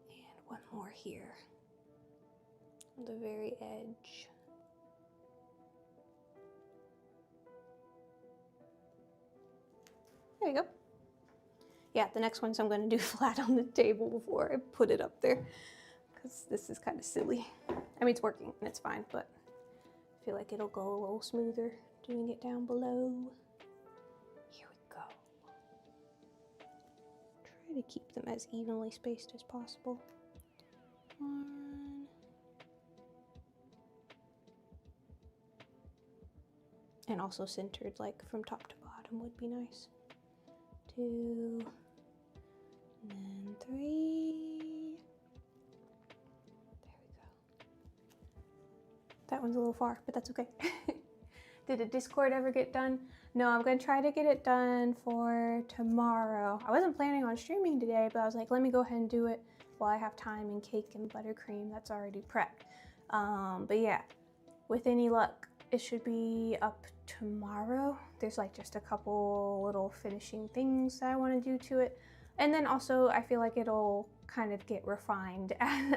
Speaker 1: And one more here on the very edge. There you go. Yeah, the next ones I'm going to do flat on the table before I put it up there, because this is kind of silly. I mean, it's working and it's fine, but I feel like it'll go a little smoother doing it down below. Here we go. Try to keep them as evenly spaced as possible. 1. And also centered, like from top to bottom would be nice. 2, and then 3. There we go. That one's a little far, but that's okay. Did the Discord ever get done? No, I'm gonna try to get it done for tomorrow. I wasn't planning on streaming today, but I was like, let me go ahead and do it while I have time and cake and buttercream that's already prepped. But yeah, with any luck, it should be up tomorrow. There's like just a couple little finishing things that I want to do to it. And then also I feel like it'll kind of get refined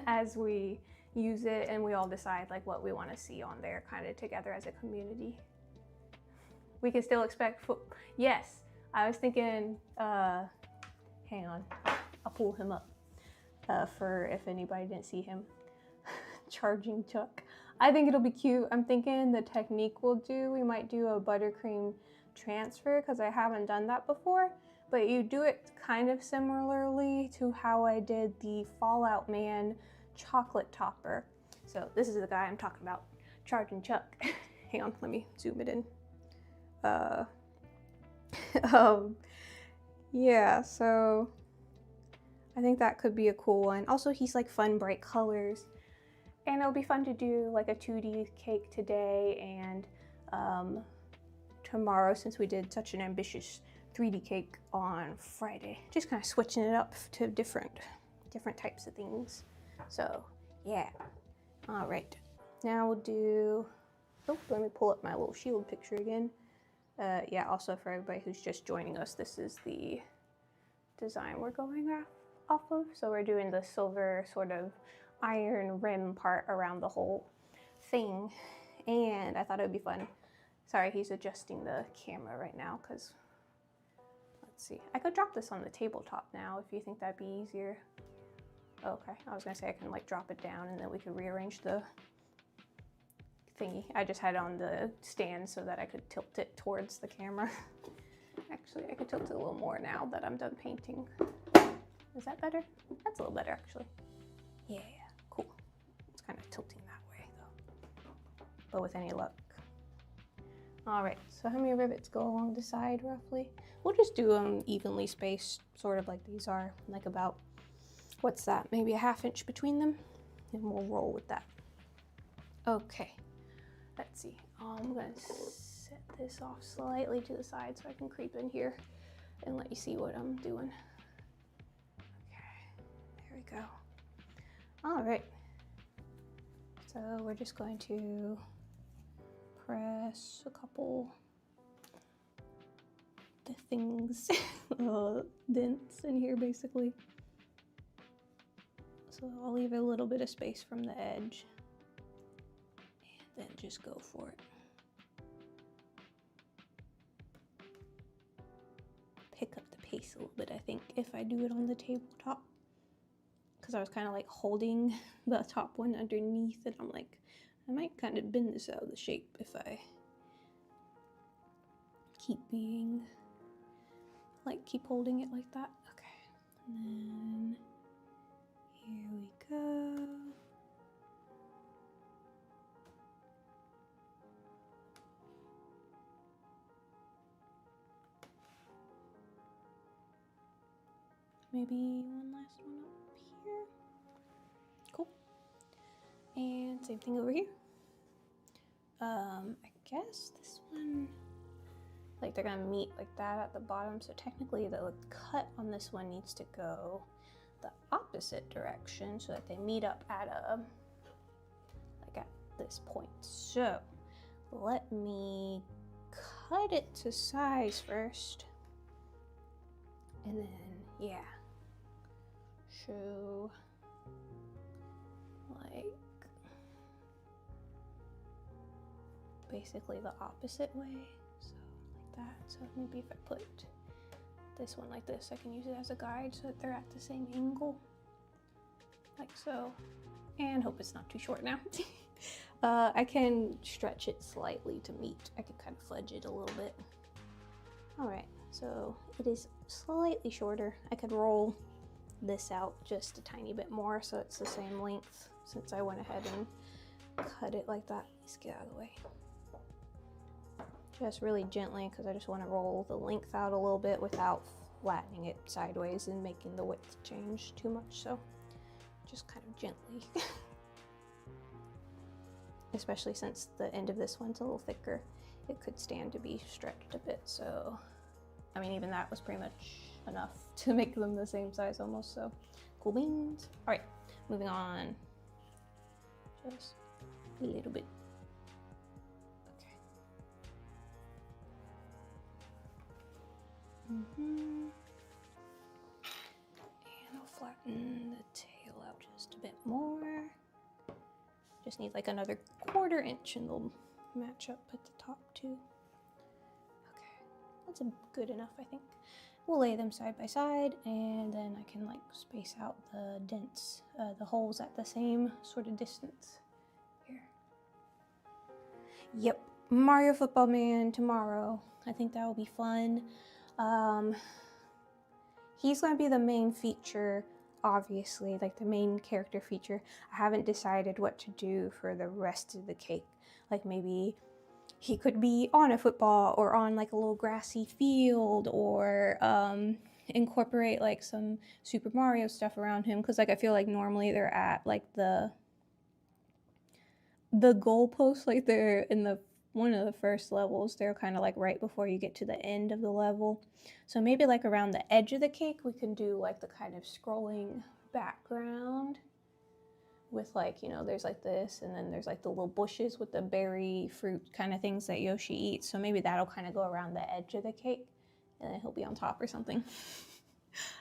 Speaker 1: as we use it and we all decide like what we want to see on there kind of together as a community. We can still expect yes, I was thinking, hang on, I'll pull him up for if anybody didn't see him. Charging Chuck. I think it'll be cute. I'm thinking the technique we'll do, we might do a buttercream transfer because I haven't done that before, but you do it kind of similarly to how I did the Fallout Man chocolate topper. So this is the guy I'm talking about, Charging Chuck. Hang on, let me zoom it in. Yeah, so I think that could be a cool one. Also, he's like fun, bright colors. And it'll be fun to do like a 2D cake today and tomorrow, since we did such an ambitious 3D cake on Friday. Just kind of switching it up to different types of things. So yeah, all right. Now we'll do, oh, let me pull up my little shield picture again. Yeah, also for everybody who's just joining us, this is the design we're going off of. So we're doing the silver sort of iron rim part around the whole thing, and I thought it would be fun. Sorry, he's adjusting the camera right now because, let's see, I could drop this on the tabletop now if you think that'd be easier. Okay, I was gonna say I can like drop it down and then we could rearrange the thingy. I just had it on the stand so that I could tilt it towards the camera. Actually, I could tilt it a little more now that I'm done painting. Is that better? That's a little better actually. Yeah. Cool. It's kind of tilting that way though, but with any luck. All right, so how many rivets go along the side roughly? We'll just do them evenly spaced, sort of like these are, like about, what's that, maybe a ½ inch between them, and we'll roll with that. Okay, let's see. I'm gonna set this off slightly to the side so I can creep in here and let you see what I'm doing. Okay, there we go. All right, so we're just going to press a couple the things, dents in here basically. So I'll leave a little bit of space from the edge and then just go for it. Pick up the pace a little bit, I think, if I do it on the tabletop. Because I was kind of like holding the top one underneath and I'm like, I might kind of bend this out of the shape if I keep holding it like that. Okay, and then here we go. Maybe one last one up here. Cool. And same thing over here. I guess this one, like they're gonna meet like that at the bottom, so technically the cut on this one needs to go the opposite direction so that they meet up at this point. So let me cut it to size first, and then yeah, show like basically the opposite way, so like that. So maybe if I put this one like this, I can use it as a guide so that they're at the same angle, like so, and hope it's not too short now. I can stretch it slightly to meet. I could kind of fudge it a little bit. All right, so it is slightly shorter. I could roll this out just a tiny bit more so it's the same length, since I went ahead and cut it like that. Let's get out of the way. Just really gently, because I just want to roll the length out a little bit without flattening it sideways and making the width change too much. So just kind of gently. Especially since the end of this one's a little thicker, it could stand to be stretched a bit. So, I mean, even that was pretty much enough to make them the same size almost. So, cool beans. All right, moving on. Just a little bit. Okay. And I'll flatten the tail out just a bit more. Just need like another 1/4 inch and they'll match up at the top too. Okay, that's good enough, I think. We'll lay them side by side and then I can like space out the dents, the holes at the same sort of distance here. Yep, Mario Football Man tomorrow. I think that will be fun. He's going to be the main feature, obviously, like the main character feature. I haven't decided what to do for the rest of the cake. Like maybe he could be on a football or on like a little grassy field, or incorporate like some Super Mario stuff around him. Because like I feel like normally they're at like the goalpost, like they're in the one of the first levels. They're kind of like right before you get to the end of the level. So maybe like around the edge of the cake we can do like the kind of scrolling background with like, you know, there's like this and then there's like the little bushes with the berry fruit kind of things that Yoshi eats. So maybe that'll kind of go around the edge of the cake and then he'll be on top or something.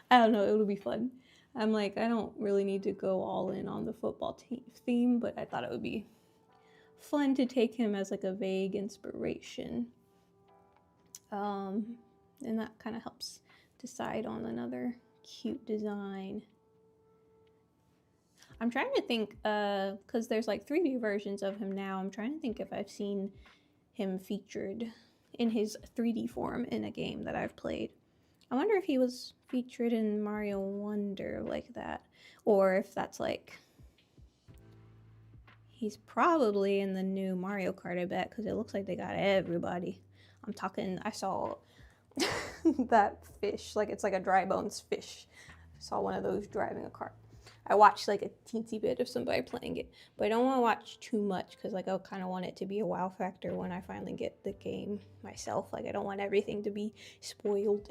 Speaker 1: I don't know, it'll be fun. I'm like, I don't really need to go all in on the football theme, but I thought it would be fun to take him as like a vague inspiration. And that kind of helps decide on another cute design. I'm trying to think, because there's like 3D versions of him now. I'm trying to think if I've seen him featured in his 3D form in a game that I've played. I wonder if he was featured in Mario Wonder like that, or if that's like, he's probably in the new Mario Kart, I bet, because it looks like they got everybody. I'm talking, I saw that fish, like it's like a dry bones fish. I saw one of those driving a cart. I watched like a teensy bit of somebody playing it, but I don't want to watch too much because like I kind of want it to be a wow factor when I finally get the game myself. Like I don't want everything to be spoiled.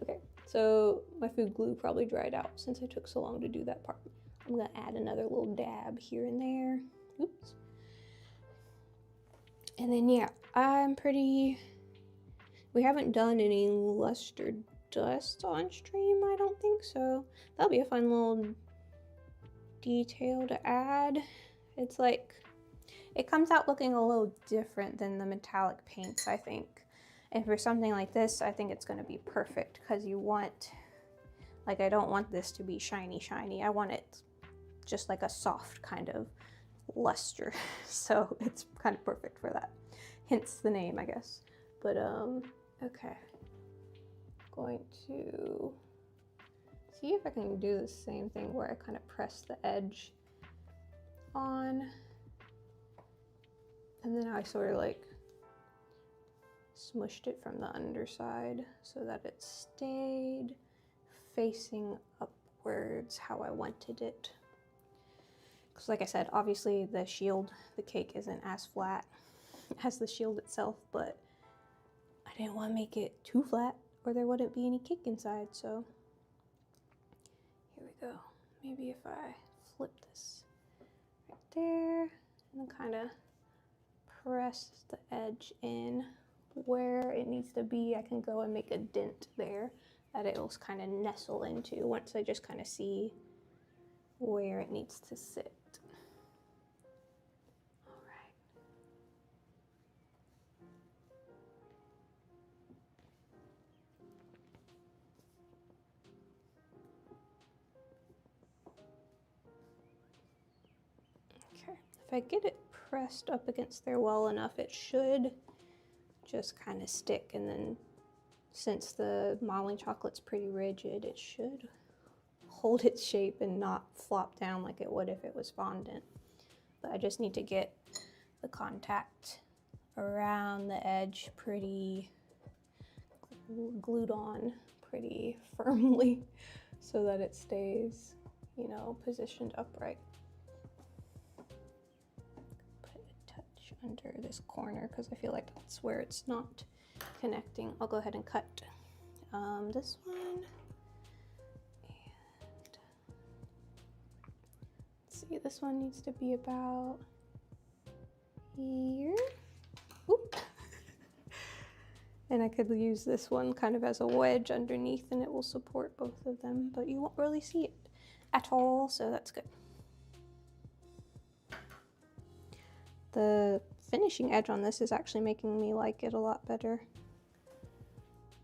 Speaker 1: Okay, so my food glue probably dried out since I took so long to do that part. I'm gonna add another little dab here and there. Oops. And then yeah, we haven't done any luster dust on stream, I don't think so. That'll be a fun little detail to add. It's like, it comes out looking a little different than the metallic paints, I think. And for something like this, I think it's gonna be perfect because you want, like I don't want this to be shiny. I want it just like a soft kind of luster. So it's kind of perfect for that. Hence the name, I guess. But okay. Going to see if I can do the same thing where I kind of press the edge on and then I sort of like smushed it from the underside so that it stayed facing upwards how I wanted it. Because like I said, obviously the shield, the cake isn't as flat as the shield itself, but I didn't want to make it too flat or there wouldn't be any cake inside, so here we go. Maybe if I flip this right there and then kind of press the edge in where it needs to be, I can go and make a dent there that it will kind of nestle into once I just kind of see where it needs to sit. If I get it pressed up against there well enough, it should just kind of stick, and then since the modeling chocolate's pretty rigid, it should hold its shape and not flop down like it would if it was fondant. But I just need to get the contact around the edge pretty glued on pretty firmly so that it stays, you know, positioned upright. Under this corner because I feel like that's where it's not connecting. I'll go ahead and cut this one. And let's see, this one needs to be about here. Oop. And I could use this one kind of as a wedge underneath and it will support both of them, but you won't really see it at all, so that's good. The finishing edge on this is actually making me like it a lot better.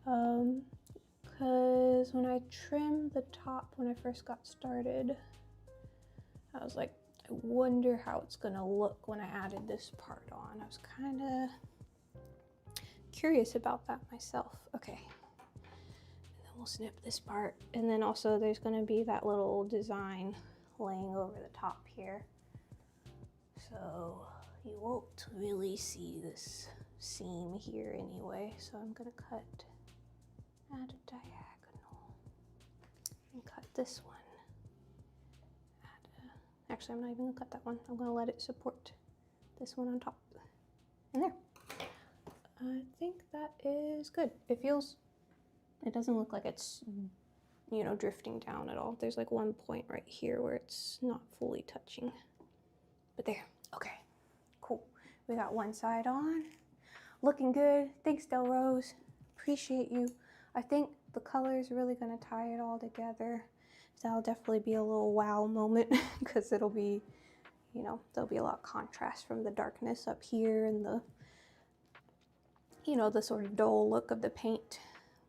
Speaker 1: Because when I trimmed the top when I first got started, I was like, I wonder how it's gonna look when I added this part on. I was kind of curious about that myself. Okay, and then we'll snip this part, and then also there's gonna be that little design laying over the top here, so you won't really see this seam here anyway. So I'm gonna add a diagonal and cut this one. Actually, I'm not even gonna cut that one. I'm gonna let it support this one on top. And there. I think that is good. It doesn't look like it's, you know, drifting down at all. There's like one point right here where it's not fully touching. But there, okay, cool. We got one side on. Looking good. Thanks, Del Rose. Appreciate you. I think the color is really gonna tie it all together. That'll definitely be a little wow moment because it'll be, you know, there'll be a lot of contrast from the darkness up here and the, you know, the sort of dull look of the paint,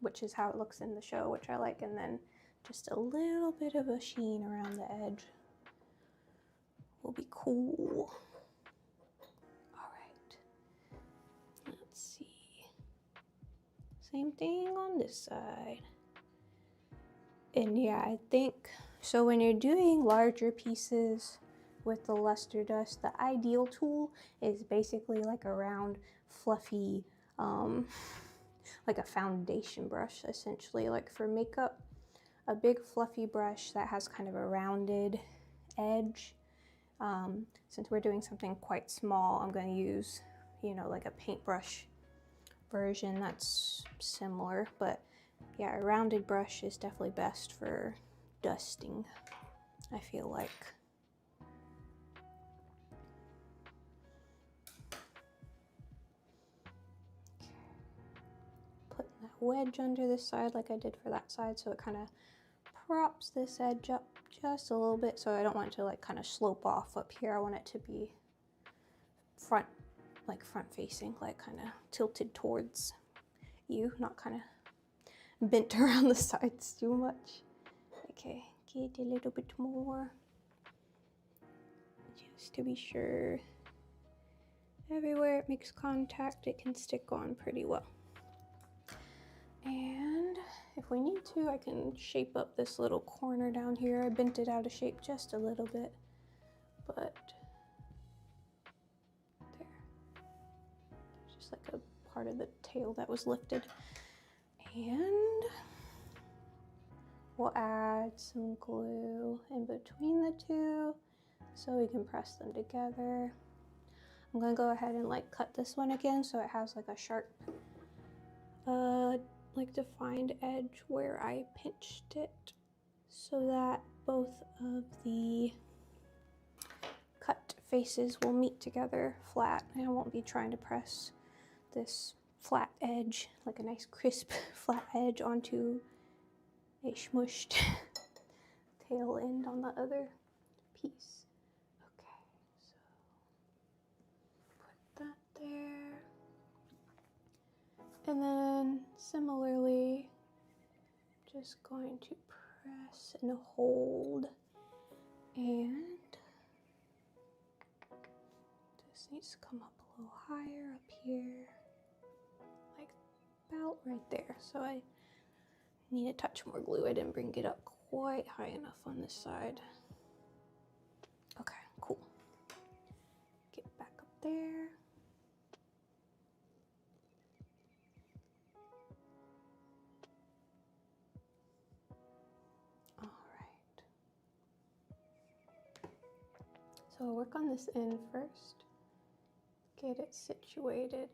Speaker 1: which is how it looks in the show, which I like, and then just a little bit of a sheen around the edge will be cool. All right, let's see. Same thing on this side. And yeah, I think, so when you're doing larger pieces with the luster dust, the ideal tool is basically like a round, fluffy, like a foundation brush, essentially. Like for makeup, a big fluffy brush that has kind of a rounded edge. Since we're doing something quite small, I'm going to use, you know, like a paintbrush version that's similar, but yeah, a rounded brush is definitely best for dusting, I feel like. Putting that wedge under this side like I did for that side, so it kind of props this edge up just a little bit, so I don't want it to like kind of slope off up here. I want it to be front facing, like kind of tilted towards you, not kind of bent around the sides too much. Okay, get a little bit more just to be sure. Everywhere it makes contact, it can stick on pretty well. And if we need to, I can shape up this little corner down here. I bent it out of shape just a little bit, but there. There's just like a part of the tail that was lifted. And we'll add some glue in between the two so we can press them together. I'm gonna go ahead and like cut this one again so it has like a sharp, like defined edge where I pinched it, so that both of the cut faces will meet together flat, and I won't be trying to press this flat edge, like a nice crisp flat edge, onto a smushed tail end on the other piece. Okay, so put that there. And then similarly, just going to press and hold, and this needs to come up a little higher up here, like about right there. So I need a touch more glue. I didn't bring it up quite high enough on this side. Okay, cool. Get back up there. All right. So I'll work on this end first, get it situated,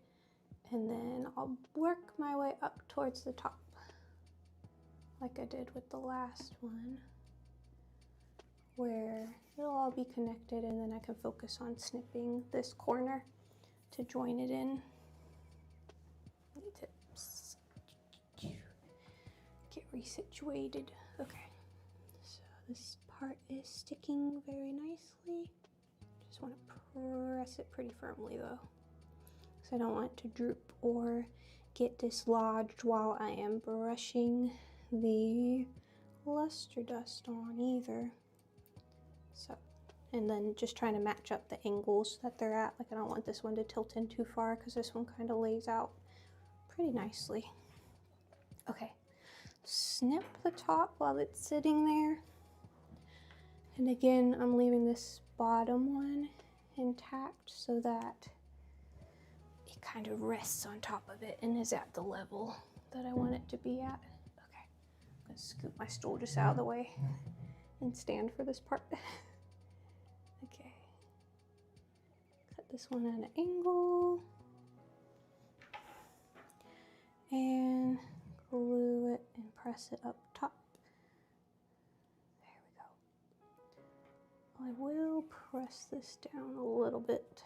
Speaker 1: and then I'll work my way up towards the top, like I did with the last one, where it'll all be connected, and then I can focus on snipping this corner to join it in. I need to resituated. Okay, so this part is sticking very nicely. Just want to press it pretty firmly though, because I don't want it to droop or get dislodged while I am brushing the luster dust on either. So, and then just trying to match up the angles that they're at. Like I don't want this one to tilt in too far because this one kind of lays out pretty nicely. Okay, snip the top while it's sitting there. And again, I'm leaving this bottom one intact so that it kind of rests on top of it and is at the level that I want it to be at. Okay, I'm gonna scoot my stool just out of the way and stand for this part. Okay, cut this one at an angle and glue it and press it up top. There we go. I will press this down a little bit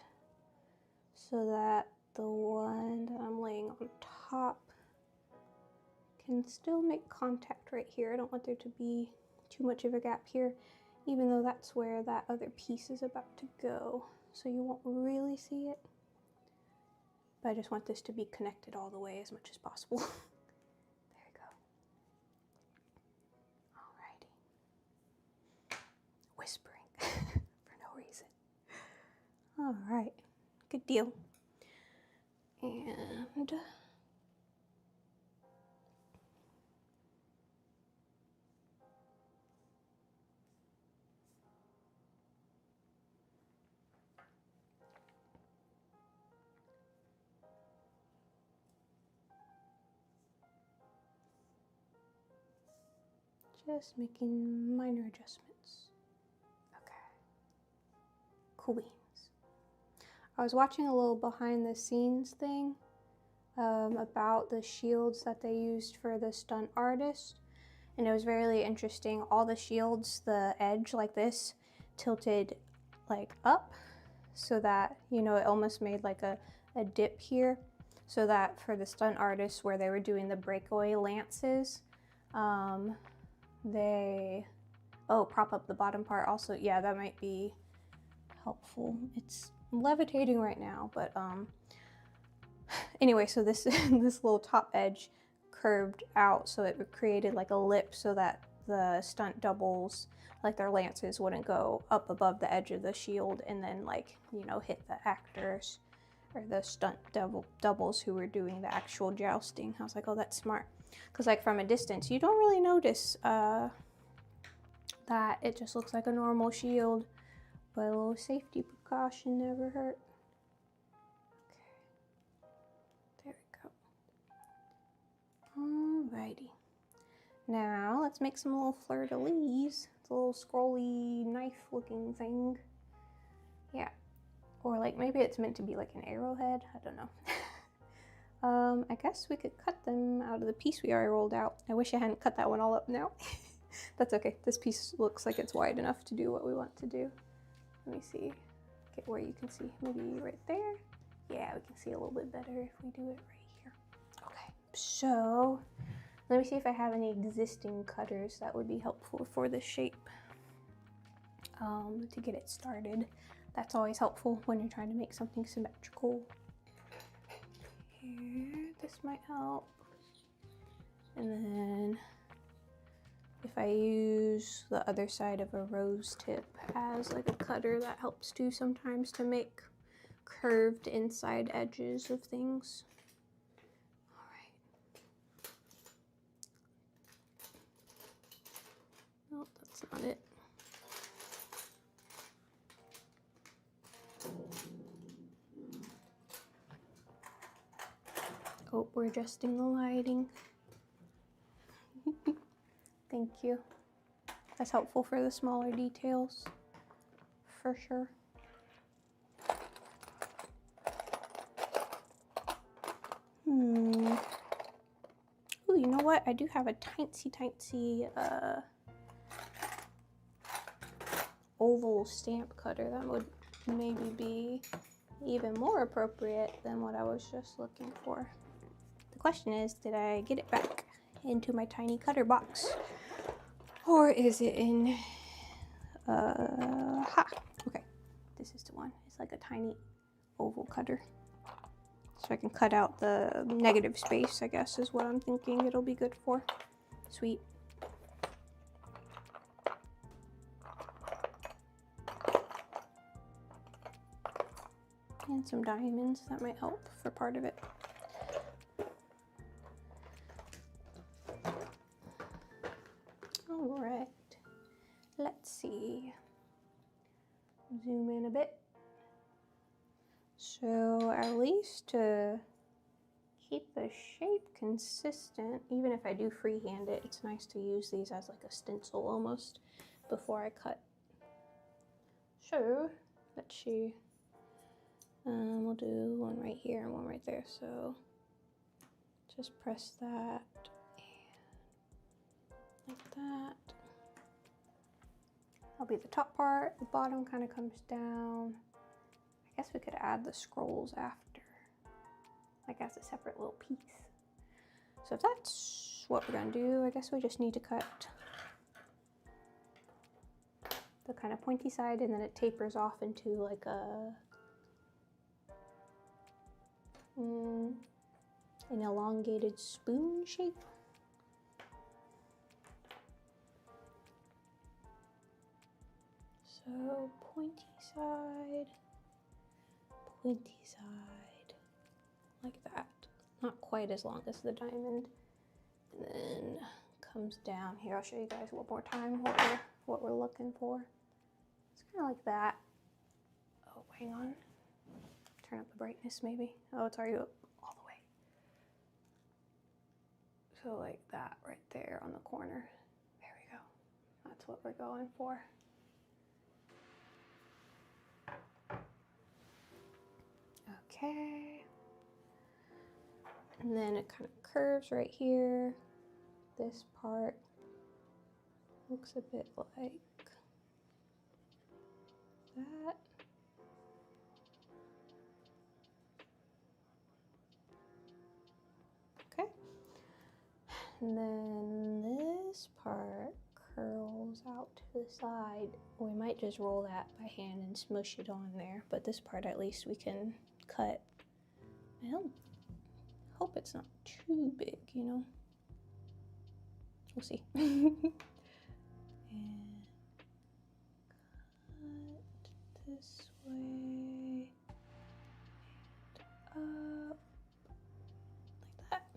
Speaker 1: so that the one that I'm laying on top can still make contact right here. I don't want there to be too much of a gap here, even though that's where that other piece is about to go. So you won't really see it. But I just want this to be connected all the way as much as possible. There we go. Alrighty. Whispering for no reason. Alright, good deal. And just making minor adjustments. Okay. Cool beans. I was watching a little behind the scenes thing about the shields that they used for the stunt artist, and it was really interesting. All the shields, the edge like this, tilted like up so that, you know, it almost made like a dip here, so that for the stunt artists where they were doing the breakaway lances, they prop up the bottom part also. Yeah, that might be helpful. It's levitating right now, but anyway, so this this little top edge curved out, so it created like a lip so that the stunt doubles, like their lances, wouldn't go up above the edge of the shield and then, like, you know, hit the actors or the stunt doubles who were doing the actual jousting. I was like, oh, that's smart, because like from a distance you don't really notice that it just looks like a normal shield, but a little safety precaution never hurt. Okay, there we go. Alrighty, now let's make some little fleur-de-lis. It's a little scrolly knife looking thing. Yeah, or like maybe it's meant to be like an arrowhead, I don't know. I guess we could cut them out of the piece we already rolled out. I wish I hadn't cut that one all up now. That's okay, this piece looks like it's wide enough to do what we want to do. Let me see, get where you can see, maybe right there. Yeah, we can see a little bit better if we do it right here. Okay, so let me see if I have any existing cutters that would be helpful for this shape to get it started. That's always helpful when you're trying to make something symmetrical. Here, this might help. And then if I use the other side of a rose tip as like a cutter, that helps too sometimes to make curved inside edges of things. All right. Nope, that's not it. Oh, we're adjusting the lighting. Thank you. That's helpful for the smaller details, for sure. Ooh, you know what? I do have a tiny oval stamp cutter that would maybe be even more appropriate than what I was just looking for. The question is, did I get it back? into my tiny cutter box. Or is it in, okay, this is the one. It's like a tiny oval cutter. So I can cut out the negative space, I guess, is what I'm thinking it'll be good for. Sweet. And some diamonds, that might help for part of it. All right, let's see. Zoom in a bit. So at least to keep the shape consistent, even if I do freehand it, it's nice to use these as like a stencil almost before I cut. So let's see. We'll do one right here and one right there. So just press that and like that. That'll be the top part. The bottom kind of comes down. I guess we could add the scrolls after, like as a separate little piece. So if that's what we're gonna do, I guess we just need to cut the kind of pointy side, and then it tapers off into like an elongated spoon shape. So pointy side, like that. Not quite as long as the diamond. And then comes down here. I'll show you guys one more time what we're looking for. It's kind of like that. Oh, hang on. Turn up the brightness maybe. Oh, it's already up all the way. So like that right there on the corner. There we go. That's what we're going for. Okay. And then it kind of curves right here. This part looks a bit like that. Okay. And then this part curls out to the side. We might just roll that by hand and smush it on there, but this part at least we can cut. I don't hope it's not too big, you know. We'll see. And cut this way and up like that.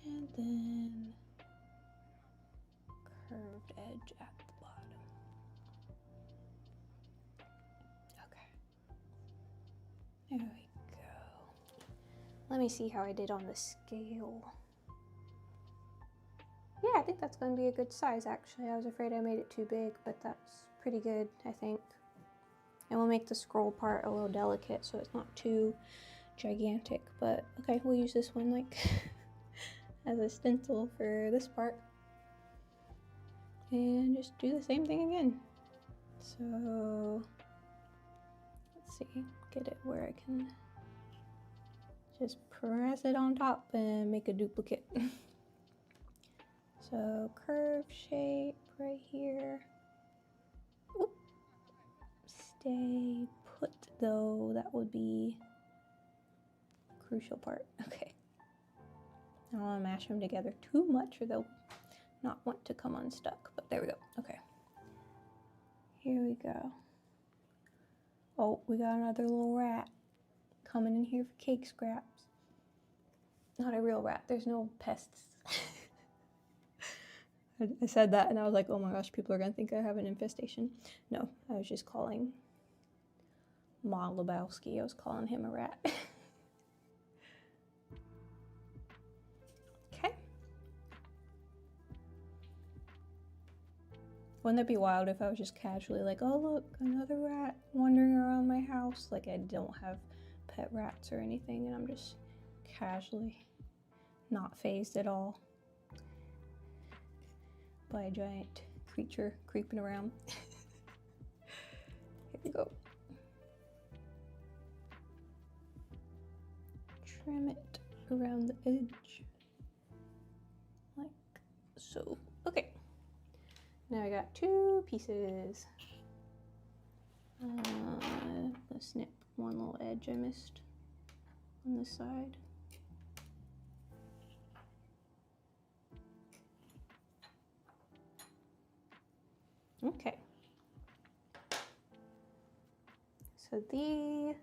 Speaker 1: And then curved edge at the bottom. Okay. There we go. Let me see how I did on the scale. Yeah, I think that's going to be a good size actually. I was afraid I made it too big, but that's pretty good, I think. And we'll make the scroll part a little delicate so it's not too gigantic, but okay, we'll use this one like as a stencil for this part. And just do the same thing again. So let's see, get it where I can just press it on top and make a duplicate. So curve shape right here. Oop. Stay put though, that would be a crucial part. Okay. I don't want to mash them together too much or they'll not want to come unstuck, but there we go. Okay. Here we go. Oh, we got another little rat coming in here for cake scraps. Not a real rat, there's no pests. I said that and I was like, oh my gosh, people are gonna think I have an infestation. No, I was just calling Ma Lebowski, I was calling him a rat. Okay. Wouldn't that be wild if I was just casually like, oh look, another rat wandering around my house. Like I don't have pet rats or anything and I'm just casually not fazed at all by a giant creature creeping around. Here we go. Trim it around the edge. So, okay. Now I got 2 pieces. Let's snip one little edge I missed on this side. Okay. So the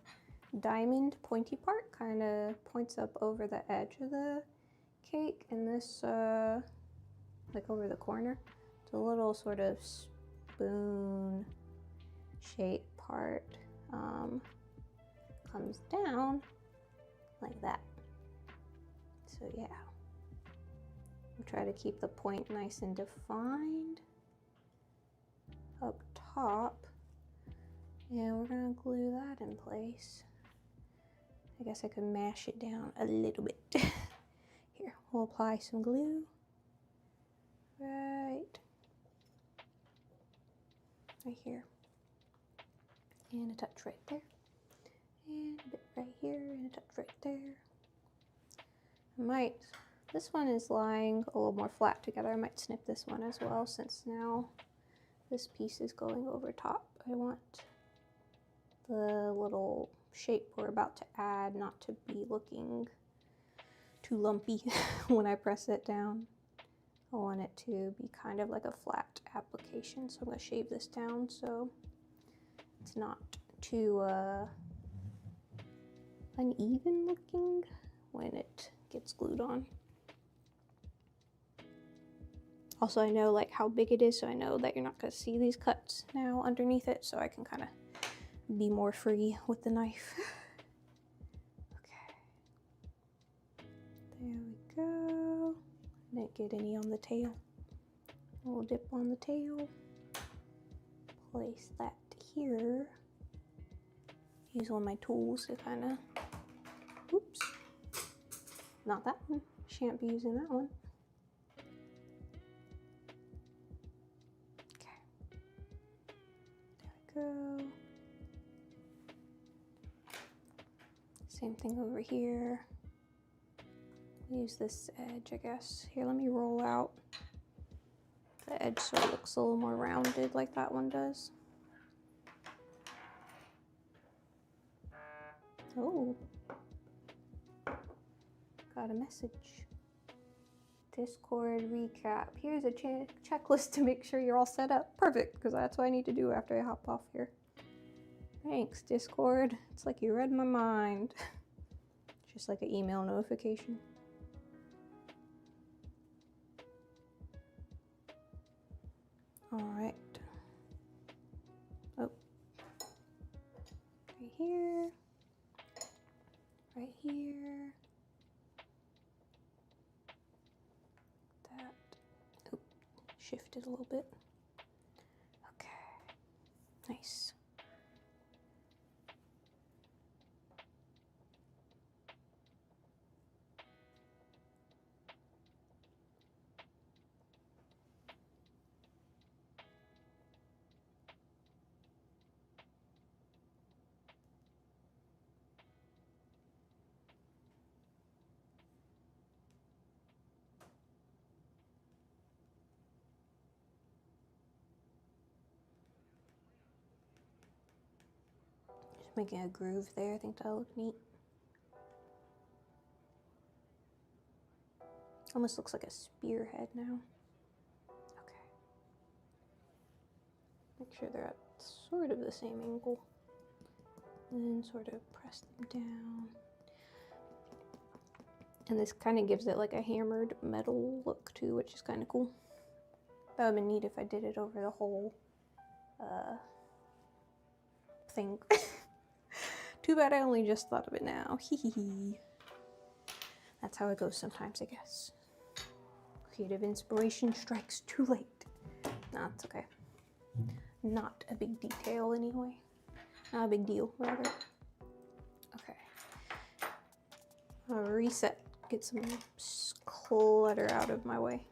Speaker 1: diamond pointy part kind of points up over the edge of the cake, and this like over the corner, it's a little sort of spoon shaped part comes down like that. So yeah, I'll try to keep the point nice and defined up top, and we're gonna glue that in place. I guess I could mash it down a little bit. Here, we'll apply some glue right here, and a touch right there, and a bit right here, and a touch right there. This one is lying a little more flat together. I might snip this one as well, since now this piece is going over top. I want the little shape we're about to add not to be looking too lumpy when I press it down. I want it to be kind of like a flat application, so I'm going to shave this down so it's not too uneven looking when it gets glued on. Also, I know like how big it is, so I know that you're not going to see these cuts now underneath it, so I can kind of be more free with the knife. Okay, there we go. Didn't get any on the tail. We'll dip on the tail, place that here, use one of my tools to kind of, oops, not that one, shan't be using that one. Go. Same thing over here. Use this edge, I guess. Here, let me roll out the edge so it looks a little more rounded like that one does. Oh, got a message. Discord recap. Here's a checklist to make sure you're all set up. Perfect, because that's what I need to do after I hop off here. Thanks, Discord. It's like you read my mind. Just like an email notification. All right. Oh. Right here. Right here. Shifted a little bit. Okay, nice. Making a groove there. I think that'll look neat. Almost looks like a spearhead now. Okay. Make sure they're at sort of the same angle. And then sort of press them down. And this kind of gives it like a hammered metal look too, which is kind of cool. That would have been neat if I did it over the whole thing. Too bad I only just thought of it now. Hee hee hee. That's how it goes sometimes, I guess. Creative inspiration strikes too late. Nah, it's okay. Not a big detail anyway. Not a big deal, rather. Okay. I'll reset. Get some clutter out of my way.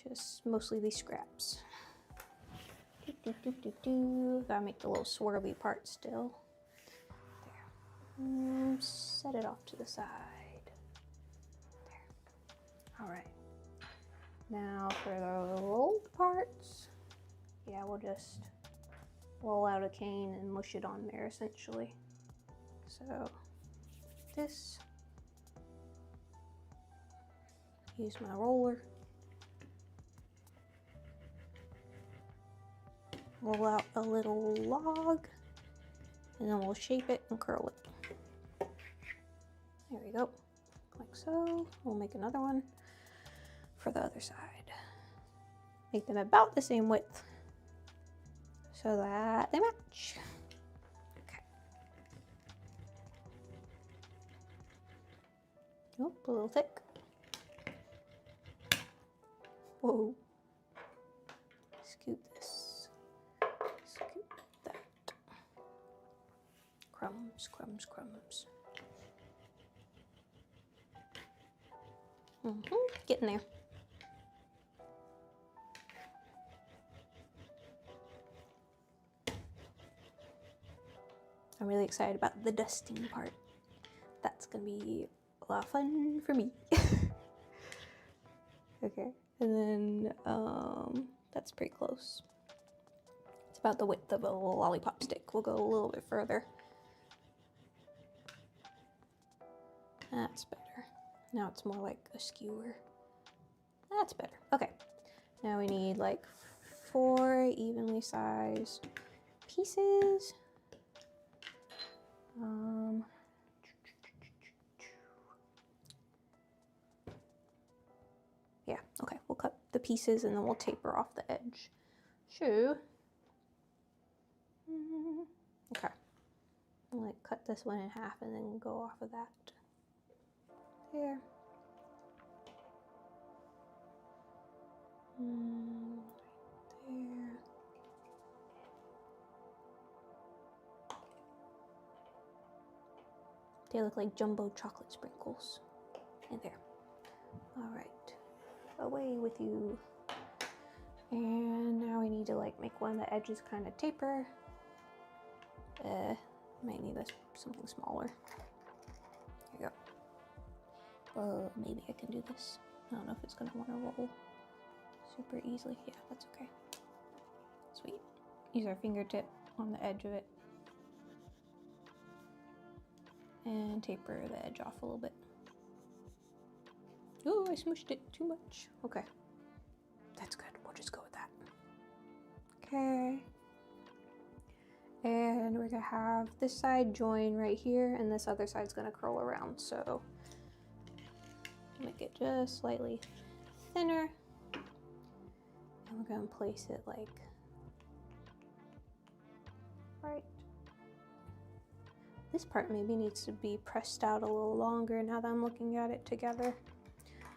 Speaker 1: Just mostly these scraps. Gotta make the little swirly part still. There. Set it off to the side. There. Alright. Now for the rolled parts, yeah, we'll just roll out a cane and mush it on there essentially. So this, use my roller, roll out a little log, and then we'll shape it and curl it. There we go, like so. We'll make another one for the other side. Make them about the same width so that they match. Okay. Oh, a little thick. Whoa. Scoot this. Scoot that. Crumbs, crumbs, crumbs. Getting there. I'm really excited about the dusting part. That's gonna be a lot of fun for me. Okay, and then that's pretty close. It's about the width of a lollipop stick. We'll go a little bit further. That's better. Now it's more like a skewer. That's better. Okay, now we need like 4 evenly sized pieces. Yeah, okay, we'll cut the pieces and then we'll taper off the edge. So, okay, I'll like cut this one in half and then go off of that. There. There. They look like jumbo chocolate sprinkles. And there. All right. Away with you. And now we need to like make one of the edges kind of taper. Might need something smaller. Here you go. Maybe I can do this. I don't know if it's gonna want to roll super easily. Yeah, that's okay. Sweet. Use our fingertip on the edge of it. And taper the edge off a little bit. Oh, I smushed it too much. Okay. That's good. We'll just go with that. Okay. And we're gonna have this side join right here, and this other side's gonna curl around. So make it just slightly thinner. And we're gonna place it like right. This part maybe needs to be pressed out a little longer now that I'm looking at it together. Here,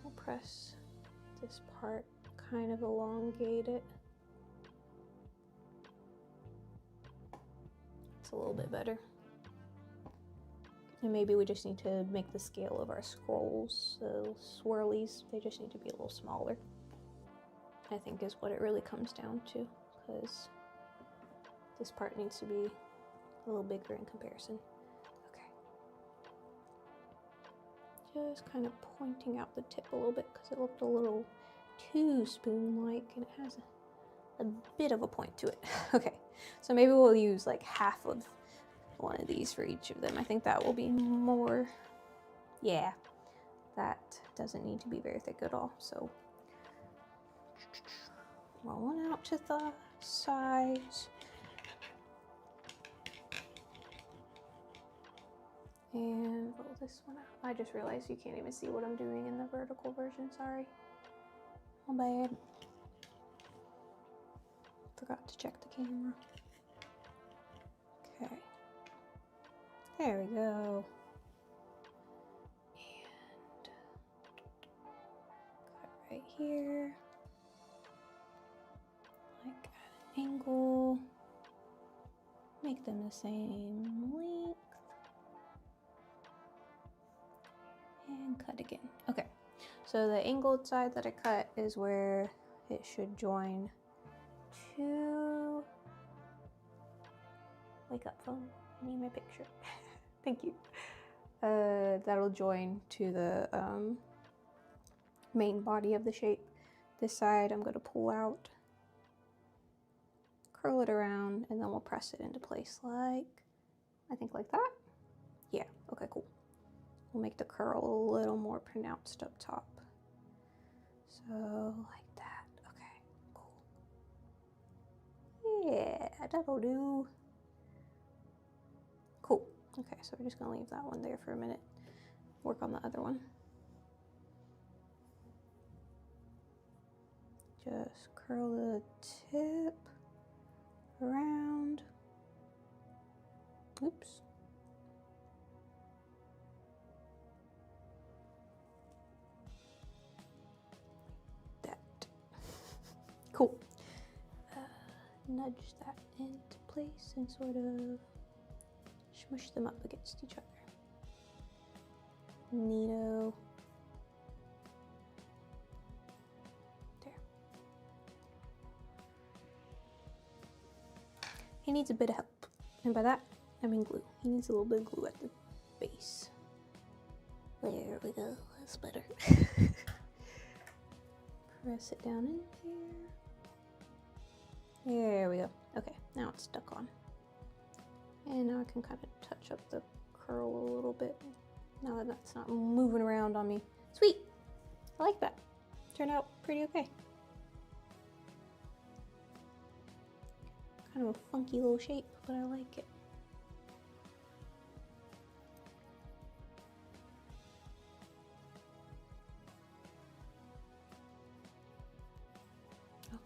Speaker 1: we'll press this part, kind of elongate it. It's a little bit better. And maybe we just need to make the scale of our scrolls, the swirlies, they just need to be a little smaller, I think is what it really comes down to, because this part needs to be a little bigger in comparison. Okay. Just kind of pointing out the tip a little bit because it looked a little too spoon-like and it has a bit of a point to it. Okay, so maybe we'll use like half of one of these for each of them. I think that will be more, yeah, that doesn't need to be very thick at all. So roll one out to the sides. And roll this one out. I just realized you can't even see what I'm doing in the vertical version, sorry. My bad. Forgot to check the camera. Okay. There we go. And cut right here. Like at an angle. Make them the same length. And cut again. Okay, so the angled side that I cut is where it should join to... Wake up, phone. I need my picture. Thank you. That'll join to the main body of the shape. This side I'm going to pull out, curl it around, and then we'll press it into place like, I think like that. Yeah, okay, cool. We'll make the curl a little more pronounced up top. So like that, okay, cool. Yeah, that'll do. Cool, okay, so we're just gonna leave that one there for a minute. Work on the other one. Just curl the tip around. Oops. That. Cool. Nudge that into place and sort of smush them up against each other. Neato. There. He needs a bit of help. And by that, I mean glue. He needs a little bit of glue at the base. There we go. That's better. Press it down in here. There we go. Okay, now it's stuck on. And now I can kind of touch up the curl a little bit. Now that that's not moving around on me. Sweet! I like that. Turned out pretty okay. Kind of a funky little shape, but I like it.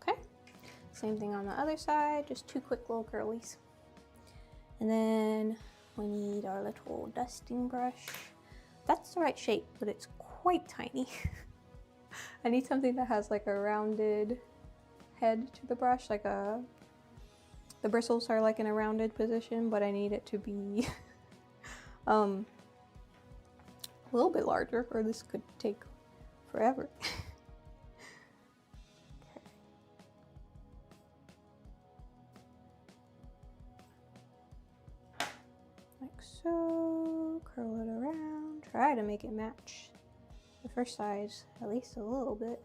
Speaker 1: Okay. Same thing on the other side, just 2 quick little curlies. And then we need our little dusting brush. That's the right shape, but it's quite tiny. I need something that has like a rounded head to the brush, like the bristles are like in a rounded position, but I need it to be a little bit larger, or this could take forever. So, curl it around, try to make it match the first size at least a little bit.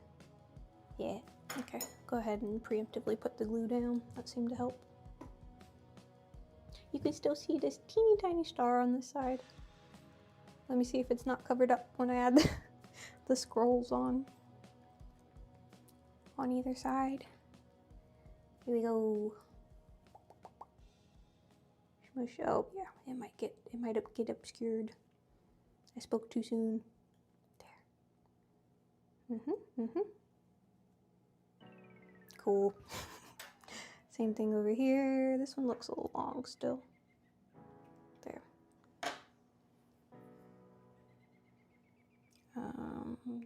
Speaker 1: Yeah, okay, go ahead and preemptively put the glue down. That seemed to help. You can still see this teeny tiny star on this side. Let me see if it's not covered up when I add the scrolls on either side. Here we go. Oh yeah, it might get obscured. I spoke too soon. There. Cool. Same thing over here. This one looks a little long still. There.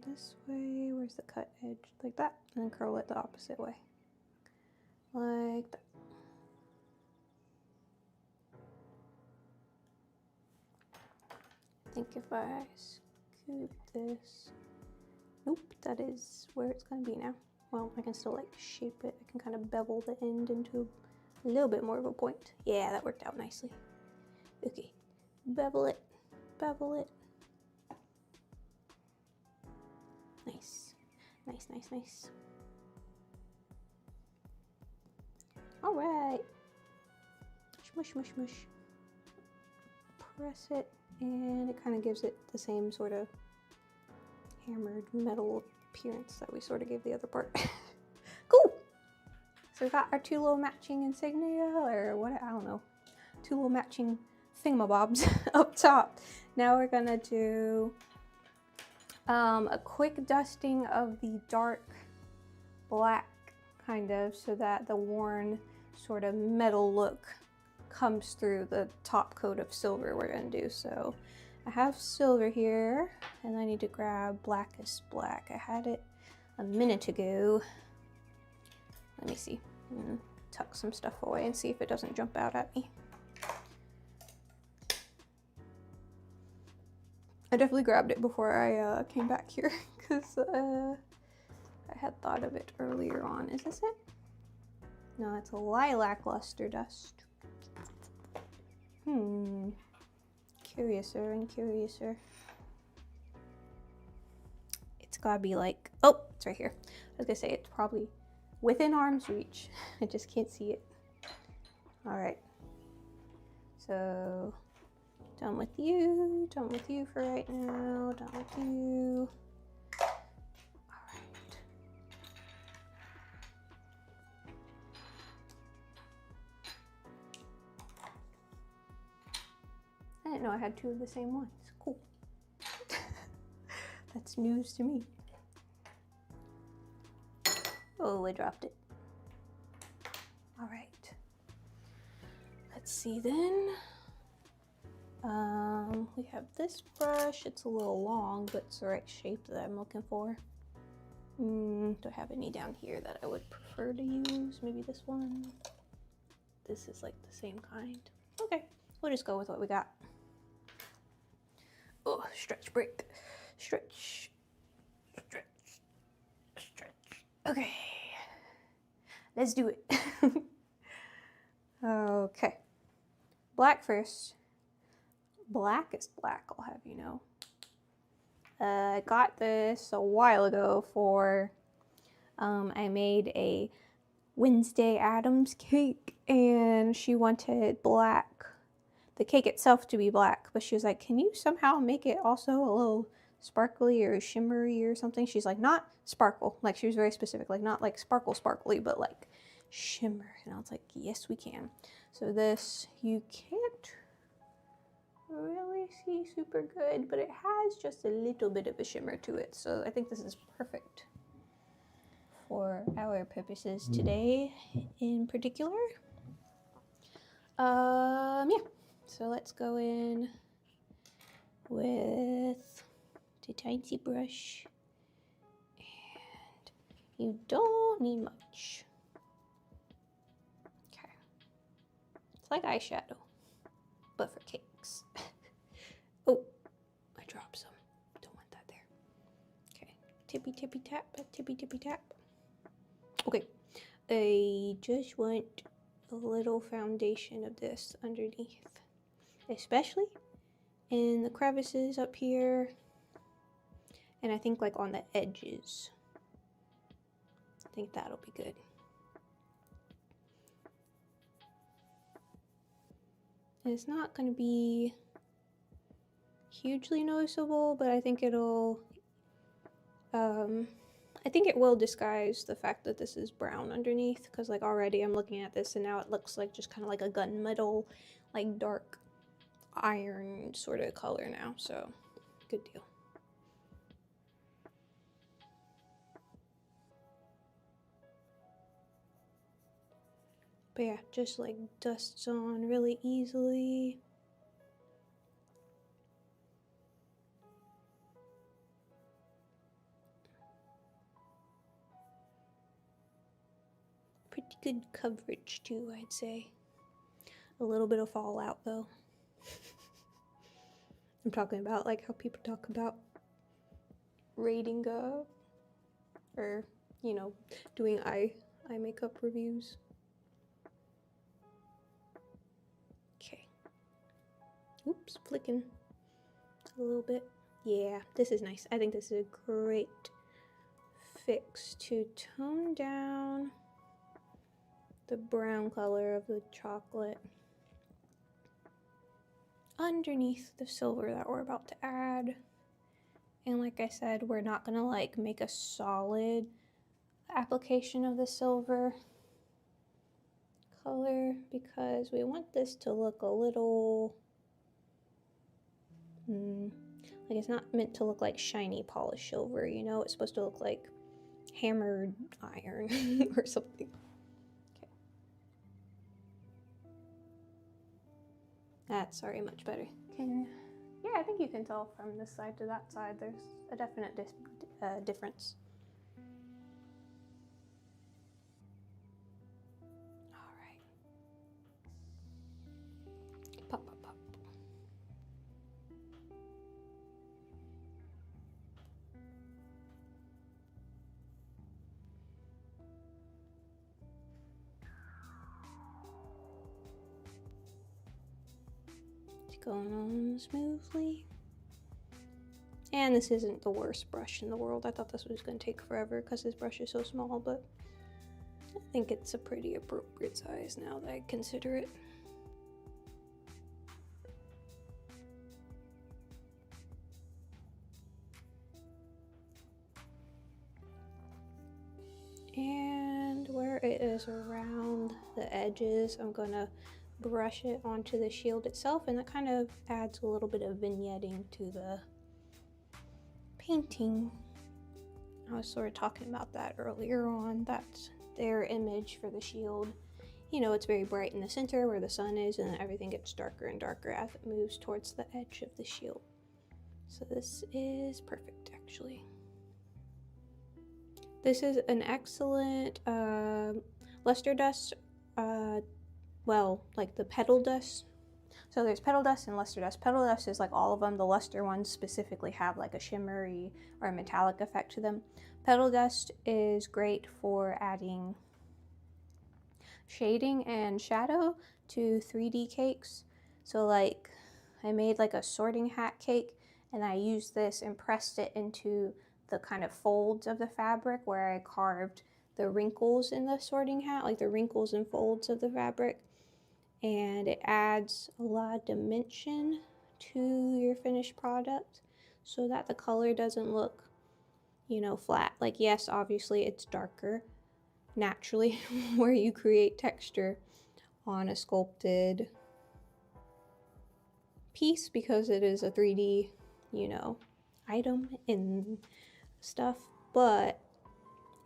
Speaker 1: This way. Where's the cut edge? Like that, and then curl it the opposite way. Like that. I think if I scoop this, nope, that is where it's gonna be now. Well, I can still like shape it. I can kind of bevel the end into a little bit more of a point. Yeah, that worked out nicely. Okay, bevel it, bevel it. Nice, nice, nice, nice. All right, smush, smush, smush. Press it. And it kind of gives it the same sort of hammered metal appearance that we sort of gave the other part. Cool! So we've got our 2 little matching insignia, or what, I don't know, 2 little matching thingamabobs up top. Now we're gonna do a quick dusting of the dark black, kind of, so that the worn sort of metal look comes through the top coat of silver we're gonna do. So I have silver here, and I need to grab blackest black. I had it a minute ago. Let me see. I'm gonna tuck some stuff away and see if it doesn't jump out at me. I definitely grabbed it before I came back here because I had thought of it earlier on. Is this it? No, it's a lilac luster dust. Curiouser and curiouser. It's gotta be like, oh, it's right here. I was gonna say it's probably within arm's reach. I just can't see it. All right. So done with you for right now, done with you. All right. I didn't know I had two of the same ones. Cool. That's news to me. Oh, I dropped it. All right. Let's see then. We have this brush. It's a little long, but it's the right shape that I'm looking for. Do I have any down here that I would prefer to use? Maybe this one. This is like the same kind. Okay, we'll just go with what we got. Oh, stretch break. Stretch. Stretch. Stretch. Okay. Let's do it. Okay. Black first. Black is black, I'll have you know. I got this a while ago for, I made a Wednesday Addams cake and she wanted black, the cake itself to be black, but she was like, can you somehow make it also a little sparkly or shimmery or something? She's like, not sparkle, like she was very specific, like not like sparkly, but like shimmer. And I was like, yes, we can. So this, you can't really see super good, but it has just a little bit of a shimmer to it. So I think this is perfect for our purposes today in particular. Yeah, so let's go in with the tiny brush, and you don't need much. Okay, it's like eyeshadow, but for cakes. Oh, I dropped some. Don't want that there. Okay, tippy tap, tippy tap. Okay, I just want a little foundation of this underneath, especially in the crevices up here, and I think like on the edges. I think that'll be good. And it's not going to be hugely noticeable, but I think it'll, I think it will disguise the fact that this is brown underneath, because like already I'm looking at this and now it looks like just kind of like a gunmetal, like dark iron sort of color now, so good deal. But yeah, just like dusts on really easily. Pretty good coverage too, I'd say. A little bit of fallout though. I'm talking about like how people talk about rating or you know, doing eye makeup reviews. Okay. Oops, flicking a little bit. Yeah, this is nice. I think this is a great fix to tone down the brown color of the chocolate underneath the silver that we're about to add. And like I said, we're not gonna like make a solid application of the silver color because we want this to look a little, like it's not meant to look like shiny polished silver, you know, it's supposed to look like hammered iron or something. Okay. That's already much better. Yeah, I think you can tell from this side to that side, there's a definite difference. All right. Pop, pop, pop. It's going on smoothly. And this isn't the worst brush in the world. I thought this was going to take forever because this brush is so small, but I think it's a pretty appropriate size now that I consider it. And where it is around the edges, I'm gonna brush it onto the shield itself, and that kind of adds a little bit of vignetting to the painting. I was sort of talking about that earlier on. That's their image for the shield. You know, it's very bright in the center where the sun is, and then everything gets darker and darker as it moves towards the edge of the shield. So this is perfect, actually. This is an excellent luster dust, well, like the petal dust. So there's petal dust and luster dust. Petal dust is like all of them. The luster ones specifically have like a shimmery or a metallic effect to them. Petal dust is great for adding shading and shadow to 3D cakes. So like I made like a sorting hat cake, and I used this and pressed it into the kind of folds of the fabric where I carved the wrinkles in the sorting hat, like the wrinkles and folds of the fabric, and it adds a lot of dimension to your finished product so that the color doesn't look, you know, flat. Like, yes, obviously it's darker naturally where you create texture on a sculpted piece because it is a 3D, you know, item and stuff. But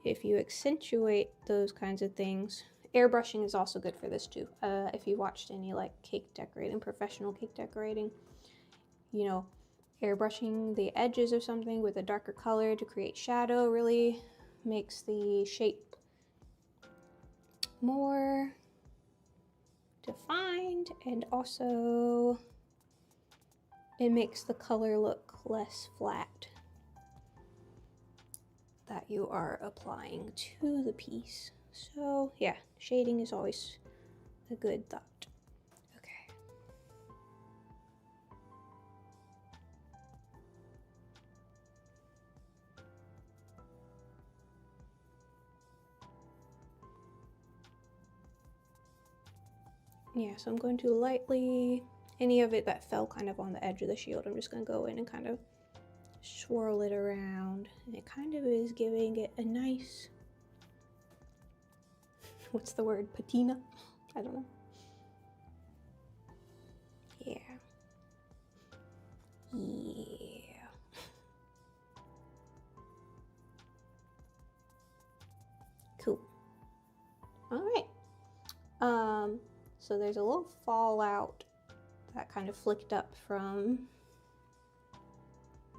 Speaker 1: if you accentuate those kinds of things, airbrushing is also good for this too. If you watched any like cake decorating, professional cake decorating, you know, airbrushing the edges of something with a darker color to create shadow really makes the shape more defined, and also it makes the color look less flat that you are applying to the piece. So yeah, shading is always a good thought. Okay. Yeah, so I'm going to lightly, any of it that fell kind of on the edge of the shield, I'm just going to go in and kind of swirl it around, and it kind of is giving it a nice, what's the word, patina? I don't know. Yeah. Cool. All right. So there's a little fallout that kind of flicked up from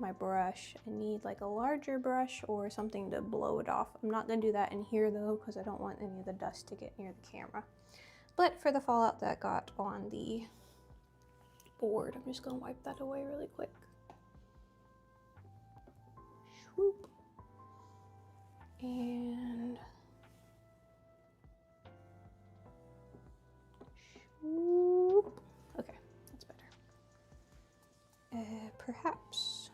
Speaker 1: my brush. I need like a larger brush or something to blow it off. I'm not gonna do that in here though, because I don't want any of the dust to get near the camera. But for the fallout that got on the board, I'm just gonna wipe that away really quick. Swoop. And swoop. Okay, that's better. Perhaps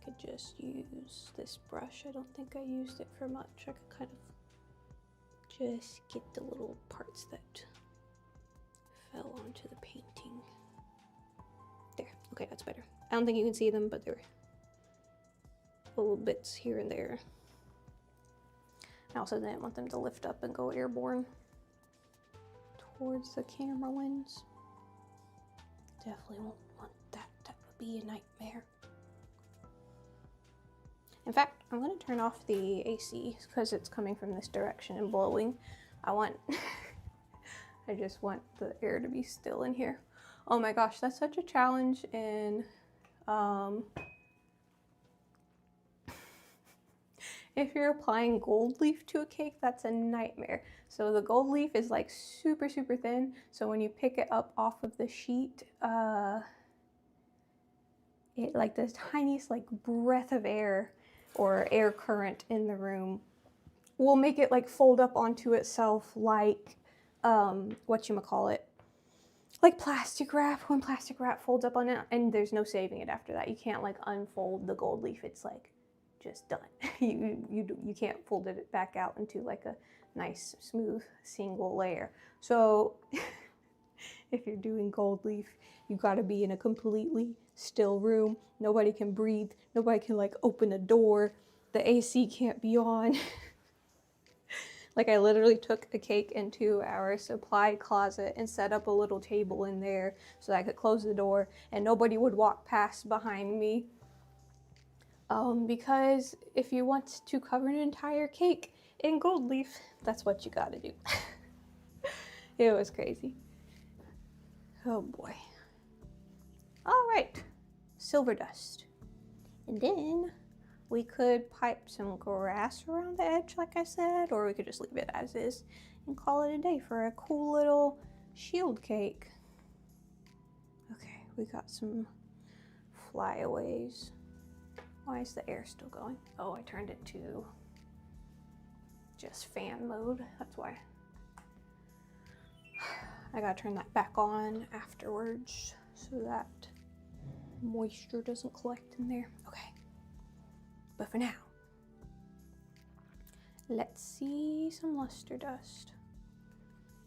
Speaker 1: I could just use this brush. I don't think I used it for much. I could kind of just get the little parts that fell onto the painting. There, okay, that's better. I don't think you can see them, but there were little bits here and there. I also didn't want them to lift up and go airborne towards the camera lens. Definitely won't want that. That would be a nightmare. In fact, I'm going to turn off the AC because it's coming from this direction and blowing. I just want the air to be still in here. Oh my gosh, that's such a challenge in if you're applying gold leaf to a cake, that's a nightmare. So the gold leaf is like super, super thin. So when you pick it up off of the sheet, it like the tiniest like breath of air or air current in the room will make it like fold up onto itself like, whatchamacallit, like plastic wrap, when plastic wrap folds up on it, and there's no saving it after that. You can't like unfold the gold leaf. It's like just done. You can't fold it back out into like a nice smooth single layer. So if you're doing gold leaf, you got to be in a completely still room. Nobody can breathe. Nobody can like open a door. The AC can't be on. Like I literally took a cake into our supply closet and set up a little table in there so that I could close the door and nobody would walk past behind me. Because if you want to cover an entire cake in gold leaf, that's what you gotta do. It was crazy. Oh boy. All right, silver dust. And then we could pipe some grass around the edge, like I said, or we could just leave it as is and call it a day for a cool little shield cake. Okay, we got some flyaways. Why is the air still going? Oh, I turned it to just fan mode, that's why. I gotta turn that back on afterwards so that moisture doesn't collect in there. Okay. But for now, let's see some luster dust.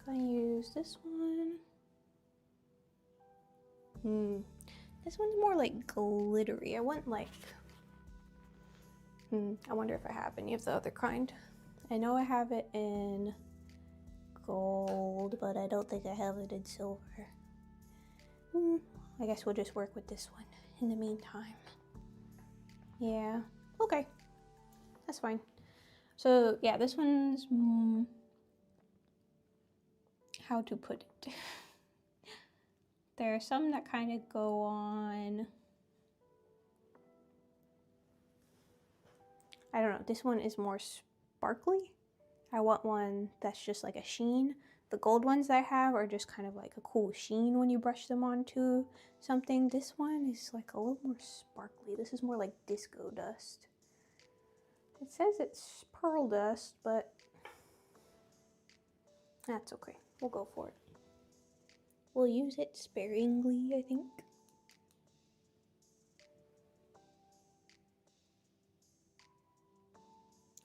Speaker 1: Gonna use this one. This one's more like glittery. I want like, I wonder if I have any of the other kind. I know I have it in gold, but I don't think I have it in silver. I guess we'll just work with this one in the meantime. Yeah. Okay, that's fine. So yeah, this one's, how to put it? There are some that kind of go on, I don't know, this one is more sparkly. I want one that's just like a sheen. The gold ones that I have are just kind of like a cool sheen when you brush them onto something. This one is like a little more sparkly. This is more like disco dust. It says it's pearl dust, but that's okay. We'll go for it. We'll use it sparingly, I think.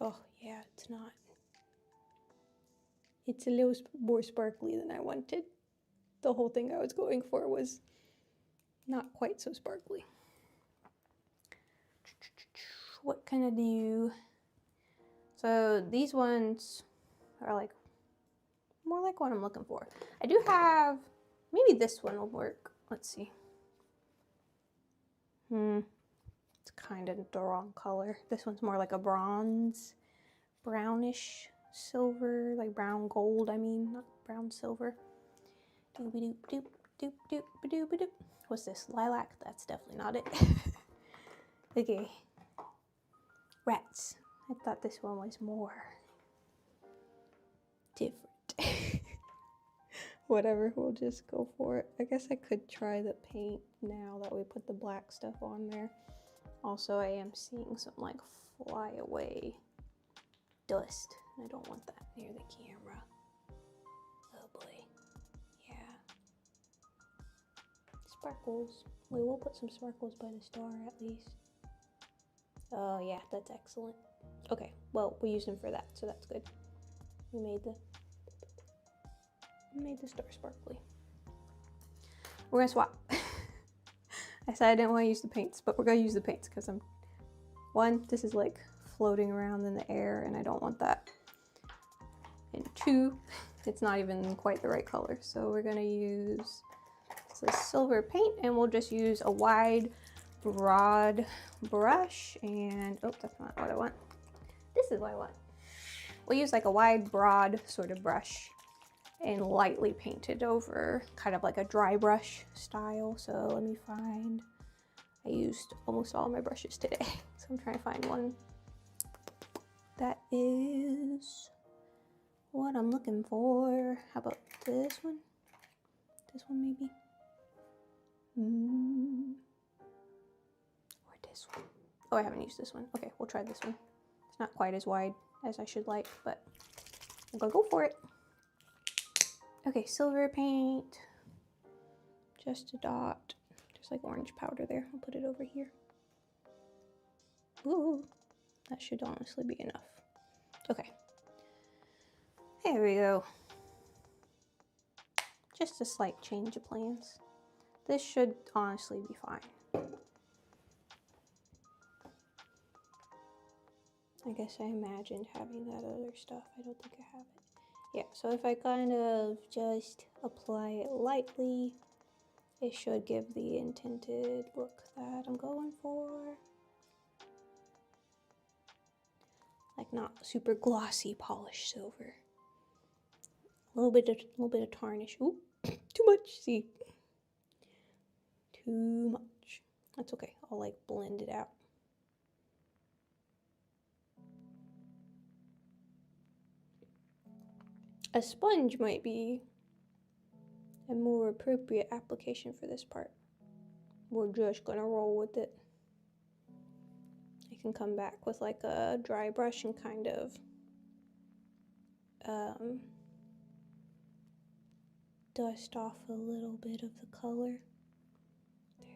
Speaker 1: Oh, yeah, it's not. It's a little more sparkly than I wanted. The whole thing I was going for was not quite so sparkly. What can I do? So these ones are like more like what I'm looking for. I do have, maybe this one will work. Let's see. It's kind of the wrong color. This one's more like a bronze, brownish silver, like brown gold, I mean, not brown silver. Doop doop doop doop doop doop. What's this? Lilac? That's definitely not it. Okay. Rats. I thought this one was more different. Whatever, we'll just go for it. I guess I could try the paint now that we put the black stuff on there. Also, I am seeing some like fly away dust. I don't want that near the camera. Oh boy. Yeah. Sparkles. We will put some sparkles by the star at least. Oh yeah, that's excellent. Okay, well, we used them for that, so that's good. We made the star sparkly. We're gonna swap. I said I didn't want to use the paints, but we're gonna use the paints because this is like floating around in the air and I don't want that. And 2, it's not even quite the right color. So we're gonna use this silver paint and we'll just use a wide, broad brush and, oh, that's not what I want. This is what I want. We'll use like a wide, broad sort of brush and lightly paint it over, kind of like a dry brush style. So let me find, I used almost all my brushes today. So I'm trying to find one that is what I'm looking for. How about this one? This one maybe? Or this one? Oh, I haven't used this one. Okay, we'll try this one. It's not quite as wide as I should like, but I'm gonna go for it. Okay, silver paint. Just a dot. Just like orange powder there. I'll put it over here. Ooh, that should honestly be enough. Okay. There we go. Just a slight change of plans. This should honestly be fine. I guess I imagined having that other stuff. I don't think I have it. Yeah, so if I kind of just apply it lightly, it should give the intended look that I'm going for. Like not super glossy polished silver. A little bit of tarnish. Ooh, too much. See, too much. That's okay. I'll like blend it out. A sponge might be a more appropriate application for this part. We're just gonna roll with it. I can come back with like a dry brush and kind of dust off a little bit of the color. There.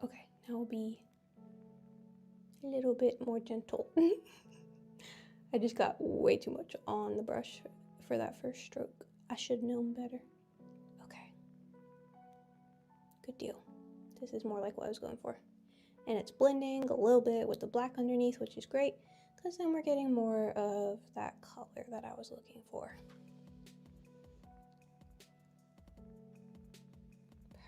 Speaker 1: Okay, now we'll be a little bit more gentle. I just got way too much on the brush for that first stroke. I should have known better. Okay. Good deal. This is more like what I was going for. And it's blending a little bit with the black underneath, which is great, because then we're getting more of that color that I was looking for.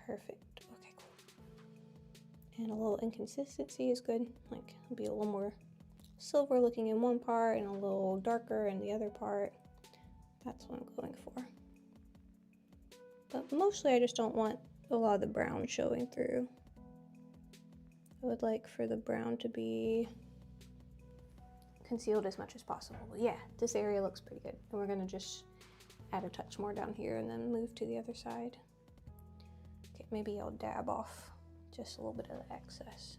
Speaker 1: Perfect. Okay, cool. And a little inconsistency is good. Like, it'll be a little more silver looking in one part and a little darker in the other part. That's what I'm going for. But mostly I just don't want a lot of the brown showing through. I would like for the brown to be concealed as much as possible. But yeah, this area looks pretty good. And we're gonna just add a touch more down here and then move to the other side. Okay, maybe I'll dab off just a little bit of the excess.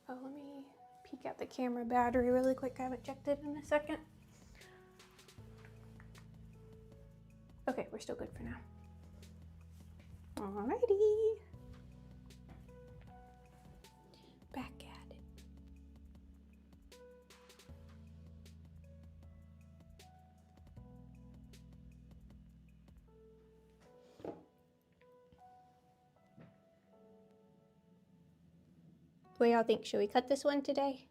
Speaker 1: Oh, let me peek at the camera battery really quick. I haven't checked it in a second. Okay, we're still good for now. Alrighty. Back at it. What y'all think? Should we cut this one today?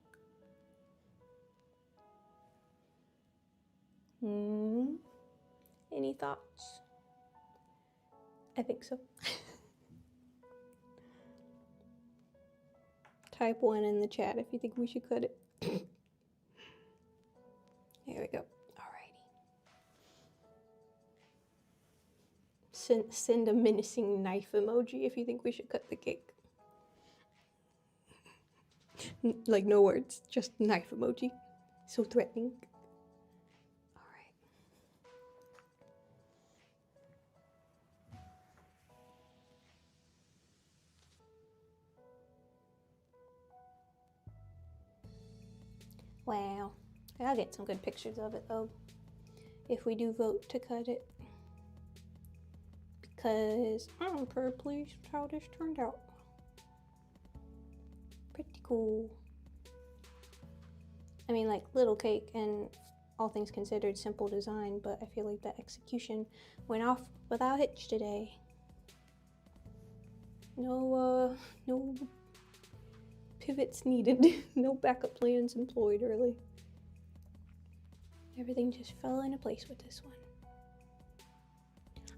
Speaker 1: Any thoughts? I think so. Type 1 in the chat if you think we should cut it. There we go. Alrighty. Send a menacing knife emoji if you think we should cut the cake. Like no words, just knife emoji. So threatening. Alright. Wow. I'll get some good pictures of it though, if we do vote to cut it. Because I'm pretty pleased with how this turned out. Pretty cool. I mean, like, little cake and all things considered simple design, but I feel like the execution went off without a hitch today. No pivots needed. No backup plans employed really. Everything just fell into place with this one.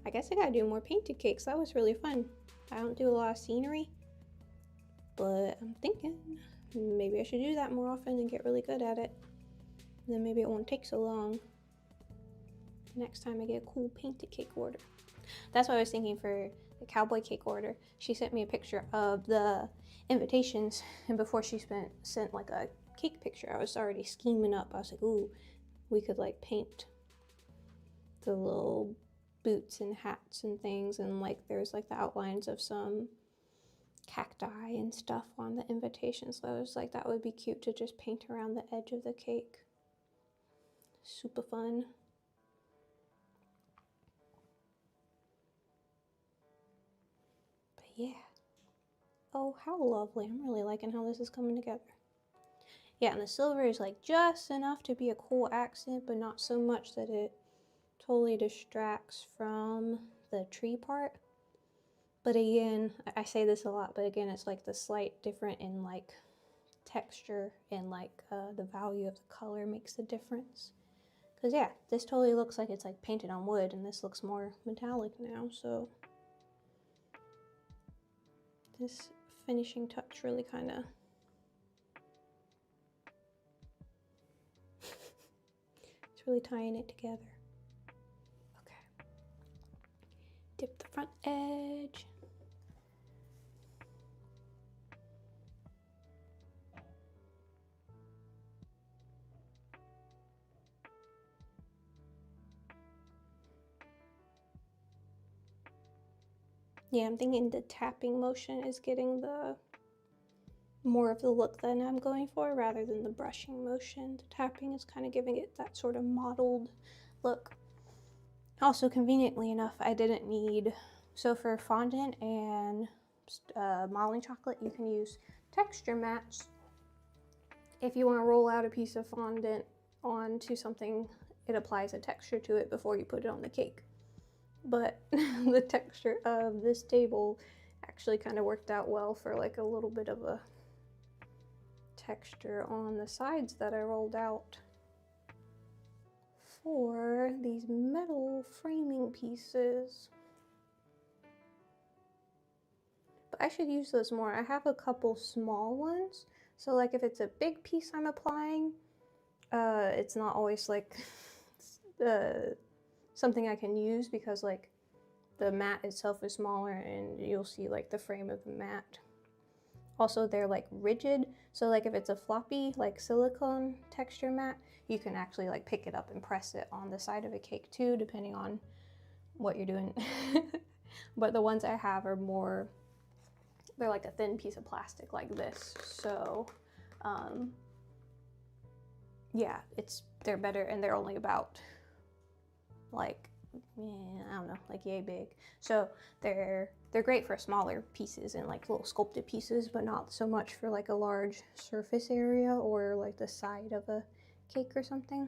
Speaker 1: I guess I gotta do more painted cakes. That was really fun. I don't do a lot of scenery, but I'm thinking maybe I should do that more often and get really good at it. And then maybe it won't take so long next time I get a cool painted cake order. That's what I was thinking for the cowboy cake order. She sent me a picture of the invitations, and before she sent like a cake picture, I was already scheming up. I was like, ooh, we could like paint the little boots and hats and things, and like there's like the outlines of some cacti and stuff on the invitation. So I was like, that would be cute to just paint around the edge of the cake. Super fun. But yeah. Oh, how lovely. I'm really liking how this is coming together. Yeah, and the silver is like just enough to be a cool accent, but not so much that it totally distracts from the tree part. But again, I say this a lot, but again, it's like the slight difference in like texture and like the value of the color makes the difference. Because yeah, this totally looks like it's like painted on wood, and this looks more metallic now, so this finishing touch really kind of it's really tying it together. Okay, dip the front edge. Yeah, I'm thinking the tapping motion is getting the more of the look that I'm going for rather than the brushing motion. The tapping is kind of giving it that sort of mottled look. Also, conveniently enough, I didn't need, so for fondant and modeling chocolate, you can use texture mats. If you want to roll out a piece of fondant onto something, it applies a texture to it before you put it on the cake. But the texture of this table actually kind of worked out well for like a little bit of a texture on the sides that I rolled out for these metal framing pieces. But I should use those more. I have a couple small ones, so like if it's a big piece I'm applying, it's not always like something I can use because like the mat itself is smaller and you'll see like the frame of the mat. Also, they're like rigid, so like if it's a floppy like silicone texture mat, you can actually like pick it up and press it on the side of a cake too, depending on what you're doing. But the ones I have are more, they're like a thin piece of plastic like this, so yeah, they're better, and they're only about like, I don't know, like yay big. So they're great for smaller pieces and like little sculpted pieces, but not so much for like a large surface area or like the side of a cake or something.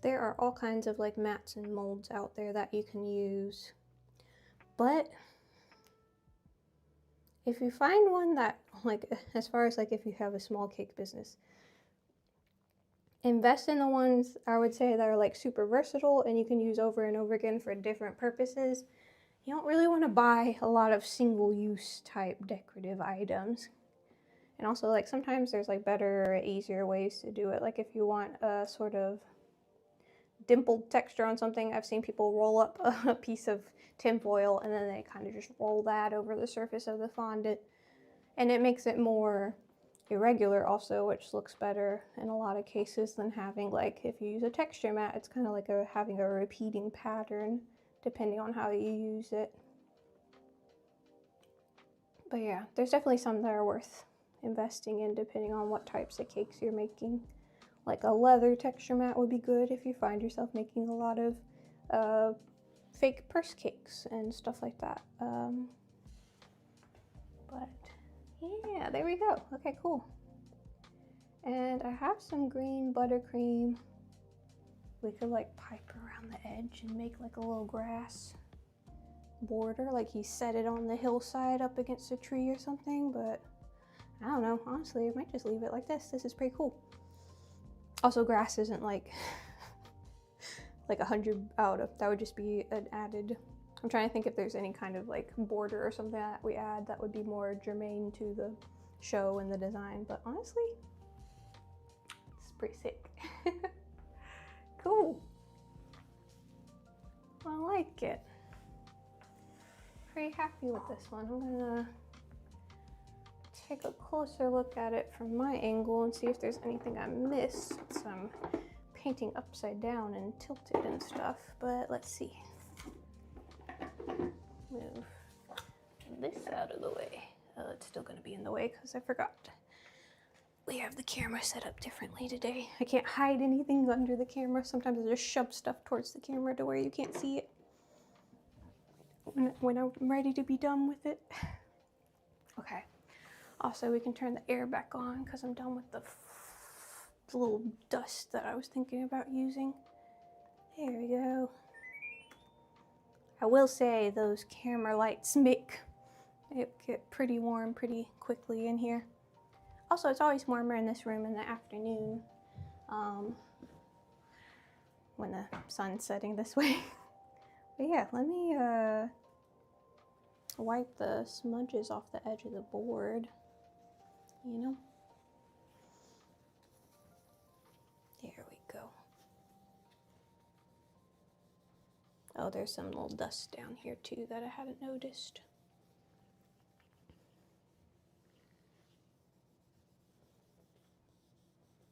Speaker 1: There are all kinds of like mats and molds out there that you can use, but if you find one that, like, as far as like if you have a small cake business, invest in the ones I would say that are like super versatile and you can use over and over again for different purposes. You don't really want to buy a lot of single-use type decorative items. And also, like, sometimes there's like better, easier ways to do it. Like if you want a sort of dimpled texture on something, I've seen people roll up a piece of tinfoil and then they kind of just roll that over the surface of the fondant, and it makes it more irregular also, which looks better in a lot of cases than having, like, if you use a texture mat, it's kind of like having a repeating pattern depending on how you use it. But yeah, there's definitely some that are worth investing in depending on what types of cakes you're making. Like a leather texture mat would be good if you find yourself making a lot of fake purse cakes and stuff like that. But yeah, there we go. Okay, cool. And I have some green buttercream. We could like pipe around the edge and make like a little grass border, like he set it on the hillside up against a tree or something, but I don't know. Honestly, I might just leave it like this. This is pretty cool. Also, grass isn't like like 100 out of, that would just be an added. I'm trying to think if there's any kind of like border or something that we add that would be more germane to the show and the design, but honestly, it's pretty sick. Cool. I like it. Pretty happy with this one. I'm gonna take a closer look at it from my angle and see if there's anything I missed. So I'm painting upside down and tilted and stuff, but let's see. Move this out of the way. Oh, it's still gonna be in the way because I forgot. We have the camera set up differently today. I can't hide anything under the camera. Sometimes I just shove stuff towards the camera to where you can't see it when I'm ready to be done with it. Okay. Also, we can turn the air back on because I'm done with the little dust that I was thinking about using. There we go. I will say those camera lights make it get pretty warm pretty quickly in here. Also, it's always warmer in this room in the afternoon when the sun's setting this way. But yeah, let me wipe the smudges off the edge of the board, you know? There we go. Oh, there's some little dust down here too that I hadn't noticed.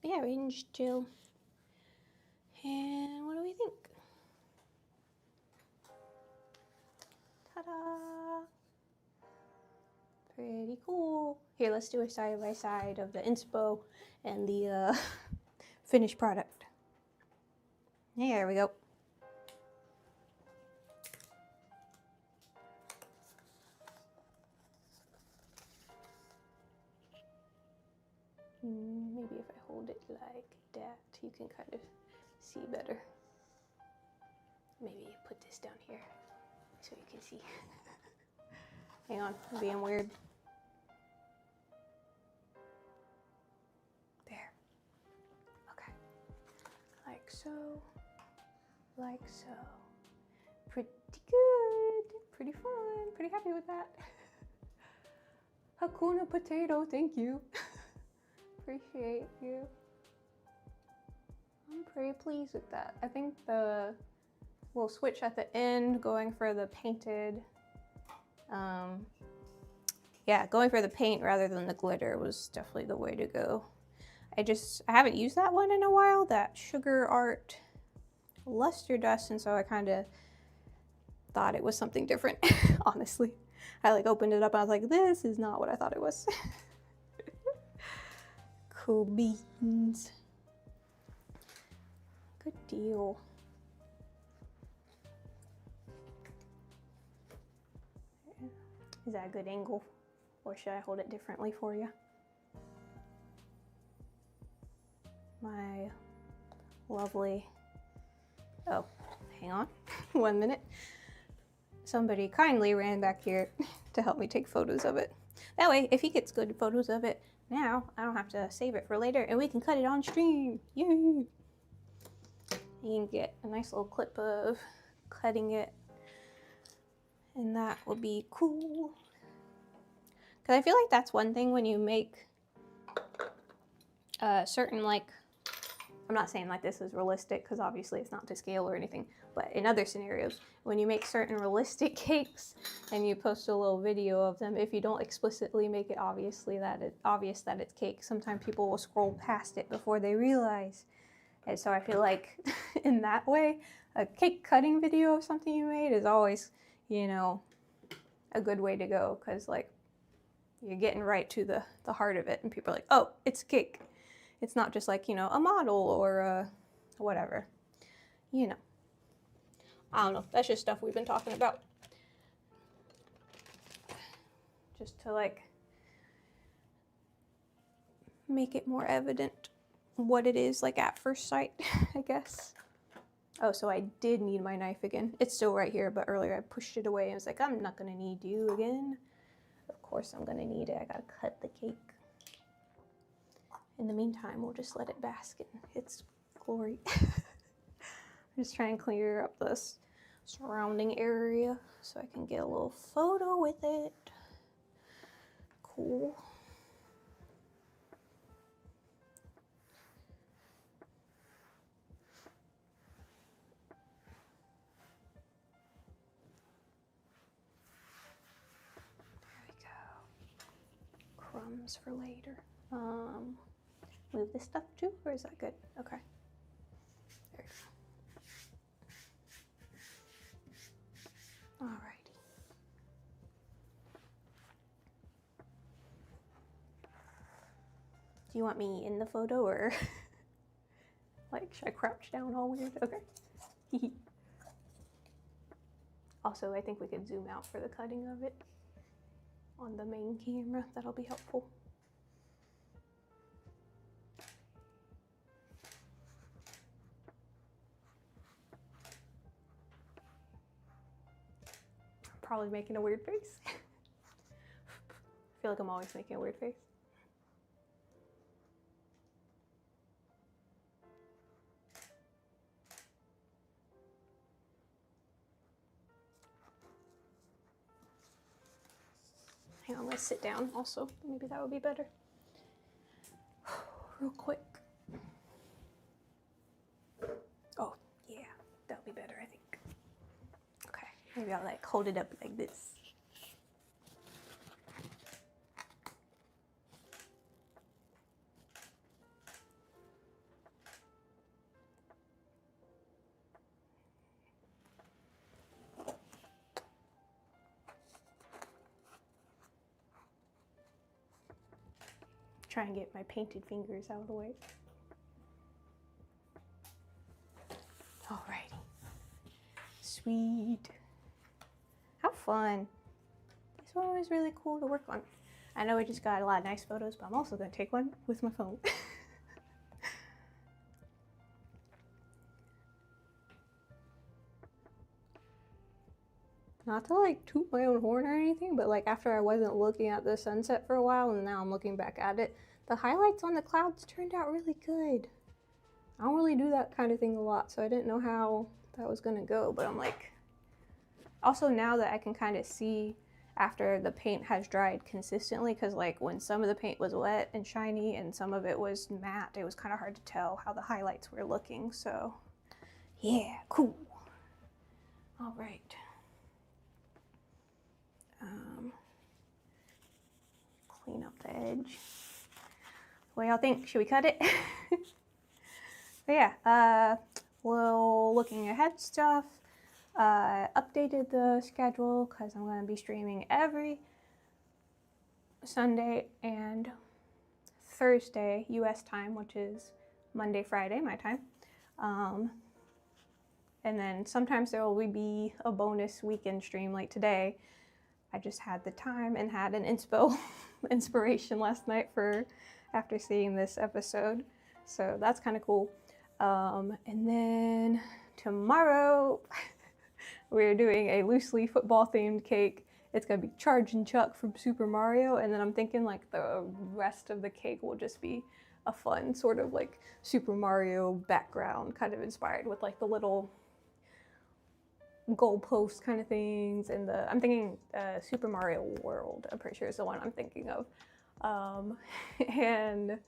Speaker 1: Yeah, we can just chill. And what do we think? Ta-da! Pretty cool. Here, let's do a side-by-side of the inspo and the finished product. There we go. Maybe if I hold it like that, you can kind of see better. Maybe put this down here so you can see. Hang on, I'm being weird. There. Okay. Like so. Like so. Pretty good. Pretty fun. Pretty happy with that. Hakuna potato, thank you. Appreciate you. I'm pretty pleased with that. I think we'll switch at the end, going for the painted. Yeah, going for the paint rather than the glitter was definitely the way to go. I haven't used that one in a while, that Sugar Art luster dust, and so I kind of thought it was something different, honestly. I like opened it up and I was like, this is not what I thought it was. Cool beans. Good deal. Is that a good angle? Or should I hold it differently for you? My lovely... Oh, hang on. 1 minute. Somebody kindly ran back here to help me take photos of it. That way, if he gets good photos of it, now I don't have to save it for later and we can cut it on stream. Yay! You can get a nice little clip of cutting it, and that will be cool. Because I feel like that's one thing when you make certain, like, I'm not saying like this is realistic because obviously it's not to scale or anything, but in other scenarios, when you make certain realistic cakes and you post a little video of them, if you don't explicitly make it obvious that it's cake, sometimes people will scroll past it before they realize. And so I feel like in that way, a cake cutting video of something you made is always, you know, a good way to go, because like you're getting right to the heart of it and people are like, oh, it's cake. It's not just like, you know, a model or whatever, you know. I don't know. That's just stuff we've been talking about. Just to like make it more evident what it is like at first sight, I guess. Oh, so I did need my knife again. It's still right here, but earlier I pushed it away and was like, I'm not gonna need you again. Of course I'm gonna need it. I gotta cut the cake. In the meantime, we'll just let it bask in its glory. I'm just trying to clear up this surrounding area so I can get a little photo with it. Cool. There we go. Crumbs for later. Move this stuff too, or is that good? Okay. Do you want me in the photo or like should I crouch down all weird? Okay. Also, I think we could zoom out for the cutting of it on the main camera. That'll be helpful. I'm probably making a weird face. I feel like I'm always making a weird face. Hang on, let's sit down also. Maybe that would be better. Real quick. Oh, yeah, that'll be better, I think. Okay, maybe I'll like hold it up like this. Try and get my painted fingers out of the way. Alrighty. Sweet. How fun. This one was really cool to work on. I know we just got a lot of nice photos, but I'm also going to take one with my phone. Not to like toot my own horn or anything, but like after I wasn't looking at the sunset for a while and now I'm looking back at it, the highlights on the clouds turned out really good. I don't really do that kind of thing a lot, so I didn't know how that was gonna go, but I'm like, also now that I can kind of see after the paint has dried consistently, because like when some of the paint was wet and shiny and some of it was matte, it was kind of hard to tell how the highlights were looking, so yeah, cool. All right. Clean up the edge. What y'all think? Should we cut it? But yeah, well, looking ahead stuff, updated the schedule because I'm going to be streaming every Sunday and Thursday US time, which is Monday, Friday, my time. And then sometimes there will be a bonus weekend stream like today. I just had the time and had an inspiration last night for after seeing this episode. So that's kind of cool. And then tomorrow we're doing a loosely football themed cake. It's gonna be Charge and Chuck from Super Mario. And then I'm thinking like the rest of the cake will just be a fun sort of like Super Mario background, kind of inspired with like the little goalpost kind of things, and I'm thinking Super Mario World, I'm pretty sure is the one I'm thinking of. And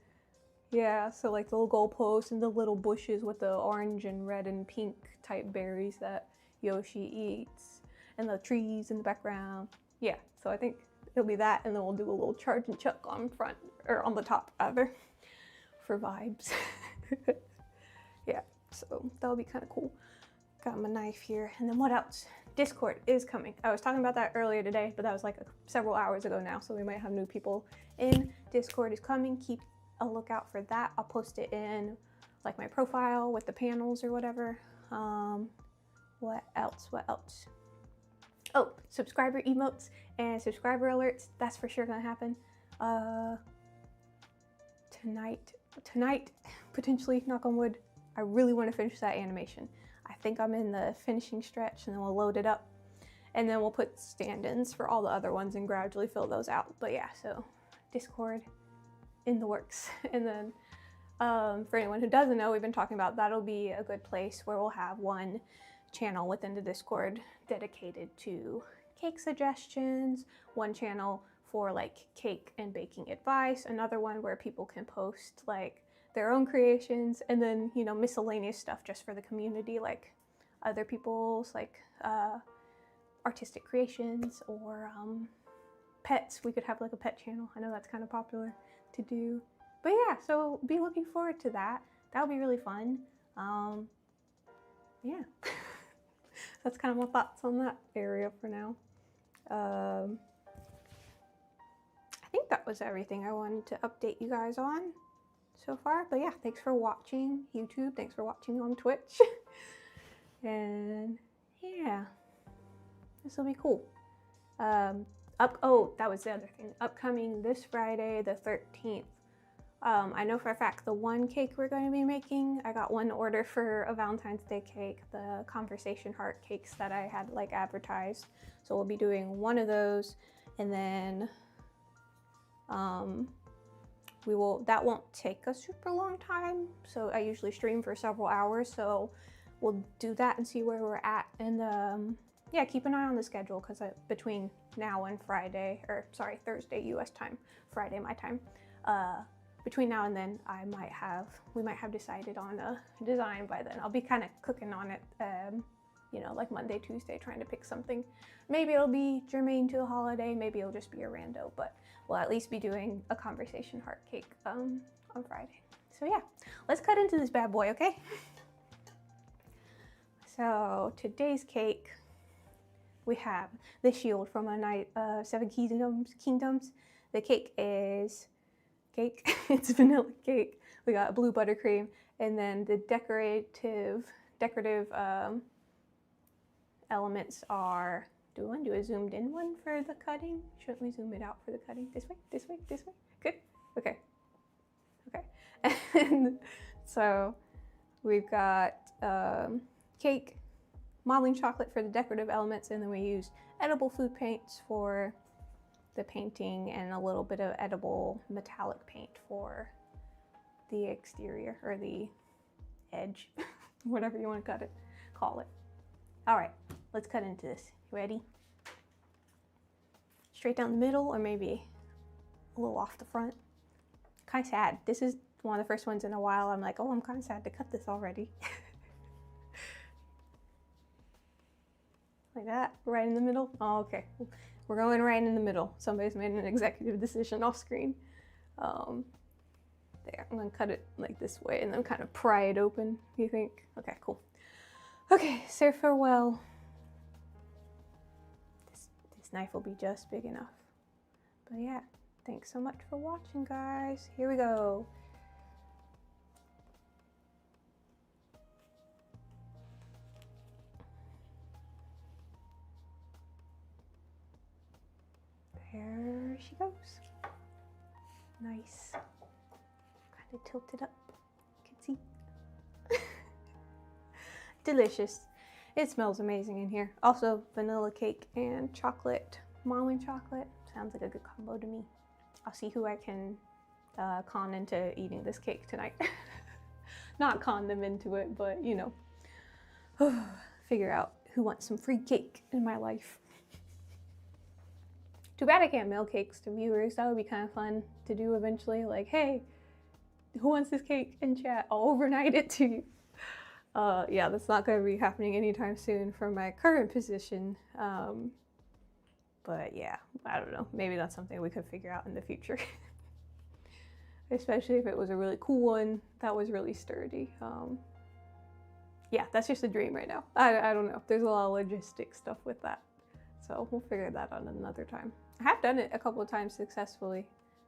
Speaker 1: yeah, so like the little goalposts and the little bushes with the orange and red and pink type berries that Yoshi eats, and the trees in the background. Yeah, so I think it'll be that, and then we'll do a little Charge and Chuck on front, or on the top rather, for vibes. Yeah, so that'll be kind of cool. Got my knife here, and then what else? Discord is coming. I was talking about that earlier today, but that was like several hours ago now, so we might have new people in. Discord is coming. Keep a lookout for that. I'll post it in like my profile with the panels or whatever. What else? Oh, subscriber emotes and subscriber alerts. That's for sure gonna happen. Tonight, potentially, knock on wood, I really want to finish that animation. I think I'm in the finishing stretch, and then we'll load it up, and then we'll put stand-ins for all the other ones and gradually fill those out. But yeah, so Discord in the works. And then for anyone who doesn't know, we've been talking about that'll be a good place where we'll have one channel within the Discord dedicated to cake suggestions, one channel for like cake and baking advice, another one where people can post like their own creations, and then, you know, miscellaneous stuff just for the community, like other people's like artistic creations or pets. We could have like a pet channel. I know that's kind of popular to do. But yeah, so be looking forward to that. That'll be really fun. Yeah. That's kind of my thoughts on that area for now. I think that was everything I wanted to update you guys on. so far. But yeah, thanks for watching YouTube. Thanks for watching on Twitch. And yeah, this will be cool. Oh, that was the other thing. Upcoming this Friday, the 13th. I know for a fact the one cake we're going to be making, I got one order for a Valentine's Day cake, the conversation heart cakes that I had like advertised. So we'll be doing one of those, and then that won't take a super long time. So I usually stream for several hours, so we'll do that and see where we're at. And yeah, keep an eye on the schedule, because between now and Thursday US time, Friday my time, between now and then we might have decided on a design by then. I'll be kind of cooking on it, you know, like Monday, Tuesday, trying to pick something. Maybe it'll be germane to the holiday, maybe it'll just be a rando, but we'll at least be doing a conversation heart cake on Friday. So yeah, let's cut into this bad boy, okay? So today's cake, we have the shield from A Night of Seven Kingdoms. The cake is cake. It's vanilla cake. We got blue buttercream, and then the decorative elements are. Do we want to do a zoomed in one for the cutting? Shouldn't we zoom it out for the cutting? This way, this way, this way. Good. Okay. Okay. And so we've got cake, modeling chocolate for the decorative elements, and then we use edible food paints for the painting, and a little bit of edible metallic paint for the exterior, or the edge, whatever you want to call it. All right, let's cut into this. You ready? Straight down the middle, or maybe a little off the front. Kind of sad. This is one of the first ones in a while. I'm like, oh, I'm kind of sad to cut this already. Like that, right in the middle. Oh, okay. We're going right in the middle. Somebody's made an executive decision off screen. There, I'm gonna cut it like this way and then kind of pry it open, you think? Okay, cool. Okay, say farewell. This knife will be just big enough. But yeah, thanks so much for watching, guys. Here we go. There she goes. Nice. Kind of tilted up. You can see. Delicious. It smells amazing in here. Also, vanilla cake and chocolate, modeling chocolate. Sounds like a good combo to me. I'll see who I can con into eating this cake tonight. Not con them into it, but you know, figure out who wants some free cake in my life. Too bad I can't mail cakes to viewers. That would be kind of fun to do eventually. Like, hey, who wants this cake in chat? I'll overnight it to you. Yeah, that's not going to be happening anytime soon from my current position. But yeah, I don't know. Maybe that's something we could figure out in the future. Especially if it was a really cool one that was really sturdy. Yeah, that's just a dream right now. I don't know. There's a lot of logistic stuff with that. So we'll figure that out another time. I have done it a couple of times successfully.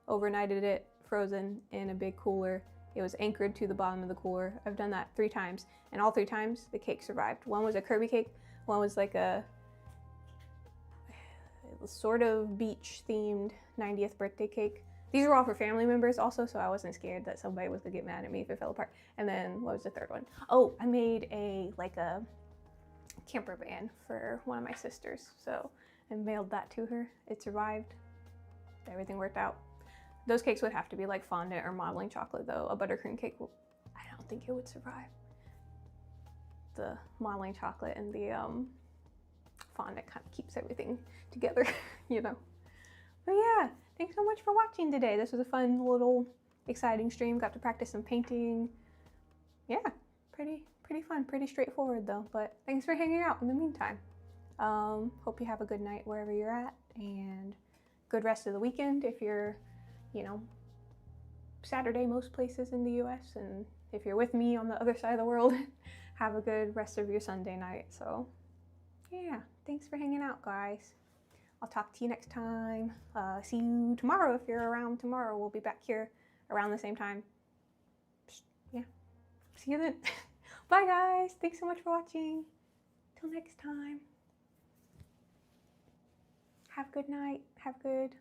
Speaker 1: Overnighted it, frozen in a big cooler. It was anchored to the bottom of the cooler. I've done that 3 times, and all 3 times the cake survived. One was a Kirby cake, one was like a sort of beach themed 90th birthday cake. These were all for family members also, so I wasn't scared that somebody was gonna get mad at me if it fell apart. And then what was the third one? Oh, I made a camper van for one of my sisters, so I mailed that to her. It survived. Everything worked out. Those cakes would have to be like fondant or modeling chocolate though. A buttercream cake, I don't think it would survive. The modeling chocolate and the fondant kind of keeps everything together, you know. But yeah, thanks so much for watching today. This was a fun little exciting stream. Got to practice some painting. Yeah, pretty fun, pretty straightforward though. But thanks for hanging out in the meantime. Hope you have a good night wherever you're at, and good rest of the weekend if you're, you know, Saturday most places in the US, and if you're with me on the other side of the world, have a good rest of your Sunday night. So yeah, thanks for hanging out, guys. I'll talk to you next time. See you tomorrow if you're around tomorrow. We'll be back here around the same time. yeah. See you then. Bye guys. Thanks so much for watching. Till next time. Have a good night. Have a good